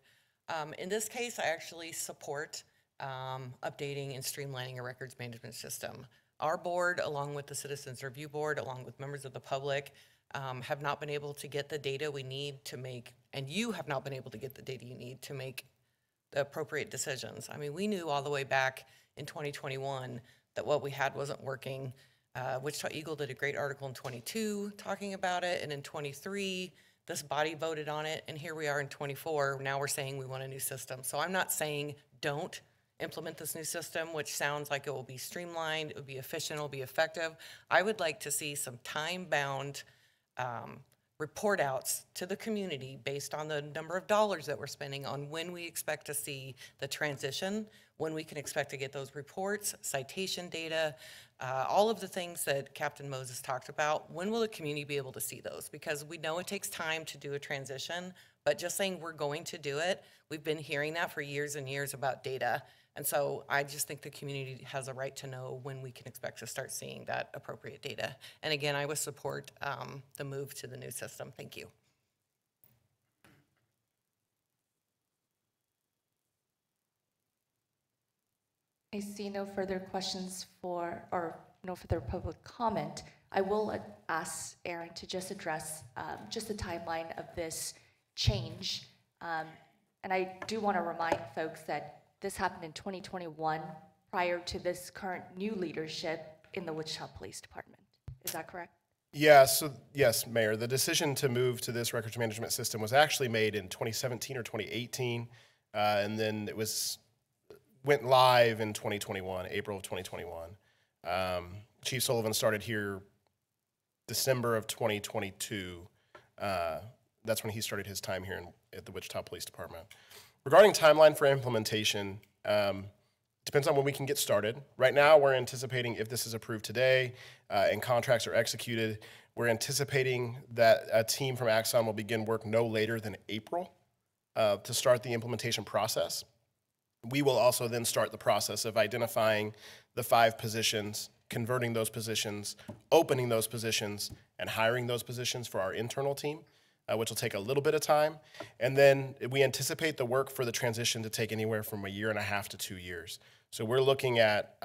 In this case, I actually support updating and streamlining a records management system. Our board, along with the Citizens Review Board, along with members of the public, have not been able to get the data we need to make, and you have not been able to get the data you need to make the appropriate decisions. I mean, we knew all the way back in 2021 that what we had wasn't working. Wichita Eagle did a great article in 22 talking about it, and in 23, this body voted on it, and here we are in 24. Now we're saying we want a new system. So I'm not saying don't implement this new system, which sounds like it will be streamlined, it will be efficient, it will be effective. I would like to see some time-bound report outs to the community based on the number of dollars that we're spending on when we expect to see the transition, when we can expect to get those reports, citation data, all of the things that Captain Moses talked about. When will the community be able to see those? Because we know it takes time to do a transition, but just saying we're going to do it, we've been hearing that for years and years about data. And so I just think the community has a right to know when we can expect to start seeing that appropriate data. And again, I would support the move to the new system. Thank you. I see no further questions or no further public comment. I will ask Aaron to just address just the timeline of this change. And I do want to remind folks that this happened in 2021 prior to this current new leadership in the Wichita Police Department. Is that correct? Yeah, so yes, Mayor, the decision to move to this records management system was actually made in 2017 or 2018, and then it went live in 2021, April of 2021. Chief Sullivan started here December of 2022. That's when he started his time here at the Wichita Police Department. Regarding timeline for implementation, depends on when we can get started. Right now, we're anticipating, if this is approved today and contracts are executed, we're anticipating that a team from Axon will begin work no later than April to start the implementation process. We will also then start the process of identifying the 5 positions, converting those positions, opening those positions, and hiring those positions for our internal team, which will take a little bit of time. And then we anticipate the work for the transition to take anywhere from 1.5 years to 2 years. So we're looking at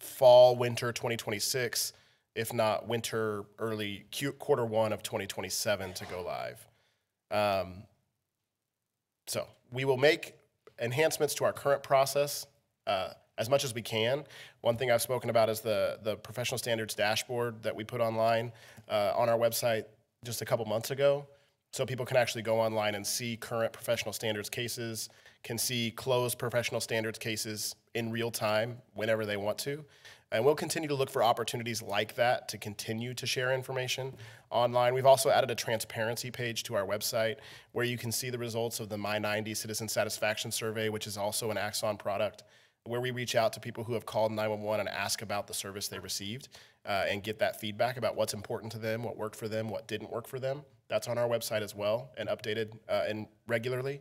fall, winter 2026, if not winter, early Q1 of 2027 to go live. So we will make enhancements to our current process as much as we can. One thing I've spoken about is the professional standards dashboard that we put online on our website just a couple months ago. So people can actually go online and see current professional standards cases, can see closed professional standards cases in real time whenever they want to. And we'll continue to look for opportunities like that to continue to share information online. We've also added a transparency page to our website where you can see the results of the My90 Citizen Satisfaction Survey, which is also an Axon product, where we reach out to people who have called 911 and ask about the service they received and get that feedback about what's important to them, what worked for them, what didn't work for them. That's on our website as well and updated and regularly.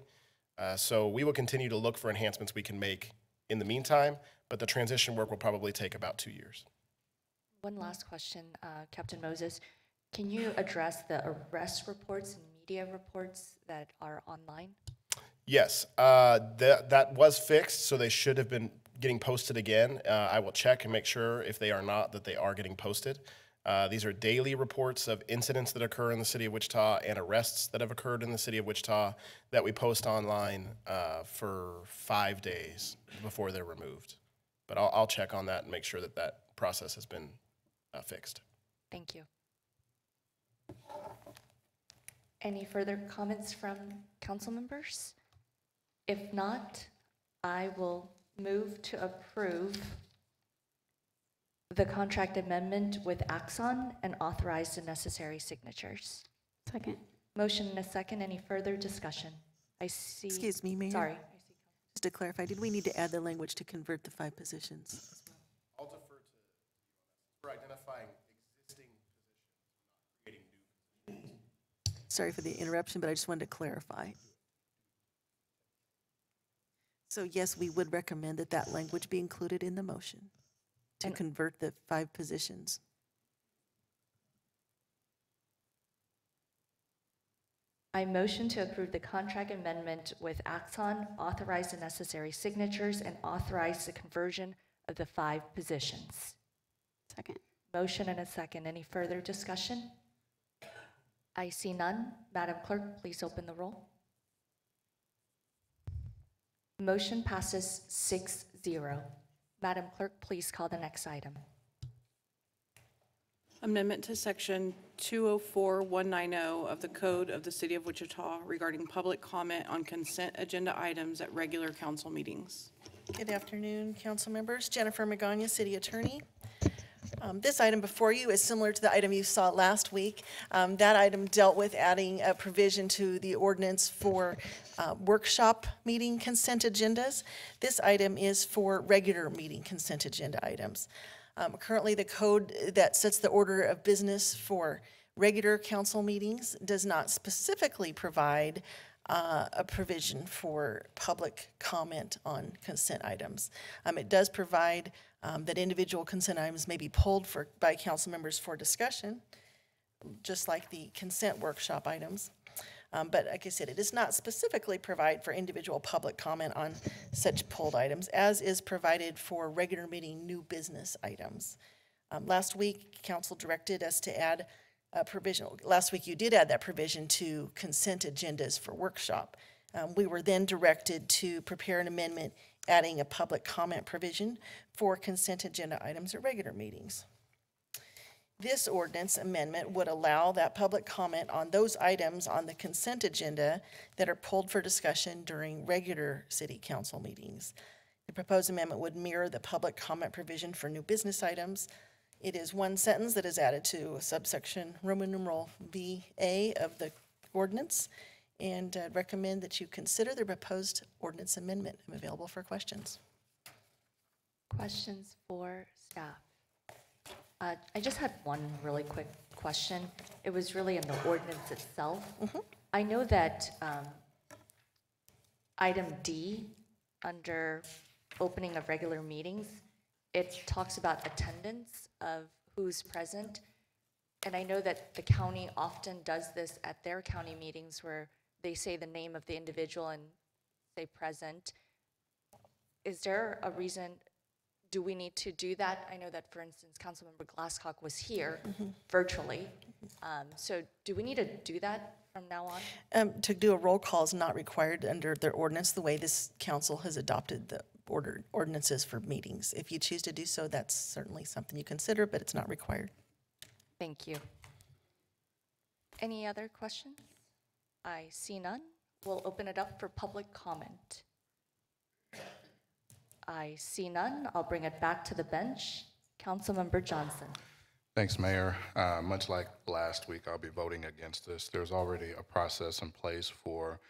So we will continue to look for enhancements we can make in the meantime, but the transition work will probably take about 2 years. One last question, Captain Moses. Can you address the arrest reports and media reports that are online? Yes, that was fixed, so they should have been getting posted again. I will check and make sure if they are not, that they are getting posted. These are daily reports of incidents that occur in the city of Wichita and arrests that have occurred in the city of Wichita that we post online for 5 days before they're removed. But I'll check on that and make sure that that process has been fixed. Thank you. Any further comments from council members? If not, I will move to approve the contract amendment with Axon and authorize the necessary signatures. Second. Motion and a second. Any further discussion? I see. Excuse me, Mayor. Sorry. Just to clarify, did we need to add the language to convert the 5 positions? I'll defer to you for identifying existing positions, not creating new positions. Sorry for the interruption, but I just wanted to clarify. So yes, we would recommend that that language be included in the motion to convert the 5 positions. I motion to approve the contract amendment with Axon, authorize the necessary signatures, and authorize the conversion of the 5 positions. Second. Motion and a second. Any further discussion? I see none. Madam Clerk, please open the roll. Motion passes 6-0. Madam Clerk, please call the next item. Amendment to Section 204190 of the Code of the City of Wichita regarding public comment on consent agenda items at regular council meetings. Good afternoon, council members. Jennifer Magana, City Attorney. This item before you is similar to the item you saw last week. That item dealt with adding a provision to the ordinance for workshop meeting consent agendas. This item is for regular meeting consent agenda items. Currently, the code that sets the order of business for regular council meetings does not specifically provide a provision for public comment on consent items. It does provide that individual consent items may be pulled by council members for discussion, just like the consent workshop items. But like I said, it does not specifically provide for individual public comment on such pulled items, as is provided for regular meeting new business items. Last week, council directed us to add a provision. Last week, you did add that provision to consent agendas for workshop. We were then directed to prepare an amendment adding a public comment provision for consent agenda items at regular meetings. This ordinance amendment would allow that public comment on those items on the consent agenda that are pulled for discussion during regular city council meetings. The proposed amendment would mirror the public comment provision for new business items. It is one sentence that is added to subsection Roman numeral VA of the ordinance, and recommend that you consider the proposed ordinance amendment. I'm available for questions. Questions for staff? I just had one really quick question. It was really in the ordinance itself. I know that item D, under opening of regular meetings, it talks about attendance of who's present. And I know that the county often does this at their county meetings where they say the name of the individual and say present. Is there a reason? Do we need to do that? I know that, for instance, Councilmember Glasscock was here virtually. So do we need to do that from now on? To do a roll call is not required under their ordinance, the way this council has adopted the ordinances for meetings. If you choose to do so, that's certainly something you consider, but it's not required. Thank you. Any other questions? I see none. We'll open it up for public comment. I see none. I'll bring it back to the bench. Councilmember Johnson. Thanks, Mayor. Much like last week, I'll be voting against this. There's already a process in place for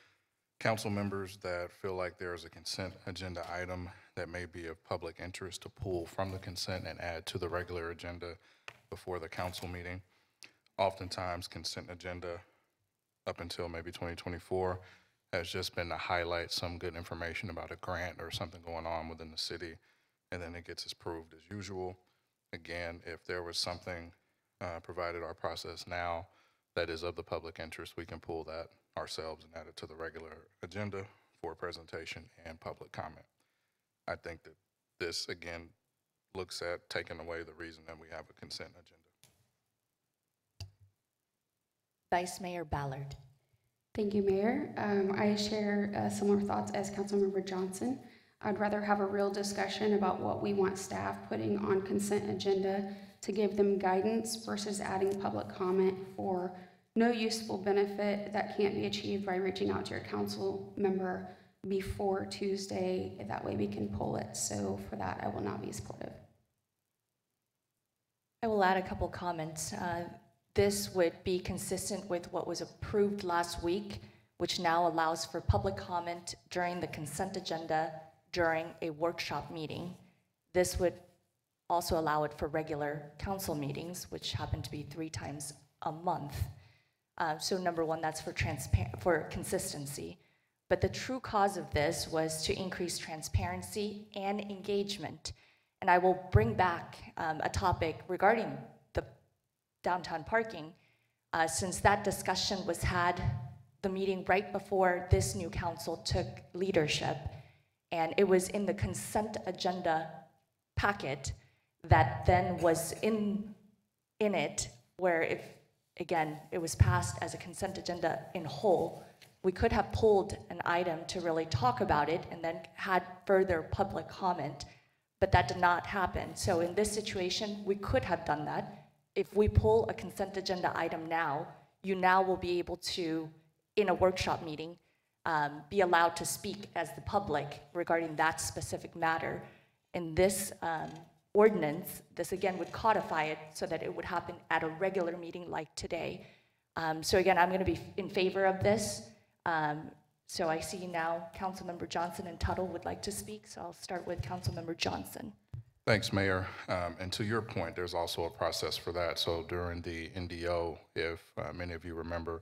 council members that feel like there's a consent agenda item that may be of public interest to pull from the consent and add to the regular agenda before the council meeting. Oftentimes, consent agenda, up until maybe 2024, has just been to highlight some good information about a grant or something going on within the city, and then it gets approved as usual. Again, if there was something provided our process now that is of the public interest, we can pull that ourselves and add it to the regular agenda for presentation and public comment. I think that this, again, looks at taking away the reason that we have a consent agenda. Vice Mayor Ballard. Thank you, Mayor. I share similar thoughts as Councilmember Johnson. I'd rather have a real discussion about what we want staff putting on consent agenda to give them guidance versus adding public comment for no useful benefit that can't be achieved by reaching out to your council member before Tuesday. That way we can pull it. So for that, I will not be supportive. I will add a couple comments. This would be consistent with what was approved last week, which now allows for public comment during the consent agenda during a workshop meeting. This would also allow it for regular council meetings, which happen to be 3 times a month. So number one, that's for consistency. But the true cause of this was to increase transparency and engagement. And I will bring back a topic regarding the downtown parking, since that discussion was had the meeting right before this new council took leadership. And it was in the consent agenda packet that then was in it, where if, again, it was passed as a consent agenda in whole, we could have pulled an item to really talk about it and then had further public comment, but that did not happen. So in this situation, we could have done that. If we pull a consent agenda item now, you now will be able to, in a workshop meeting, be allowed to speak as the public regarding that specific matter. In this ordinance, this again would codify it so that it would happen at a regular meeting like today. So again, I'm going to be in favor of this. So I see now Councilmember Johnson and Tuttle would like to speak, so I'll start with Councilmember Johnson. Thanks, Mayor. And to your point, there's also a process for that. So during the NDO, if many of you remember,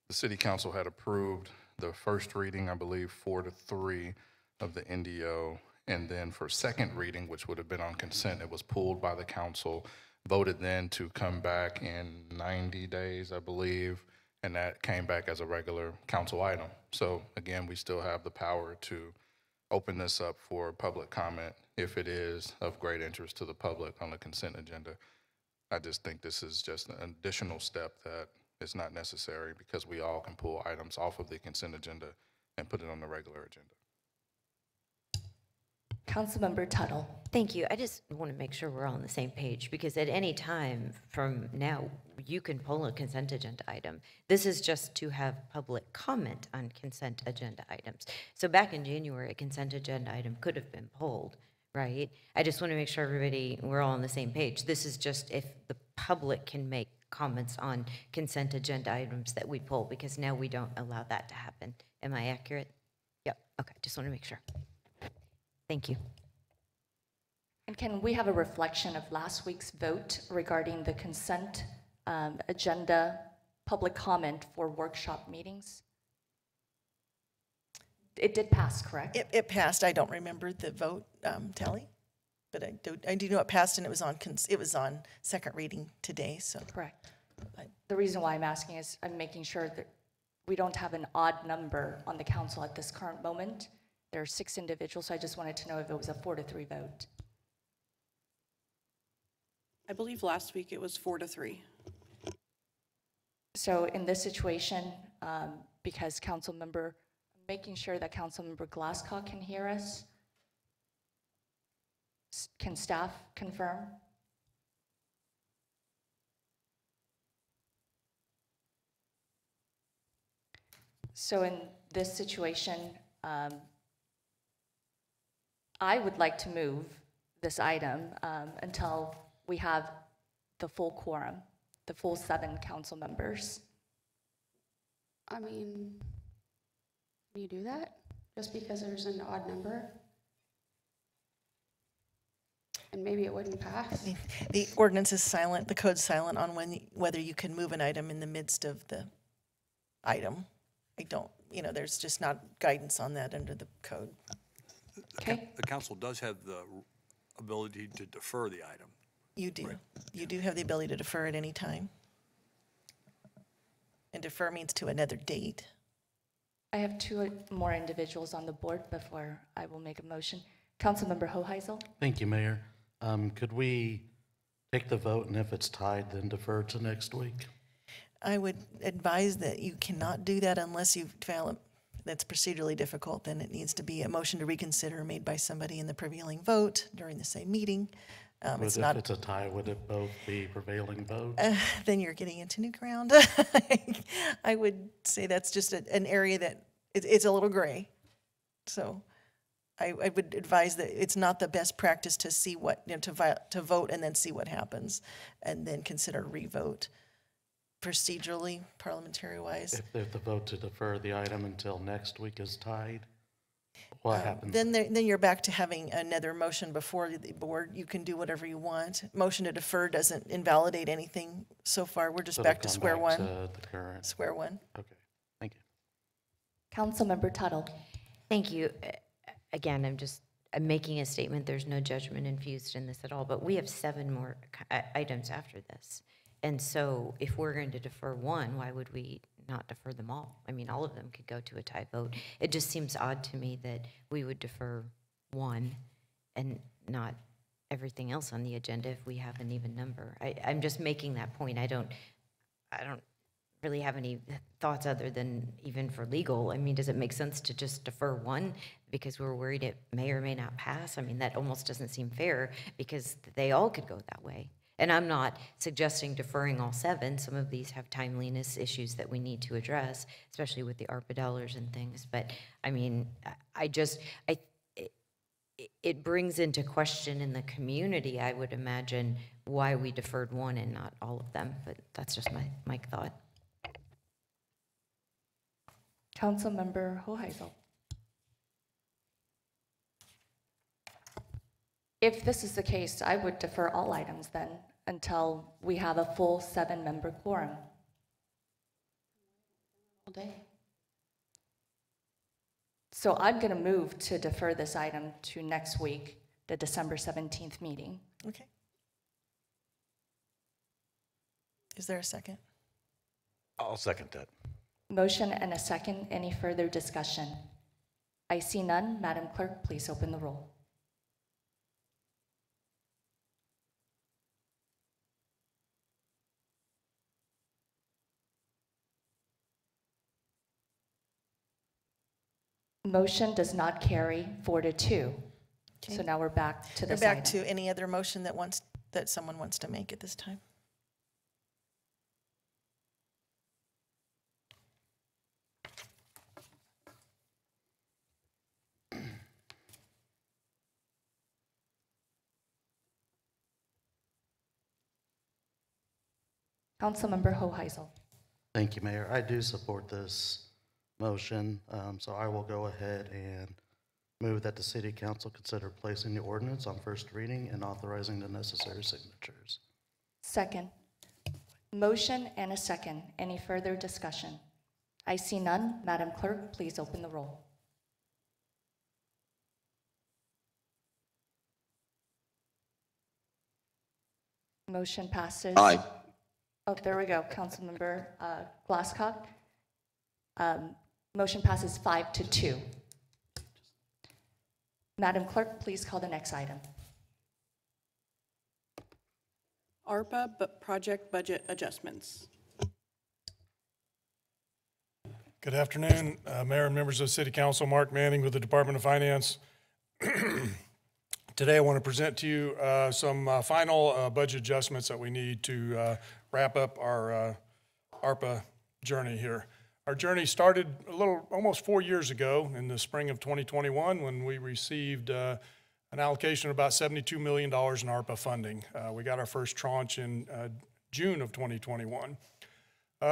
the City Council had approved the first reading, I believe, 4-3 of the NDO. And then for second reading, which would have been on consent, it was pulled by the council, voted then to come back in 90 days, I believe, and that came back as a regular council item. So again, we still have the power to open this up for public comment if it is of great interest to the public on the consent agenda. I just think this is just an additional step that is not necessary because we all can pull items off of the consent agenda and put it on the regular agenda. Councilmember Tuttle. Thank you. I just want to make sure we're all on the same page, because at any time from now, you can pull a consent agenda item. This is just to have public comment on consent agenda items. So back in January, a consent agenda item could have been pulled, right? I just want to make sure we're all on the same page. This is just if the public can make comments on consent agenda items that we pull, because now we don't allow that to happen. Am I accurate? Yep. Okay. Just want to make sure. Thank you. And can we have a reflection of last week's vote regarding the consent agenda public comment for workshop meetings? It did pass, correct? It passed. I don't remember the vote tally, but I do know it passed, and it was on second reading today. So correct. The reason why I'm asking is I'm making sure that we don't have an odd number on the council at this current moment. There are 6 individuals, so I just wanted to know if it was a 4-3 vote. I believe last week it was 4-3. So in this situation, because making sure that Councilmember Glasscock can hear us, can staff confirm? So in this situation, I would like to move this item until we have the full quorum, the full 7 council members. I mean, can you do that just because there's an odd number? And maybe it wouldn't pass? the ordinance is silent, the code's silent on whether you can move an item in the midst of the item. There's just not guidance on that under the code. Okay. The council does have the ability to defer the item. You do. Right. You do have the ability to defer at any time. And defer means to another date. I have 2 more individuals on the board before I will make a motion. Councilmember Hoheisel. Thank you, Mayor. Could we take the vote, and if it's tied, then defer to next week? I would advise that you cannot do that unless you file that's procedurally difficult. Then it needs to be a motion to reconsider made by somebody in the prevailing vote during the same meeting. If it's a tie, would it both be prevailing vote? Then you're getting into new ground. I would say that's just an area that it's a little gray. So I would advise that it's not the best practice to see to vote and then see what happens and then consider revote. Procedurally, parliamentary-wise. If the vote to defer the item until next week is tied, what happens? Then you're back to having another motion before the board. You can do whatever you want. Motion to defer doesn't invalidate anything so far. We're just So back to to come square back one. to the current. Square one. Okay, thank you. Councilmember Tuttle. Thank you. Again, I'm making a statement. There's no judgment infused in this at all, but we have 7 more items after this. And so if we're going to defer one, why would we not defer them all? I mean, all of them could go to a tie vote. It just seems odd to me that we would defer one and not everything else on the agenda if we have an even number. I'm just making that point. I don't really have any thoughts other than even for legal. I mean, does it make sense to just defer one because we're worried it may or may not pass? I mean, that almost doesn't seem fair because they all could go that way. And I'm not suggesting deferring all 7. Some of these have timeliness issues that we need to address, especially with the ARPA dollars and things. But I mean, it brings into question in the community, I would imagine, why we deferred one and not all of them, but that's just my thought. Councilmember Hoheisel. If this is the case, I would defer all items then until we have a full 7-member quorum. All day. So I'm going to move to defer this item to next week, the December 17th meeting. Okay. Is there a second? I'll second that. Motion and a second. Any further discussion? I see none. Madam Clerk, please open the roll. Motion does not carry 4-2. Okay. So now we're back to We're this back item. to any other motion that someone wants to make at this time. Councilmember Hoheisel. Thank you, Mayor. I do support this motion, so I will go ahead and move that the city council consider placing the ordinance on first reading and authorizing the necessary signatures. Second. Motion and a second. Any further discussion? I see none. Madam Clerk, please open the roll. Motion passes. Aye. Oh, there we go. Councilmember Glasscock. Motion passes 5-2. Madam Clerk, please call the next item. ARPA project budget adjustments. Good afternoon, Mayor and members of the City Council. Mark Manning with the Department of Finance. Today I want to present to you some final budget adjustments that we need to wrap up our ARPA journey here. Our journey started almost 4 years ago in the spring of 2021 when we received an allocation of about $72 million in ARPA funding. We got our first tranche in June of 2021.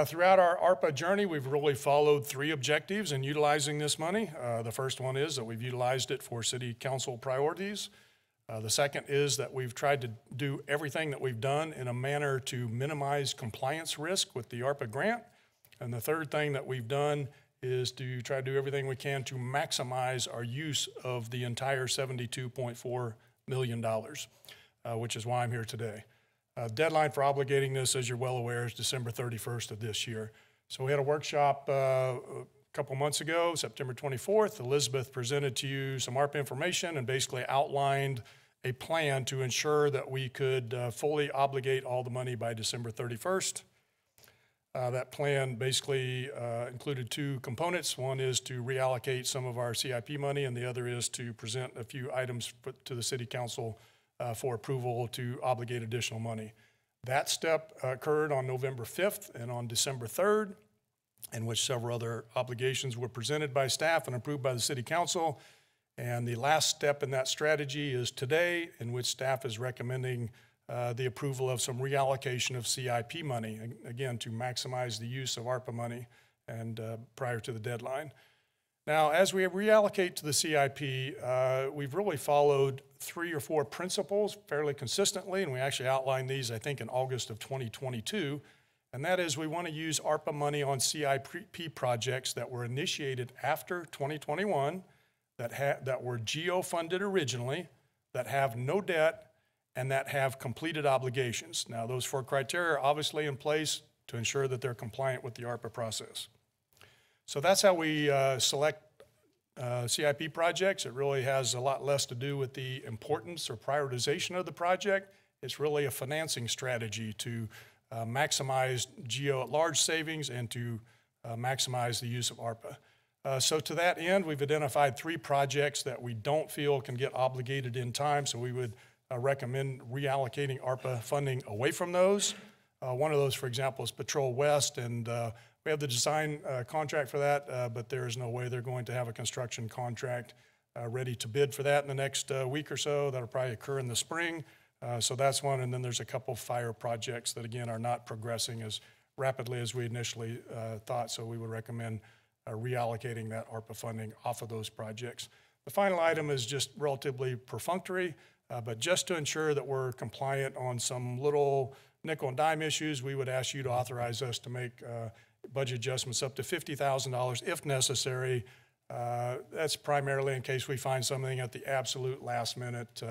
Throughout our ARPA journey, we've really followed 3 objectives in utilizing this money. The first one is that we've utilized it for city council priorities. The second is that we've tried to do everything that we've done in a manner to minimize compliance risk with the ARPA grant. And the third thing that we've done is to try to do everything we can to maximize our use of the entire $72.4 million, which is why I'm here today. Deadline for obligating this, as you're well aware, is December 31st of this year. So we had a workshop a couple months ago, September 24th. Elizabeth presented to you some ARPA information and basically outlined a plan to ensure that we could fully obligate all the money by December 31st. That plan basically included 2 components. One is to reallocate some of our CIP money, and the other is to present a few items to the City Council for approval to obligate additional money. That step occurred on November 5th and on December 3rd, in which several other obligations were presented by staff and approved by the City Council. And the last step in that strategy is today, in which staff is recommending the approval of some reallocation of CIP money, again, to maximize the use of ARPA money and prior to the deadline. Now, as we reallocate to the CIP, we've really followed 3 or 4 principles fairly consistently, and we actually outlined these, I think, in August of 2022, and that is we want to use ARPA money on CIP projects that were initiated after 2021, that were GEO-funded originally, that have no debt, and that have completed obligations. Now, those 4 criteria are obviously in place to ensure that they're compliant with the ARPA process. So that's how we select CIP projects. It really has a lot less to do with the importance or prioritization of the project. It's really a financing strategy to maximize GEO at large savings and to maximize the use of ARPA. So to that end, we've identified 3 projects that we don't feel can get obligated in time, so we would recommend reallocating ARPA funding away from those. One of those, for example, is Patrol West, and we have the design contract for that, but there is no way they're going to have a construction contract ready to bid for that in the next week or so. That'll probably occur in the spring. So that's one, and then there's a couple fire projects that, again, are not progressing as rapidly as we initially thought, so we would recommend reallocating that ARPA funding off of those projects. The final item is just relatively perfunctory, but just to ensure that we're compliant on some little nickel and dime issues, we would ask you to authorize us to make budget adjustments up to $50,000 if necessary. That's primarily in case we find something at the absolute last minute.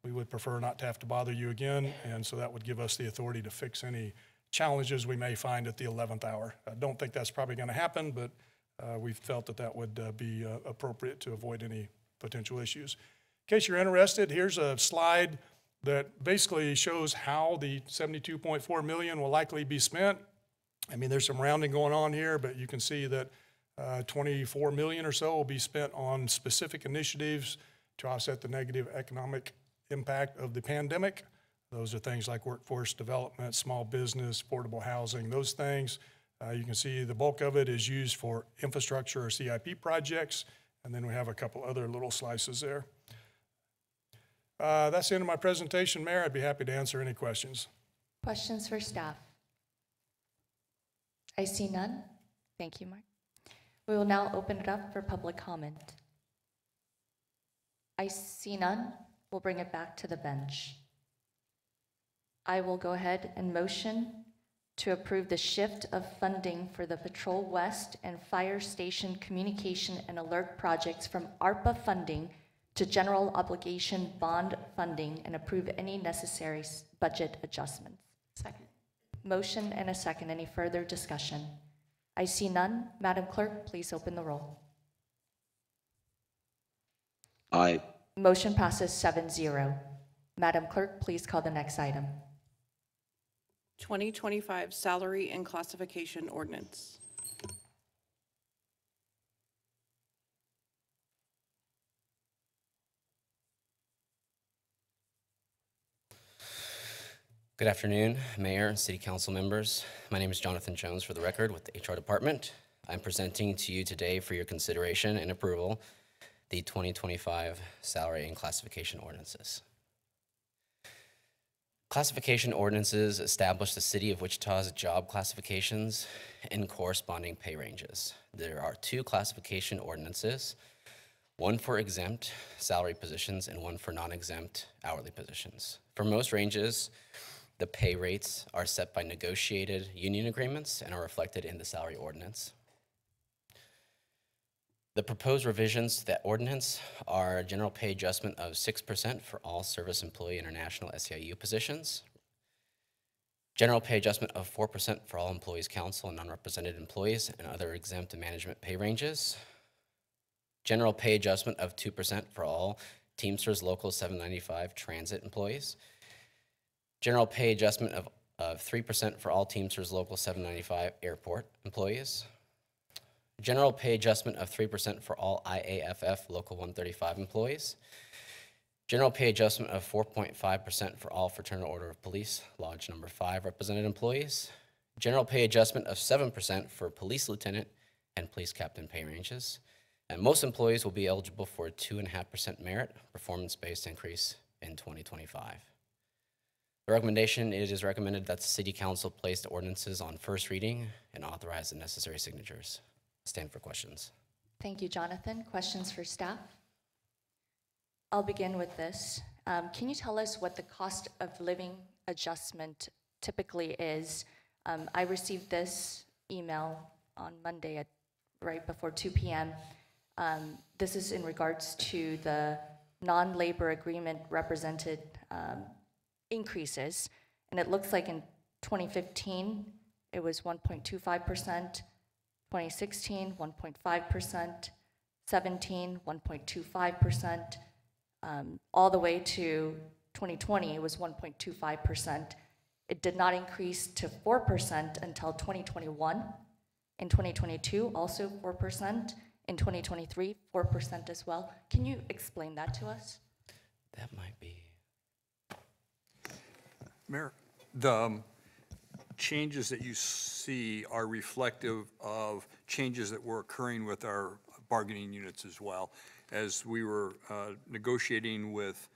We would prefer not to have to bother you again, and so that would give us the authority to fix any challenges we may find at the 11th hour. I don't think that's probably going to happen, but we felt that that would be appropriate to avoid any potential issues. In case you're interested, here's a slide that basically shows how the $72.4 million will likely be spent. I mean, there's some rounding going on here, but you can see that $24 million or so will be spent on specific initiatives to offset the negative economic impact of the pandemic. Those are things like workforce development, small business, affordable housing, those things. You can see the bulk of it is used for infrastructure or CIP projects, and then we have a couple other little slices there. That's the end of my presentation, Mayor. I'd be happy to answer any questions. Questions for staff? I see none. Thank you, Mark. We will now open it up for public comment. I see none. We'll bring it back to the bench. I will go ahead and motion to approve the shift of funding for the Patrol West and Fire Station Communication and Alert projects from ARPA funding to general obligation bond funding and approve any necessary budget adjustments. Second. Motion and a second. Any further discussion? I see none. Madam Clerk, please open the roll. Aye. Motion passes 7-0. Madam Clerk, please call the next item. 2025 Salary and Classification Ordinance. Good afternoon, Mayor and City Council members. My name is Jonathan Jones, for the record, with the HR Department. I'm presenting to you today for your consideration and approval the 2025 Salary and Classification Ordinances. Classification ordinances establish the City of Wichita's job classifications and corresponding pay ranges. There are two classification ordinances, one for exempt salary positions and one for non-exempt hourly positions. For most ranges, the pay rates are set by negotiated union agreements and are reflected in the salary ordinance. The proposed revisions to that ordinance are a general pay adjustment of 6% for all Service Employee International SEIU positions, general pay adjustment of 4% for all Employees Council and non-represented employees and other exempt and management pay ranges, general pay adjustment of 2% for all Teamsters Local 795 transit employees, general pay adjustment of 3% for all Teamsters Local 795 airport employees, general pay adjustment of 3% for all IAFF Local 135 employees, general pay adjustment of 4.5% for all Fraternal Order of Police Lodge Number 5 represented employees, general pay adjustment of 7% for police lieutenant and police captain pay ranges, and most employees will be eligible for a 2.5% merit performance-based increase in 2025. The recommendation, it is recommended that the City Council place the ordinances on first reading and authorize the necessary signatures. Stand for questions. Thank you, Jonathan. Questions for staff? I'll begin with this. Can you tell us what the cost of living adjustment typically is? I received this email on Monday right before 2 p.m. This is in regards to the non-labor agreement represented increases, and it looks like in 2015 it was 1.25%, 2016 1.5%, 17 1.25%, all the way to 2020 it was 1.25%. It did not increase to 4% until 2021. In 2022 also 4%. In 2023 4% as well. Can you explain that to us? That might be. Mayor, the changes that you see are reflective of changes that were occurring with our bargaining units as well. as we were negotiating with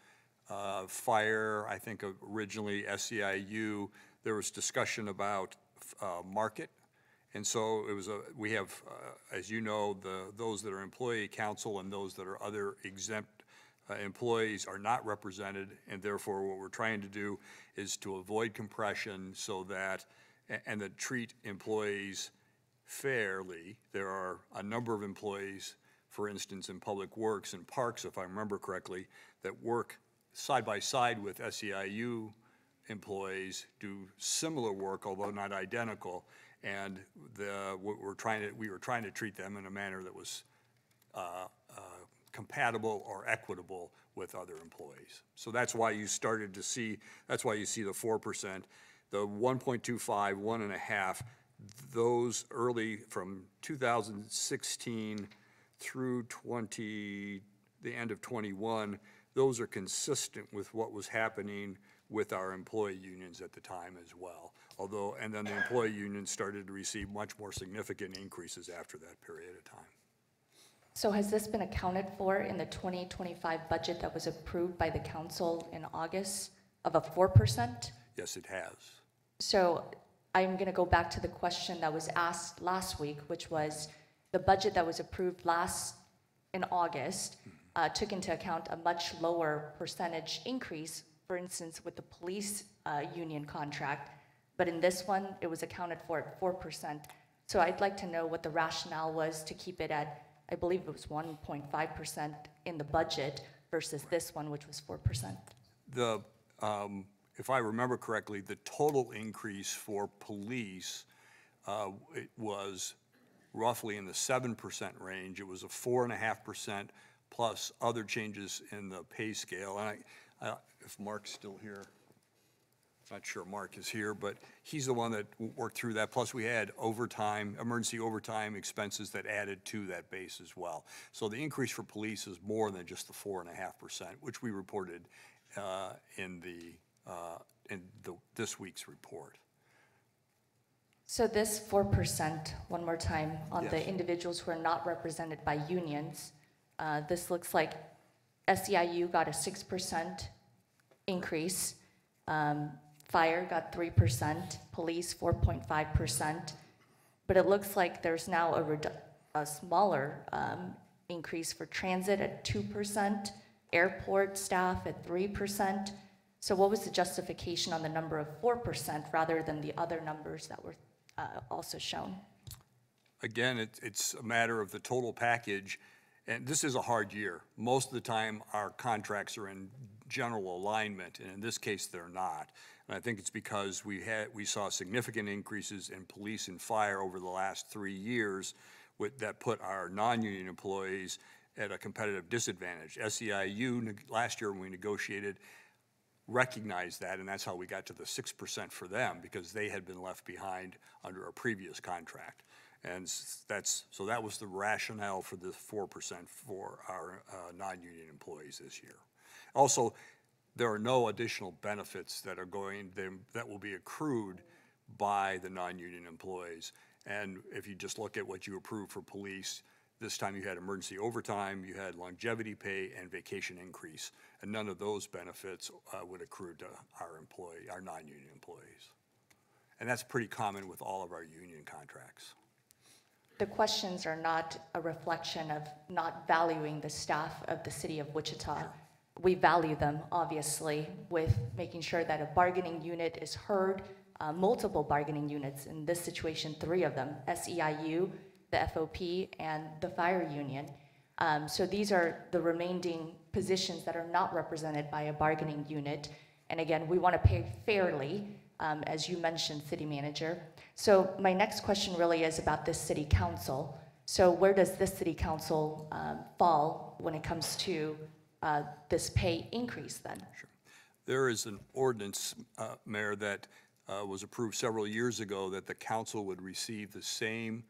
fire, I think originally SEIU, there was discussion about market. And so it was we have, as you know, those that are employee council and those that are other exempt employees are not represented, and therefore what we're trying to do is to avoid compression so that, and then treat employees fairly. There are a number of employees, for instance, in public works and parks, if I remember correctly, that work side by side with SEIU employees, do similar work, although not identical, and we were trying to treat them in a manner that was compatible or equitable with other employees. So that's why you started to see, that's why you see the 4%, the 1.25, 1.5, those early from 2016 through the end of 21, those are consistent with what was happening with our employee unions at the time as well. Although, and then the employee unions started to receive much more significant increases after that period of time. So has this been accounted for in the 2025 budget that was approved by the council in August of a 4%? Yes, it has. So I'm going to go back to the question that was asked last week, which was the budget that was approved in August took into account a much lower percentage increase, for instance, with the police union contract. But in this one, it was accounted for at 4%. So I'd like to know what the rationale was to keep it at, I believe it was 1.5% in the budget versus this one, which was 4%. If I remember correctly, the total increase for police, it was roughly in the 7% range. It was a 4.5% plus other changes in the pay scale. And if Mark's still here, I'm not sure Mark is here, but he's the one that worked through that. Plus we had overtime, emergency overtime expenses that added to that base as well. So the increase for police is more than just the 4.5%, which we reported in this week's report. So this 4%, one more time, on Yes. the individuals who are not represented by unions, this looks like SEIU got a 6% increase, fire got 3%, police 4.5%, but it looks like there's now a smaller increase for transit at 2%, airport staff at 3%. So what was the justification on the number of 4% rather than the other numbers that were also shown? Again, it's a matter of the total package, and this is a hard year. Most of the time, our contracts are in general alignment, and in this case, they're not. And I think it's because we saw significant increases in police and fire over the last 3 years that put our non-union employees at a competitive disadvantage. SEIU, last year when we negotiated, recognized that, and that's how we got to the 6% for them, because they had been left behind under a previous contract. And so that was the rationale for the 4% for our non-union employees this year. Also, there are no additional benefits that will be accrued by the non-union employees. And if you just look at what you approved for police, this time you had emergency overtime, you had longevity pay and vacation increase, and none of those benefits would accrue to our non-union employees. And that's pretty common with all of our union contracts. The questions are not a reflection of not valuing the staff of the city of Wichita. Sure. We value them, obviously, with making sure that a bargaining unit is heard, multiple bargaining units, in this situation, 3 of them, SEIU, the FOP, and the fire union. So these are the remaining positions that are not represented by a bargaining unit. And again, we want to pay fairly, as you mentioned, city manager. So my next question really is about this city council. So where does this city council fall when it comes to this pay increase then? Sure. There is an ordinance, Mayor, that was approved several years ago that the council would receive the same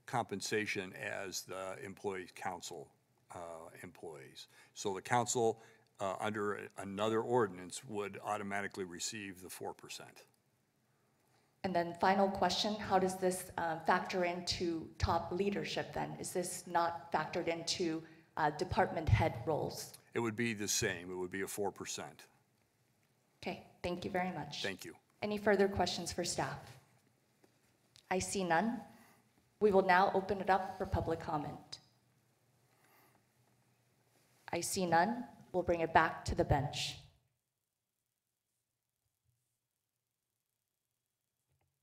compensation as the employee council employees. So the council, under another ordinance, would automatically receive the 4%. And then final question, how does this factor into top leadership then? Is this not factored into department head roles? It would be the same. It would be a 4%. Okay, thank you very much. Thank you. Any further questions for staff? I see none. We will now open it up for public comment. I see none. We'll bring it back to the bench.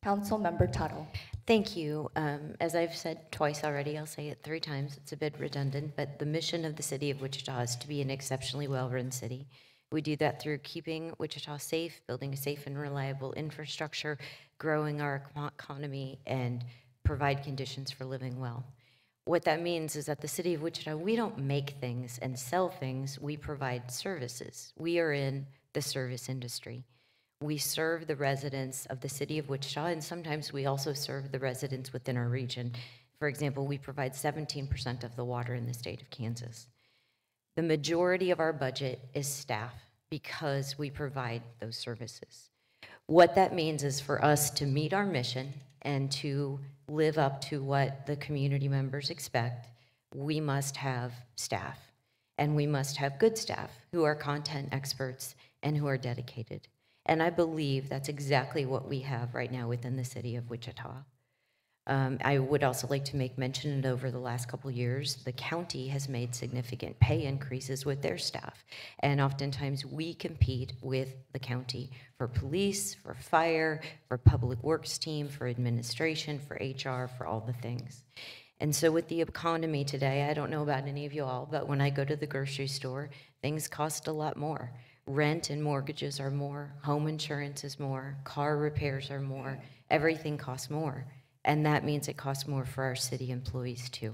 Councilmember Tuttle. Thank you. As I've said twice already, I'll say it 3 times. It's a bit redundant, but the mission of the city of Wichita is to be an exceptionally well-run city. We do that through keeping Wichita safe, building a safe and reliable infrastructure, growing our economy, and provide conditions for living well. What that means is that the city of Wichita, we don't make things and sell things, we provide services. We are in the service industry. We serve the residents of the city of Wichita, and sometimes we also serve the residents within our region. For example, we provide 17% of the water in the state of Kansas. The majority of our budget is staff because we provide those services. What that means is for us to meet our mission and to live up to what the community members expect, we must have staff, and we must have good staff who are content experts and who are dedicated. And I believe that's exactly what we have right now within the city of Wichita. I would also like to make mention that over the last couple years, the county has made significant pay increases with their staff. And oftentimes we compete with the county for police, for fire, for public works team, for administration, for HR, for all the things. And so with the economy today, I don't know about any of you all, but when I go to the grocery store, things cost a lot more. Rent and mortgages are more, home insurance is more, car repairs are more, everything costs more. And that means it costs more for our city employees too.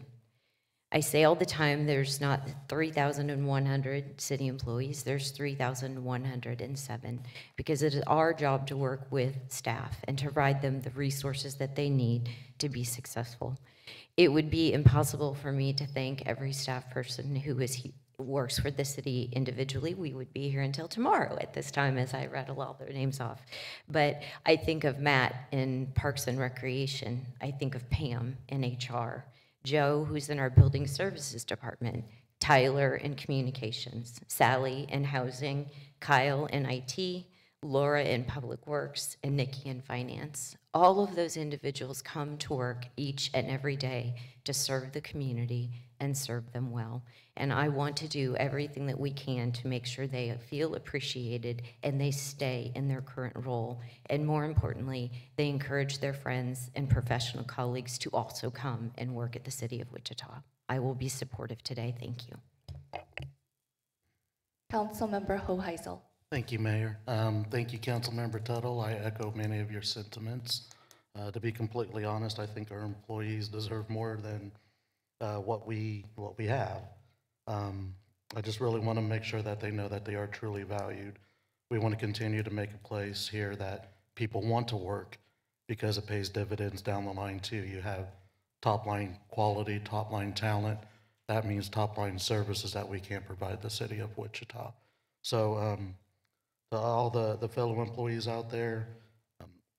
I say all the time, there's not 3,100 city employees, there's 3,107, because it is our job to work with staff and to provide them the resources that they need to be successful. It would be impossible for me to thank every staff person who works for the city individually. We would be here until tomorrow at this time as I rattle all their names off. But I think of Matt in Parks and Recreation. I think of Pam in HR, Joe, who's in our Building Services Department, Tyler in Communications, Sally in Housing, Kyle in IT, Laura in Public Works, and Nikki in Finance. All of those individuals come to work each and every day to serve the community and serve them well. And I want to do everything that we can to make sure they feel appreciated and they stay in their current role. And more importantly, they encourage their friends and professional colleagues to also come and work at the city of Wichita. I will be supportive today. Thank you. Councilmember Hoheisel. Thank you, Mayor. Thank you, Councilmember Tuttle. I echo many of your sentiments. To be completely honest, I think our employees deserve more than what we have. I just really want to make sure that they know that they are truly valued. We want to continue to make a place here that people want to work because it pays dividends down the line too. You have top line quality, top line talent. That means top line services that we can't provide the city of Wichita. So to all the fellow employees out there,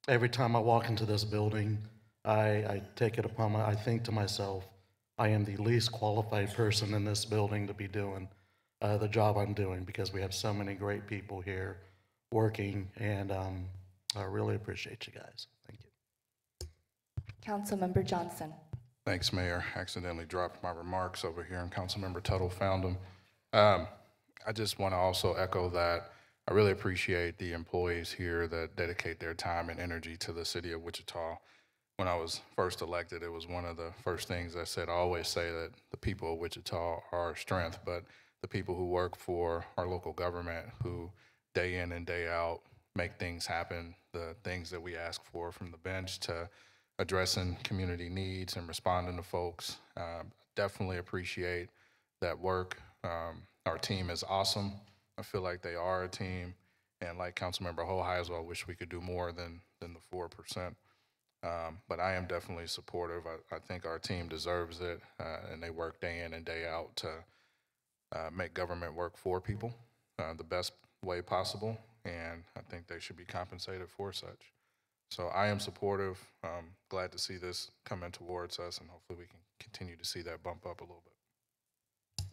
every time I walk into this building, I take it upon I think to myself, I am the least qualified person in this building to be doing the job I'm doing because we have so many great people here working, and I really appreciate you guys. Thank you. Councilmember Johnson. Thanks, Mayor. Accidentally dropped my remarks over here, and Councilmember Tuttle found them. I just want to also echo that I really appreciate the employees here that dedicate their time and energy to the city of Wichita. When I was first elected, it was one of the first things I said. I always say that the people of Wichita are our strength, but the people who work for our local government, who day in and day out make things happen, the things that we ask for from the bench to addressing community needs and responding to folks, definitely appreciate that work. Our team is awesome. I feel like they are a team, and like Councilmember Hoheisel, I wish we could do more than the 4%. But I am definitely supportive. I think our team deserves it, and they work day in and day out to make government work for people the best way possible, and I think they should be compensated for such. So I am supportive. Glad to see this come in towards us, and hopefully we can continue to see that bump up a little bit.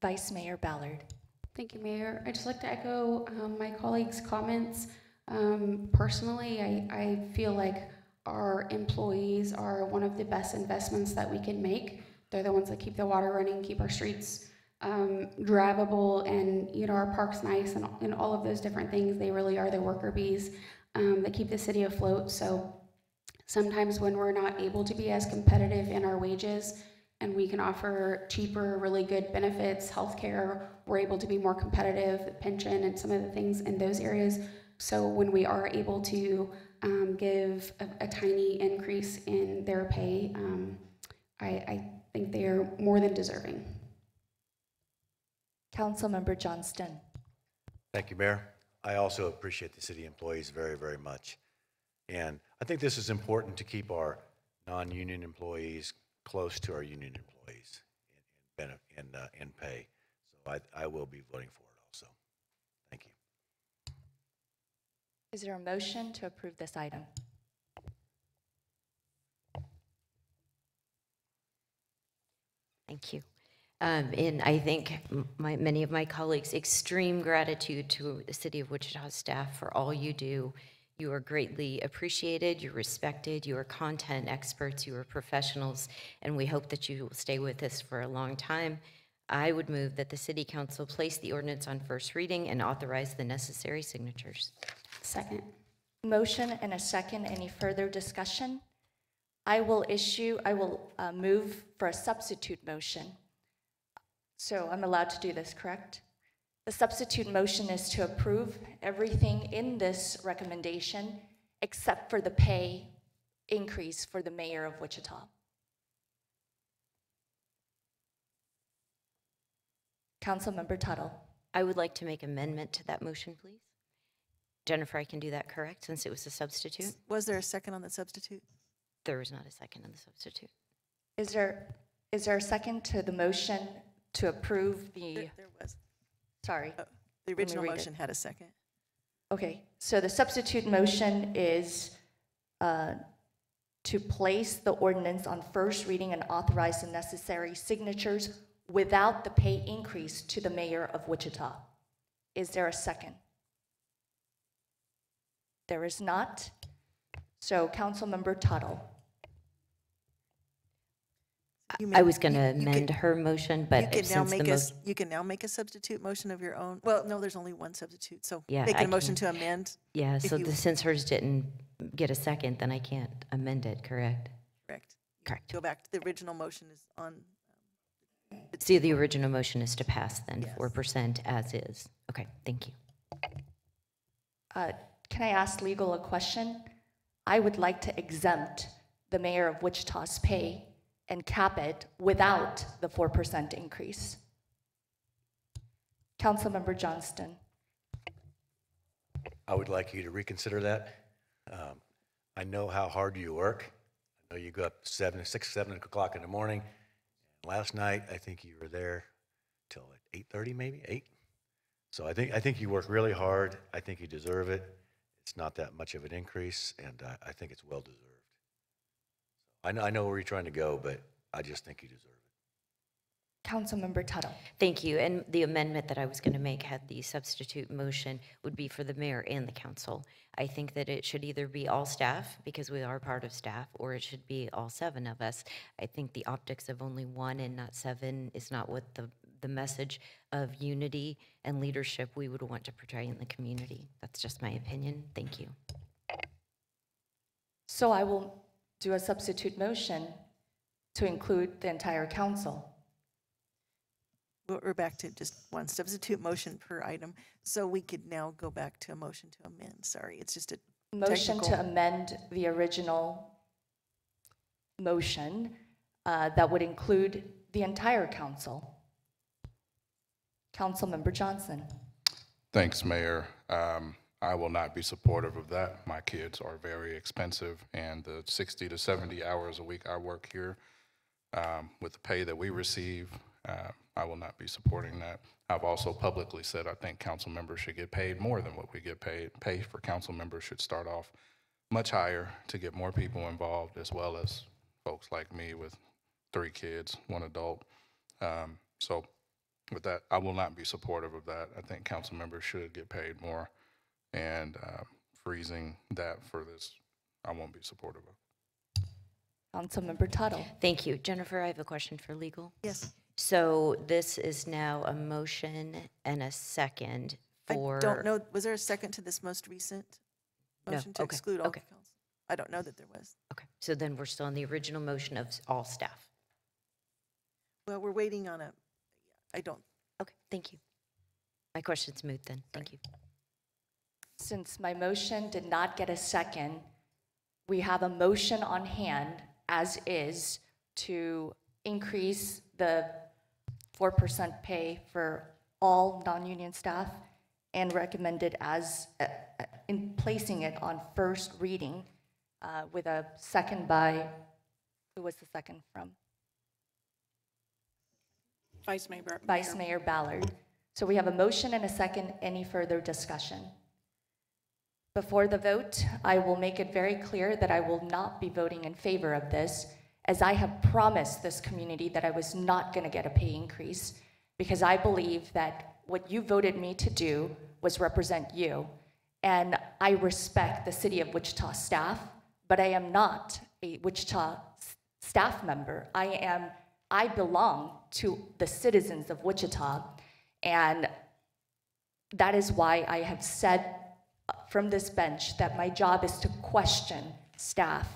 Vice Mayor Ballard. Thank you, Mayor. I'd just like to echo my colleagues' comments. Personally, I feel like our employees are one of the best investments that we can make. They're the ones that keep the water running, keep our streets drivable, and our parks nice, and all of those different things. They really are the worker bees that keep the city afloat. So sometimes when we're not able to be as competitive in our wages, and we can offer cheaper, really good benefits, healthcare, we're able to be more competitive, pension, and some of the things in those areas. So when we are able to give a tiny increase in their pay, I think they are more than deserving. Councilmember Johnston. Thank you, Mayor. I also appreciate the city employees very, very much. And I think this is important to keep our non-union employees close to our union employees in pay. So I will be voting for it also. Thank you. Is there a motion to approve this item? Thank you. And I think many of my colleagues, extreme gratitude to the City of Wichita staff for all you do. You are greatly appreciated, you're respected, you are content experts, you are professionals, and we hope that you will stay with us for a long time. I would move that the City Council place the ordinance on first reading and authorize the necessary signatures. Second. Motion and a second. Any further discussion? I will move for a substitute motion. So I'm allowed to do this, correct? The substitute motion is to approve everything in this recommendation except for the pay increase for the mayor of Wichita. Councilmember Tuttle. I would like to make amendment to that motion, please. Jennifer, I can do that, correct, since it was a substitute? Was there a second on the substitute? There was not a second on the substitute. Is there a second to the motion to approve the? There was. Sorry. The original read it. motion had a second. Okay, so the substitute motion is to place the ordinance on first reading and authorize the necessary signatures without the pay increase to the mayor of Wichita. Is there a second? There is not. So Councilmember Tuttle. I was going to amend her motion, but since you can now make a substitute motion of your own. Well, no, there's only one substitute, so yeah, making a motion to amend. Yeah, so since hers didn't get a second, then I can't amend it, correct? Correct. Correct. Go back to the original motion is on. See, the original motion is to pass then, yes. 4% as is. Okay, thank you. Can I ask legal a question? I would like to exempt the mayor of Wichita's pay and cap it without the 4% increase. Councilmember Johnston. I would like you to reconsider that. I know how hard you work. I know you go up 7 o'clock in the morning. Last night, I think you were there till 8:30, maybe 8. So I think you work really hard. I think you deserve it. It's not that much of an increase, and I think it's well deserved. I know where you're trying to go, but I just think you deserve it. Councilmember Tuttle. Thank you. And the amendment that I was going to make had the substitute motion would be for the mayor and the council. I think that it should either be all staff, because we are part of staff, or it should be all 7 of us. I think the optics of only 1 and not 7 is not what the message of unity and leadership we would want to portray in the community. That's just my opinion. Thank you. So I will do a substitute motion to include the entire council. We're back to just one substitute motion per item, so we could now go back to a motion to amend. Sorry, it's just a motion technical. To amend the original motion that would include the entire council. Councilmember Johnson. Thanks, Mayor. I will not be supportive of that. My kids are very expensive, and the 60 to 70 hours a week I work here, with the pay that we receive, I will not be supporting that. I've also publicly said I think council members should get paid more than what we get paid. Pay for council members should start off much higher to get more people involved, as well as folks like me with 3 kids, 1 adult. So with that, I will not be supportive of that. I think council members should get paid more, and freezing that for this, I won't be supportive of. Councilmember Tuttle. Thank you. Jennifer, I have a question for legal. Yes. So this is now a motion and a second for. I don't know, was there a second to this most recent No, motion to okay, exclude all okay. council? I don't know that there was. Okay, so then we're still on the original motion of all staff. Well, we're waiting on a, I don't. Okay, thank you. My question's moot then. Thank you. Since my motion did not get a second, we have a motion on hand as is to increase the 4% pay for all non-union staff and recommended as, in placing it on first reading with a second by, who was the second from? Vice Mayor. Vice Mayor Ballard. So we have a motion and a second. Any further discussion? Before the vote, I will make it very clear that I will not be voting in favor of this, as I have promised this community that I was not going to get a pay increase, because I believe that what you voted me to do was represent you. And I respect the city of Wichita staff, but I am not a Wichita staff member. I belong to the citizens of Wichita, and that is why I have said from this bench that my job is to question staff.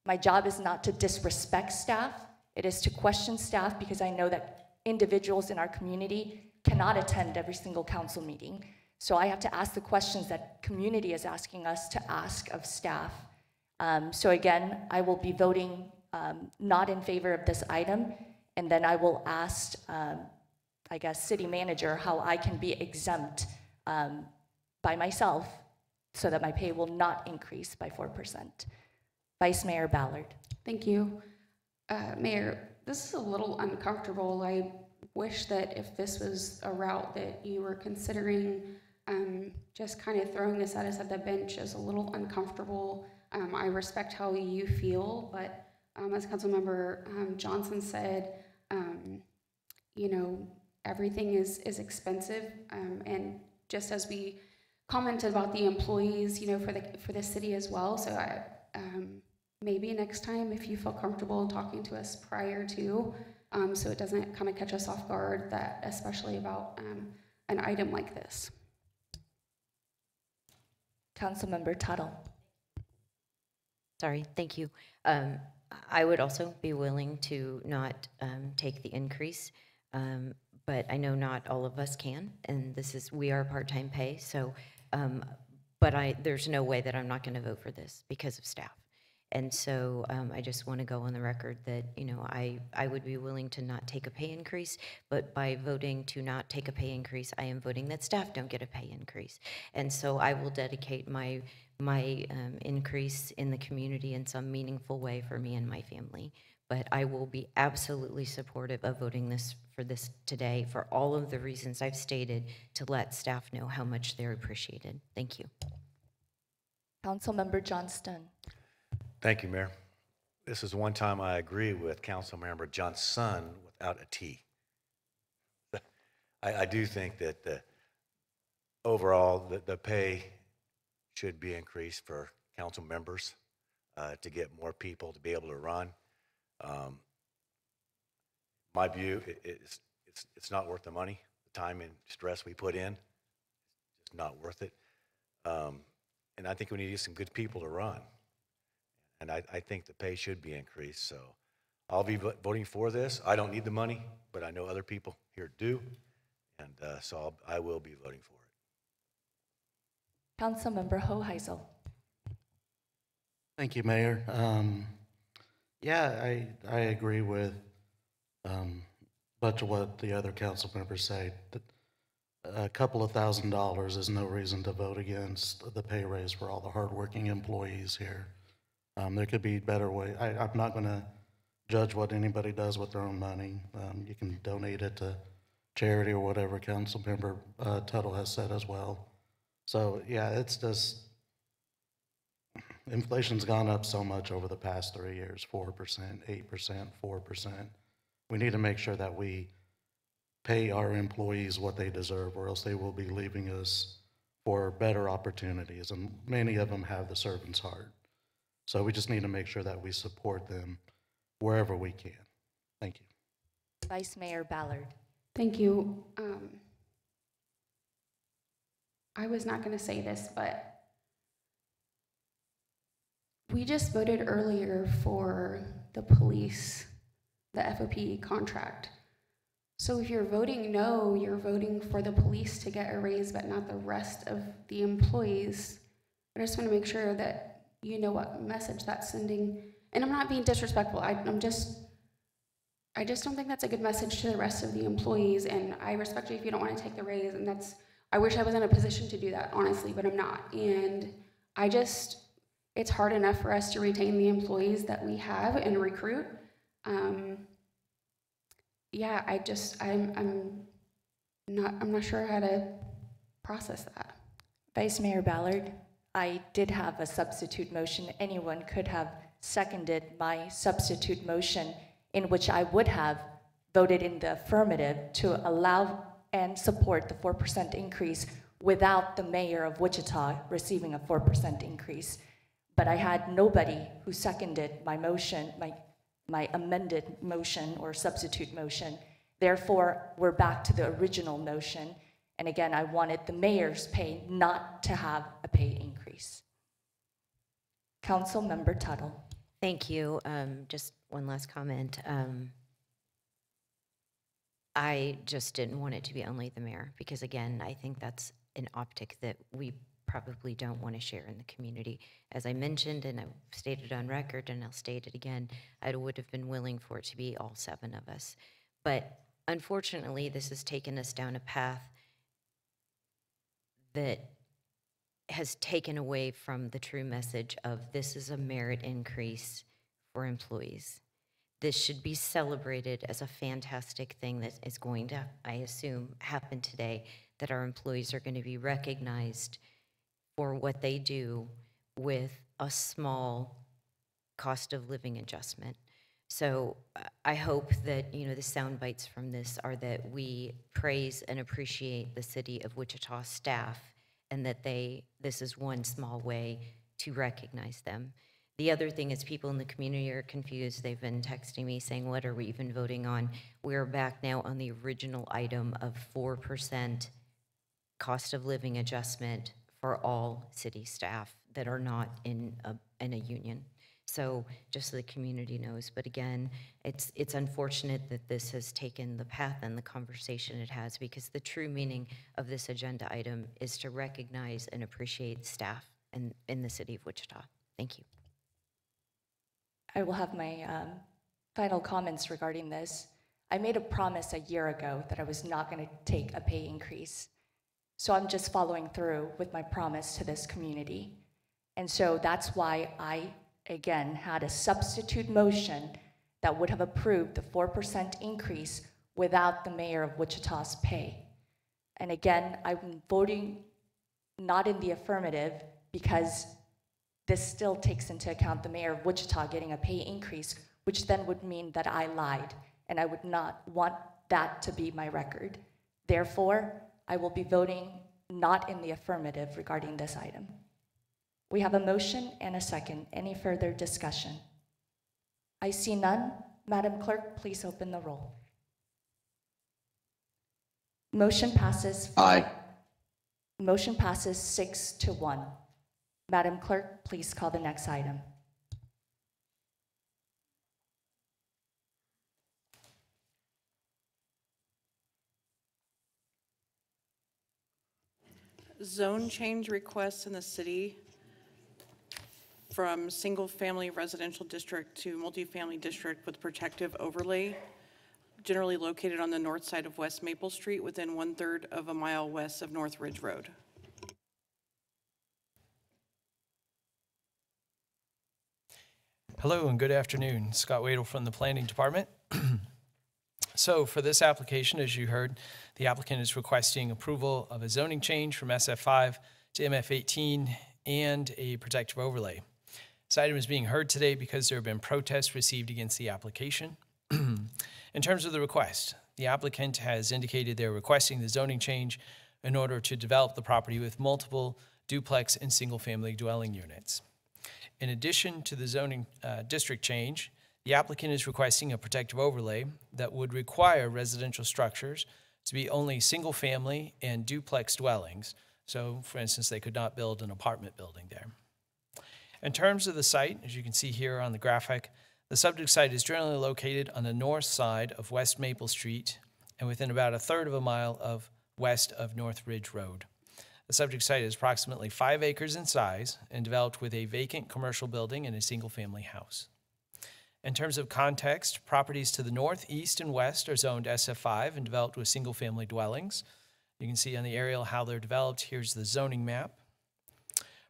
My job is not to disrespect staff. It is to question staff, because I know that individuals in our community cannot attend every single council meeting. So I have to ask the questions that community is asking us to ask of staff. So again, I will be voting not in favor of this item, and then I will ask, I guess, city manager how I can be exempt by myself so that my pay will not increase by 4%. Vice Mayor Ballard. Thank you. Mayor, this is a little uncomfortable. I wish that if this was a route that you were considering, just kind of throwing this at us at the bench is a little uncomfortable. I respect how you feel, but as Councilmember Johnson said, you know, everything is expensive, and just as we commented about the employees, you know, for the city as well. So maybe next time, if you feel comfortable talking to us prior to, so it doesn't kind of catch us off guard, that especially about an item like this. Councilmember Tuttle. Sorry, thank you. I would also be willing to not take the increase, but I know not all of us can, and we are part-time pay, so, but there's no way that I'm not going to vote for this because of staff. And so I just want to go on the record that, you know, I would be willing to not take a pay increase, but by voting to not take a pay increase, I am voting that staff don't get a pay increase. And so I will dedicate my increase in the community in some meaningful way for me and my family. But I will be absolutely supportive of voting for this today for all of the reasons I've stated, to let staff know how much they're appreciated. Thank you. Councilmember Johnston. Thank you, Mayor. This is one time I agree with Councilmember Johnson without a T. I do think that overall the pay should be increased for council members to get more people to be able to run. My view, it's not worth the money, the time and stress we put in. It's not worth it. And I think we need to get some good people to run. And I think the pay should be increased. So I'll be voting for this. I don't need the money, but I know other people here do. And so I will be voting for it. Councilmember Hoheisel. Thank you, Mayor. Yeah, I agree with much of what the other council members say. A couple of $1,000s is no reason to vote against the pay raise for all the hardworking employees here. There could be better way. I'm not going to judge what anybody does with their own money. You can donate it to charity or whatever Councilmember Tuttle has said as well. So yeah, it's just, inflation's gone up so much over the past 3 years, 4%, 8%, 4%. We need to make sure that we pay our employees what they deserve, or else they will be leaving us for better opportunities. And many of them have the servant's heart. So we just need to make sure that we support them wherever we can. Thank you. Vice Mayor Ballard. Thank you. I was not going to say this, but we just voted earlier for the police, the FOP contract. So if you're voting no, you're voting for the police to get a raise, but not the rest of the employees. I just want to make sure that you know what message that's sending. And I'm not being disrespectful. I just don't think that's a good message to the rest of the employees. And I respect you if you don't want to take the raise. And I wish I was in a position to do that, honestly, but I'm not. And it's hard enough for us to retain the employees that we have and recruit. Yeah, I'm not sure how to process that. Vice Mayor Ballard, I did have a substitute motion. Anyone could have seconded my substitute motion, in which I would have voted in the affirmative to allow and support the 4% increase without the mayor of Wichita receiving a 4% increase. But I had nobody who seconded my motion, my amended motion or substitute motion. Therefore, we're back to the original motion. And again, I wanted the mayor's pay not to have a pay increase. Councilmember Tuttle. Thank you. Just one last comment. I just didn't want it to be only the mayor, because again, I think that's an optic that we probably don't want to share in the community. As I mentioned, and I've stated on record, and I'll state it again, I would have been willing for it to be all 7 of us. But unfortunately, this has taken us down a path that has taken away from the true message of this is a merit increase for employees. This should be celebrated as a fantastic thing that is going to, I assume, happen today, that our employees are going to be recognized for what they do with a small cost of living adjustment. So I hope that, the sound bites from this are that we praise and appreciate the city of Wichita staff, and that this is one small way to recognize them. The other thing is, people in the community are confused. They've been texting me saying, what are we even voting on? We're back now on the original item of 4% cost of living adjustment for all city staff that are not in a union. So just so the community knows. But again, it's unfortunate that this has taken the path and the conversation it has, because the true meaning of this agenda item is to recognize and appreciate staff in the city of Wichita. Thank you. I will have my final comments regarding this. I made a promise a year ago that I was not going to take a pay increase. So I'm just following through with my promise to this community. And so that's why I, again, had a substitute motion that would have approved the 4% increase without the mayor of Wichita's pay. And again, I'm voting not in the affirmative, because this still takes into account the mayor of Wichita getting a pay increase, which then would mean that I lied, and I would not want that to be my record. Therefore, I will be voting not in the affirmative regarding this item. We have a motion and a second. Any further discussion? I see none. Madam Clerk, please open the roll. Motion passes. Aye. Motion passes 6-1. Madam Clerk, please call the next item. Zone change requests in the city from single-family residential district to multifamily district with protective overlay, generally located on the north side of West Maple Street, within 1/3 of a mile west of North Ridge Road. Hello and good afternoon. Scott Wadle from the Planning Department. So for this application, as you heard, the applicant is requesting approval of a zoning change from SF5 to MF18 and a protective overlay. This item is being heard today because there have been protests received against the application. In terms of the request, the applicant has indicated they're requesting the zoning change in order to develop the property with multiple duplex and single-family dwelling units. In addition to the zoning district change, the applicant is requesting a protective overlay that would require residential structures to be only single-family and duplex dwellings. So, for instance, they could not build an apartment building there. In terms of the site, as you can see here on the graphic, the subject site is generally located on the north side of West Maple Street and within about 1/3 of a mile of west of North Ridge Road. The subject site is approximately 5 acres in size and developed with a vacant commercial building and a single-family house. In terms of context, properties to the north, east, and west are zoned SF5 and developed with single-family dwellings. You can see on the aerial how they're developed. Here's the zoning map.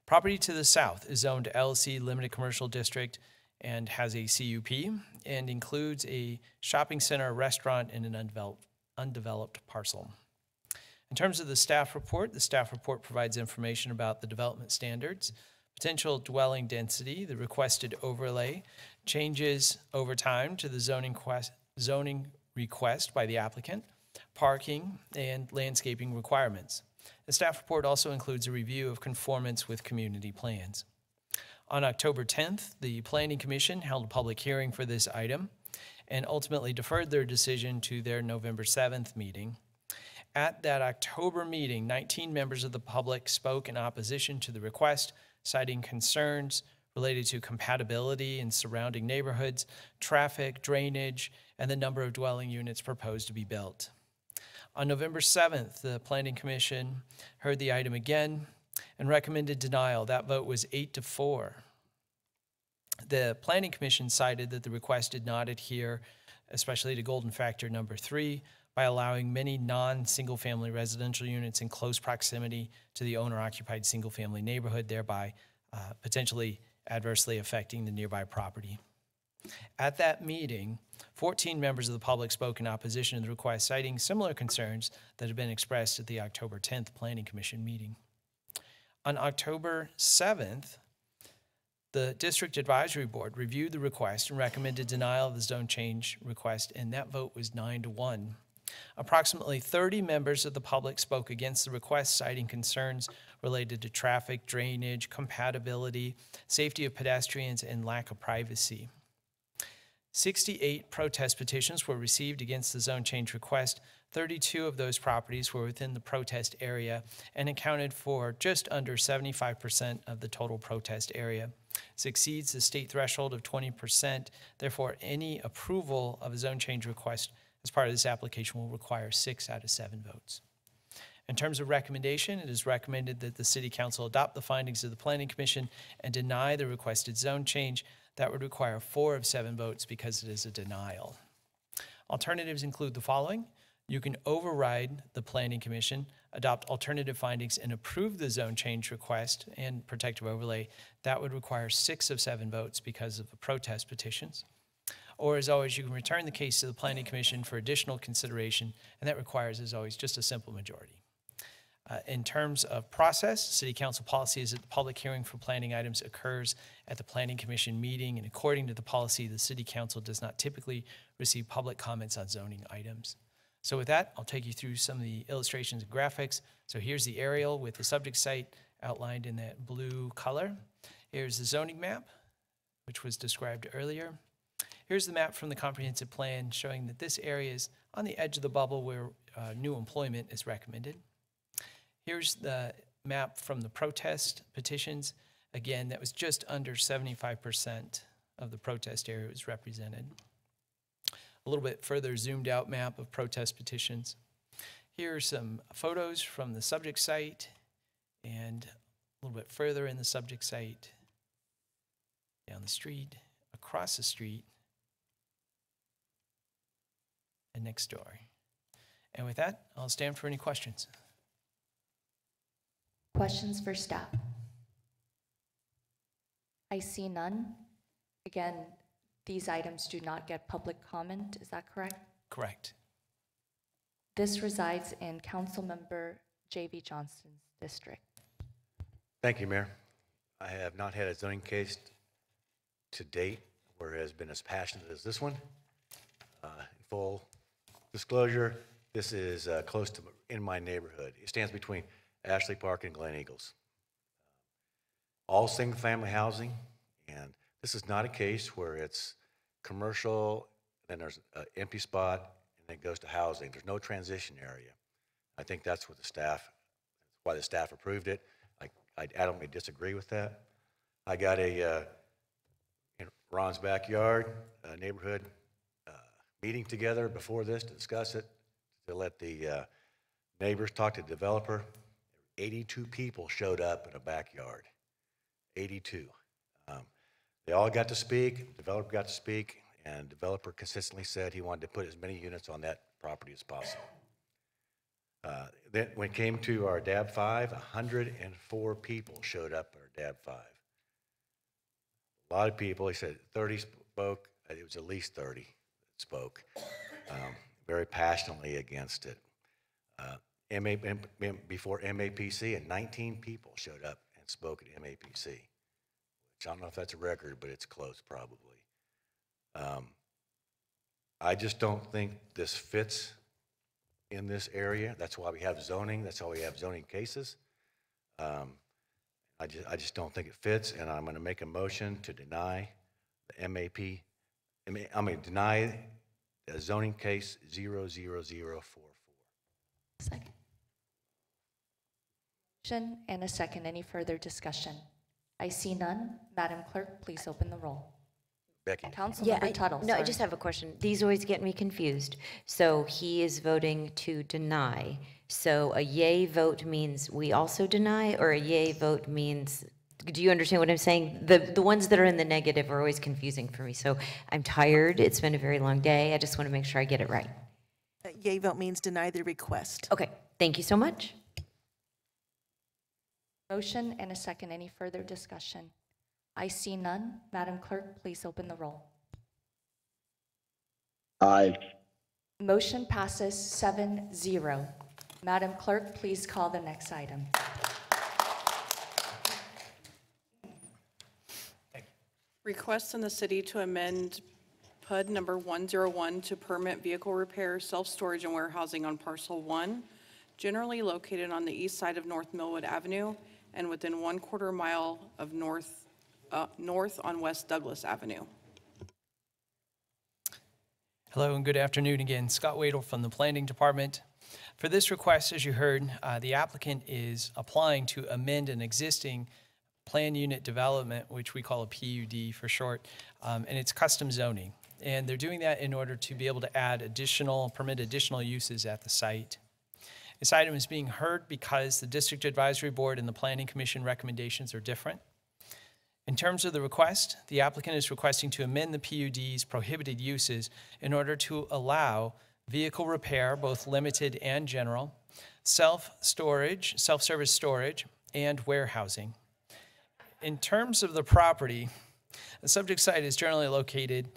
Property to the south is zoned LC Limited Commercial District and has a CUP and includes a shopping center, restaurant, and an undeveloped parcel. In terms of the staff report provides information about the development standards, potential dwelling density, the requested overlay, changes over time to the zoning request by the applicant, parking, and landscaping requirements. The staff report also includes a review of conformance with community plans. On October 10th, the Planning Commission held a public hearing for this item and ultimately deferred their decision to their November 7th meeting. At that October meeting, 19 members of the public spoke in opposition to the request, citing concerns related to compatibility in surrounding neighborhoods, traffic, drainage, and the number of dwelling units proposed to be built. On November 7th, the Planning Commission heard the item again and recommended denial. That vote was 8-4. The Planning Commission cited that the request did not adhere, especially to golden factor number 3, by allowing many non-single-family residential units in close proximity to the owner-occupied single-family neighborhood, thereby potentially adversely affecting the nearby property. At that meeting, 14 members of the public spoke in opposition to the request, citing similar concerns that had been expressed at the October 10th Planning Commission meeting. On October 7th, the District Advisory Board reviewed the request and recommended denial of the zone change request, and that vote was 9-1. Approximately 30 members of the public spoke against the request, citing concerns related to traffic, drainage, compatibility, safety of pedestrians, and lack of privacy. 68 protest petitions were received against the zone change request. 32 of those properties were within the protest area and accounted for just under 75% of the total protest area. This exceeds the state threshold of 20%. Therefore, any approval of a zone change request as part of this application will require 6 out of 7 votes. In terms of recommendation, it is recommended that the City Council adopt the findings of the Planning Commission and deny the requested zone change. That would require 4 of 7 votes because it is a denial. Alternatives include the following. You can override the Planning Commission, adopt alternative findings, and approve the zone change request and protective overlay. That would require 6 of 7 votes because of the protest petitions. Or, as always, you can return the case to the Planning Commission for additional consideration, and that requires, as always, just a simple majority. In terms of process, City Council policy is that the public hearing for planning items occurs at the Planning Commission meeting, and according to the policy, the City Council does not typically receive public comments on zoning items. So with that, I'll take you through some of the illustrations and graphics. So here's the aerial with the subject site outlined in that blue color. Here's the zoning map, which was described earlier. Here's the map from the comprehensive plan showing that this area is on the edge of the bubble where new employment is recommended. Here's the map from the protest petitions. Again, that was just under 75% of the protest area was represented. A little bit further zoomed out map of protest petitions. Here are some photos from the subject site and a little bit further in the subject site, down the street, across the street, and next door. And with that, I'll stand for any questions. Questions for staff? I see none. Again, these items do not get public comment, is that correct? Correct. This resides in Councilmember J.V. Johnston's district. Thank you, Mayor. I have not had a zoning case to date where it has been as passionate as this one, in full Disclosure, this is close to, in my neighborhood. It stands between Ashley Park and Glen Eagles. All single-family housing, and this is not a case where it's commercial, then there's an empty spot, and then it goes to housing. There's no transition area. I think that's what why the staff approved it. I adamantly disagree with that. I got in Ron's backyard, neighborhood meeting together before this to discuss it, to let the neighbors talk to the developer. 82 people showed up in a backyard. 82. They all got to speak, developer got to speak, and developer consistently said he wanted to put as many units on that property as possible. Then when it came to our DAB 5, 104 people showed up at our DAB 5. A lot of people, he said 30 spoke, it was at least 30 that spoke, very passionately against it. Before MAPC, and 19 people showed up and spoke at MAPC, which I don't know if that's a record, but it's close probably. I just don't think this fits in this area. That's why we have zoning. That's why we have zoning cases. I just don't think it fits, and I'm going to make a motion to deny the deny the zoning case 00044. Second. Motion and a second. Any further discussion? I see none. Madam Clerk, please open the roll. Becky. Councilmember Tuttle. No, I sorry. just have a question. These always get me confused. So he is voting to deny. So a yay vote means we also deny, or a yay vote means, do you understand what I'm saying? The ones that are in the negative are always confusing for me. So I'm tired. It's been a very long day. I just want to make sure I get it right. Yay vote means deny the request. Okay, thank you so much. Motion and a second. Any further discussion? I see none. Madam Clerk, please open the roll. Aye. Motion passes 7-0. Madam Clerk, please call the next item. Request in the city to amend PUD number 101 to permit vehicle repair, self-storage, and warehousing on parcel 1, generally located on the east side of North Millwood Avenue and within 1/4 mile of north on West Douglas Avenue. Hello and good afternoon again. Scott Wadle from the Planning Department. For this request, as you heard, the applicant is applying to amend an existing plan unit development, which we call a PUD for short, and it's custom zoning. And they're doing that in order to be able to permit additional uses at the site. This item is being heard because the District Advisory Board and the Planning Commission recommendations are different. In terms of the request, the applicant is requesting to amend the PUD's prohibited uses in order to allow vehicle repair, both limited and general, self-storage, self-service storage, and warehousing. In terms of the property, the subject site is generally located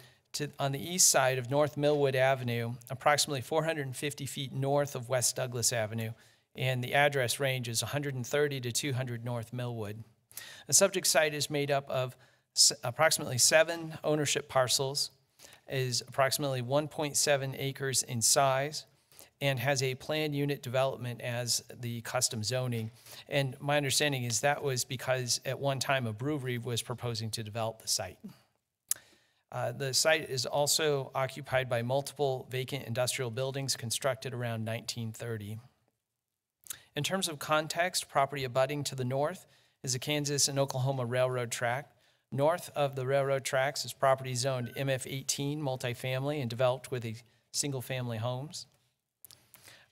on the east side of North Millwood Avenue, approximately 450 feet north of West Douglas Avenue, and the address range is 130 to 200 North Millwood. The subject site is made up of approximately 7 ownership parcels, is approximately 1.7 acres in size, and has a planned unit development as the custom zoning. And my understanding is that was because at one time a brewery was proposing to develop the site. The site is also occupied by multiple vacant industrial buildings constructed around 1930. In terms of context, property abutting to the north is the Kansas and Oklahoma Railroad track. North of the railroad tracks is property zoned MF18 multifamily and developed with single-family homes.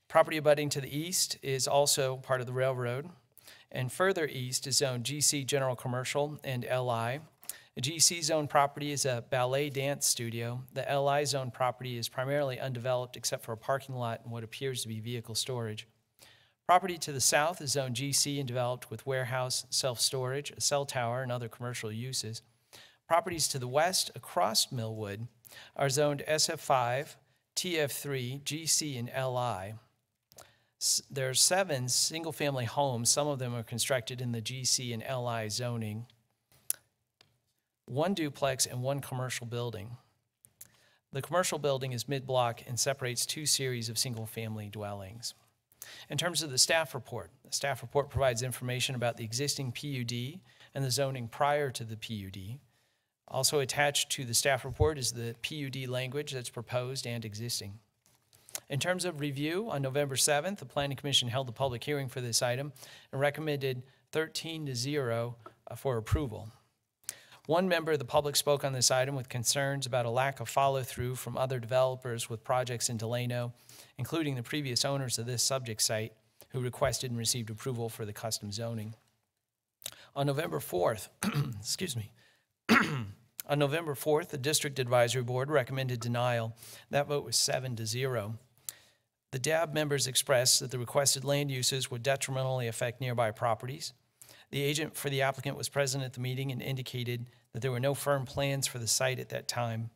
Property abutting to the east is also part of the railroad, and further east is zoned GC General Commercial and LI. The GC zone property is a ballet dance studio. The LI zone property is primarily undeveloped except for a parking lot and what appears to be vehicle storage. Property to the south is zoned GC and developed with warehouse, self-storage, a cell tower, and other commercial uses. Properties to the west across Millwood are zoned SF5, TF3, GC, and LI. There are 7 single-family homes. Some of them are constructed in the GC and LI zoning. 1 duplex and 1 commercial building. The commercial building is mid-block and separates two series of single-family dwellings. In terms of the staff report provides information about the existing PUD and the zoning prior to the PUD. Also attached to the staff report is the PUD language that's proposed and existing. In terms of review, on November 7th, the Planning Commission held a public hearing for this item and recommended 13-0 for approval. One member of the public spoke on this item with concerns about a lack of follow-through from other developers with projects in Delano, including the previous owners of this subject site, who requested and received approval for the custom zoning. On November 4th, excuse me, on November 4th, the District Advisory Board recommended denial. That vote was 7-0. The DAB members expressed that the requested land uses would detrimentally affect nearby properties. The agent for the applicant was present at the meeting and indicated that there were no firm plans for the site at that time.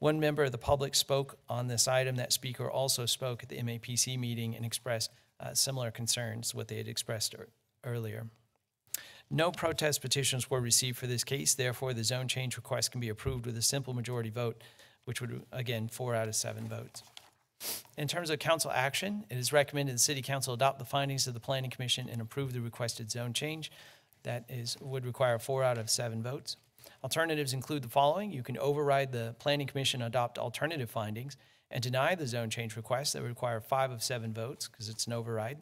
One member of the public spoke on this item. That speaker also spoke at the MAPC meeting and expressed similar concerns, what they had expressed earlier. No protest petitions were received for this case. Therefore, the zone change request can be approved with a simple majority vote, which would, again, 4 out of 7 votes. In terms of council action, it is recommended the City Council adopt the findings of the Planning Commission and approve the requested zone change. That would require 4 out of 7 votes. Alternatives include the following. You can override the Planning Commission, adopt alternative findings, and deny the zone change request. That would require 5 of 7 votes because it's an override.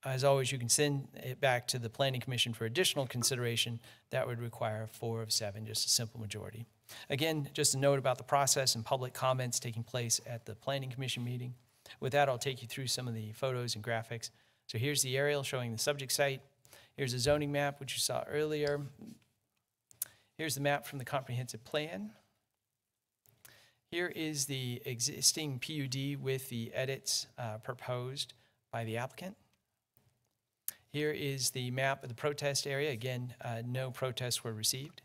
As always, you can send it back to the Planning Commission for additional consideration. That would require 4 of 7, just a simple majority. Again, just a note about the process and public comments taking place at the Planning Commission meeting. With that, I'll take you through some of the photos and graphics. So here's the aerial showing the subject site. Here's a zoning map, which you saw earlier. Here's the map from the comprehensive plan. Here is the existing PUD with the edits proposed by the applicant. Here is the map of the protest area. Again, no protests were received.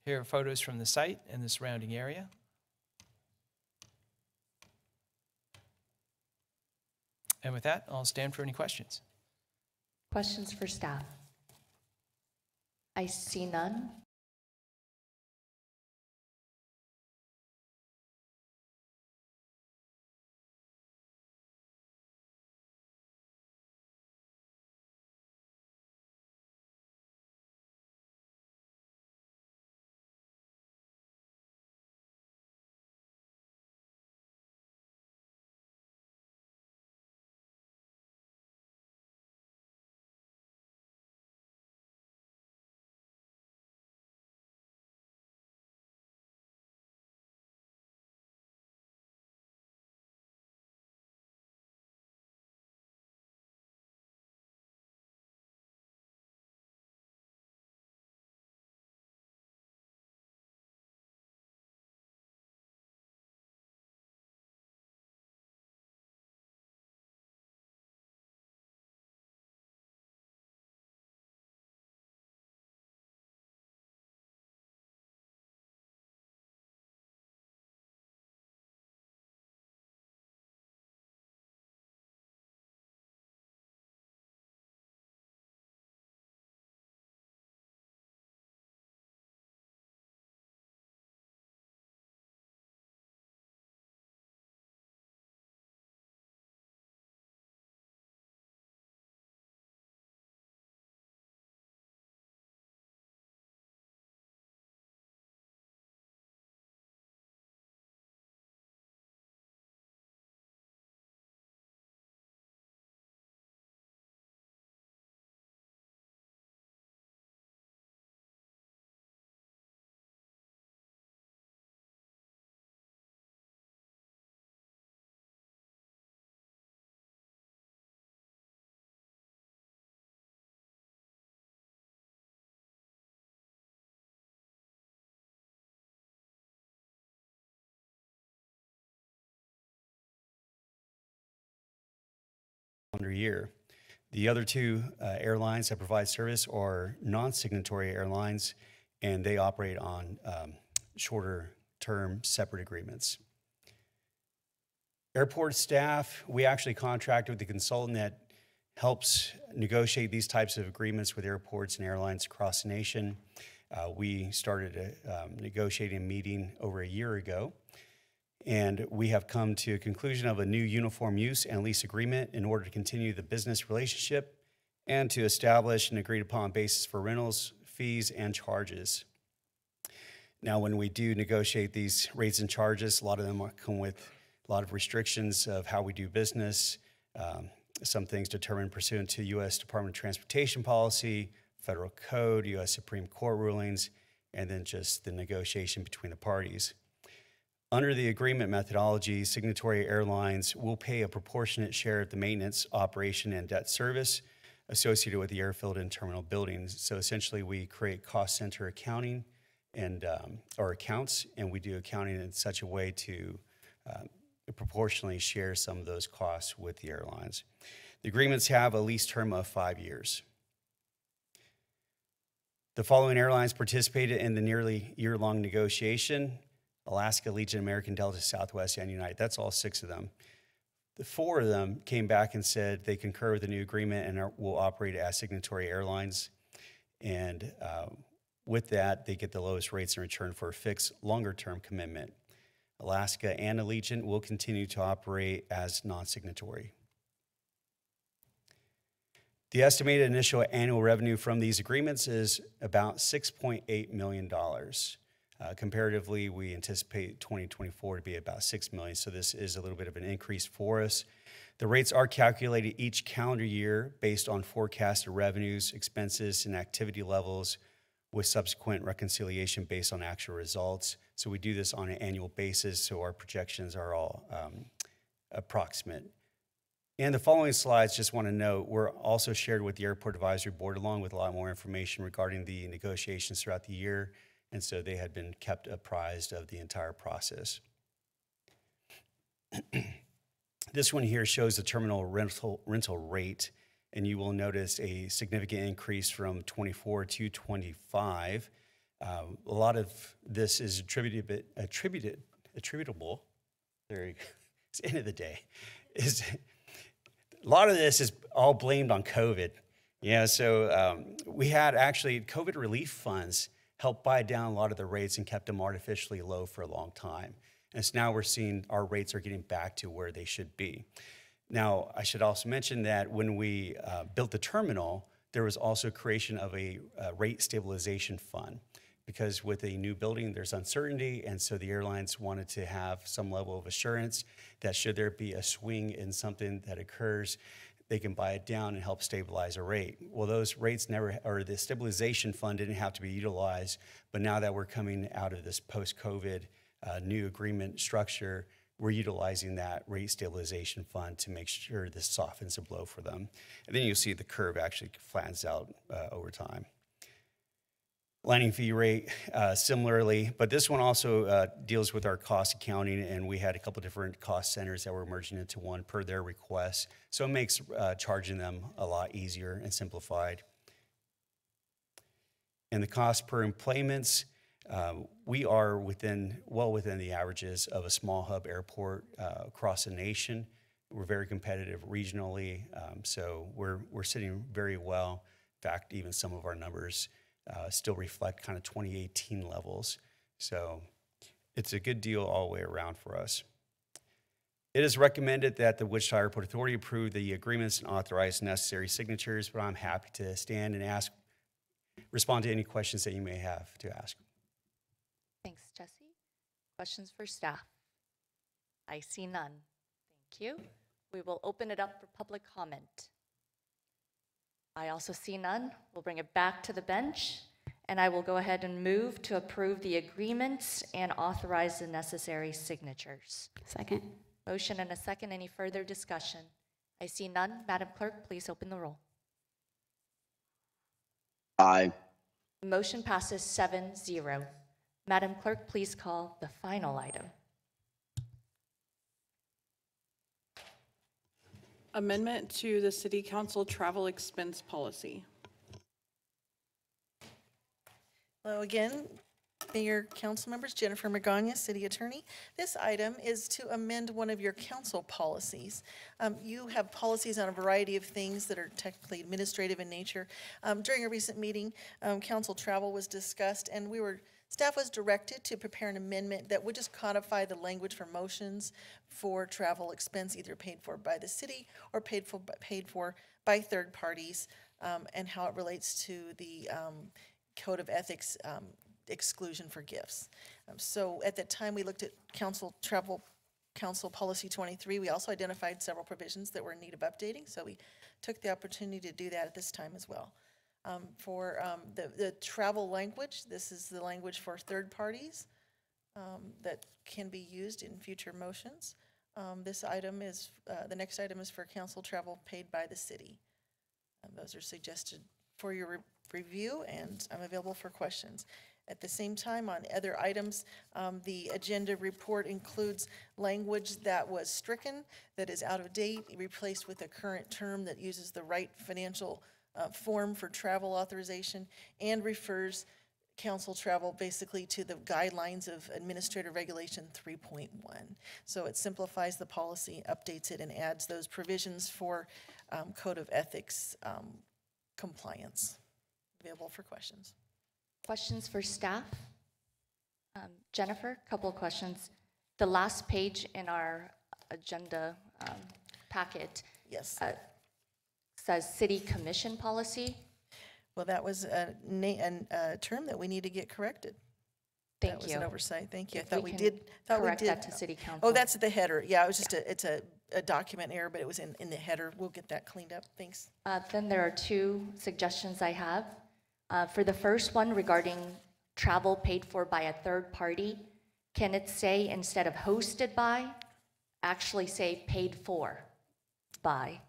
Here are photos from the site and the surrounding area. And with that, I'll stand for any questions. Questions for staff? I see none. Year. The other two airlines that provide service are non-signatory airlines, and they operate on shorter term separate agreements. Airport staff, we actually contract with the consultant that helps negotiate these types of agreements with airports and airlines across the nation. We started negotiating a meeting over a year ago, And we have come to a conclusion of a new uniform use and lease agreement in order to continue the business relationship and to establish an agreed upon basis for rentals, fees, and charges. Now, when we do negotiate these rates and charges, a lot of them come with a lot of restrictions of how we do business. Some things determined pursuant to U.S. Department of Transportation policy, federal code, U.S. Supreme Court rulings, and then just the negotiation between the parties. Under the agreement methodology, signatory airlines will pay a proportionate share of the maintenance, operation, and debt service associated with the airfield and terminal buildings. So essentially, we create cost center accounting and or accounts, and we do accounting in such a way to proportionally share some of those costs with the airlines. The agreements have a lease term of 5 years. The following airlines participated in the nearly year-long negotiation: Alaska, Allegiant, American, Delta, Southwest, and United. That's all 6 of them. The 4 of them came back and said they concur with the new agreement and will operate as signatory airlines. And with that, they get the lowest rates in return for a fixed longer-term commitment. Alaska and Allegiant will continue to operate as non-signatory. The estimated initial annual revenue from these agreements is about $6.8 million. Comparatively, we anticipate 2024 to be about $6 million, so this is a little bit of an increase for us. The rates are calculated each calendar year based on forecasted revenues, expenses, and activity levels, with subsequent reconciliation based on actual results. So we do this on an annual basis, so our projections are all approximate. And the following slides, just want to note, were also shared with the Airport Advisory Board, along with a lot more information regarding the negotiations throughout the year, and so they had been kept apprised of the entire process. This one here shows the terminal rental rate, and you will notice a significant increase from 24 to 25. A lot of this is attributable, there you go, it's the end of the day, is a lot of this is all blamed on COVID. Yeah, so we had actually COVID relief funds help buy down a lot of the rates and kept them artificially low for a long time. And so now we're seeing our rates are getting back to where they should be. Now, I should also mention that when we built the terminal, there was also creation of a rate stabilization fund, because with a new building, there's uncertainty, and so the airlines wanted to have some level of assurance that should there be a swing in something that occurs, they can buy it down and help stabilize a rate. Well, those rates never, or the stabilization fund didn't have to be utilized, but now that we're coming out of this post-COVID new agreement structure, we're utilizing that rate stabilization fund to make sure this softens the blow for them. And then you'll see the curve actually flattens out over time. Landing fee rate, similarly, but this one also deals with our cost accounting, and we had a couple different cost centers that we're merging into one per their request. So it makes charging them a lot easier and simplified. And the cost per employments, we are well within the averages of a small hub airport across the nation. We're very competitive regionally, so we're sitting very well. In fact, even some of our numbers still reflect kind of 2018 levels. So it's a good deal all the way around for us. It is recommended that the Wichita Airport Authority approve the agreements and authorize necessary signatures, but I'm happy to stand and respond to any questions that you may have to ask. Thanks, Jesse. Questions for staff? I see none. Thank you. We will open it up for public comment. I also see none. We'll bring it back to the bench, and I will go ahead and move to approve the agreements and authorize the necessary signatures. Second. Motion and a second. Any further discussion? I see none. Madam Clerk, please open the roll. Aye. Motion passes 7-0. Madam Clerk, please call the final item. Amendment to the City Council travel expense policy. Hello again, Mayor, council members, Jennifer Magana, City Attorney. This item is to amend one of your council policies. You have policies on a variety of things that are technically administrative in nature. During a recent meeting, council travel was discussed, and we were Staff was directed to prepare an amendment that would just codify the language for motions for travel expense either paid for by the city or paid for by third parties, and how it relates to the Code of Ethics exclusion for gifts. So at that time, we looked at Travel Council Policy 23. We also identified several provisions that were in need of updating, so we took the opportunity to do that at this time as well. For the travel language, this is the language for third parties that can be used in future motions. This item is, the next item is for council travel paid by the city. Those are suggested for your review, and I'm available for questions. At the same time, on other items, the agenda report includes language that was stricken, that is out of date, replaced with a current term that uses the right financial form for travel authorization, and refers council travel basically to the guidelines of Administrative Regulation 3.1. So it simplifies the policy, updates it, and adds those provisions for Code of Ethics compliance. Available for questions. Questions for staff? Jennifer, couple of questions. The last page in our agenda packet says city commission policy. Well, that was a term that we need to get corrected. Thank That was you. an oversight, thank you. I If thought we we can did. correct that to city council. Oh, that's the header. Yeah, it was just it's a document error, but it was in the header. We'll get that cleaned up. Thanks. Then there are two suggestions I have. For the first one regarding travel paid for by a third party, can it say instead of hosted by, actually say paid for by?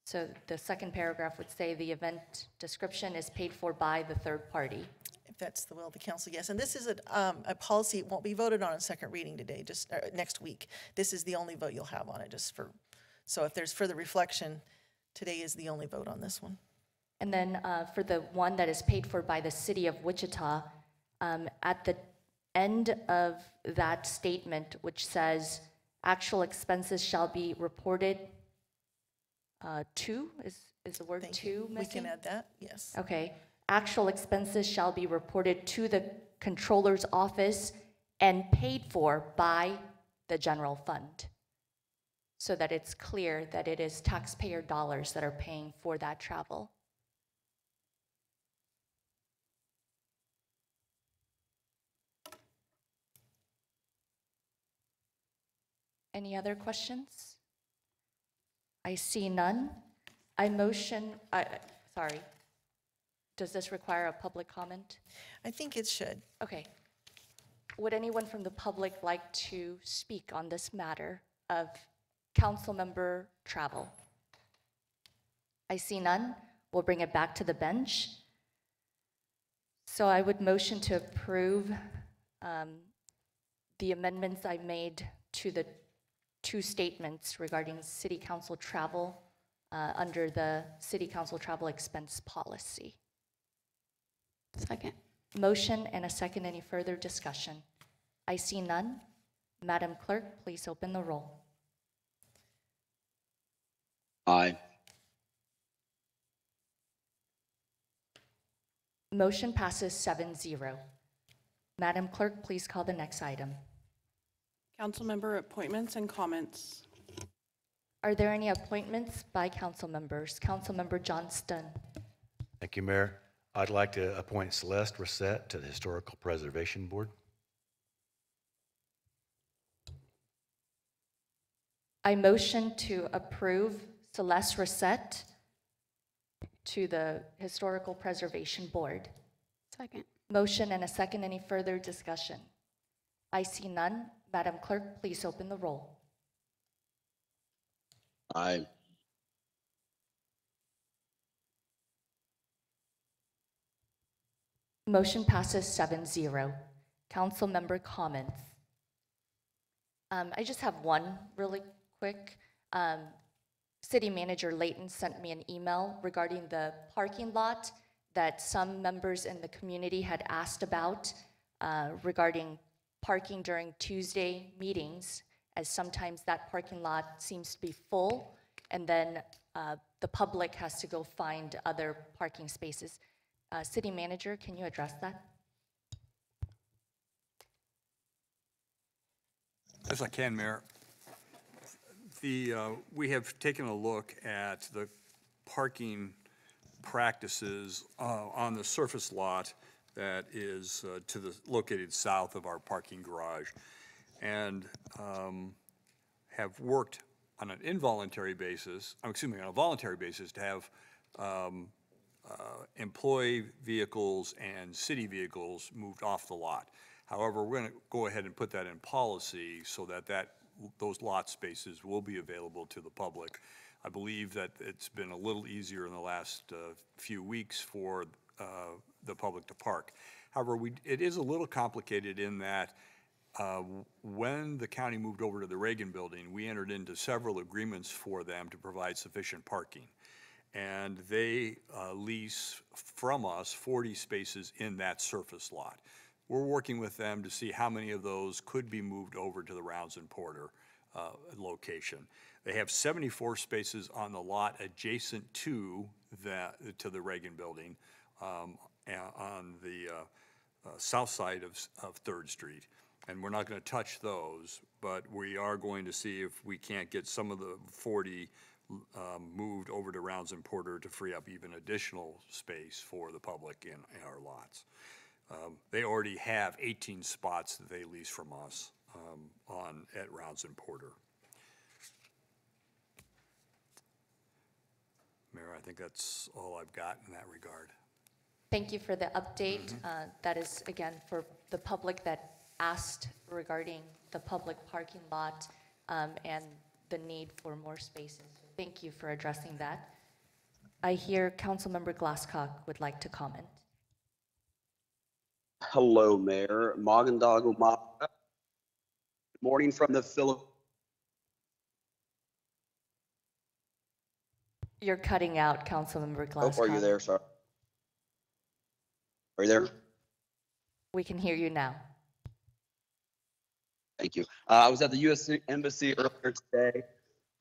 So the second paragraph would say the event description is paid for by the third party. If that's the will of the council, yes. And this is a policy, it won't be voted on second reading today, just next week. This is the only vote you'll have on it, so if there's further reflection, today is the only vote on this one. And then for the one that is paid for by the city of Wichita, at the end of that statement, which says actual expenses shall be reported to, is the word to missing? We can add that, yes. Okay. Actual expenses shall be reported to the controller's office and paid for by the general fund, so that it's clear that it is taxpayer dollars that are paying for that travel. Any other questions? I see none. I motion, sorry. Does this require a public comment? I think it should. Okay. Would anyone from the public like to speak on this matter of council member travel? I see none. We'll bring it back to the bench. So I would motion to approve the amendments I made to the two statements regarding city council travel under the city council travel expense policy. Second. Motion and a second. Any further discussion? I see none. Madam Clerk, please open the roll. Aye. Motion passes 7-0. Madam Clerk, please call the next item. Councilmember appointments and comments. Are there any appointments by council members? Councilmember Johnston. Thank you, Mayor. I'd like to appoint Celeste Reset to the Historical Preservation Board. I motion to approve Celeste Reset to the Historical Preservation Board. Second. Motion and a second. Any further discussion? I see none. Madam Clerk, please open the roll. Aye. Motion passes 7-0. Council member comments. I just have one really quick. City Manager Layton sent me an email regarding the parking lot that some members in the community had asked about regarding parking during Tuesday meetings, as sometimes that parking lot seems to be full, and then the public has to go find other parking spaces. City Manager, can you address that? Yes, I can, Mayor. We have taken a look at the parking practices on the surface lot that is located south of our parking garage, and have worked on an involuntary basis, on a voluntary basis, to have employee vehicles and city vehicles moved off the lot. However, we're going to go ahead and put that in policy so that those lot spaces will be available to the public. I believe that it's been a little easier in the last few weeks for the public to park. However, it is a little complicated in that when the county moved over to the Reagan building, we entered into several agreements for them to provide sufficient parking. And they lease from us 40 spaces in that surface lot. We're working with them to see how many of those could be moved over to the Rounds and Porter location. They have 74 spaces on the lot adjacent to the Reagan building on the south side of 3rd Street. And we're not going to touch those, but we are going to see if we can't get some of the 40 moved over to Rounds and Porter to free up even additional space for the public in our lots. They already have 18 spots that they lease from us at Rounds and Porter. Mayor, I think that's all I've got in that regard. Thank you for the update. That is, again, for the public that asked regarding the public parking lot and the need for more spaces. Thank you for addressing that. I hear Councilmember Glasscock would like to comment. Hello, Mayor. Magandago Good morning from the Philippines. You're cutting out, Councilmember Glasscock. Oh, are you there? Sorry. Are you there? We can hear you now. Thank you. I was at the U.S. Embassy earlier today.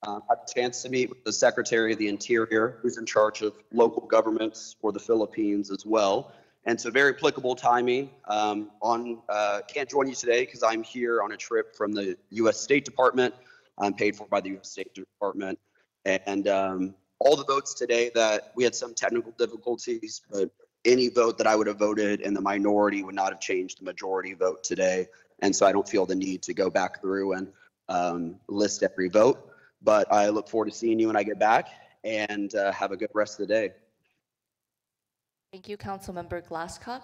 I had a chance to meet with the Secretary of the Interior, who's in charge of local governments for the Philippines as well. And so very applicable timing. Can't join you today because I'm here on a trip from the U.S. State Department. I'm paid for by the U.S. State Department. And all the votes today that we had some technical difficulties, but any vote that I would have voted in the minority would not have changed the majority vote today. And so I don't feel the need to go back through and list every vote. But I look forward to seeing you when I get back, and have a good rest of the day. Thank you, Councilmember Glasscock.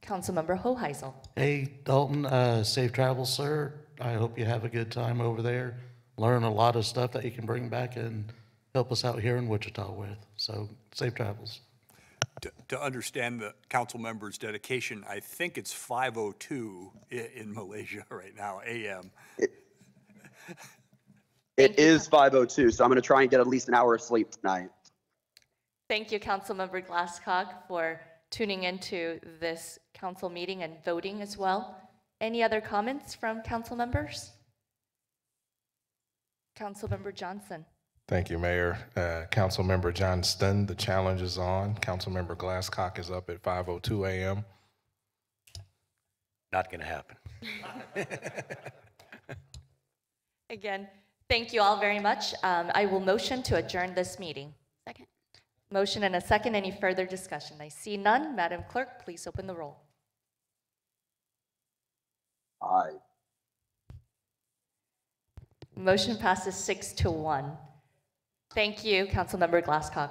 Councilmember Hoheisel. Hey, Dalton, safe travels, sir. I hope you have a good time over there. Learn a lot of stuff that you can bring back and help us out here in Wichita with. So safe travels. To understand the council member's dedication, I think it's 5:02 in Malaysia right now, a.m. It is 5:02, so I'm going to try and get at least an hour of sleep tonight. Thank you, Councilmember Glasscock, for tuning into this council meeting and voting as well. Any other comments from council members? Councilmember Johnson. Thank you, Mayor. Councilmember Johnston, the challenge is on. Councilmember Glasscock is up at 5:02 a.m. Not going to happen. Again, thank you all very much. I will motion to adjourn this meeting. Second. Motion and a second. Any further discussion? I see none. Madam Clerk, please open the roll. Aye. Motion passes 6-1. Thank you, Councilmember Glasscock.